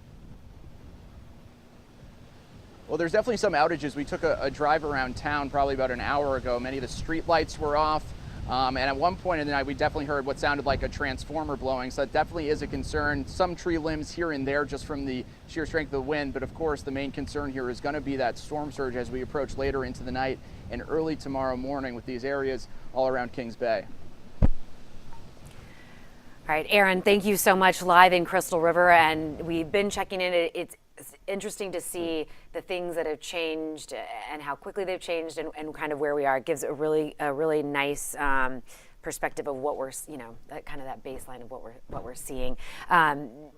Well, there's definitely some outages. We took a drive around town probably about an hour ago. Many of the street lights were off. And at one point in the night, we definitely heard what sounded like a transformer blowing. So that definitely is a concern. Some tree limbs here and there just from the sheer strength of the wind. But of course, the main concern here is going to be that storm surge as we approach later into the night and early tomorrow morning with these areas all around Kings Bay. All right, Aaron, thank you so much, live in Crystal River. And we've been checking in. It's interesting to see the things that have changed and how quickly they've changed and kind of where we are. It gives a really nice perspective of what we're, kind of that baseline of what we're seeing.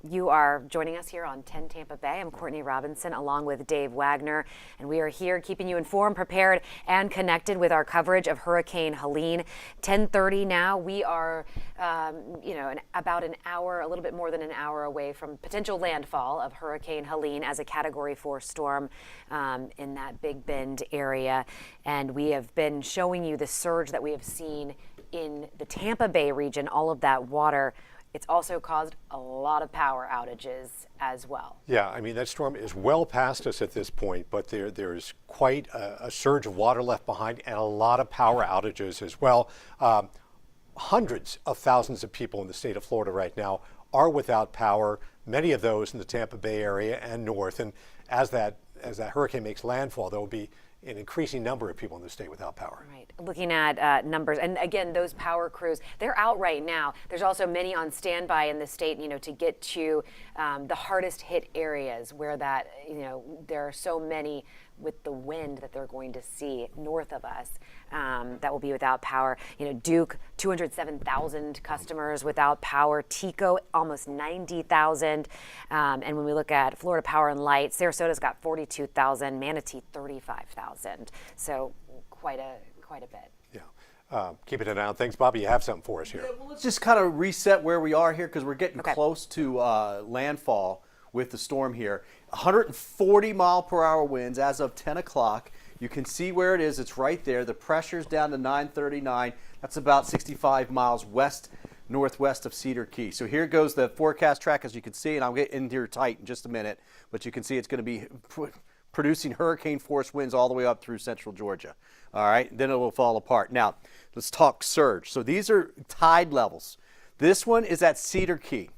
You are joining us here on 10 Tampa Bay. I'm Courtney Robinson along with Dave Wagner, and we are here keeping you informed, prepared, and connected with our coverage of Hurricane Helene. 10:30 now. We are, about an hour, a little bit more than an hour away from potential landfall of Hurricane Helene as a Category 4 storm in that Big Bend area. And we have been showing you the surge that we have seen in the Tampa Bay region, all of that water. It's also caused a lot of power outages as well. Yeah, I mean, that storm is well past us at this point, but there's quite a surge of water left behind and a lot of power outages as well. Hundreds of thousands of people in the state of Florida right now are without power, many of those in the Tampa Bay area and north. And as that hurricane makes landfall, there will be an increasing number of people in the state without power. Right. Looking at numbers, and again, those power crews, they're out right now. There's also many on standby in the state, to get to the hardest hit areas where that, there are so many with the wind that they're going to see north of us that will be without power. Duke, 207,000 customers without power. Tico, almost 90,000. And when we look at Florida Power and Light, Sarasota's got 42,000, Manatee 35,000. So quite a bit. Keeping an eye on things. Bobby, you have something for us here. Well, let's just kind of reset where we are here because we're getting close to landfall with the storm here. 140 mile per hour winds as of 10 o'clock. You can see where it is. It's right there. The pressure's down to 939. That's about 65 miles northwest of Cedar Key. So here goes the forecast track, as you can see, and I'll get in here tight in just a minute. But you can see it's going to be producing hurricane force winds all the way up through central Georgia. All right, then it will fall apart. Now, let's talk surge. So these are tide levels. This one is at Cedar Key.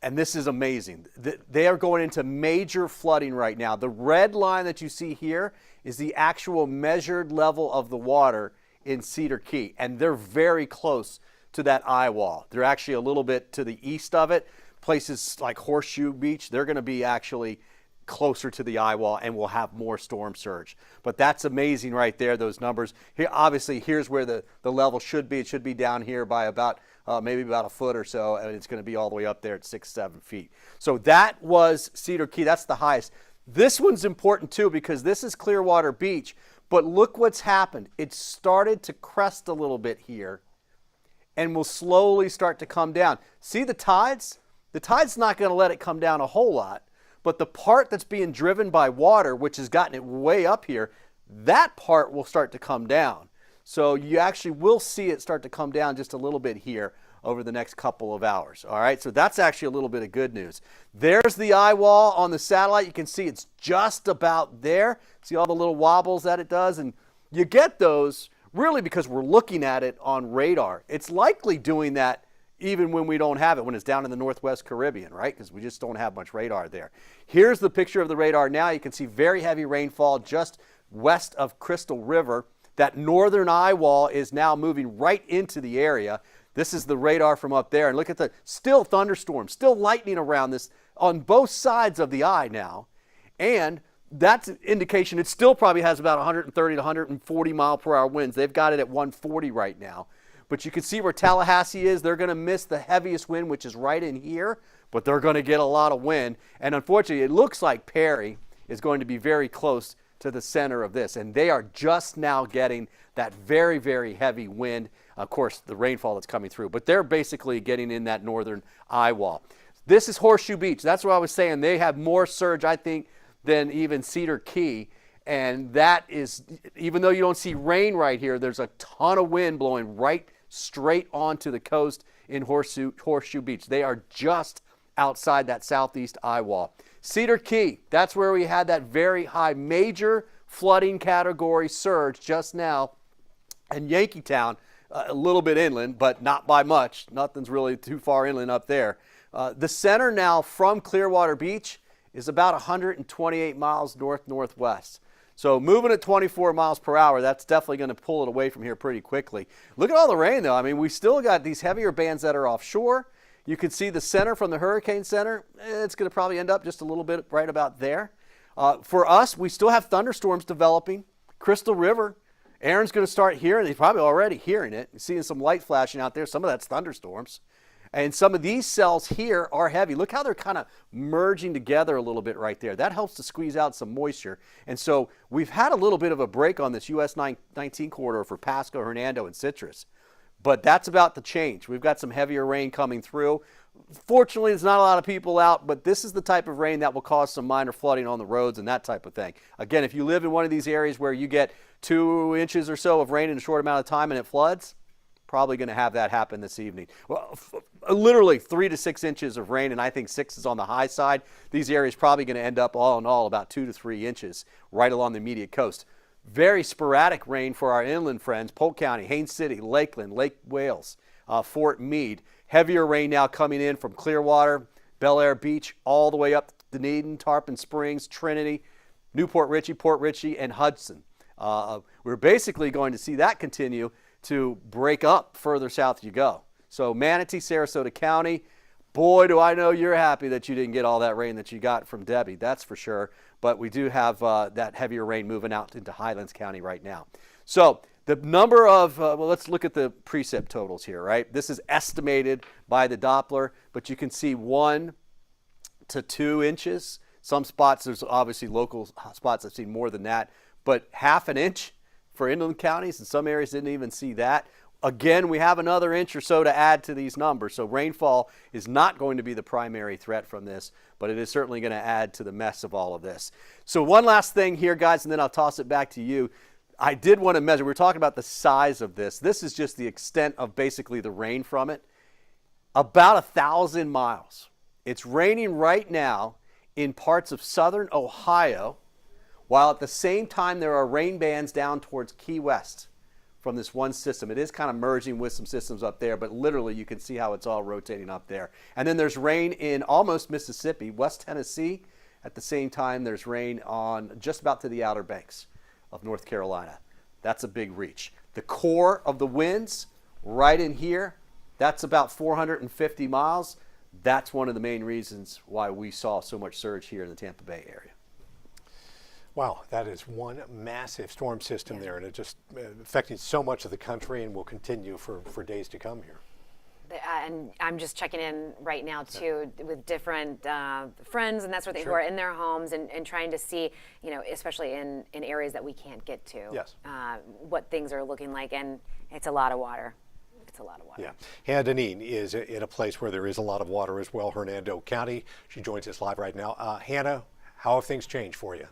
And this is amazing. They are going into major flooding right now. The red line that you see here is the actual measured level of the water in Cedar Key. And they're very close to that eye wall. They're actually a little bit to the east of it. Places like Horseshoe Beach, they're going to be actually closer to the eye wall and will have more storm surge. But that's amazing right there, those numbers. Here, obviously, here's where the level should be. It should be down here by about maybe about a foot or so, and it's going to be all the way up there at 6-7 feet. So that was Cedar Key. That's the highest. This one's important too because this is Clearwater Beach, but look what's happened. It started to crest a little bit here and will slowly start to come down. See the tides? The tide's not going to let it come down a whole lot, but the part that's being driven by water, which has gotten it way up here, that part will start to come down. So you actually will see it start to come down just a little bit here over the next couple of hours. All right, so that's actually a little bit of good news. There's the eye wall on the satellite. You can see it's just about there. See all the little wobbles that it does? And you get those really because we're looking at it on radar. It's likely doing that even when we don't have it, when it's down in the Northwest Caribbean, right? Because we just don't have much radar there. Here's the picture of the radar now. You can see very heavy rainfall just west of Crystal River. That northern eye wall is now moving right into the area. This is the radar from up there. And look at the still thunderstorms, still lightning around this on both sides of the eye now. And that's an indication it still probably has about 130 to 140 mile per hour winds. They've got it at 140 right now. But you can see where Tallahassee is. They're going to miss the heaviest wind, which is right in here. But they're going to get a lot of wind. And unfortunately, it looks like Perry is going to be very close to the center of this. And they are just now getting that very, very heavy wind. Of course, the rainfall that's coming through. But they're basically getting in that northern eye wall. This is Horseshoe Beach. That's what I was saying. They have more surge, I think, than even Cedar Key. And that is, even though you don't see rain right here, there's a ton of wind blowing right straight onto the coast in Horseshoe Beach. They are just outside that southeast eye wall. Cedar Key, that's where we had that very high major flooding category surge just now. And Yankeetown, a little bit inland, but not by much. Nothing's really too far inland up there. The center now from Clearwater Beach is about 128 miles north-northwest. So moving at 24 miles per hour, that's definitely going to pull it away from here pretty quickly. Look at all the rain, though. I mean, we still got these heavier bands that are offshore. You can see the center from the hurricane center. It's going to probably end up just a little bit right about there. For us, we still have thunderstorms developing. Crystal River, Aaron's going to start hearing. He's probably already hearing it. You're seeing some light flashing out there. Some of that's thunderstorms. And some of these cells here are heavy. Look how they're kind of merging together a little bit right there. That helps to squeeze out some moisture. And so we've had a little bit of a break on this US 19 corridor for Pasco, Hernando, and Citrus. But that's about to change. We've got some heavier rain coming through. Fortunately, there's not a lot of people out, but this is the type of rain that will cause some minor flooding on the roads and that type of thing. Again, if you live in one of these areas where you get 2 inches or so of rain in a short amount of time and it floods, probably going to have that happen this evening. Well, literally 3 to 6 inches of rain, and I think 6 is on the high side. These areas probably going to end up all in all about 2 to 3 inches right along the immediate coast. Very sporadic rain for our inland friends, Polk County, Haines City, Lakeland, Lake Wales, Fort Meade. Heavier rain now coming in from Clearwater, Bel Air Beach, all the way up to Dunedin, Tarpon Springs, Trinity, Newport Richey, Port Richey, and Hudson. We're basically going to see that continue to break up further south you go. So Manatee, Sarasota County, boy, do I know you're happy that you didn't get all that rain that you got from Debbie, that's for sure. But we do have that heavier rain moving out into Highlands County right now. So the number of, well, let's look at the precip totals here, right? This is estimated by the Doppler, but you can see 1 to 2 inches. Some spots, there's obviously local spots I've seen more than that, but half an inch for inland counties, and some areas didn't even see that. Again, we have another inch or so to add to these numbers. So rainfall is not going to be the primary threat from this, but it is certainly going to add to the mess of all of this. So one last thing here, guys, and then I'll toss it back to you. I did want to measure, we're talking about the size of this. This is just the extent of basically the rain from it. About 1,000 miles. It's raining right now in parts of southern Ohio, while at the same time there are rain bands down towards Key West from this one system. It is kind of merging with some systems up there, but literally you can see how it's all rotating up there. And then there's rain in almost Mississippi, West Tennessee. At the same time, there's rain on just about to the Outer Banks of North Carolina. That's a big reach. The core of the winds right in here, that's about 450 miles. That's one of the main reasons why we saw so much surge here in the Tampa Bay area. Wow, that is one massive storm system there, and it just affecting so much of the country and will continue for days to come here. And I'm just checking in right now too with different friends and that sort of thing who are in their homes and trying to see, you know, especially in areas that we can't get to, what things are looking like, and it's a lot of water. It's a lot of water. Yeah. Hannah Deneen is in a place where there is a lot of water as well, Hernando County. She joins us live right now. Hannah, how have things changed for you?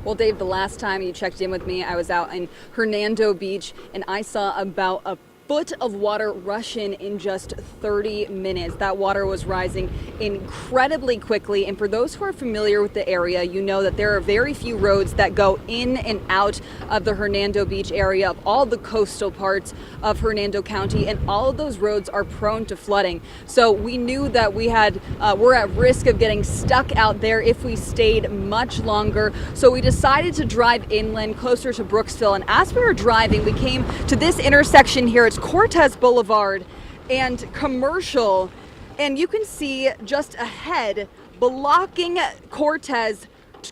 Well, Dave, the last time you checked in with me, I was out in Hernando Beach, and I saw about a foot of water rush in just 30 minutes. That water was rising incredibly quickly, and for those who are familiar with the area, you know that there are very few roads that go in and out of the Hernando Beach area, of all the coastal parts of Hernando County, and all of those roads are prone to flooding. So we knew that we're at risk of getting stuck out there if we stayed much longer. So we decided to drive inland closer to Brooksville, and as we were driving, we came to this intersection here. It's Cortez Boulevard and Commercial, and you can see just ahead, blocking Cortez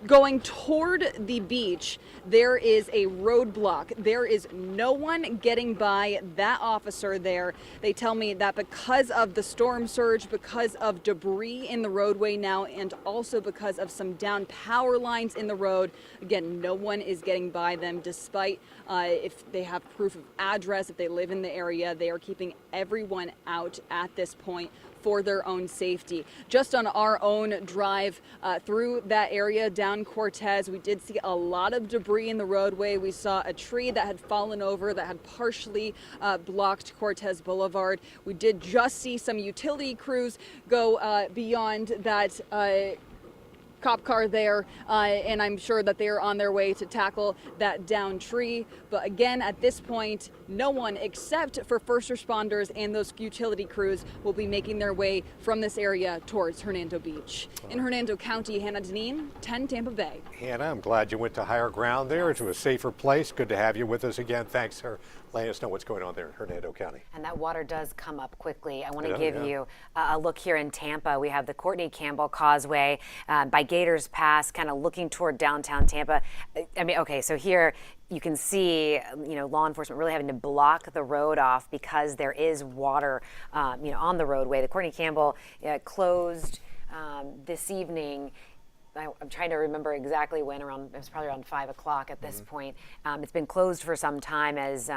going toward the beach, there is a roadblock. There is no one getting by that officer there. They tell me that because of the storm surge, because of debris in the roadway now, and also because of some down power lines in the road, again, no one is getting by them despite if they have proof of address, if they live in the area. They are keeping everyone out at this point for their own safety. Just on our own drive through that area down Cortez, we did see a lot of debris in the roadway. We saw a tree that had fallen over that had partially blocked Cortez Boulevard. We did just see some utility crews go beyond that cop car there, and I'm sure that they're on their way to tackle that downed tree. But again, at this point, no one except for first responders and those utility crews will be making their way from this area towards Hernando Beach. In Hernando County, Hannah Deneen, 10 Tampa Bay. Hannah, I'm glad you went to higher ground there, to a safer place. Good to have you with us again. Thanks for letting us know what's going on there in Hernando County. And that water does come up quickly. I want to give you a look here in Tampa. We have the Courtney Campbell Causeway by Gators Pass, kind of looking toward downtown Tampa. I mean, okay, so here you can see, you know, law enforcement really having to block the road off because there is water, you know, on the roadway. The Courtney Campbell closed this evening. I'm trying to remember exactly when. It was probably around 5 o'clock at this point. It's been closed for some time as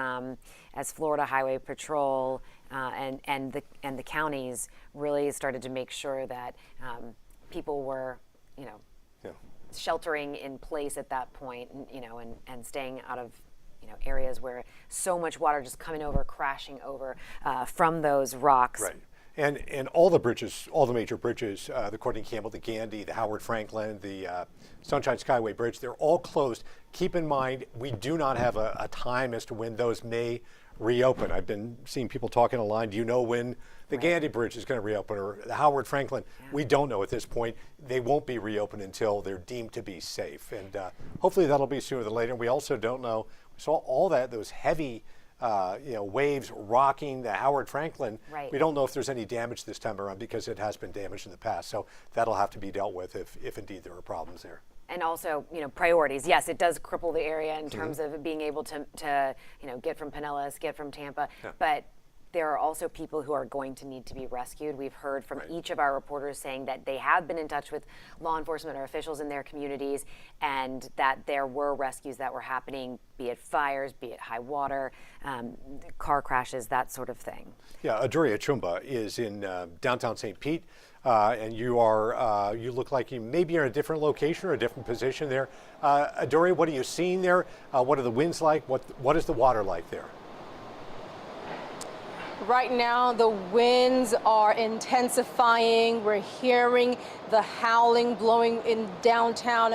Florida Highway Patrol and the counties really started to make sure that people were, you know, sheltering in place at that point, you know, and staying out of, you know, areas where so much water just coming over, crashing over from those rocks. Right. And all the bridges, all the major bridges, the Courtney Campbell, the Gandy, the Howard Franklin, the Sunshine Skyway Bridge, they're all closed. Keep in mind, we do not have a time as to when those may reopen. I've been seeing people talking online. Do you know when the Gandy Bridge is going to reopen, or the Howard Franklin? We don't know at this point. They won't be reopened until they're deemed to be safe, and hopefully that'll be sooner than later. We also don't know. We saw all those heavy waves rocking the Howard Franklin. Right. We don't know if there's any damage this time around because it has been damaged in the past. So that'll have to be dealt with if indeed there are problems there. And also, priorities. Yes, it does cripple the area in terms of being able to get from Pinellas, get from Tampa. Yeah. But there are also people who are going to need to be rescued. We've heard from each of our reporters saying that they have been in touch with law enforcement or officials in their communities, and that there were rescues that were happening, be it fires, be it high water, car crashes, that sort of thing. Yeah, Aduria Chumba is in downtown St. Pete. And you look like you maybe are in a different location or a different position there. Aduria, what are you seeing there? What are the winds like? What is the water like there? Right now, the winds are intensifying. We're hearing the howling blowing in downtown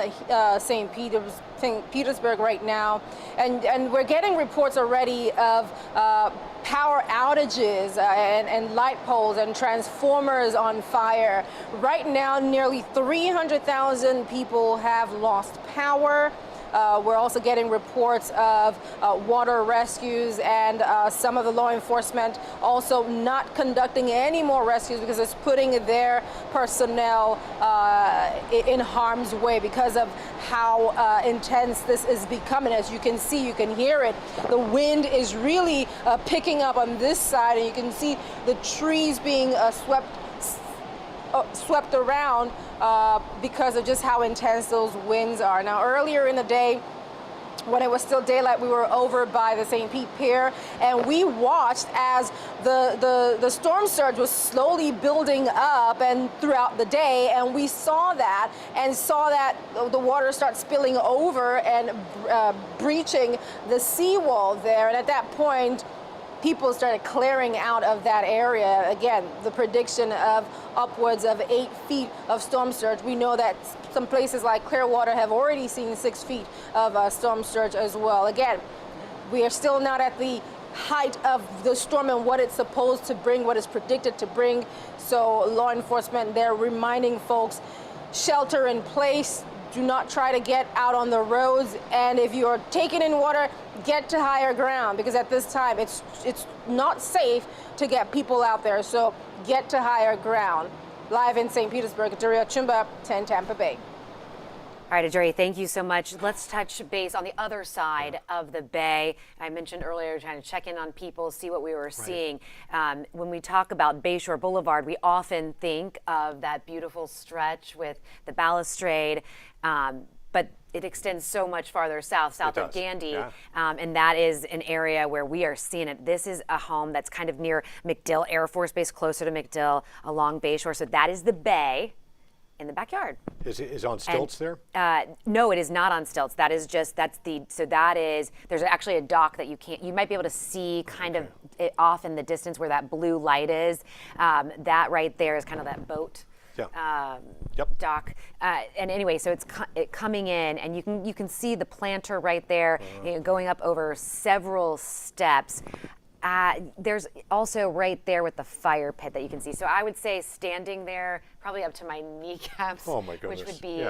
St. Petersburg right now. And we're getting reports already of power outages and light poles and transformers on fire. Right now, nearly 300,000 people have lost power. We're also getting reports of water rescues, and some of the law enforcement also not conducting any more rescues because it's putting their personnel in harm's way because of how intense this is becoming. As you can see, you can hear it. The wind is really picking up on this side, and you can see the trees being swept around because of just how intense those winds are. Now, earlier in the day, when it was still daylight, we were over by the St. Pete Pier, and we watched as the storm surge was slowly building up and throughout the day, and we saw that the water start spilling over and breaching the seawall there. And at that point, people started clearing out of that area. Again, the prediction of upwards of 8 feet of storm surge. We know that some places like Clearwater have already seen 6 feet of storm surge as well. Again, we are still not at the height of the storm and what it's supposed to bring, what it's predicted to bring. So law enforcement, they're reminding folks, shelter in place. Do not try to get out on the roads, and if you're taking in water, get to higher ground, because at this time it's not safe to get people out there. So get to higher ground. Live in St. Petersburg, Aduria Chumba, 10 Tampa Bay. All right, Aduria, thank you so much. Let's touch base on the other side of the bay. I mentioned earlier trying to check in on people, see what we were seeing. When we talk about Bayshore Boulevard, we often think of that beautiful stretch with the balustrade, but it extends so much farther south of Gandy, and that is an area where we are seeing it. This is a home that's kind of near MacDill Air Force Base, closer to MacDill, along Bayshore. So that is the bay in the backyard. Is on stilts there? No, it is not on stilts. That is just, there's actually a dock that you might be able to see kind of it off in the distance where that blue light is. That right there is kind of that boat. Dock. And anyway, so it's coming in, and you can see the planter right there, going up over several steps. There's also right there with the fire pit that you can see. So I would say standing there, probably up to my kneecaps, oh my goodness. which would be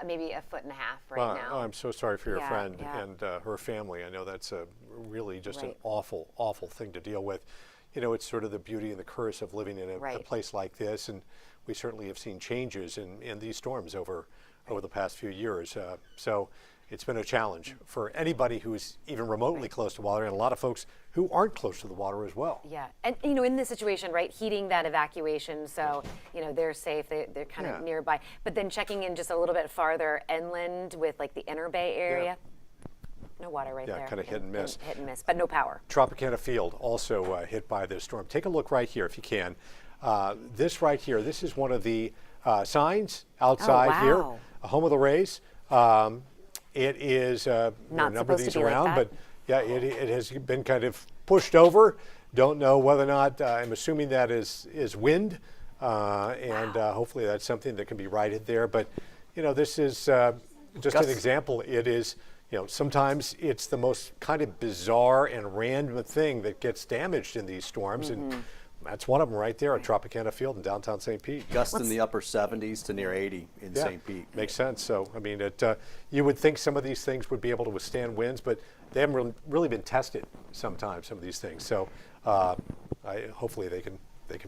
maybe 1.5 feet right now. Oh, I'm so sorry for your friend and her family. I know that's really just an awful, awful thing to deal with. It's sort of the beauty and the curse of living in a place like this, and we certainly have seen changes in these storms over the past few years. So it's been a challenge for anybody who is even remotely close to water, and a lot of folks who aren't close to the water as well. Yeah, and in this situation, heating that evacuation, so they're safe, they're kind of nearby. But then checking in just a little bit farther inland with the Inner Bay area. No water right there. Yeah, kind of hit and miss. Hit and miss, but no power. Tropicana Field also hit by this storm. Take a look right here if you can. This right here, this is one of the signs outside here, a home of the Rays. It is a number of these around, but it has been kind of pushed over Don't know whether or not, I'm assuming that is wind, and hopefully that's something that can be righted there. But, you know, this is just an example. It is, you know, sometimes it's the most kind of bizarre and random thing that gets damaged in these storms. And that's one of them right there at Tropicana Field in downtown St. Pete. Gusts in the upper 70s to near 80 in St. Pete. Makes sense. So, I mean, you would think some of these things would be able to withstand winds, but they haven't really been tested sometimes, some of these things. So hopefully they can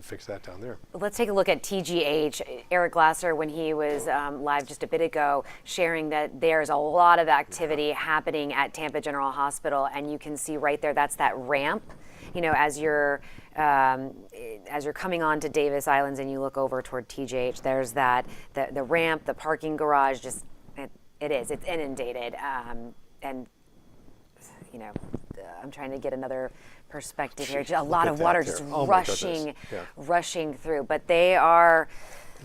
fix that down there. Let's take a look at TGH. Eric Glasser, when he was live just a bit ago, sharing that there's a lot of activity happening at Tampa General Hospital, and you can see right there, that's that ramp. You know, as you're coming on to Davis Islands and you look over toward TGH, there's that the ramp, the parking garage. Just it's inundated, and you know, I'm trying to get another perspective here. Just a lot of water just rushing through, but they are.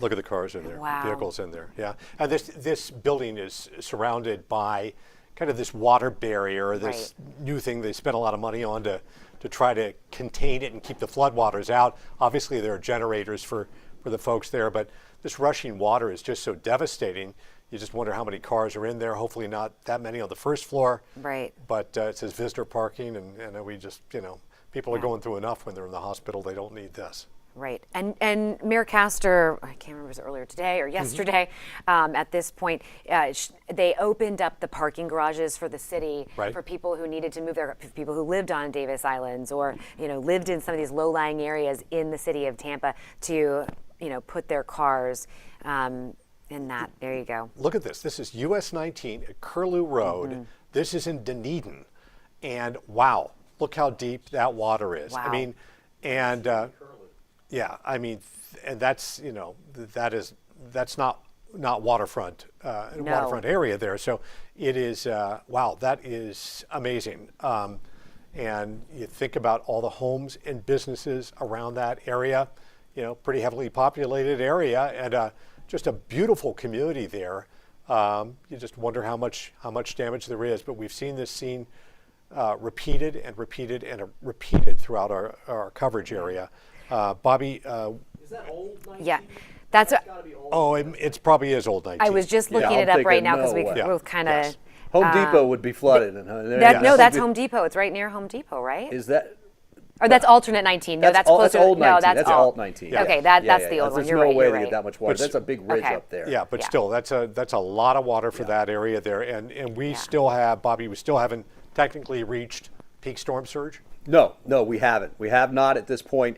Look at the cars in there, vehicles in there. Yeah, and this building is surrounded by kind of this water barrier, this new thing they spent a lot of money on to try to contain it and keep the floodwaters out. Obviously, there are generators for the folks there, but this rushing water is just so devastating. You just wonder how many cars are in there. Hopefully not that many on the first floor. Right. But it says visitor parking, and we just, you know, people are going through enough when they're in the hospital. They don't need this. Right. And Mayor Castor, I can't remember if it was earlier today or yesterday, at this point, they opened up the parking garages for the city for people who needed to move there, people who lived on Davis Islands or, you know, lived in some of these low-lying areas in the city of Tampa to, you know, put their cars in that. There you go. Look at this. This is US 19 at Curlew Road. This is in Dunedin. And wow, look how deep that water is. Wow. I mean, and yeah, I mean, and that's, you know, that's not waterfront, waterfront area there. So it is, wow, that is amazing. And you think about all the homes and businesses around that area, you know, pretty heavily populated area, and just a beautiful community there. You just wonder how much damage there is, but we've seen this scene repeated and repeated and repeated throughout our coverage area. Bobby, is that old? 19? Yeah, that's it probably is old 19. I was just looking it up right now because we both kind of. Yes. Home Depot would be flooded. No, that's Home Depot. It's right near Home Depot, right? Is that? Or that's alternate 19. No, that's closer. That's old 19. No, that's alt 19. Yeah. Okay, that's the old one. There's You're no right. way You're to right. get that much water. That's a big ridge up there. Yeah, but still, that's a lot of water for that area there, and we still have, Bobby, we still haven't technically reached peak storm surge. No, we haven't. We have not at this point.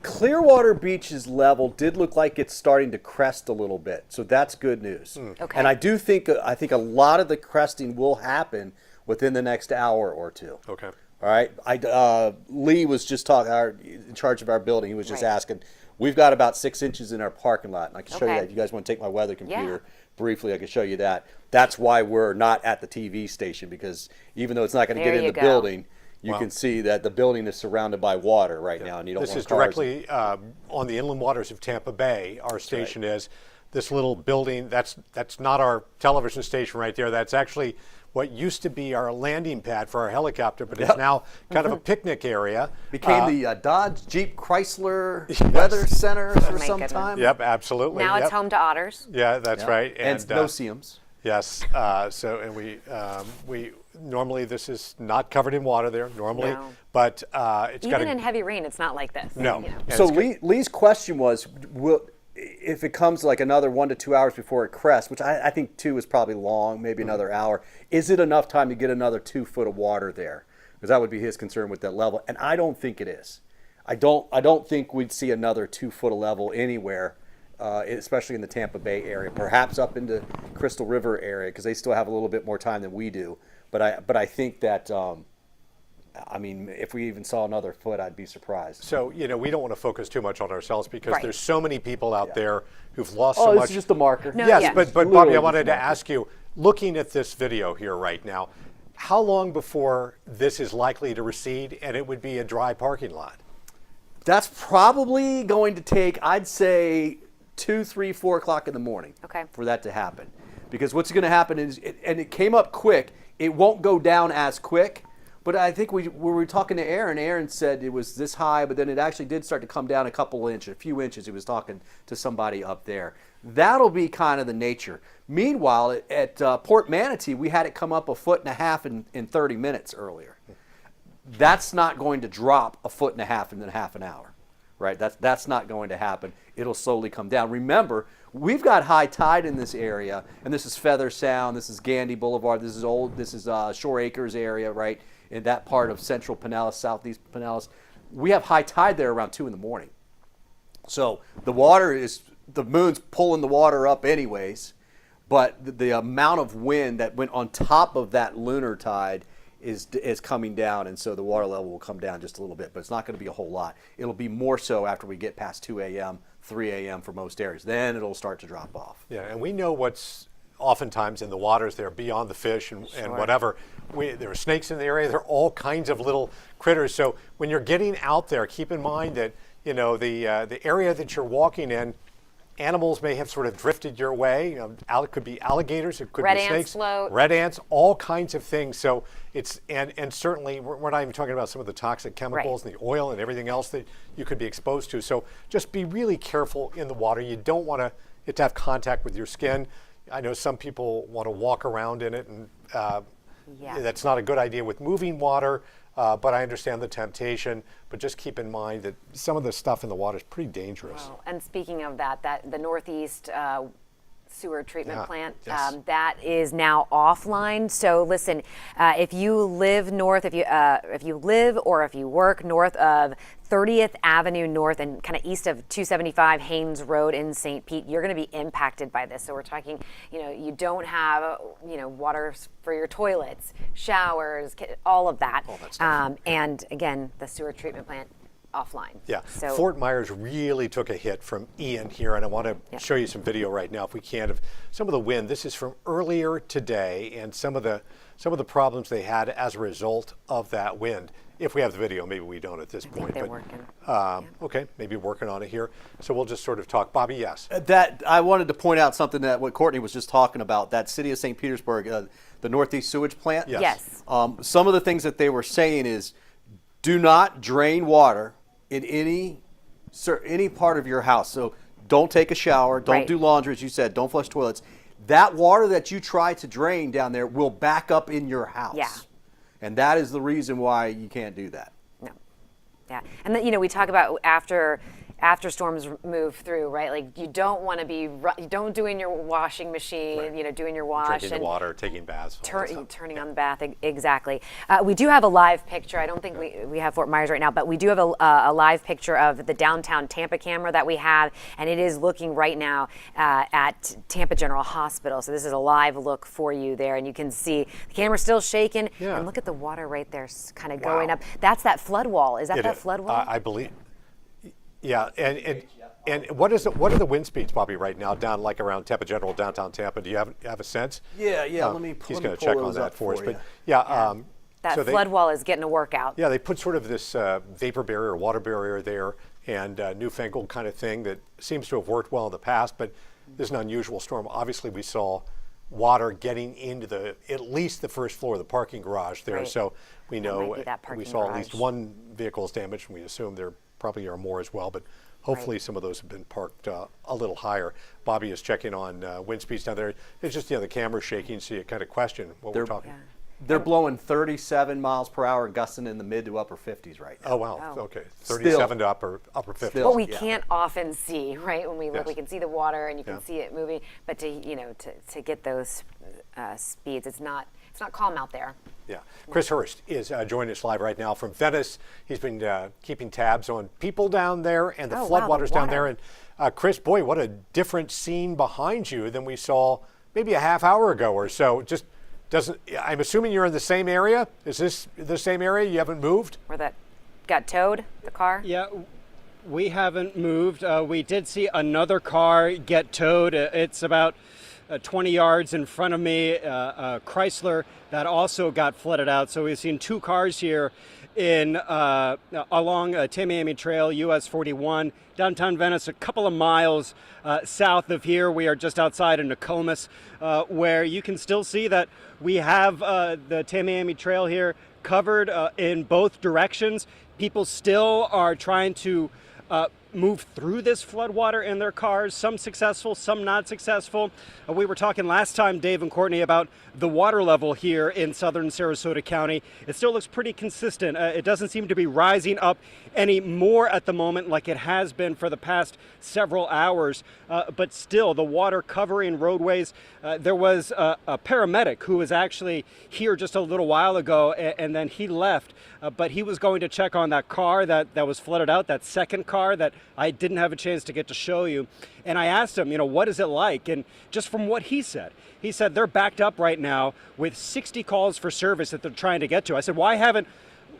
Clearwater Beach's level did look like it's starting to crest a little bit, so that's good news. Okay. And I think a lot of the cresting will happen within the next hour or two. Okay. All right. Lee was just talking, in charge of our building. He was just asking. We've got about 6 inches in our parking lot, and I can show you that. If you guys want to take my weather computer briefly, I can show you that. That's why we're not at the TV station, because even though it's not going to get in the building, you can see that the building is surrounded by water right now, and you don't want This is cars. directly on the inland waters of Tampa Bay. Our station is this little building. That's not our television station right there. That's actually what used to be our landing pad for our helicopter, but it's now kind of a picnic area. Became the Dodge Jeep Chrysler Weather Center for some time. Yep, absolutely. Now it's home to otters. Yeah, that's right. And no-see-ums. Yes. So, and we normally this is not covered in water there normally, but it's got even in heavy rain, it's not like this. No. You know. So Lee's question was, if it comes like another 1 to 2 hours before it crests, which I think 2 is probably long, maybe another hour, is it enough time to get another 2 foot of water there? Because that would be his concern with that level, and I don't think it is. I don't think we'd see another 2 foot of level anywhere, especially in the Tampa Bay area. Perhaps up into Crystal River area, because they still have a little bit more time than we do. But I think that. I mean, if we even saw another foot, I'd be surprised. So, you know, we don't want to focus too much on ourselves because there's so many people out there who've lost so much. It's just a marker. No, yes, but Bobby, I wanted to ask you, looking at this video here right now, how long before this is likely to recede and it would be a dry parking lot? That's probably going to take, I'd say, 2, 3, 4 o'clock in the morning for that to happen. Because what's going to happen is, and it came up quick, it won't go down as quick, But I think we were talking to Aaron. Aaron said it was this high, but then it actually did start to come down a few inches. He was talking to somebody up there. That'll be kind of the nature. Meanwhile, at Port Manatee, we had it come up 1.5 feet in 30 minutes earlier. That's not going to drop 1.5 feet in half an hour, right? That's not going to happen. It'll slowly come down. Remember, we've got high tide in this area, and this is Feather Sound, this is Gandy Boulevard, this is Shore Acres area, right? In that part of central Pinellas, southeast Pinellas. We have high tide there around 2 in the morning. So the moon's pulling the water up anyways, but the amount of wind that went on top of that lunar tide is coming down, and so the water level will come down just a little bit, but it's not going to be a whole lot. It'll be more so after we get past 2 a.m., 3 a.m. for most areas. Then it'll start to drop off. Yeah, and we know what's oftentimes in the waters there beyond the fish and whatever. There are snakes in the area. There are all kinds of little critters. So when you're getting out there, keep in mind that the area that you're walking in, animals may have sort of drifted your way. It could be alligators, it could be snakes, red ants, all kinds of things. So it's and certainly we're not even talking about some of the toxic chemicals and the oil and everything else that you could be exposed to. So just be really careful in the water. You don't want it to have contact with your skin. I know some people want to walk around in it, and that's not a good idea with moving water. But I understand the temptation. But just keep in mind that some of the stuff in the water is pretty dangerous. Wow. And speaking of that the Northeast sewer treatment plant, that is now offline. So listen, if you live north, if you live or if you work north of 30th Avenue North and kind of east of 275 Haynes Road in St. Pete, you're going to be impacted by this. So we're talking, you don't have, water for your toilets, showers, all of that. And again, the sewer treatment plant offline. Yeah, so, Fort Myers really took a hit from Ian here, and I want to show you some video right now, if we can, of some of the wind. This is from earlier today, and some of the problems they had as a result of that wind. If we have the video, maybe we don't at this point. They're working. Okay, maybe working on it here. So we'll just sort of talk. Bobby, yes. That I wanted to point out something that what Courtney was just talking about. That city of St. Petersburg, the Northeast sewage plant. Yes. Some of the things that they were saying is, do not drain water in any part of your house. So don't take a shower, don't do laundry, as you said, don't flush toilets. That water that you try to drain down there will back up in your house. Yeah. And that is the reason why you can't do that. No. Yeah. And then, we talk about after storms move through, right? Like you don't want to be, don't do in your washing machine, doing your wash. Drinking the water, taking baths. Turning on the bath, exactly. We do have a live picture. I don't think we have Fort Myers right now, but we do have a live picture of the downtown Tampa camera that we have, and it is looking right now at Tampa General Hospital. So this is a live look for you there, and you can see the camera's still shaking, and look at the water right there kind of going up. That's that flood wall. Is that flood wall? I believe. Yeah, and what are the wind speeds, Bobby, right now down like around Tampa General, downtown Tampa? Do you have a sense? Yeah. Let me he's going to check on that for us. But that so flood wall is getting a workout. Yeah, they put sort of this vapor barrier, water barrier there, and newfangled kind of thing that seems to have worked well in the past. But this is an unusual storm. Obviously, we saw water getting into at least the first floor of the parking garage there. Right. So we know we saw garage. At least one vehicle's damaged, and we assume there probably are more as well, but hopefully some of those have been parked a little higher. Bobby is checking on wind speeds down there. It's just, the camera's shaking, so you kind of question what we're talking. They're blowing 37 miles per hour, gusting in the mid to upper 50s right now. Oh, wow. Okay. 37 to upper 50s. What we can't often see, right? When we look, we can see the water and you can see it moving, but to get those speeds, it's not calm out there. Yeah. Chris Hurst is joining us live right now from Venice. He's been keeping tabs on people down there and the floodwaters down there. And Chris, boy, what a different scene behind you than we saw maybe a half hour ago or so. I'm assuming you're in the same area. Is this the same area? You haven't moved? Where that got towed, the car? Yeah, we haven't moved. We did see another car get towed. It's about 20 yards in front of me, a Chrysler that also got flooded out. So we've seen 2 cars here in along Tamiami Trail, US 41, downtown Venice, a couple of miles south of here. We are just outside of Nokomis, where you can still see that we have the Tamiami Trail here covered in both directions. People still are trying to move through this floodwater in their cars, some successful, some not successful. We were talking last time, Dave and Courtney, about the water level here in southern Sarasota County. It still looks pretty consistent. It doesn't seem to be rising up any more at the moment like it has been for the past several hours, but still the water covering roadways. There was a paramedic who was actually here just a little while ago, and then he left, but he was going to check on that car that was flooded out, that second car that I didn't have a chance to get to show you. And I asked him, what is it like? And just from what he said they're backed up right now with 60 calls for service that they're trying to get to. I said, why haven't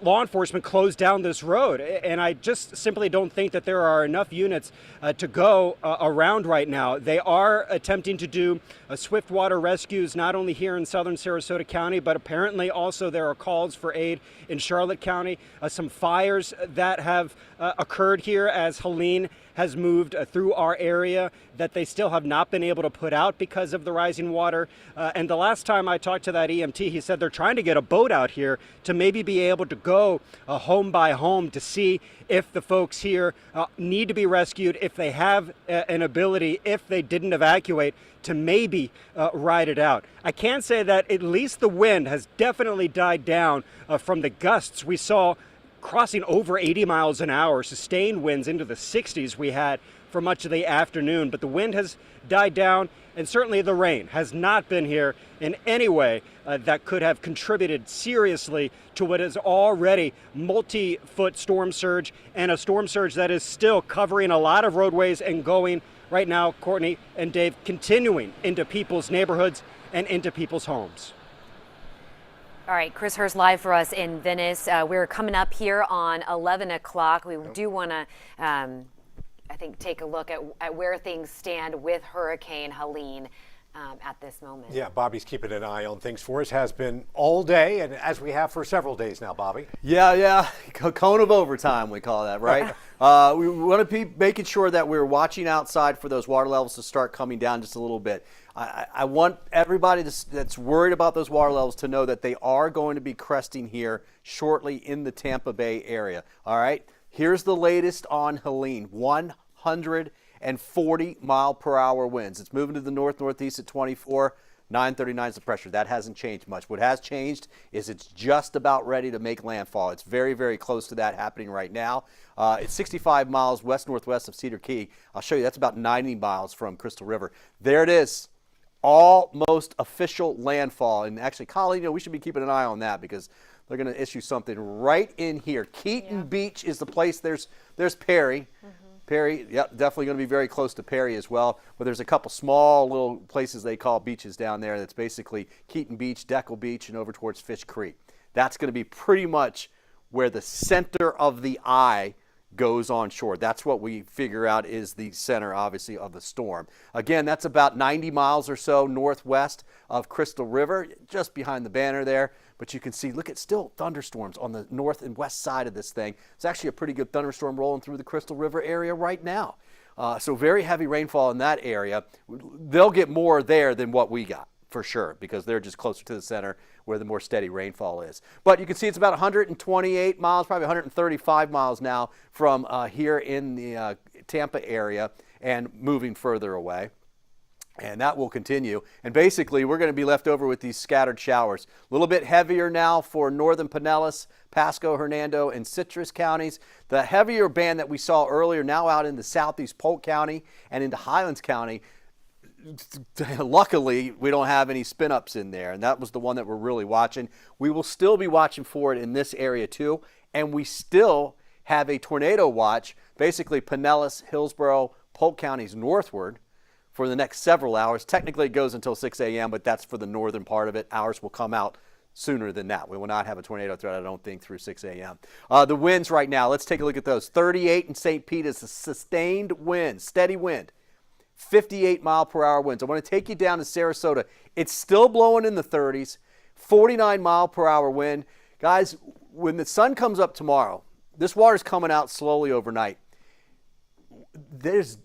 law enforcement closed down this road? And I just simply don't think that there are enough units to go around right now. They are attempting to do swift water rescues, not only here in southern Sarasota County, but apparently also there are calls for aid in Charlotte County. Some fires that have occurred here as Helene has moved through our area that they still have not been able to put out because of the rising water. And the last time I talked to that EMT, he said they're trying to get a boat out here to maybe be able to go home by home to see if the folks here need to be rescued, if they have an ability, if they didn't evacuate, to maybe ride it out. I can say that at least the wind has definitely died down from the gusts we saw crossing over 80 miles an hour, sustained winds into the 60s we had for much of the afternoon, but the wind has died down, and certainly the rain has not been here in any way that could have contributed seriously to what is already multi-foot storm surge, and a storm surge that is still covering a lot of roadways and going right now, Courtney and Dave, continuing into people's neighborhoods and into people's homes. All right, Chris Hurst live for us in Venice. We're coming up here on 11 o'clock. We do want to, I think, take a look at where things stand with Hurricane Helene at this moment. Yeah, Bobby's keeping an eye on things for us, has been all day, and as we have for several days now, Bobby. Yeah. Cone of overtime, we call that, right? We want to be making sure that we're watching outside for those water levels to start coming down just a little bit. I want everybody that's worried about those water levels to know that they are going to be cresting here shortly in the Tampa Bay area. All right, here's the latest on Helene. 140 mile per hour winds. It's moving to the northeast at 24. 939 is the pressure. That hasn't changed much. What has changed is it's just about ready to make landfall. It's very, very close to that happening right now. It's 65 miles west-northwest of Cedar Key. I'll show you. That's about 90 miles from Crystal River. There it is. Almost official landfall. And actually, Colleen, we should be keeping an eye on that because they're going to issue something right in here. Keaton Beach is the place. There's Perry. Perry, yep, definitely going to be very close to Perry as well. But there's a couple small little places they call beaches down there. That's basically Keaton Beach, Deckel Beach, and over towards Fish Creek. That's going to be pretty much where the center of the eye goes on shore. That's what we figure out is the center, obviously, of the storm. Again, that's about 90 miles or so northwest of Crystal River, just behind the banner there. But you can see, look, it's still thunderstorms on the north and west side of this thing. It's actually a pretty good thunderstorm rolling through the Crystal River area right now. So very heavy rainfall in that area. They'll get more there than what we got, for sure, because they're just closer to the center where the more steady rainfall is. But you can see it's about 128 miles, probably 135 miles now from here in the Tampa area and moving further away. And that will continue. And basically, we're going to be left over with these scattered showers. A little bit heavier now for northern Pinellas, Pasco, Hernando, and Citrus counties. The heavier band that we saw earlier now out in the southeast Polk County and into Highlands County. Luckily, we don't have any spin-ups in there, and that was the one that we're really watching. We will still be watching for it in this area too, and we still have a tornado watch, basically Pinellas, Hillsborough, Polk counties northward for the next several hours. Technically, it goes until 6 a.m., but that's for the northern part of it. Ours will come out sooner than that. We will not have a tornado threat, I don't think, through 6 a.m. The winds right now, let's take a look at those. 38 in St. Pete is a sustained wind, steady wind. 58-mile-per-hour winds. I want to take you down to Sarasota. It's still blowing in the 30s, 49-mile-per-hour wind. Guys, when the sun comes up tomorrow, this water's coming out slowly overnight. There's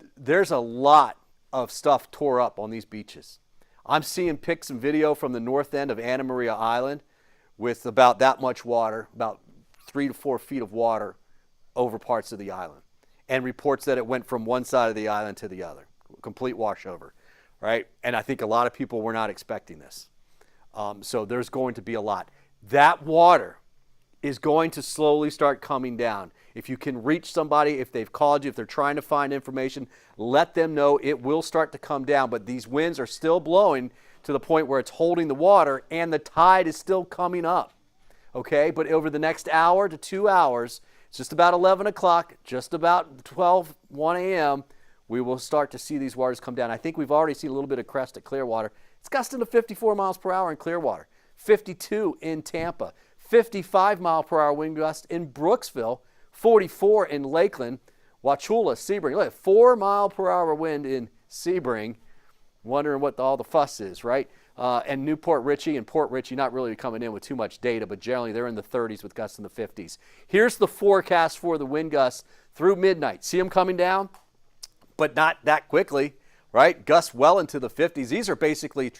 a lot of stuff tore up on these beaches. I'm seeing pics and video from the north end of Anna Maria Island with about that much water, about 3 to 4 feet of water over parts of the island, and reports that it went from one side of the island to the other, complete washover, right? And I think a lot of people were not expecting this. So there's going to be a lot. That water is going to slowly start coming down. If you can reach somebody, if they've called you, if they're trying to find information, let them know it will start to come down. But these winds are still blowing to the point where it's holding the water, and the tide is still coming up. Okay, but over the next hour to 2 hours, it's just about 11 o'clock, just about 1 a.m., we will start to see these waters come down. I think we've already seen a little bit of crest at Clearwater. It's gusting to 54 miles per hour in Clearwater, 52 in Tampa, 55-mile-per-hour wind gust in Brooksville, 44 in Lakeland, Wauchula, Sebring. Look at 4-mile-per-hour wind in Sebring. Wondering what all the fuss is, right? And Newport Richey and Port Richey not really coming in with too much data, but generally they're in the 30s with gusts in the 50s. Here's the forecast for the wind gusts through midnight. See them coming down, but not that quickly, right? Gusts well into the 50s. These are basically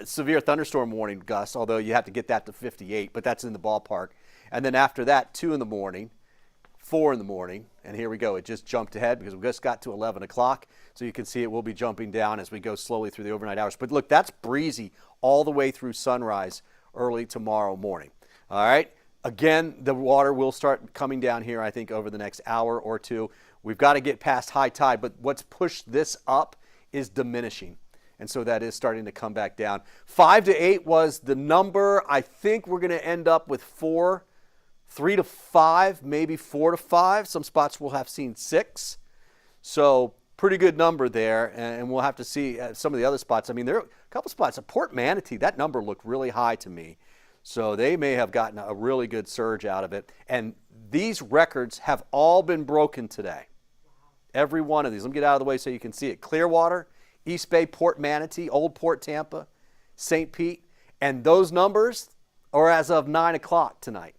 severe thunderstorm warning gusts, although you have to get that to 58, but that's in the ballpark. And then after that, 2 in the morning, 4 in the morning, and here we go. It just jumped ahead because we just got to 11 o'clock. So you can see it will be jumping down as we go slowly through the overnight hours. But look, that's breezy all the way through sunrise early tomorrow morning. All right. Again, the water will start coming down here, I think, over the next hour or two. We've got to get past high tide, but what's pushed this up is diminishing. And so that is starting to come back down. 5 to 8 was the number. I think we're going to end up with 4, 3 to 5, maybe 4 to 5. Some spots will have seen 6. So pretty good number there, and we'll have to see some of the other spots. I mean, there are a couple spots. At Port Manatee, that number looked really high to me. So they may have gotten a really good surge out of it. And these records have all been broken today. Every one of these. Let me get out of the way so you can see it. Clearwater, East Bay, Port Manatee, Old Port Tampa, St. Pete. And those numbers are as of 9 o'clock tonight.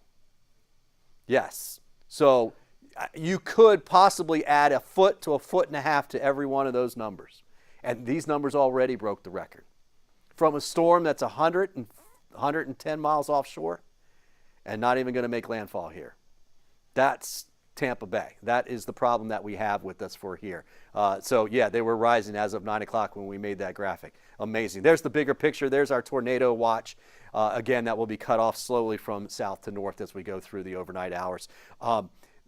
Yes. So you could possibly add a foot to a foot and a half to every one of those numbers. And these numbers already broke the record. From a storm that's 110 miles offshore and not even going to make landfall here. That's Tampa Bay. That is the problem that we have with us for here. So, yeah, they were rising as of 9 o'clock when we made that graphic. Amazing. There's the bigger picture. There's our tornado watch. Again, that will be cut off slowly from south to north as we go through the overnight hours.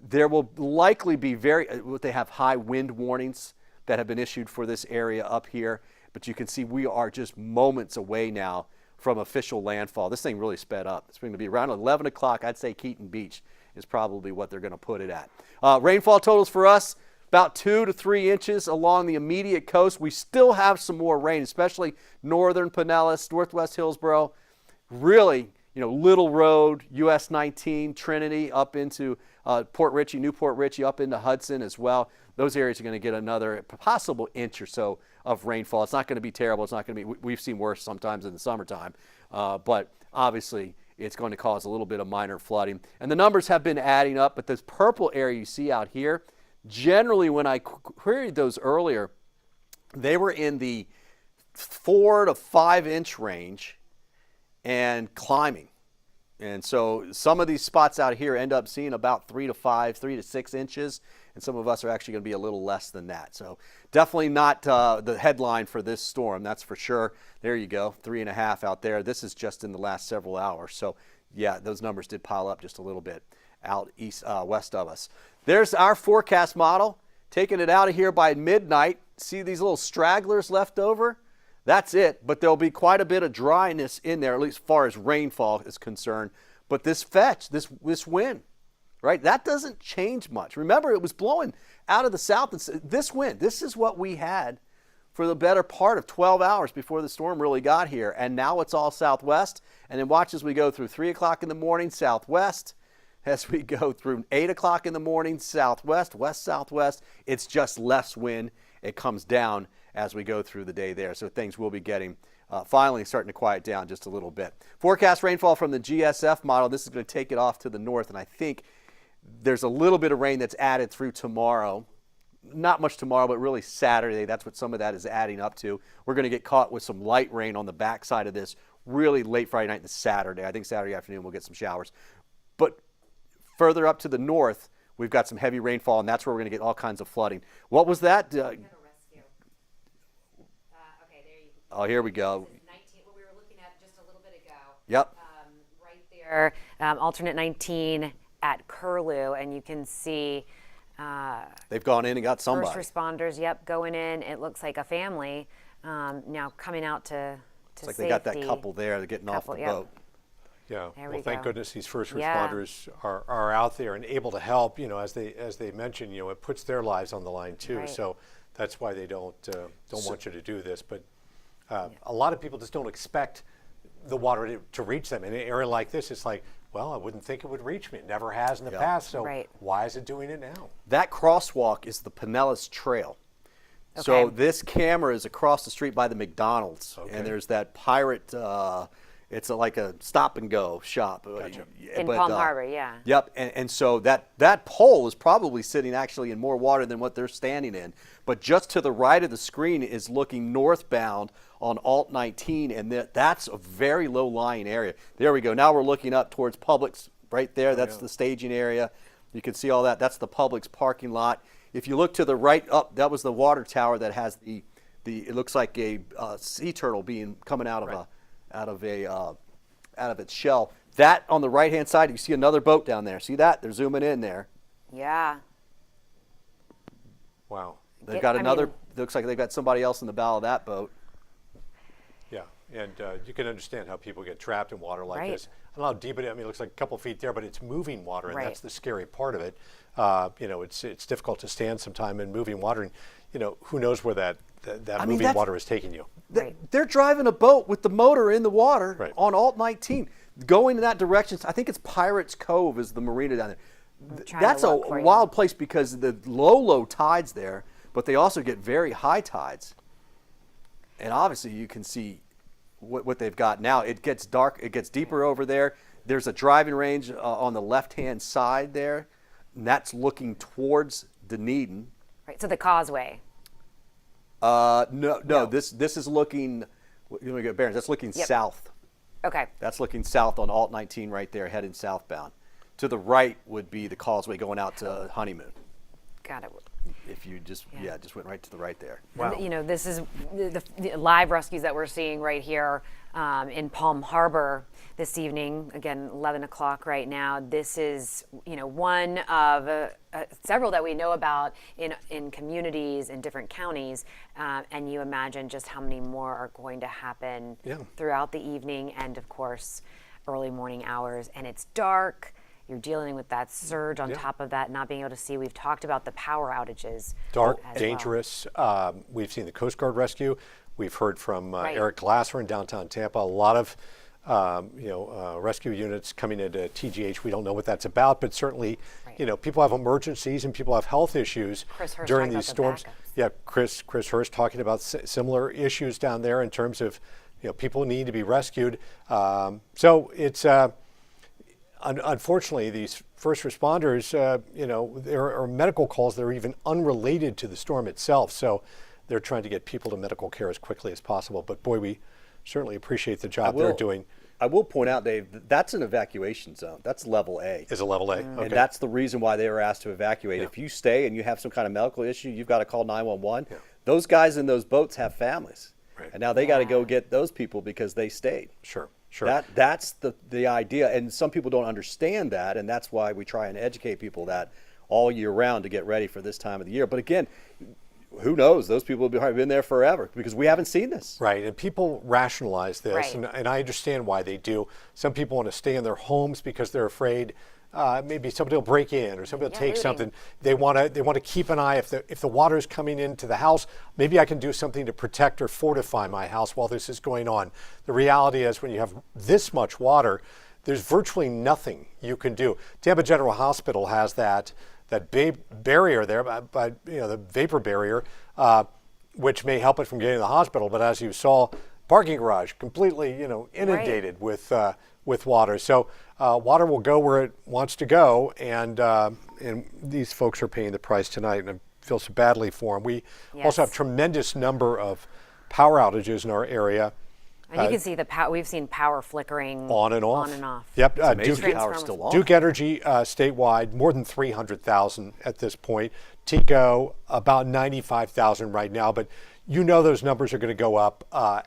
There will likely be they have high wind warnings that have been issued for this area up here. But you can see we are just moments away now from official landfall. This thing really sped up. It's going to be around 11 o'clock. I'd say Keaton Beach is probably what they're going to put it at. Rainfall totals for us, about 2 to 3 inches along the immediate coast. We still have some more rain, especially northern Pinellas, northwest Hillsborough, really, Little Road, US 19, Trinity, up into Port Richey, Newport Richey, up into Hudson as well. Those areas are going to get another possible inch or so of rainfall. It's not going to be terrible. It's not going to be, we've seen worse sometimes in the summertime, but obviously it's going to cause a little bit of minor flooding. And the numbers have been adding up, but this purple area you see out here, generally when I queried those earlier, they were in the 4 to 5 inch range and climbing. And so some of these spots out here end up seeing about 3 to 6 inches, and some of us are actually going to be a little less than that. So definitely not the headline for this storm, that's for sure. There you go, 3.5 out there. This is just in the last several hours. So yeah, those numbers did pile up just a little bit out west of us. There's our forecast model, taking it out of here by midnight. See these little stragglers left over? That's it, but there'll be quite a bit of dryness in there, at least as far as rainfall is concerned. But this fetch, this wind, right, that doesn't change much. Remember, it was blowing out of the south. This wind, this is what we had for the better part of 12 hours before the storm really got here. And now it's all southwest. And then watch as we go through 3 o'clock in the morning, southwest. As we go through 8 o'clock in the morning, southwest, west-southwest. It's just less wind. It comes down as we go through the day there. So things will be getting finally starting to quiet down just a little bit. Forecast rainfall from the GSF model. This is going to take it off to the north, and I think there's a little bit of rain that's added through tomorrow. Not much tomorrow, but really Saturday. That's what some of that is adding up to. We're going to get caught with some light rain on the backside of this really late Friday night and Saturday. I think Saturday afternoon we'll get some showers. But further up to the north, we've got some heavy rainfall, and that's where we're going to get all kinds of flooding. What was that? Oh, here we go. This is 19, what we were looking at just a little bit ago. Yep. Right there, alternate 19 at Curlew, and you can see they've gone in and got somebody. First responders, yep, going in. It looks like a family now coming out to It's like safety. they got that couple there. They're getting off the boat. Yeah, There well, we thank go. goodness these first Yeah. responders are out there and able to help. You know, as they mentioned, you know, it puts their lives on the line too. Right. So that's why they don't want you to do this. But a lot of people just don't expect the water to reach them. In an area like this, it's like, well, I wouldn't think it would reach me. It never has in the past. So why is it doing it now? That crosswalk is the Pinellas Trail. So this camera is across the street by the McDonald's, and there's that pirate. It's like a stop and go shop. Gotcha. In Palm Harbor, yeah. Yep, and so that pole is probably sitting actually in more water than what they're standing in. But just to the right of the screen is looking northbound on Alt 19, and that's a very low-lying area. There we go. Now we're looking up towards Publix right there. That's the staging area. You can see all that. That's the Publix parking lot. If you look to the right up, that was the water tower that has the it looks like a sea turtle coming out of its shell. That on the right-hand side, you see another boat down there. See that? They're zooming in there. Yeah. Wow. They've got another. Looks like they've got somebody else in the bow of that boat. Yeah, and you can understand how people get trapped in water like Right. this. I don't know how deep it is. I mean, it looks like a couple feet there, but it's moving water, and Right. that's the scary part of it. You know, it's difficult to stand sometime in moving water, and you know, who knows where that moving water is taking you. They're driving a boat with the motor in the water on Alt 19, going in that direction. I think it's Pirates Cove is the marina down there. That's a wild place because the low tides there, but they also get very high tides. And obviously you can see what they've got now. It gets dark, it gets deeper over there. There's a driving range on the left-hand side there, and that's looking towards Dunedin. Right, so the causeway. No. This is looking. Let me get bearings. That's looking south. Okay. That's looking south on Alt 19 right there, heading southbound. To the right would be the causeway going out to Honeymoon. Got it. If you just just went right to the right there. Wow. You know, this is the live rescues that we're seeing right here in Palm Harbor this evening. Again, 11 o'clock right now. This is, you know, one of several that we know about in communities in different counties. And you imagine just how many more are going to happen throughout the evening and, of course, early morning hours. And it's dark. You're dealing with that surge on top of that, not being able to see. We've talked about the power outages. Dark, as dangerous. We've seen the Coast Guard rescue. We've heard from Right. Eric Glasser in downtown Tampa. A lot of rescue units coming into TGH. We don't know what that's about, but certainly, you know, people have emergencies and people have health issues during these storms. Yeah, Chris Hurst talking about similar issues down there in terms of, you know, people need to be rescued. So it's. Unfortunately, these first responders, you know, there are medical calls that are even unrelated to the storm itself. So they're trying to get people to medical care as quickly as possible. But boy, we certainly appreciate the job they're doing. I will point out, Dave, that's an evacuation zone. That's level A. Is a level A. Okay. And that's the reason why they were asked to evacuate. If you stay and you have some kind of medical issue, you've got to call 911. Those guys in those boats have families. And now they got to go get those people because they stayed. Sure. That's the idea, and some people don't understand that, and that's why we try and educate people that all year round to get ready for this time of the year. But again, who knows? Those people have been there forever because we haven't seen this. Right, and people rationalize this, and I understand why they do. Some people want to stay in their homes because they're afraid maybe somebody will break in or somebody will take something. They want to keep an eye if the water is coming into the house. Maybe I can do something to protect or fortify my house while this is going on. The reality is, when you have this much water, there's virtually nothing you can do. Tampa General Hospital has that barrier there, but you know, the vapor barrier. which may help it from getting to the hospital. But as you saw, parking garage completely, inundated with water. So water will go where it wants to go, and these folks are paying the price tonight, and I feel so badly for them. We also have tremendous number of power outages in our area. And you can see we've seen power flickering on and off. On and off. Yep. Power's still on. Duke Energy statewide, more than 300,000 at this point. TECO, about 95,000 right now. But those numbers are going to go up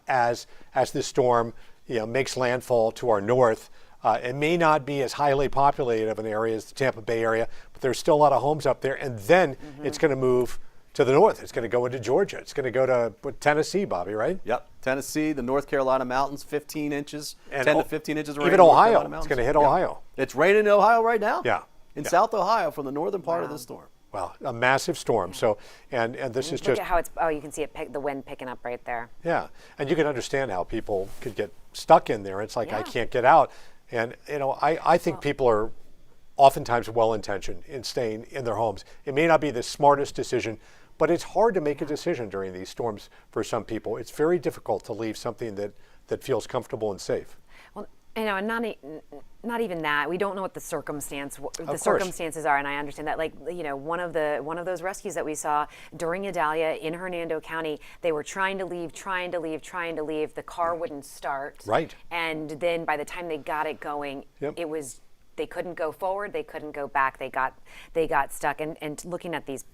as this storm makes landfall to our north. It may not be as highly populated of an area as the Tampa Bay area, but there's still a lot of homes up there. And then it's going to move to the north. It's going to go into Georgia. It's going to go to Tennessee, Bobby, right? Yep. Tennessee, the North Carolina mountains, 15 inches, and 10 to 15 inches of rain. Even Ohio. It's going to hit Ohio. It's raining in Ohio right now. Yeah. In South Ohio from the northern part of the storm. Well, a massive storm. So, and this is Look just at how it's. Oh, you can see the wind picking up right there. Yeah, and you can understand how people could get stuck in there. It's like, I can't get out. And, I think people are oftentimes well-intentioned in staying in their homes. It may not be the smartest decision, but it's hard to make a decision during these storms for some people. It's very difficult to leave something that feels comfortable and safe. Well, and not even that. We don't know what the circumstances are, and I understand that. Like, one of those rescues that we saw during Idalia in Hernando County, they were trying to leave. The car wouldn't start. Right. And then by the time they got it going, it was. They couldn't go forward. They couldn't go back. They got stuck. And looking at these,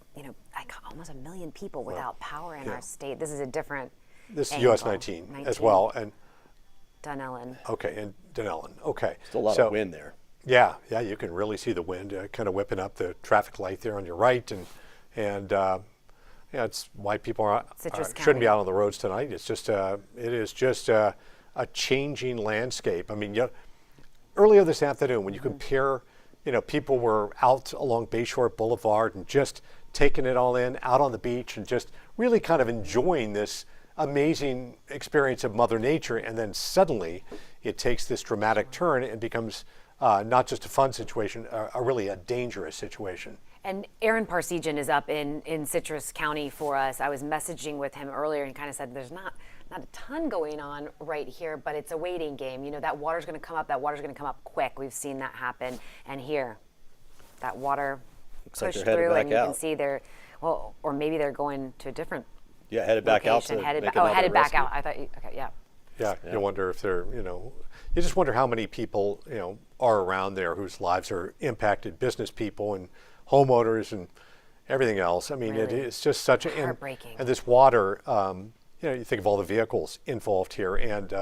like almost 1 million people without power in our state. This is a different. This is US 19 as well, and Dunellen. Okay, and Dunellen. Okay. Still a lot of wind there. Yeah, you can really see the wind kind of whipping up the traffic light there on your right, and it's why people shouldn't be out on the roads tonight. It's just it is just a changing landscape. I mean, earlier this afternoon, when you compare, people were out along Bayshore Boulevard and just taking it all in, out on the beach, and just really kind of enjoying this amazing experience of Mother Nature, and then suddenly it takes this dramatic turn and becomes not just a fun situation, really a dangerous situation. And Aaron Parsegian is up in Citrus County for us. I was messaging with him earlier and kind of said there's not a ton going on right here, but it's a waiting game. That water's going to come up. That water's going to come up quick. We've seen that happen. And here, that water pushed through, and you can see or maybe they're going to a different headed back location. out. Headed back out. I thought, Yeah, you wonder if they're, you just wonder how many people, are around there whose lives are impacted, business people and homeowners and everything else. I mean, really? it's just such heartbreaking. And this water, you think of all the vehicles involved here and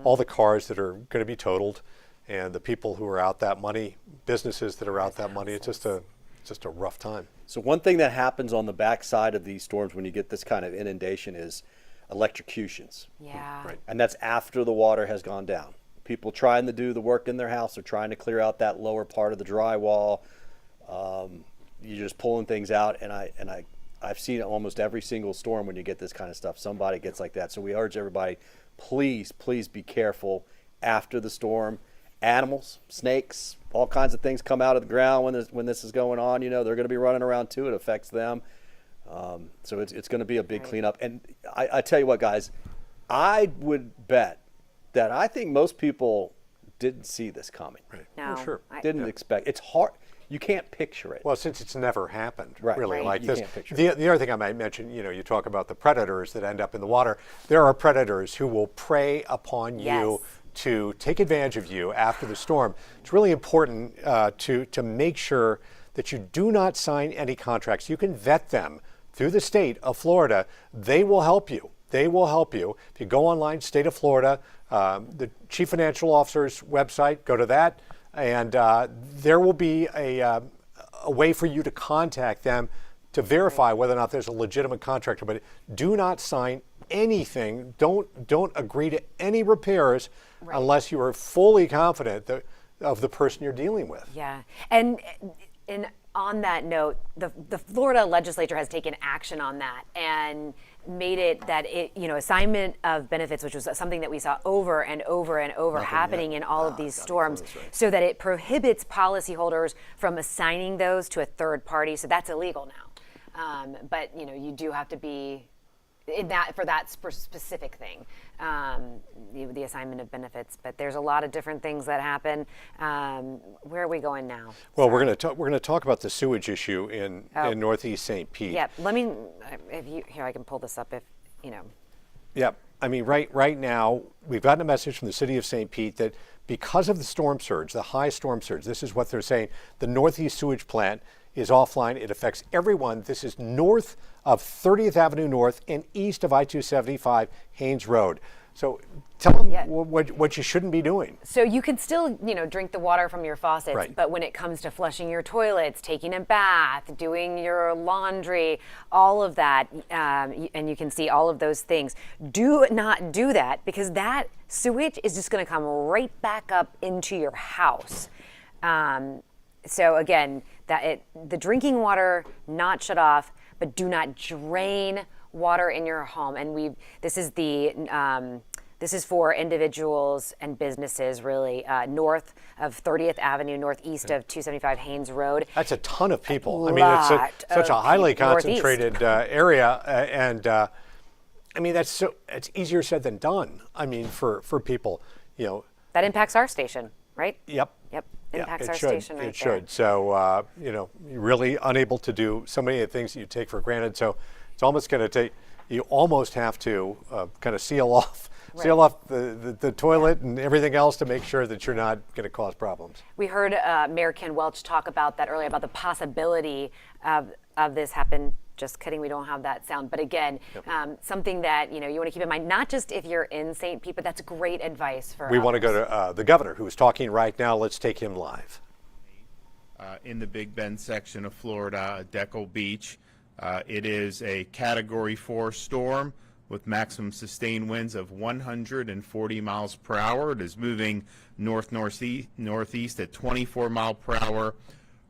all the cars that are going to be totaled and the people who are out that money, businesses that are out that money. It's just a rough time. So one thing that happens on the backside of these storms when you get this kind of inundation is electrocutions. Yeah. Right. And that's after the water has gone down. People trying to do the work in their house, they're trying to clear out that lower part of the drywall. You're just pulling things out, and I've seen almost every single storm when you get this kind of stuff. Somebody gets like that. So we urge everybody, please be careful after the storm. Animals, snakes, all kinds of things come out of the ground when this is going on. They're going to be running around too. It affects them. So it's going to be a big cleanup. And I tell you what, guys, I would bet that I think most people didn't see this coming. Right. No. Well, sure. Didn't expect. It's hard. You can't picture it. Well, since it's never happened, really, Right. like You this. can't picture The other thing I might mention, you talk about the predators that end up in the water. There are predators who will prey upon you to take advantage of you after the storm. It's really important to make sure that you do not sign any contracts. You can vet them through the state of Florida. They will help you. They will help you. If you go online, State of Florida, the Chief Financial Officer's website, go to that, and there will be a way for you to contact them to verify whether or not there's a legitimate contractor. But do not sign anything. Don't agree to any repairs unless you are fully confident of the person you're dealing with. Yeah, and on that note, the Florida legislature has taken action on that and made it that assignment of benefits, which was something that we saw over and over and over happening in all of these storms, so that it prohibits policyholders from assigning those to a third party. So that's illegal now. But you do have to be for that specific thing, the assignment of benefits. But there's a lot of different things that happen. Where are we going now? Well, we're going to talk about the sewage issue in Northeast St. Pete. Yeah, let me. Here, I can pull this up if you know. Yeah, I mean, right now we've gotten a message from the city of St. Pete that because of the storm surge, the high storm surge, this is what they're saying: the Northeast sewage plant is offline. It affects everyone. This is north of 30th Avenue North and east of I-275 Haynes Road. So tell them what you shouldn't be doing. So you can still, drink the water from your faucets, right. But when it comes to flushing your toilets, taking a bath, doing your laundry, all of that, and you can see all of those things, do not do that, because that sewage is just going to come right back up into your house. So again, the drinking water, not shut off, but do not drain water in your home. And this is for individuals and businesses, really, north of 30th Avenue, northeast of 275 Haynes Road. That's a ton of people. I mean, it's such a highly concentrated area, and I mean, it's easier said than done. I mean, for people, that impacts our station, right? Yep. Impacts our station right there. It should. So, you're really unable to do so many of the things that you take for granted. So it's almost going to take, you almost have to kind of seal off the toilet and everything else to make sure that you're not going to cause problems. We heard Mayor Ken Welch talk about that earlier, about the possibility of this happen. Just kidding, we don't have that sound. But again, something that you want to keep in mind, not just if you're in St. Pete, but that's great advice for We want to go to the governor, who is talking right now. Let's take him live. In the Big Bend section of Florida, Deckle Beach, it is a Category 4 storm with maximum sustained winds of 140 miles per hour. It is moving northeast at 24 miles per hour.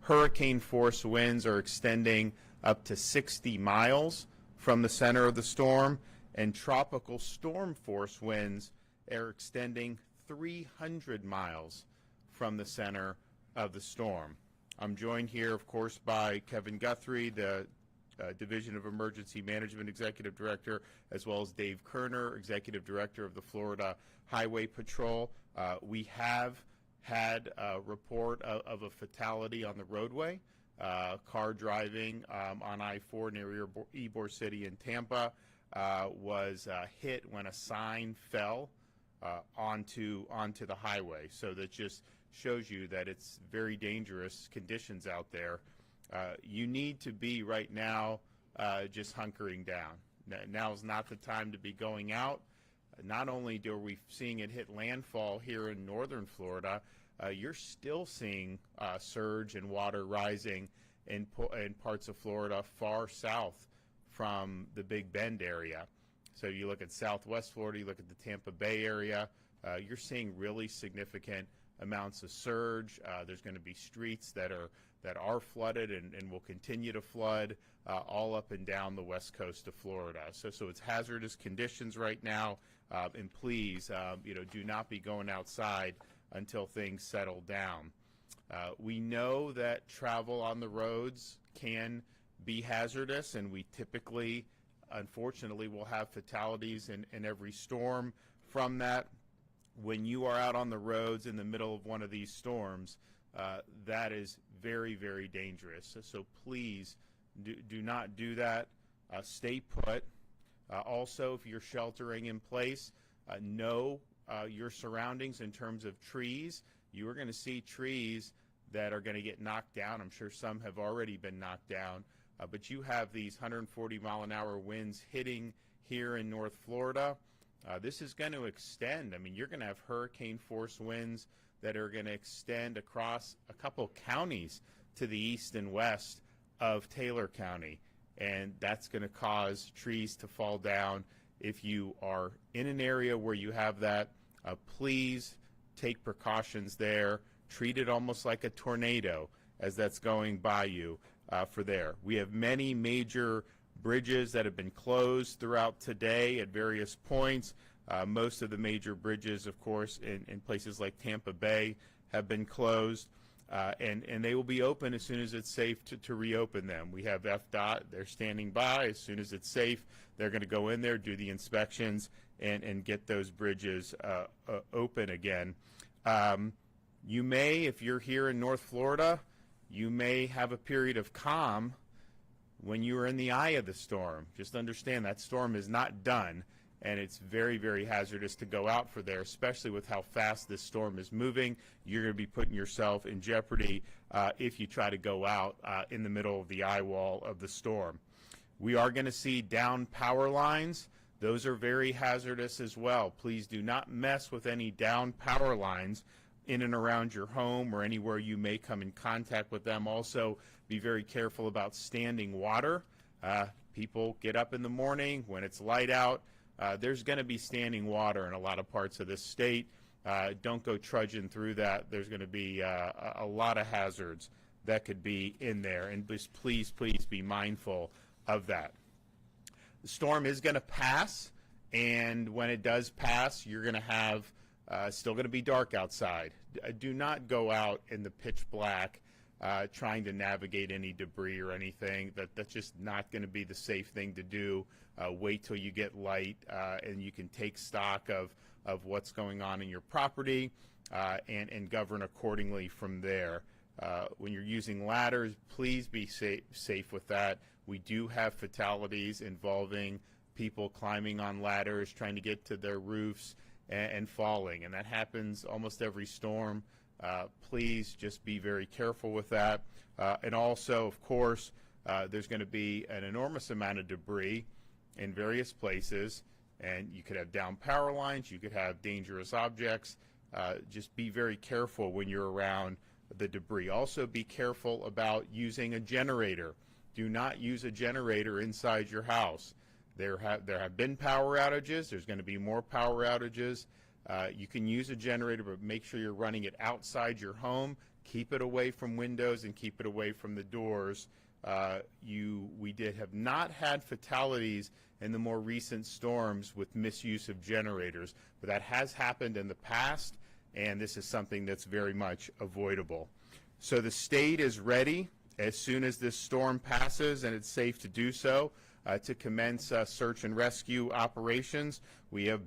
Hurricane force winds are extending up to 60 miles from the center of the storm, and tropical storm force winds are extending 300 miles from the center of the storm. I'm joined here, of course, by Kevin Guthrie, the Division of Emergency Management Executive Director, as well as Dave Kerner, Executive Director of the Florida Highway Patrol. We have had a report of a fatality on the roadway. Car driving on I-4 near Ybor City in Tampa was hit when a sign fell onto the highway. So that just shows you that it's very dangerous conditions out there. You need to be right now just hunkering down. Now is not the time to be going out. Not only are we seeing it hit landfall here in northern Florida, you're still seeing surge and water rising in parts of Florida far south from the Big Bend area. So you look at southwest Florida, you look at the Tampa Bay area, you're seeing really significant amounts of surge. There's going to be streets that are flooded and will continue to flood all up and down the west coast of Florida. So it's hazardous conditions right now, and please, do not be going outside until things settle down. We know that travel on the roads can be hazardous, and we typically, unfortunately, will have fatalities in every storm from that. When you are out on the roads in the middle of one of these storms, that is very, very dangerous. So please do not do that. Stay put. Also, if you're sheltering in place, know your surroundings in terms of trees. You are going to see trees that are going to get knocked down. I'm sure some have already been knocked down. But you have these 140-mile-an-hour winds hitting here in North Florida. This is going to extend. I mean, you're going to have hurricane force winds that are going to extend across a couple counties to the east and west of Taylor County. And that's going to cause trees to fall down. If you are in an area where you have that, please take precautions there. Treat it almost like a tornado as that's going by you for there. We have many major bridges that have been closed throughout today at various points. Most of the major bridges, of course, in places like Tampa Bay have been closed. and they will be open as soon as it's safe to reopen them. We have FDOT, they're standing by. As soon as it's safe, they're going to go in there, do the inspections, and get those bridges open again. You may, if you're here in North Florida, you may have a period of calm when you are in the eye of the storm. Just understand that storm is not done, and it's very, very hazardous to go out for there, especially with how fast this storm is moving. You're going to be putting yourself in jeopardy if you try to go out in the middle of the eye wall of the storm. We are going to see down power lines. Those are very hazardous as well. Please do not mess with any down power lines in and around your home or anywhere you may come in contact with them. Also, be very careful about standing water. People get up in the morning when it's light out. There's going to be standing water in a lot of parts of this state. Don't go trudging through that. There's going to be a lot of hazards that could be in there, and just please be mindful of that. The storm is going to pass, and when it does pass, you're going to have still going to be dark outside. Do not go out in the pitch black trying to navigate any debris or anything. That's just not going to be the safe thing to do. Wait till you get light and you can take stock of what's going on in your property and govern accordingly from there. When you're using ladders, please be safe with that. We do have fatalities involving people climbing on ladders, trying to get to their roofs and falling, and that happens almost every storm. Please just be very careful with that. And also, of course, there's going to be an enormous amount of debris in various places, and you could have down power lines, you could have dangerous objects. Just be very careful when you're around the debris. Also, be careful about using a generator. Do not use a generator inside your house. There have been power outages. There's going to be more power outages. You can use a generator, but make sure you're running it outside your home. Keep it away from windows and keep it away from the doors. We have not had fatalities in the more recent storms with misuse of generators, but that has happened in the past, and this is something that's very much avoidable. So the state is ready as soon as this storm passes and it's safe to do so. To commence search and rescue operations. We have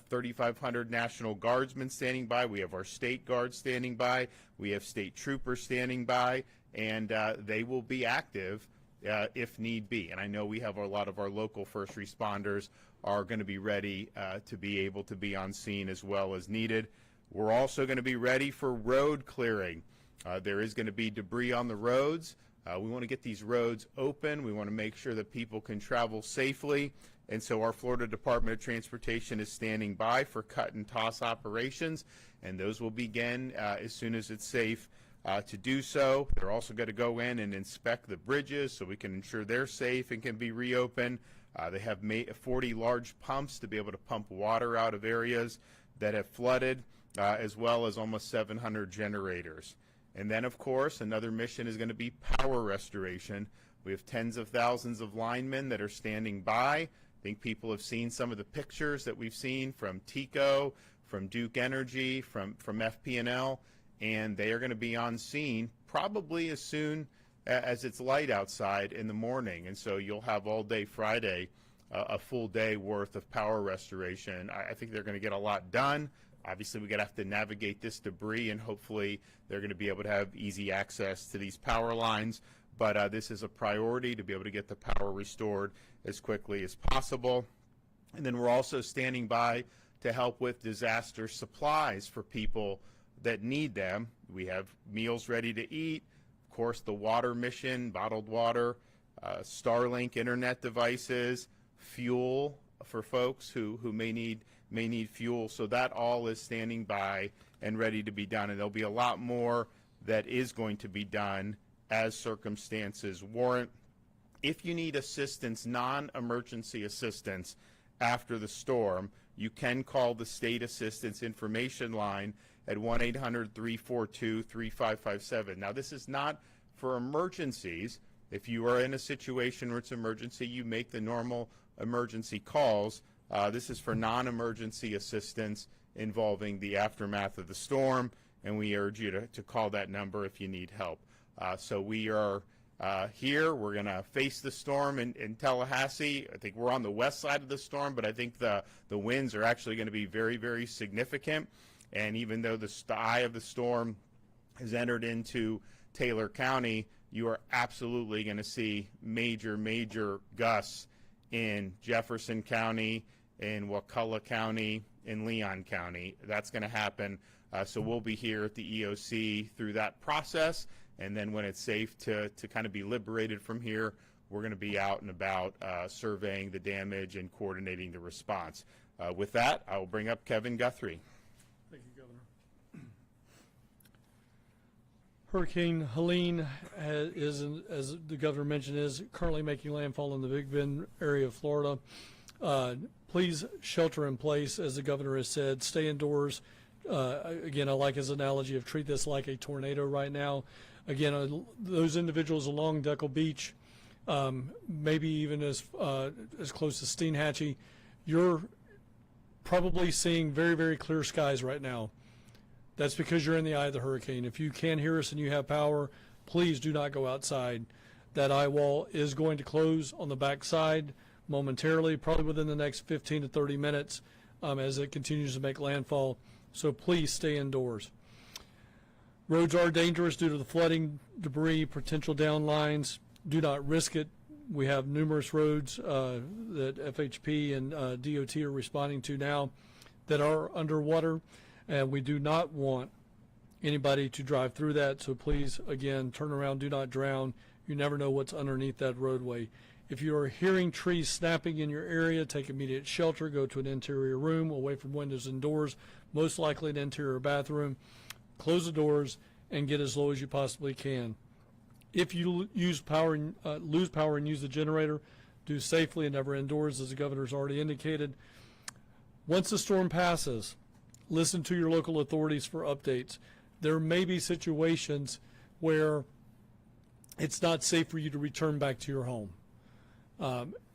3,500 National Guardsmen standing by. We have our state guards standing by. We have state troopers standing by, and they will be active if need be. And I know we have a lot of our local first responders are going to be ready to be able to be on scene as well as needed. We're also going to be ready for road clearing. There is going to be debris on the roads. We want to get these roads open. We want to make sure that people can travel safely. And so our Florida Department of Transportation is standing by for cut and toss operations. And those will begin as soon as it's safe to do so. They're also going to go in and inspect the bridges so we can ensure they're safe and can be reopened. They have 40 large pumps to be able to pump water out of areas that have flooded, as well as almost 700 generators. And then, of course, another mission is going to be power restoration. We have tens of thousands of linemen that are standing by. I think people have seen some of the pictures that we've seen from TECO, from Duke Energy, from FP&L, and they are going to be on scene probably as soon as it's light outside in the morning. And so you'll have all day Friday, a full day worth of power restoration. I think they're going to get a lot done. Obviously, we're going to have to navigate this debris, and hopefully they're going to be able to have easy access to these power lines. But this is a priority to be able to get the power restored as quickly as possible. And then we're also standing by to help with disaster supplies for people that need them. We have meals ready to eat, of course, the water mission, bottled water, Starlink internet devices, fuel for folks who may need fuel. So that all is standing by and ready to be done. And there'll be a lot more that is going to be done as circumstances warrant. If you need assistance, non-emergency assistance after the storm, you can call the State Assistance Information Line at 1-800-342-3557. Now, this is not for emergencies. If you are in a situation where it's emergency, you make the normal emergency calls. This is for non-emergency assistance involving the aftermath of the storm. and we urge you to call that number if you need help. So we are here. We're going to face the storm in Tallahassee. I think we're on the west side of the storm, but I think the winds are actually going to be very, very significant. And even though the eye of the storm has entered into Taylor County, you are absolutely going to see major, major gusts in Jefferson County, in Wakulla County, in Leon County. That's going to happen. So we'll be here at the EOC through that process. And then when it's safe to kind of be liberated from here, we're going to be out and about surveying the damage and coordinating the response. With that, I will bring up Kevin Guthrie. Thank you, Governor. Hurricane Helene is, as the governor mentioned, is currently making landfall in the Big Bend area of Florida. Please shelter in place, as the governor has said. Stay indoors. Again, I like his analogy of treat this like a tornado right now. Again, those individuals along Deckle Beach, maybe even as close to Steinhatchee, you're probably seeing very, very clear skies right now. That's because you're in the eye of the hurricane. If you can hear us and you have power, please do not go outside. That eye wall is going to close on the back side momentarily, probably within the next 15 to 30 minutes as it continues to make landfall. So please stay indoors. Roads are dangerous due to the flooding, debris, potential downlines. Do not risk it. We have numerous roads that FHP and DOT are responding to now that are underwater, and we do not want anybody to drive through that. So please, again, turn around, do not drown. You never know what's underneath that roadway. If you are hearing trees snapping in your area, take immediate shelter. Go to an interior room away from windows and doors, most likely an interior bathroom. Close the doors and get as low as you possibly can. If you lose power and use the generator, do safely and never indoors, as the governor's already indicated. Once the storm passes, listen to your local authorities for updates. There may be situations where it's not safe for you to return back to your home.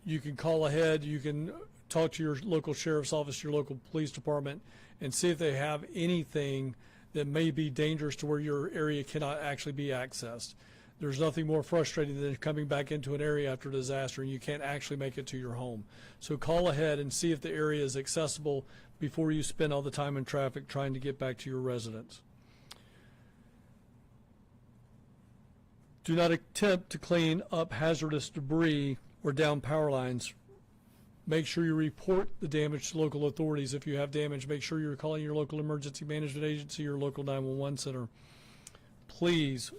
You can call ahead, you can talk to your local sheriff's office, your local police department, and see if they have anything that may be dangerous to where your area cannot actually be accessed. There's nothing more frustrating than coming back into an area after a disaster and you can't actually make it to your home. So call ahead and see if the area is accessible before you spend all the time in traffic trying to get back to your residence. Do not attempt to clean up hazardous debris or down power lines. Make sure you report the damage to local authorities. If you have damage, make sure you're calling your local emergency management agency or local 911 center. Please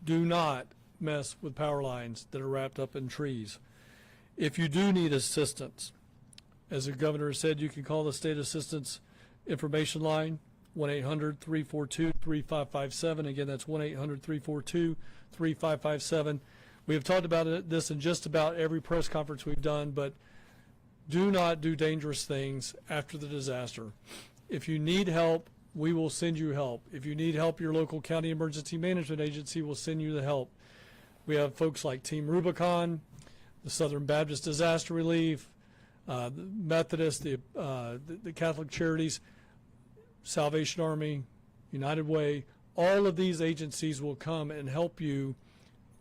do not mess with power lines that are wrapped up in trees. If you do need assistance, as the governor said, you can call the state assistance information line, 1-800-342-3557. Again, that's 1-800-342-3557. We have talked about this in just about every press conference we've done, but do not do dangerous things after the disaster. If you need help, we will send you help. If you need help, your local county emergency management agency will send you the help. We have folks like Team Rubicon, the Southern Baptist Disaster Relief, the Methodist, the Catholic Charities, Salvation Army, United Way. All of these agencies will come and help you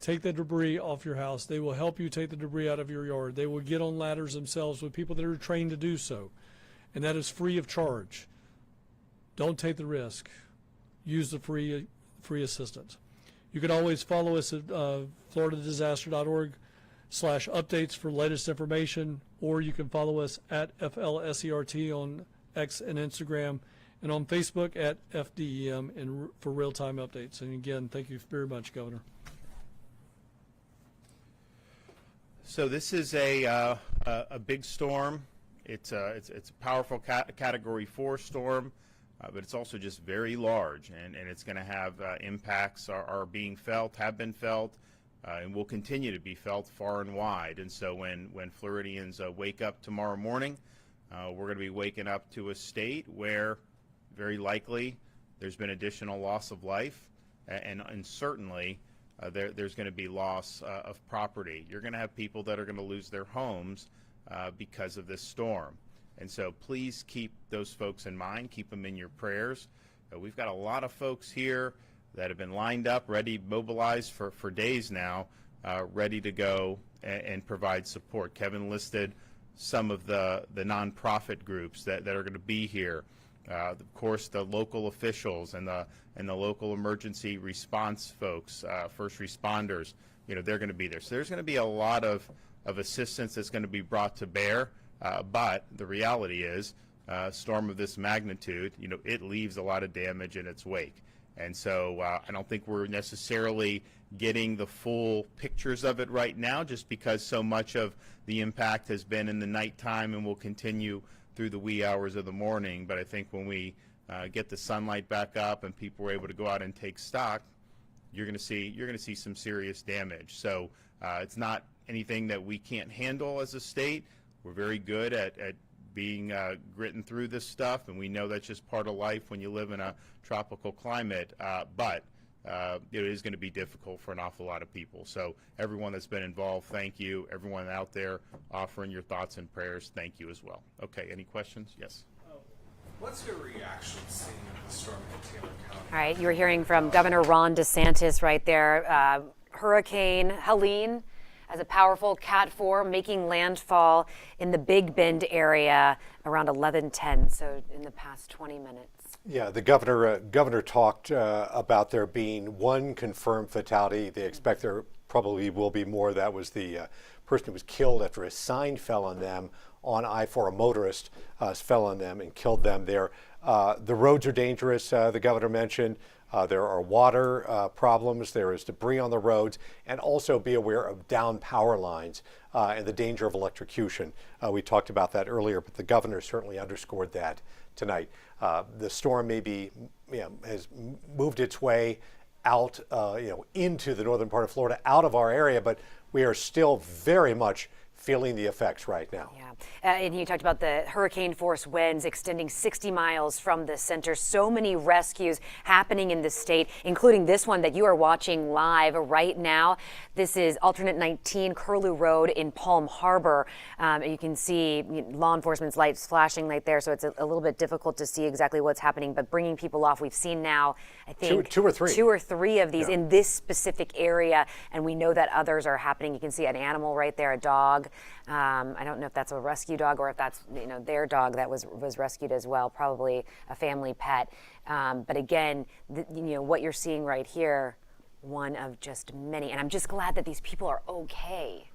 take the debris off your house. They will help you take the debris out of your yard. They will get on ladders themselves with people that are trained to do so. And that is free of charge. Don't take the risk. Use the free assistance. You can always follow us at floridadisaster.org/updates for latest information, or you can follow us at FLSERT on X and Instagram, and on Facebook at FDEM and for real-time updates. And again, thank you very much, Governor. So this is a big storm. It's a powerful Category 4 storm, but it's also just very large, and it's going to have impacts are being felt, have been felt, and will continue to be felt far and wide. And so when Floridians wake up tomorrow morning, we're going to be waking up to a state where very likely there's been additional loss of life, and certainly there's going to be loss of property. You're going to have people that are going to lose their homes because of this storm. And so please keep those folks in mind, keep them in your prayers. We've got a lot of folks here that have been lined up, ready, mobilized for days now, ready to go and provide support. Kevin listed some of the nonprofit groups that are going to be here. Of course, the local officials and the local emergency response folks, first responders, they're going to be there. So there's going to be a lot of assistance that's going to be brought to bear. But the reality is, a storm of this magnitude, it leaves a lot of damage in its wake. And so I don't think we're necessarily getting the full pictures of it right now, just because so much of the impact has been in the nighttime and will continue through the wee hours of the morning. But I think when we get the sunlight back up and people are able to go out and take stock, you're going to see some serious damage. So it's not anything that we can't handle as a state. We're very good at being gritting through this stuff, and we know that's just part of life when you live in a tropical climate, but it is going to be difficult for an awful lot of people. So everyone that's been involved, thank you. Everyone out there offering your thoughts and prayers, thank you as well. Okay, any questions? Yes. What's your reaction seeing the storm in Taylor County? All right, you were hearing from Governor Ron DeSantis right there. Hurricane Helene, as a powerful Cat 4, making landfall in the Big Bend area around 11:10, so in the past 20 minutes. Yeah, the governor talked about there being one confirmed fatality. They expect there probably will be more. That was the person who was killed after a sign fell on them on I-4. A motorist fell on them and killed them there. The roads are dangerous, the governor mentioned. There are water problems, there is debris on the roads, and also be aware of down power lines and the danger of electrocution. We talked about that earlier, but the governor certainly underscored that tonight. The storm has moved its way out, into the northern part of Florida, out of our area, but we are still very much feeling the effects right now. Yeah, and you talked about the hurricane force winds extending 60 miles from the center. So many rescues happening in the state, including this one that you are watching live right now. This is alternate 19 Curlew Road in Palm Harbor. You can see law enforcement's lights flashing right there, so it's a little bit difficult to see exactly what's happening, but bringing people off. We've seen now, I think, two or three of these in this specific area, and we know that others are happening. You can see an animal right there, a dog. I don't know if that's a rescue dog or if that's their dog that was rescued as well, probably a family pet. But again, what you're seeing right here, one of just many, and I'm just glad that these people are okay.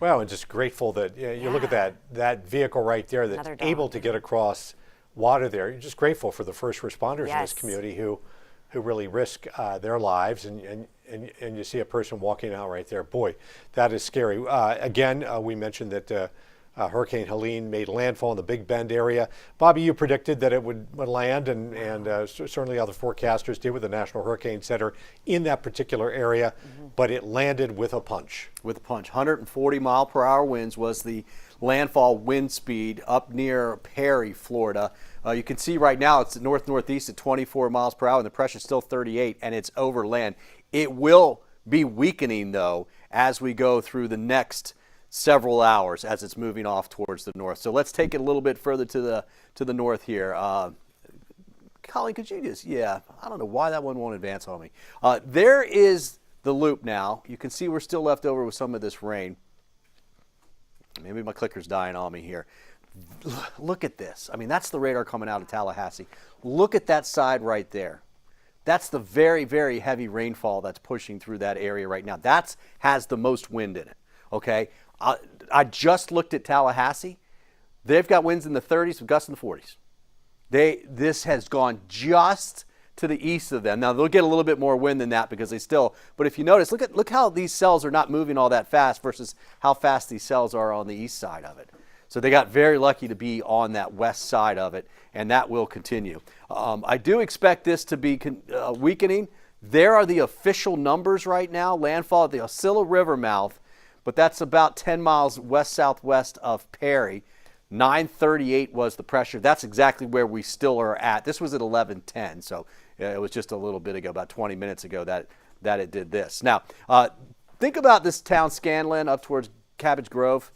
Well, and just grateful that you look at that vehicle right there that's able to get across water there. You're just grateful for the first responders in this community who really risk their lives, and you see a person walking out right there. Boy, that is scary. Again, we mentioned that Hurricane Helene made landfall in the Big Bend area. Bobby, you predicted that it would land, and certainly other forecasters did with the National Hurricane Center in that particular area, but it landed with a punch. With a punch. 140-mile-per-hour winds was the landfall wind speed up near Perry, Florida. You can see right now it's north-northeast at 24 miles per hour, and the pressure's still 38, and it's over land. It will be weakening, though, as we go through the next several hours as it's moving off towards the north. So let's take it a little bit further to the north here. Colleen, could you just, I don't know why that one won't advance on me. There is the loop now. You can see we're still left over with some of this rain. Maybe my clicker's dying on me here. Look at this. I mean, that's the radar coming out of Tallahassee. Look at that side right there. That's the very, very heavy rainfall that's pushing through that area right now. That has the most wind in it, okay? I just looked at Tallahassee. They've got winds in the 30s with gusts in the 40s. This has gone just to the east of them. Now, they'll get a little bit more wind than that because but if you notice, look how these cells are not moving all that fast versus how fast these cells are on the east side of it. So they got very lucky to be on that west side of it, and that will continue. I do expect this to be weakening. There are the official numbers right now. Landfall at the Osceola River mouth, but that's about 10 miles west-southwest of Perry. 938 was the pressure. That's exactly where we still are at. This was at 11:10, so it was just a little bit ago, about 20 minutes ago, that it did this. Now, think about this town, Scanlon, up towards Cabbage Grove.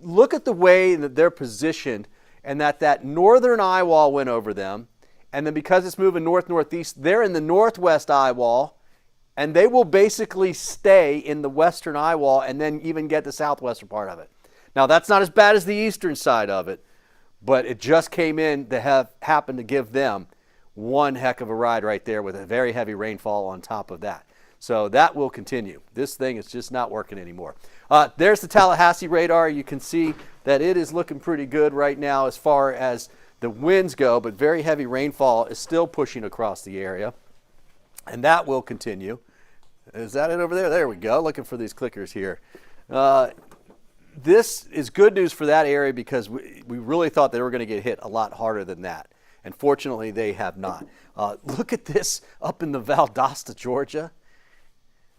Look at the way that they're positioned, and that northern eye wall went over them, and then because it's moving north-northeast, they're in the northwest eye wall, and they will basically stay in the western eye wall and then even get the southwestern part of it. Now, that's not as bad as the eastern side of it, but it just came in to have happened to give them one heck of a ride right there with a very heavy rainfall on top of that. So that will continue. This thing is just not working anymore. There's the Tallahassee radar. You can see that it is looking pretty good right now as far as the winds go, but very heavy rainfall is still pushing across the area, and that will continue. Is that it over there? There we go. Looking for these clickers here. This is good news for that area because we really thought they were going to get hit a lot harder than that. And fortunately, they have not. Look at this up in the Valdosta, Georgia.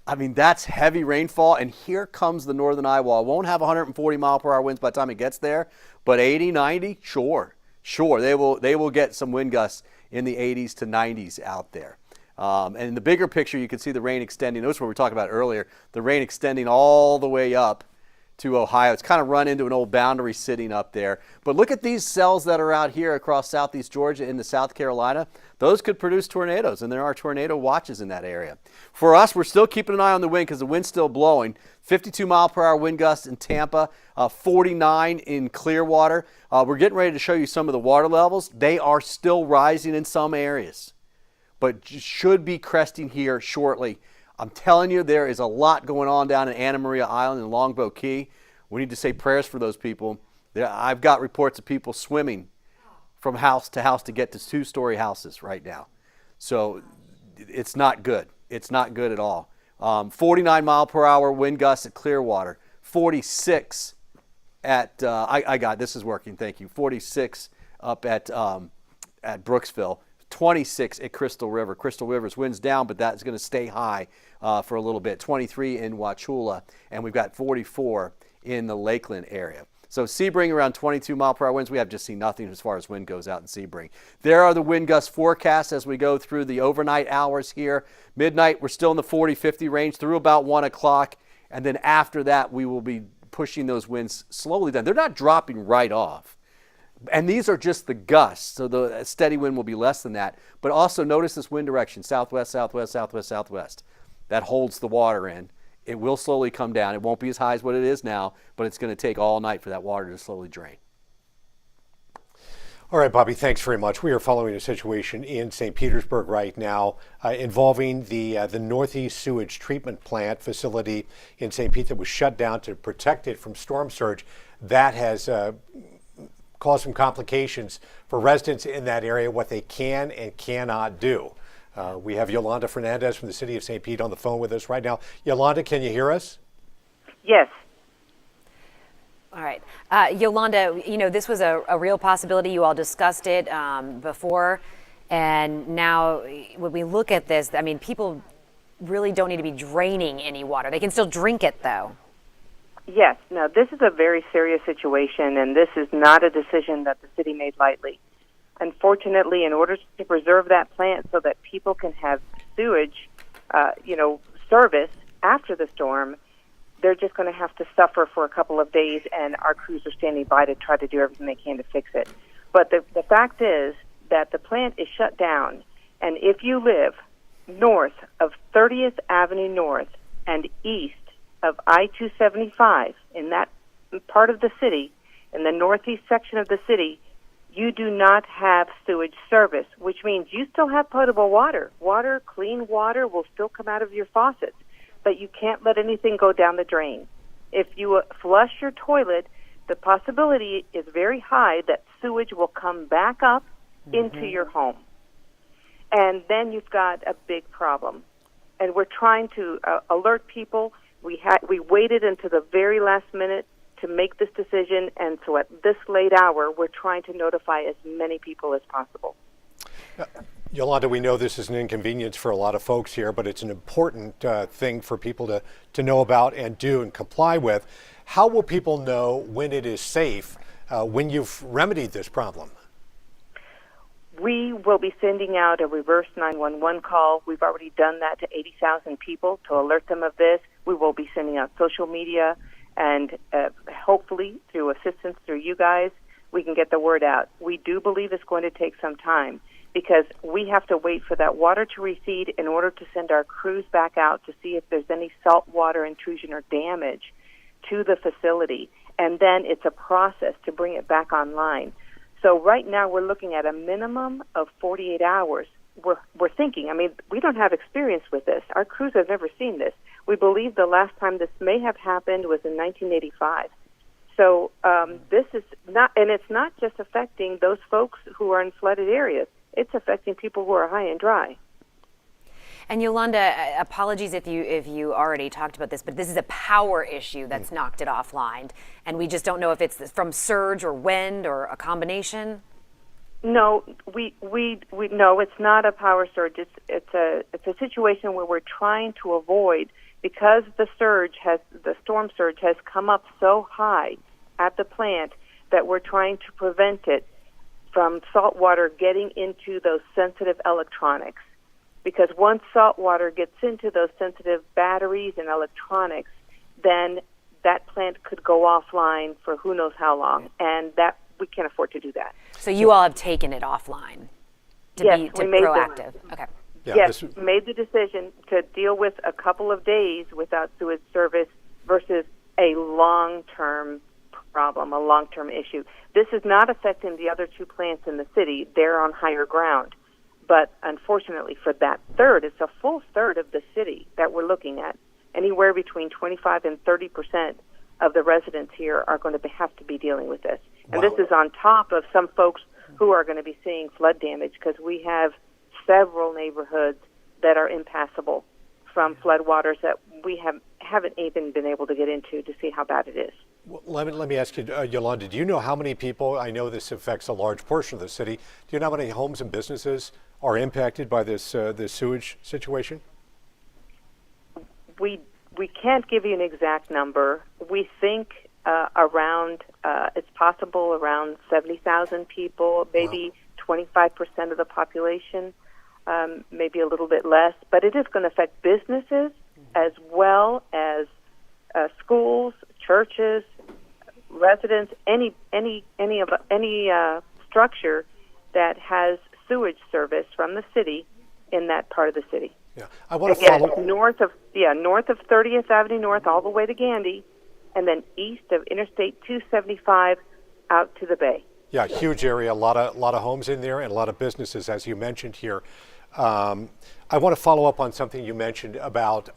I mean, that's heavy rainfall, and here comes the northern eye wall. It won't have 140 mile per hour winds by the time it gets there, but 80, 90, sure. They will get some wind gusts in the 80s to 90s out there. And in the bigger picture, you can see the rain extending. Notice what we were talking about earlier, the rain extending all the way up to Ohio. It's kind of run into an old boundary sitting up there. But look at these cells that are out here across southeast Georgia into South Carolina. Those could produce tornadoes, and there are tornado watches in that area. For us, we're still keeping an eye on the wind because the wind's still blowing. 52 mile per hour wind gusts in Tampa, 49 in Clearwater. We're getting ready to show you some of the water levels. They are still rising in some areas, but should be cresting here shortly. I'm telling you, there is a lot going on down in Anna Maria Island and Longboat Key. We need to say prayers for those people. I've got reports of people swimming from house to get to two-story houses right now. So it's not good. It's not good at all. 49 mile per hour wind gusts at Clearwater. 46 at, this is working, thank you. 46 up at Brooksville. 26 at Crystal River. Crystal River's winds down, but that's going to stay high for a little bit. 23 in Wauchula, and we've got 44 in the Lakeland area. So Sebring around 22 mile per hour winds. We have just seen nothing as far as wind goes out in Sebring. There are the wind gust forecasts as we go through the overnight hours here. Midnight, we're still in the 40-50 range through about 1 o'clock, and then after that, we will be pushing those winds slowly down. They're not dropping right off. And these are just the gusts, so the steady wind will be less than that. But also notice this wind direction, southwest, southwest, southwest, southwest. That holds the water in. It will slowly come down. It won't be as high as what it is now, but it's going to take all night for that water to slowly drain. All right, Bobby, thanks very much. We are following a situation in St. Petersburg right now involving the Northeast Sewage Treatment Plant facility in St. Pete that was shut down to protect it from storm surge. That has caused some complications for residents in that area, what they can and cannot do. We have Yolanda Fernandez from the city of St. Pete on the phone with us right now. Yolanda, can you hear us? Yes. All right. Yolanda, this was a real possibility. You all discussed it before. And now when we look at this, I mean, people really don't need to be draining any water. They can still drink it, though. Yes. No, this is a very serious situation, and this is not a decision that the city made lightly. Unfortunately, in order to preserve that plant so that people can have sewage, service after the storm, they're just going to have to suffer for a couple of days, and our crews are standing by to try to do everything they can to fix it. But the fact is that the plant is shut down, and if you live north of 30th Avenue North and east of I-275 in that part of the city, in the northeast section of the city, you do not have sewage service, which means you still have potable water. Clean water will still come out of your faucets, but you can't let anything go down the drain. If you flush your toilet, the possibility is very high that sewage will come back up into your home. And then you've got a big problem. And we're trying to alert people. We waited until the very last minute to make this decision, and so at this late hour, we're trying to notify as many people as possible. Yolanda, we know this is an inconvenience for a lot of folks here, but it's an important thing for people to know about and do and comply with. How will people know when it is safe when you've remedied this problem? We will be sending out a reverse 911 call. We've already done that to 80,000 people to alert them of this. We will be sending out social media, and hopefully through assistance through you guys, we can get the word out. We do believe it's going to take some time. because we have to wait for that water to recede in order to send our crews back out to see if there's any saltwater intrusion or damage to the facility. And then it's a process to bring it back online. So right now we're looking at a minimum of 48 hours. We're thinking, I mean, we don't have experience with this. Our crews have never seen this. We believe the last time this may have happened was in 1985. So this is not, and it's not just affecting those folks who are in flooded areas. It's affecting people who are high and dry. And Yolanda, apologies if you already talked about this, but this is a power issue that's knocked it offline, and we just don't know if it's from surge or wind or a combination. No, we no, it's not a power surge. It's a situation where we're trying to avoid, because the storm surge has come up so high at the plant that we're trying to prevent it from salt water getting into those sensitive electronics. Because once salt water gets into those sensitive batteries and electronics, then that plant could go offline for who knows how long, and that we can't afford to do that. So you all have taken it offline to Yes, be we made proactive. Okay. Yeah, yes, made the decision to deal with a couple of days without sewage service versus a long-term problem, a long-term issue. This is not affecting the other two plants in the city. They're on higher ground. But unfortunately for that third, it's a full third of the city that we're looking at. Anywhere between 25 and 30% of the residents here are going to have to be dealing with this. And this is on top of some folks who are going to be seeing flood damage, because we have several neighborhoods that are impassable from floodwaters that we haven't even been able to get into to see how bad it is. Well, let me ask you, Yolanda, do you know how many people, I know this affects a large portion of the city, do you know how many homes and businesses are impacted by this sewage situation? We can't give you an exact number. We think it's possible around 70,000 people, maybe 25% of the population, maybe a little bit less. But it is going to affect businesses as well as schools, churches, residents, any structure that has sewage service from the city in that part of the city. Yeah, I want to Again, follow north of 30th Avenue North all the way to Gandy, and then east of Interstate 275 out to the Bay. Yeah, huge area, a lot of homes in there and a lot of businesses, as you mentioned here. I want to follow up on something you mentioned about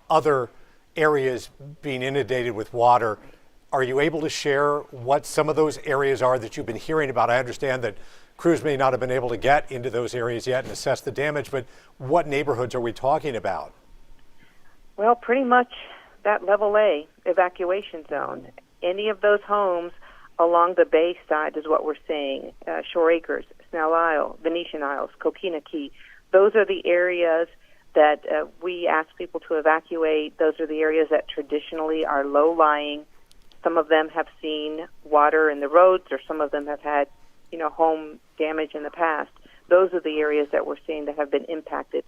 other areas being inundated with water. Are you able to share what some of those areas are that you've been hearing about? I understand that crews may not have been able to get into those areas yet and assess the damage, but what neighborhoods are we talking about? Well, pretty much that level A evacuation zone. Any of those homes along the bay side is what we're seeing. Shore Acres, Snell Isle, Venetian Isles, Coquina Key. Those are the areas that we ask people to evacuate. Those are the areas that traditionally are low-lying. Some of them have seen water in the roads, or some of them have had, home damage in the past. Those are the areas that we're seeing that have been impacted.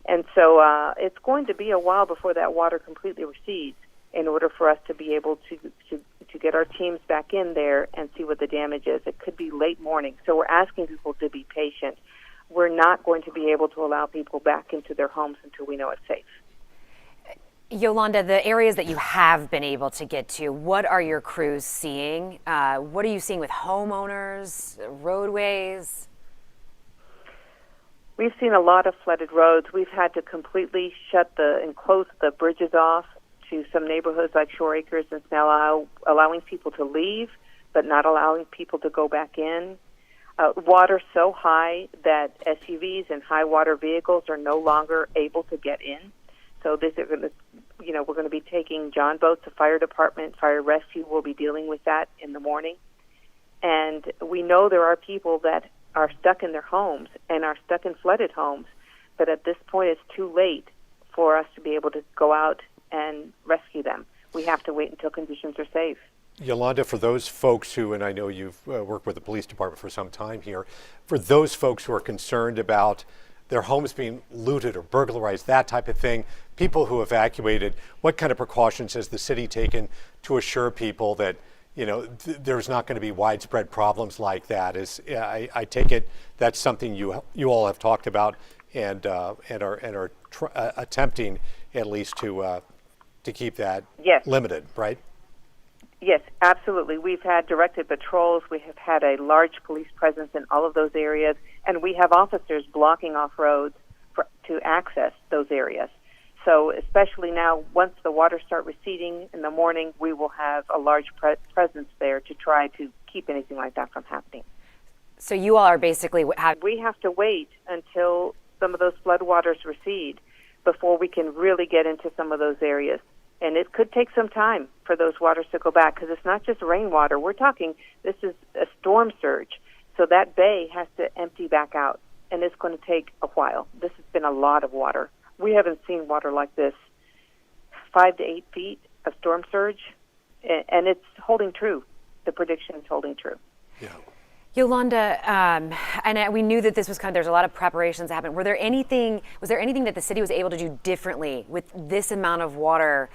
And so it's going to be a while before that water completely recedes in order for us to be able to get our teams back in there and see what the damage is. It could be late morning. So we're asking people to be patient. We're not going to be able to allow people back into their homes until we know it's safe. Yolanda, the areas that you have been able to get to, what are your crews seeing? What are you seeing with homeowners, roadways? We've seen a lot of flooded roads. We've had to completely and close the bridges off to some neighborhoods like Shore Acres and Snell Isle, allowing people to leave, but not allowing people to go back in. Water so high that SUVs and high water vehicles are no longer able to get in. So we're going to be taking John boats, the fire department, fire rescue will be dealing with that in the morning. And we know there are people that are stuck in their homes and are stuck in flooded homes, but at this point it's too late for us to be able to go out and rescue them. We have to wait until conditions are safe. Yolanda, for those folks who, and I know you've worked with the police department for some time here, for those folks who are concerned about their homes being looted or burglarized, that type of thing, people who evacuated, what kind of precautions has the city taken to assure people that, there's not going to be widespread problems like that. I take it that's something you all have talked about and are attempting at least to keep that limited, right? Yes, absolutely. We've had directed patrols. We have had a large police presence in all of those areas, and we have officers blocking off roads to access those areas. So especially now, once the waters start receding in the morning, we will have a large presence there to try to keep anything like that from happening. So you all are basically... We have to wait until some of those floodwaters recede before we can really get into some of those areas. And it could take some time for those waters to go back, because it's not just rainwater. We're talking, this is a storm surge. So that bay has to empty back out, and it's going to take a while. This has been a lot of water. We haven't seen water like this, 5 to 8 feet of storm surge, and it's holding true. The prediction is holding true. Yeah. Yolanda, and we knew that this was there's a lot of preparations that happened. Was there anything that the city was able to do differently with this amount of water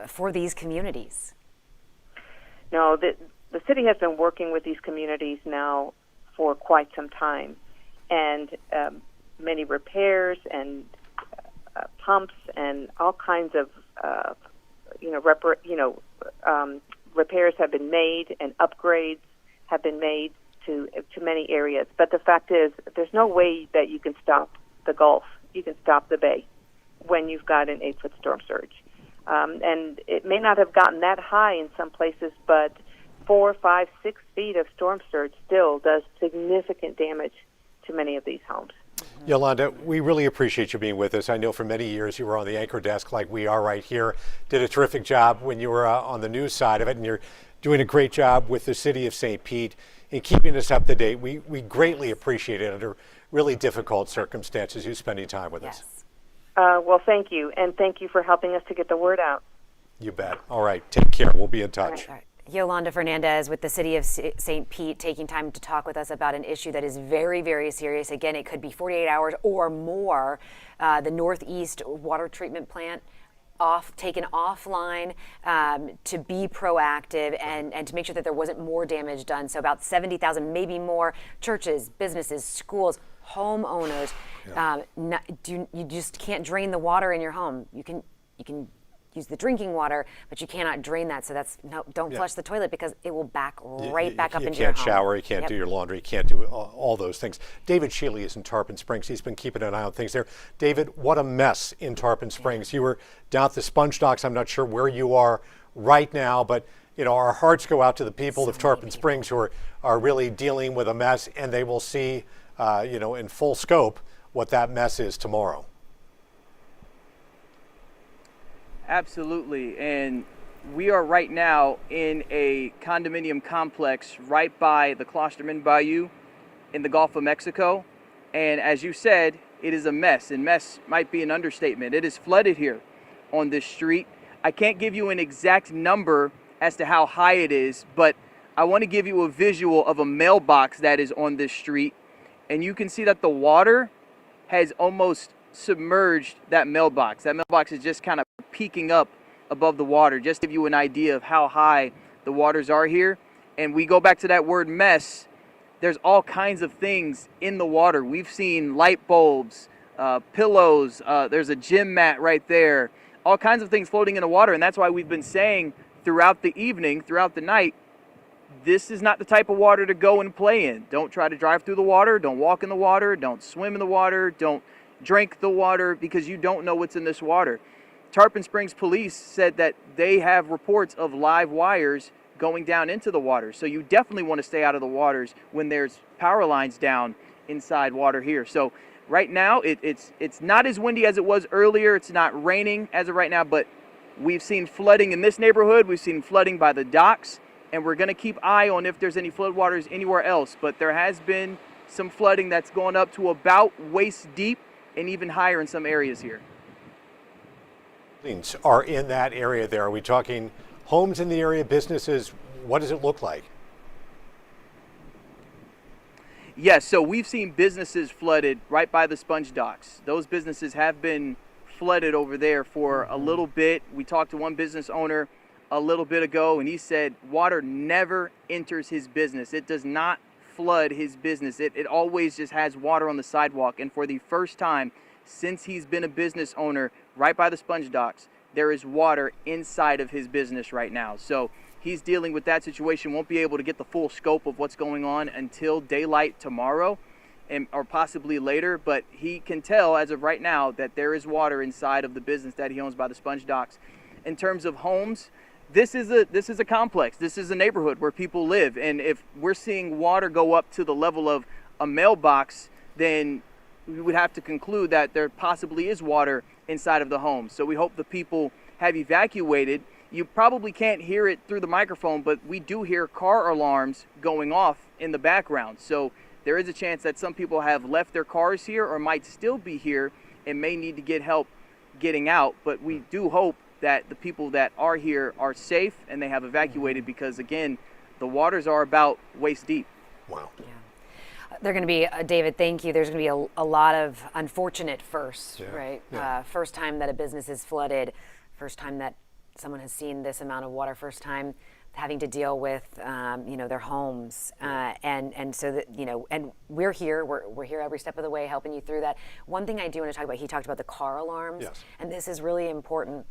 for these communities? No, the city has been working with these communities now for quite some time, and many repairs and pumps and all kinds of repairs have been made and upgrades have been made to many areas. But the fact is, there's no way that you can stop the Gulf. You can stop the bay when you've got an 8-foot storm surge. And it may not have gotten that high in some places, but 4, 5, 6 feet of storm surge still does significant damage to many of these homes. Yolanda, we really appreciate you being with us. I know for many years you were on the anchor desk like we are right here. Did a terrific job when you were on the news side of it, and you're doing a great job with the city of St. Pete in keeping us up to date. We greatly appreciate it under really difficult circumstances, you spending time with us. Well, thank you, and thank you for helping us to get the word out. You bet. All right, take care. We'll be in touch. All right. Yolanda Fernandez with the city of St. Pete taking time to talk with us about an issue that is very, very serious. Again, it could be 48 hours or more. The Northeast water treatment plant taken offline to be proactive and to make sure that there wasn't more damage done. So about 70,000, maybe more, churches, businesses, schools, homeowners. You just can't drain the water in your home. You can use the drinking water, but you cannot drain that. So don't flush the toilet, because it will back right back up into your home. You can't shower, you can't do your laundry, you can't do all those things. David Shealy is in Tarpon Springs. He's been keeping an eye on things there. David, what a mess in Tarpon Springs. You were down at the sponge docks. I'm not sure where you are right now, but our hearts go out to the people of Tarpon Springs who are really dealing with a mess, and they will see, in full scope what that mess is tomorrow. Absolutely, and we are right now in a condominium complex right by the Klosterman Bayou in the Gulf of Mexico, and as you said, it is a mess, and mess might be an understatement. It is flooded here on this street. I can't give you an exact number as to how high it is, but I want to give you a visual of a mailbox that is on this street, and you can see that the water has almost submerged that mailbox. That mailbox is just kind of peeking up above the water, just to give you an idea of how high the waters are here. And we go back to that word mess. There's all kinds of things in the water. We've seen light bulbs, pillows, there's a gym mat right there, all kinds of things floating in the water. And that's why we've been saying throughout the evening, throughout the night, this is not the type of water to go and play in. Don't try to drive through the water, don't walk in the water, don't swim in the water, don't drink the water, because you don't know what's in this water. Tarpon Springs police said that they have reports of live wires going down into the water. So you definitely want to stay out of the waters when there's power lines down inside water here. So right now it's not as windy as it was earlier. It's not raining as of right now, but we've seen flooding in this neighborhood. We've seen flooding by the docks, and we're going to keep eye on if there's any floodwaters anywhere else. But there has been some flooding that's gone up to about waist deep and even higher in some areas here. Are in that area there? Are we talking homes in the area, businesses? What does it look like? Yes, so we've seen businesses flooded right by the sponge docks. Those businesses have been flooded over there for a little bit. We talked to one business owner a little bit ago, and he said water never enters his business. It does not flood his business. It always just has water on the sidewalk. And for the first time since he's been a business owner right by the sponge docks, there is water inside of his business right now. So he's dealing with that situation, won't be able to get the full scope of what's going on until daylight tomorrow or possibly later, but he can tell as of right now that there is water inside of the business that he owns by the sponge docks. In terms of homes, this is a complex. This is a neighborhood where people live, and if we're seeing water go up to the level of a mailbox, then we would have to conclude that there possibly is water inside of the home. So we hope the people have evacuated. You probably can't hear it through the microphone, but we do hear car alarms going off in the background. So there is a chance that some people have left their cars here or might still be here and may need to get help getting out. But we do hope that the people that are here are safe and they have evacuated, because again, the waters are about waist deep. Wow. Yeah. They're going to be, David, thank you. There's going to be a lot of unfortunate firsts, right? Yeah. First time that a business is flooded, first time that someone has seen this amount of water, first time having to deal with, their homes. And so that, and we're here every step of the way helping you through that. One thing I do want to talk about, he talked about the car alarms, and this is really important.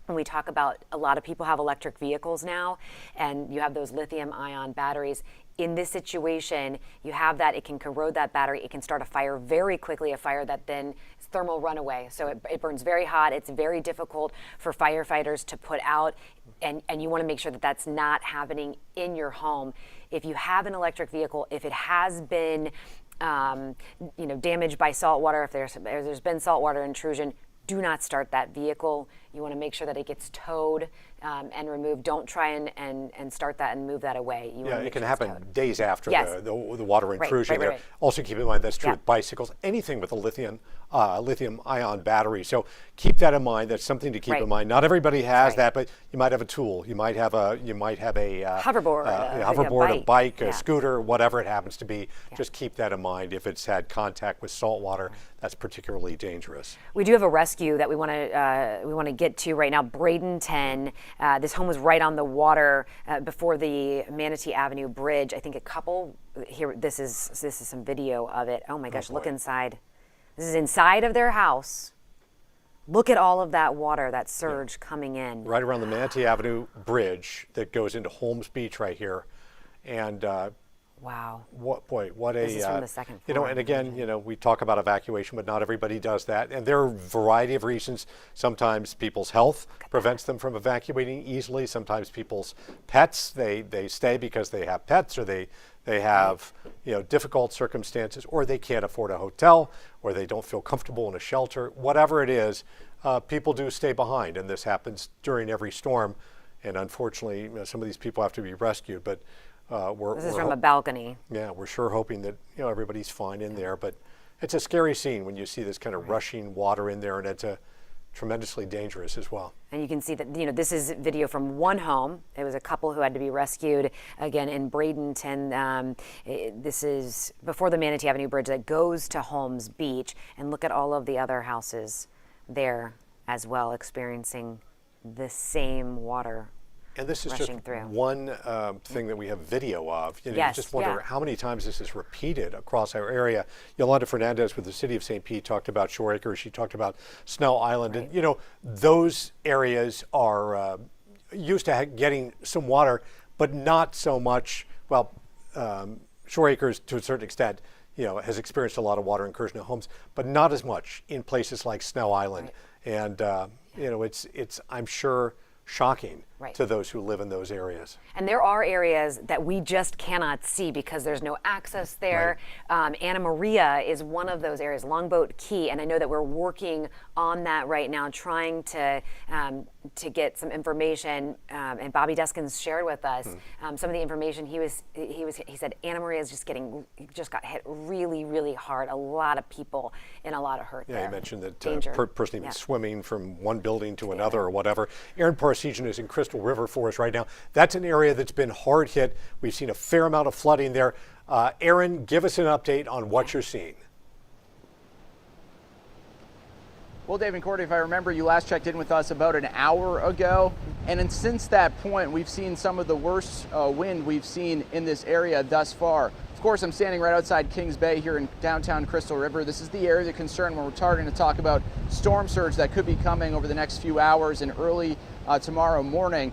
When we talk about, a lot of people have electric vehicles now, and you have those lithium-ion batteries. In this situation, you have that, it can corrode that battery, it can start a fire very quickly, a fire that then is thermal runaway. So it burns very hot, it's very difficult for firefighters to put out, and you want to make sure that that's not happening in your home. If you have an electric vehicle, if it has been damaged by salt water, if there's been saltwater intrusion, do not start that vehicle. You want to make sure that it gets towed and removed. Don't try and start that and move that away. It can happen days after the water Right, intrusion there. right. Also keep in mind that's true with bicycles, anything with a lithium-ion battery. So keep that in mind. That's something to keep in mind. Not everybody has that, but you might have a tool. You might have a hoverboard, a bike, a scooter, whatever it happens to be. Just keep that in mind. If it's had contact with salt water, that's particularly dangerous. We do have a rescue that we want to get to right now. Bradenton. This home was right on the water before the Manatee Avenue Bridge. I think a couple here. This is some video of it. Oh my gosh! Look inside. This is inside of their house. Look at all of that water, that surge coming in. Right around the Manatee Avenue Bridge that goes into Holmes Beach right here, and. Wow. What a, this is from the second floor. And again, we talk about evacuation, but not everybody does that. And there are a variety of reasons. Sometimes people's health prevents them from evacuating easily. Sometimes people's pets, they stay because they have pets, or they have, difficult circumstances, or they can't afford a hotel, or they don't feel comfortable in a shelter. Whatever it is, people do stay behind. And this happens during every storm. And unfortunately, some of these people have to be rescued. But this is from a balcony. Yeah, we're sure hoping that everybody's fine in there, but it's a scary scene when you see this kind of rushing water in there, and it's tremendously dangerous as well. And you can see that this is video from one home. It was a couple who had to be rescued again in Bradenton. This is before the Manatee Avenue Bridge that goes to Holmes Beach, and look at all of the other houses there as well, experiencing the same water. And this is just one thing that we have video of. You just wonder how many times this is repeated across our area. Yolanda Fernandez with the City of St. Pete talked about Shore Acres. She talked about Snow Island. And, those areas are used to getting some water, but not so much. Well, Shore Acres, to a certain extent, has experienced a lot of water incursion in homes, but not as much in places like Snow Island. And, it's I'm sure, shocking to those who live in those areas. And there are areas that we just cannot see because there's no access there. Anna Maria is one of those areas, Longboat Key, and I know that we're working on that right now, trying to get some information. And Bobby Deskins shared with us some of the information. He said Anna Maria is just got hit really, really hard. A lot of people in a lot of hurt there. Yeah, he mentioned that person even swimming from one building to another or whatever. Aaron Parsegian is in Crystal River for us right now. That's an area that's been hard hit. We've seen a fair amount of flooding there. Aaron, give us an update on what you're seeing. Well, Dave and Cordy, if I remember, you last checked in with us about an hour ago. And then since that point, we've seen some of the worst wind we've seen in this area thus far. Of course, I'm standing right outside Kings Bay here in downtown Crystal River. This is the area of concern when we're starting to talk about storm surge that could be coming over the next few hours and early tomorrow morning.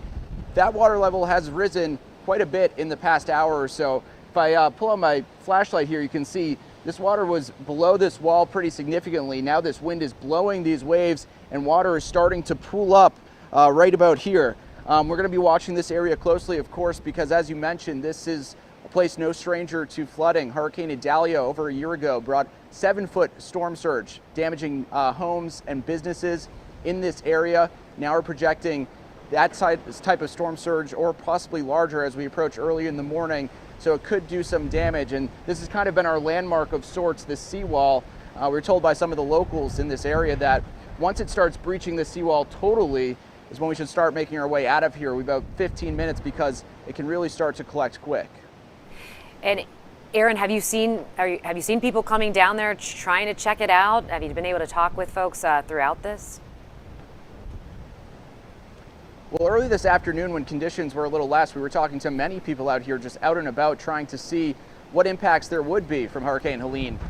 That water level has risen quite a bit in the past hour or so. If I pull out my flashlight here, you can see this water was below this wall pretty significantly. Now this wind is blowing these waves and water is starting to pool up right about here. We're going to be watching this area closely, of course, because as you mentioned, this is a place no stranger to flooding. Hurricane Idalia over a year ago brought 7-foot storm surge, damaging homes and businesses in this area. Now we're projecting that type of storm surge or possibly larger as we approach early in the morning. So it could do some damage. And this has kind of been our landmark of sorts, this seawall. We were told by some of the locals in this area that once it starts breaching the seawall totally is when we should start making our way out of here. We've about 15 minutes because it can really start to collect quick. And Aaron, have you seen people coming down there trying to check it out? Have you been able to talk with folks throughout this? Well, early this afternoon when conditions were a little less, we were talking to many people out here just out and about trying to see what impacts there would be from Hurricane Helene.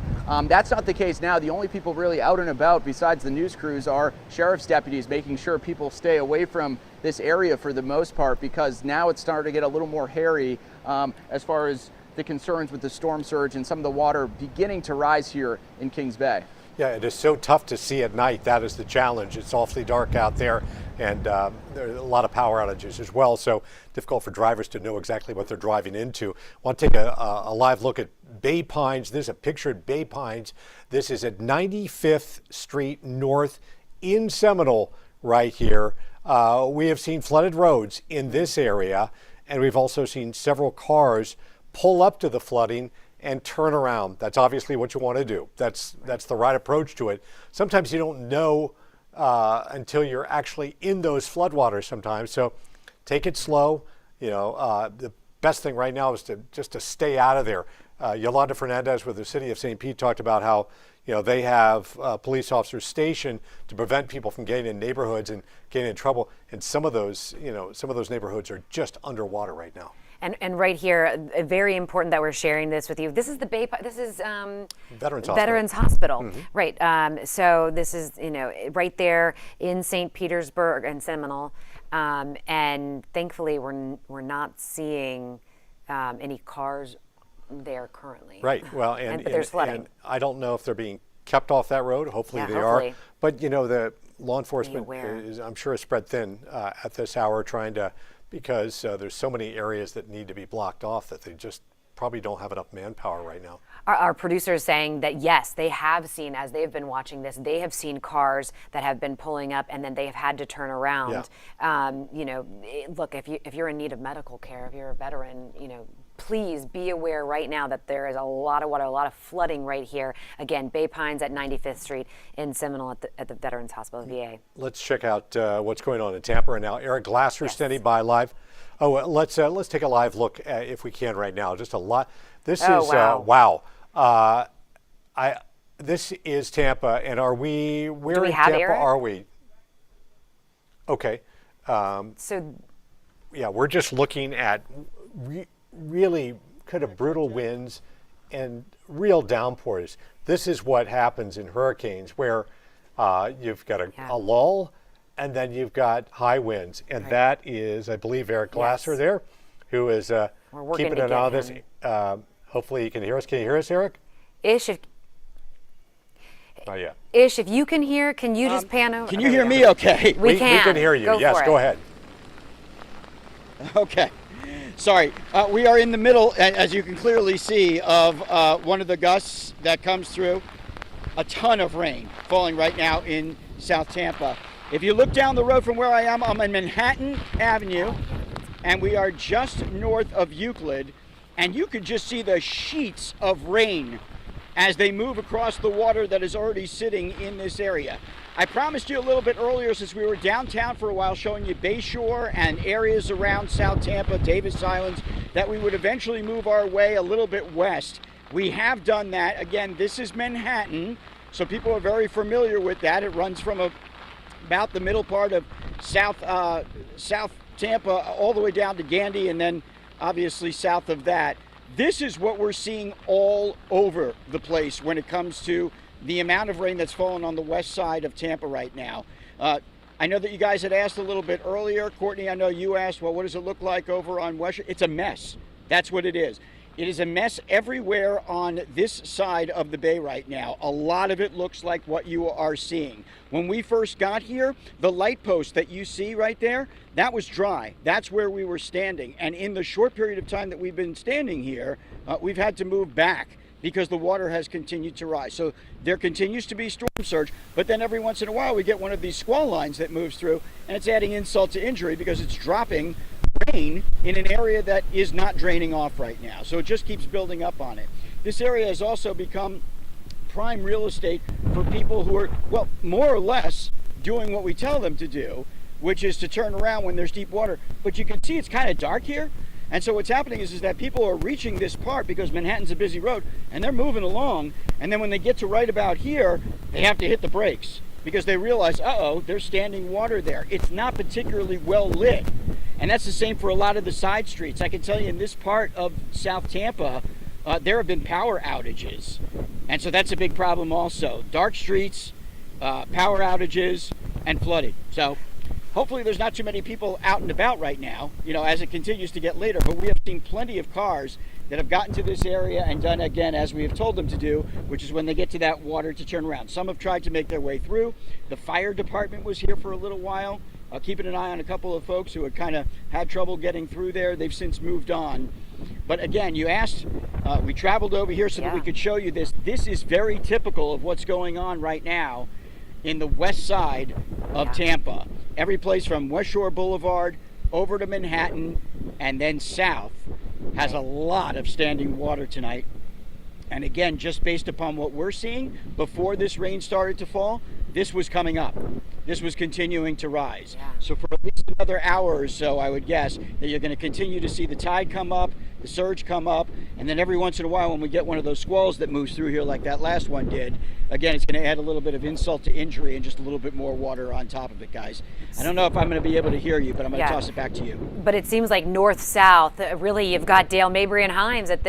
That's not the case now. The only people really out and about besides the news crews are sheriff's deputies making sure people stay away from this area for the most part, because now it's starting to get a little more hairy as far as the concerns with the storm surge and some of the water beginning to rise here in Kings Bay. Yeah, it is so tough to see at night. That is the challenge. It's awfully dark out there, and there are a lot of power outages as well, so difficult for drivers to know exactly what they're driving into. I want to take a live look at Bay Pines. This is a picture at Bay Pines. This is at 95th Street North in Seminole right here. We have seen flooded roads in this area, and we've also seen several cars pull up to the flooding and turn around. That's obviously what you want to do. That's the right approach to it. Sometimes you don't know until you're actually in those floodwaters sometimes. So take it slow. You know, the best thing right now is to stay out of there. Yolanda Fernandez with the city of St. Pete talked about how, you know, they have police officers stationed to prevent people from getting in neighborhoods and getting in trouble. And some of those neighborhoods are just underwater right now. And right here, very important that we're sharing this with you. This is the This is Veterans Hospital. Mm-hmm. Right. So this is, you know, right there in St. Petersburg and Seminole, and thankfully we're not seeing any cars there currently. Right. Well, but there's flooding. And I don't know if they're being kept off that road. Hopefully they are. But you know, the law enforcement is, I'm sure, is spread thin at this hour, trying to. Because there's so many areas that need to be blocked off that they just probably don't have enough manpower right now. Our producer is saying that yes, they have seen, as they've been watching this, they have seen cars that have been pulling up and then they have had to turn around. Yeah. You know, look, if you're in need of medical care, if you're a veteran, you know, please be aware right now that there is a lot of water, a lot of flooding right here. Again, Bay Pines at 95th Street in Seminole at the Veterans Hospital, VA. Let's check out what's going on in Tampa right now. Eric Glasser standing by live. Oh, let's take a live look if we can right now. Just a lot. This is wow. This is Tampa, and where in Tampa Eric? are we? Okay. Yeah, we're just looking at really kind of brutal winds and real downpours. This is what happens in hurricanes, where you've got a lull and then you've got high winds. And that is, I believe, Eric Glasser there, who is keeping an eye on this. Hopefully he can hear us. Can you hear us, Eric? Ish, Not yet. Ish, if you can hear, can you just pan over? Can you hear me okay? We can. We can hear you. Yes, go ahead. Okay. Sorry, we are in the middle, as you can clearly see, of one of the gusts that comes through. A ton of rain falling right now in South Tampa. If you look down the road from where I am, I'm on Manhattan Avenue, and we are just north of Euclid, and you can just see the sheets of rain as they move across the water that is already sitting in this area. I promised you a little bit earlier, since we were downtown for a while, showing you Bayshore and areas around South Tampa, Davis Islands, that we would eventually move our way a little bit west. We have done that. Again, this is Manhattan, so people are very familiar with that. It runs from about the middle part of South Tampa, all the way down to Gandy, and then obviously south of that. This is what we're seeing all over the place when it comes to the amount of rain that's fallen on the west side of Tampa right now. I know that you guys had asked a little bit earlier. Courtney, I know you asked, well, what does it look like over on West? It's a mess. That's what it is. It is a mess everywhere on this side of the bay right now. A lot of it looks like what you are seeing. When we first got here, the light post that you see right there, that was dry. That's where we were standing. And in the short period of time that we've been standing here, we've had to move back because the water has continued to rise. So there continues to be storm surge, but then every once in a while we get one of these squall lines that moves through, and it's adding insult to injury because it's dropping rain in an area that is not draining off right now. So it just keeps building up on it. This area has also become prime real estate for people who are, well, more or less doing what we tell them to do, which is to turn around when there's deep water. But you can see it's kind of dark here. And so what's happening is that people are reaching this part because Manhattan's a busy road, and they're moving along. And then when they get to right about here, they have to hit the brakes because they realize, uh-oh, there's standing water there. It's not particularly well lit. And that's the same for a lot of the side streets. I can tell you in this part of South Tampa, there have been power outages. And so that's a big problem also. Dark streets, power outages, and flooded. So hopefully there's not too many people out and about right now, you know, as it continues to get later. But we have seen plenty of cars that have gotten to this area and done again as we have told them to do, which is when they get to that water to turn around. Some have tried to make their way through. The fire department was here for a little while, keeping an eye on a couple of folks who had kind of had trouble getting through there. They've since moved on. But again, you asked, we traveled over here so that we could show you this. This is very typical of what's going on right now in the west side of Tampa. Every place from West Shore Boulevard over to Manhattan and then south has a lot of standing water tonight. And again, just based upon what we're seeing, before this rain started to fall, this was coming up. This was continuing to rise. So for at least another hour or so, I would guess that you're going to continue to see the tide come up, the surge come up, and then every once in a while when we get one of those squalls that moves through here like that last one did, again, it's going to add a little bit of insult to injury and just a little bit more water on top of it, guys. I don't know if I'm going to be able to hear you, but I'm going to toss it back to you. But it seems like north-south, really, you've got Dale, Mabry, and Himes at this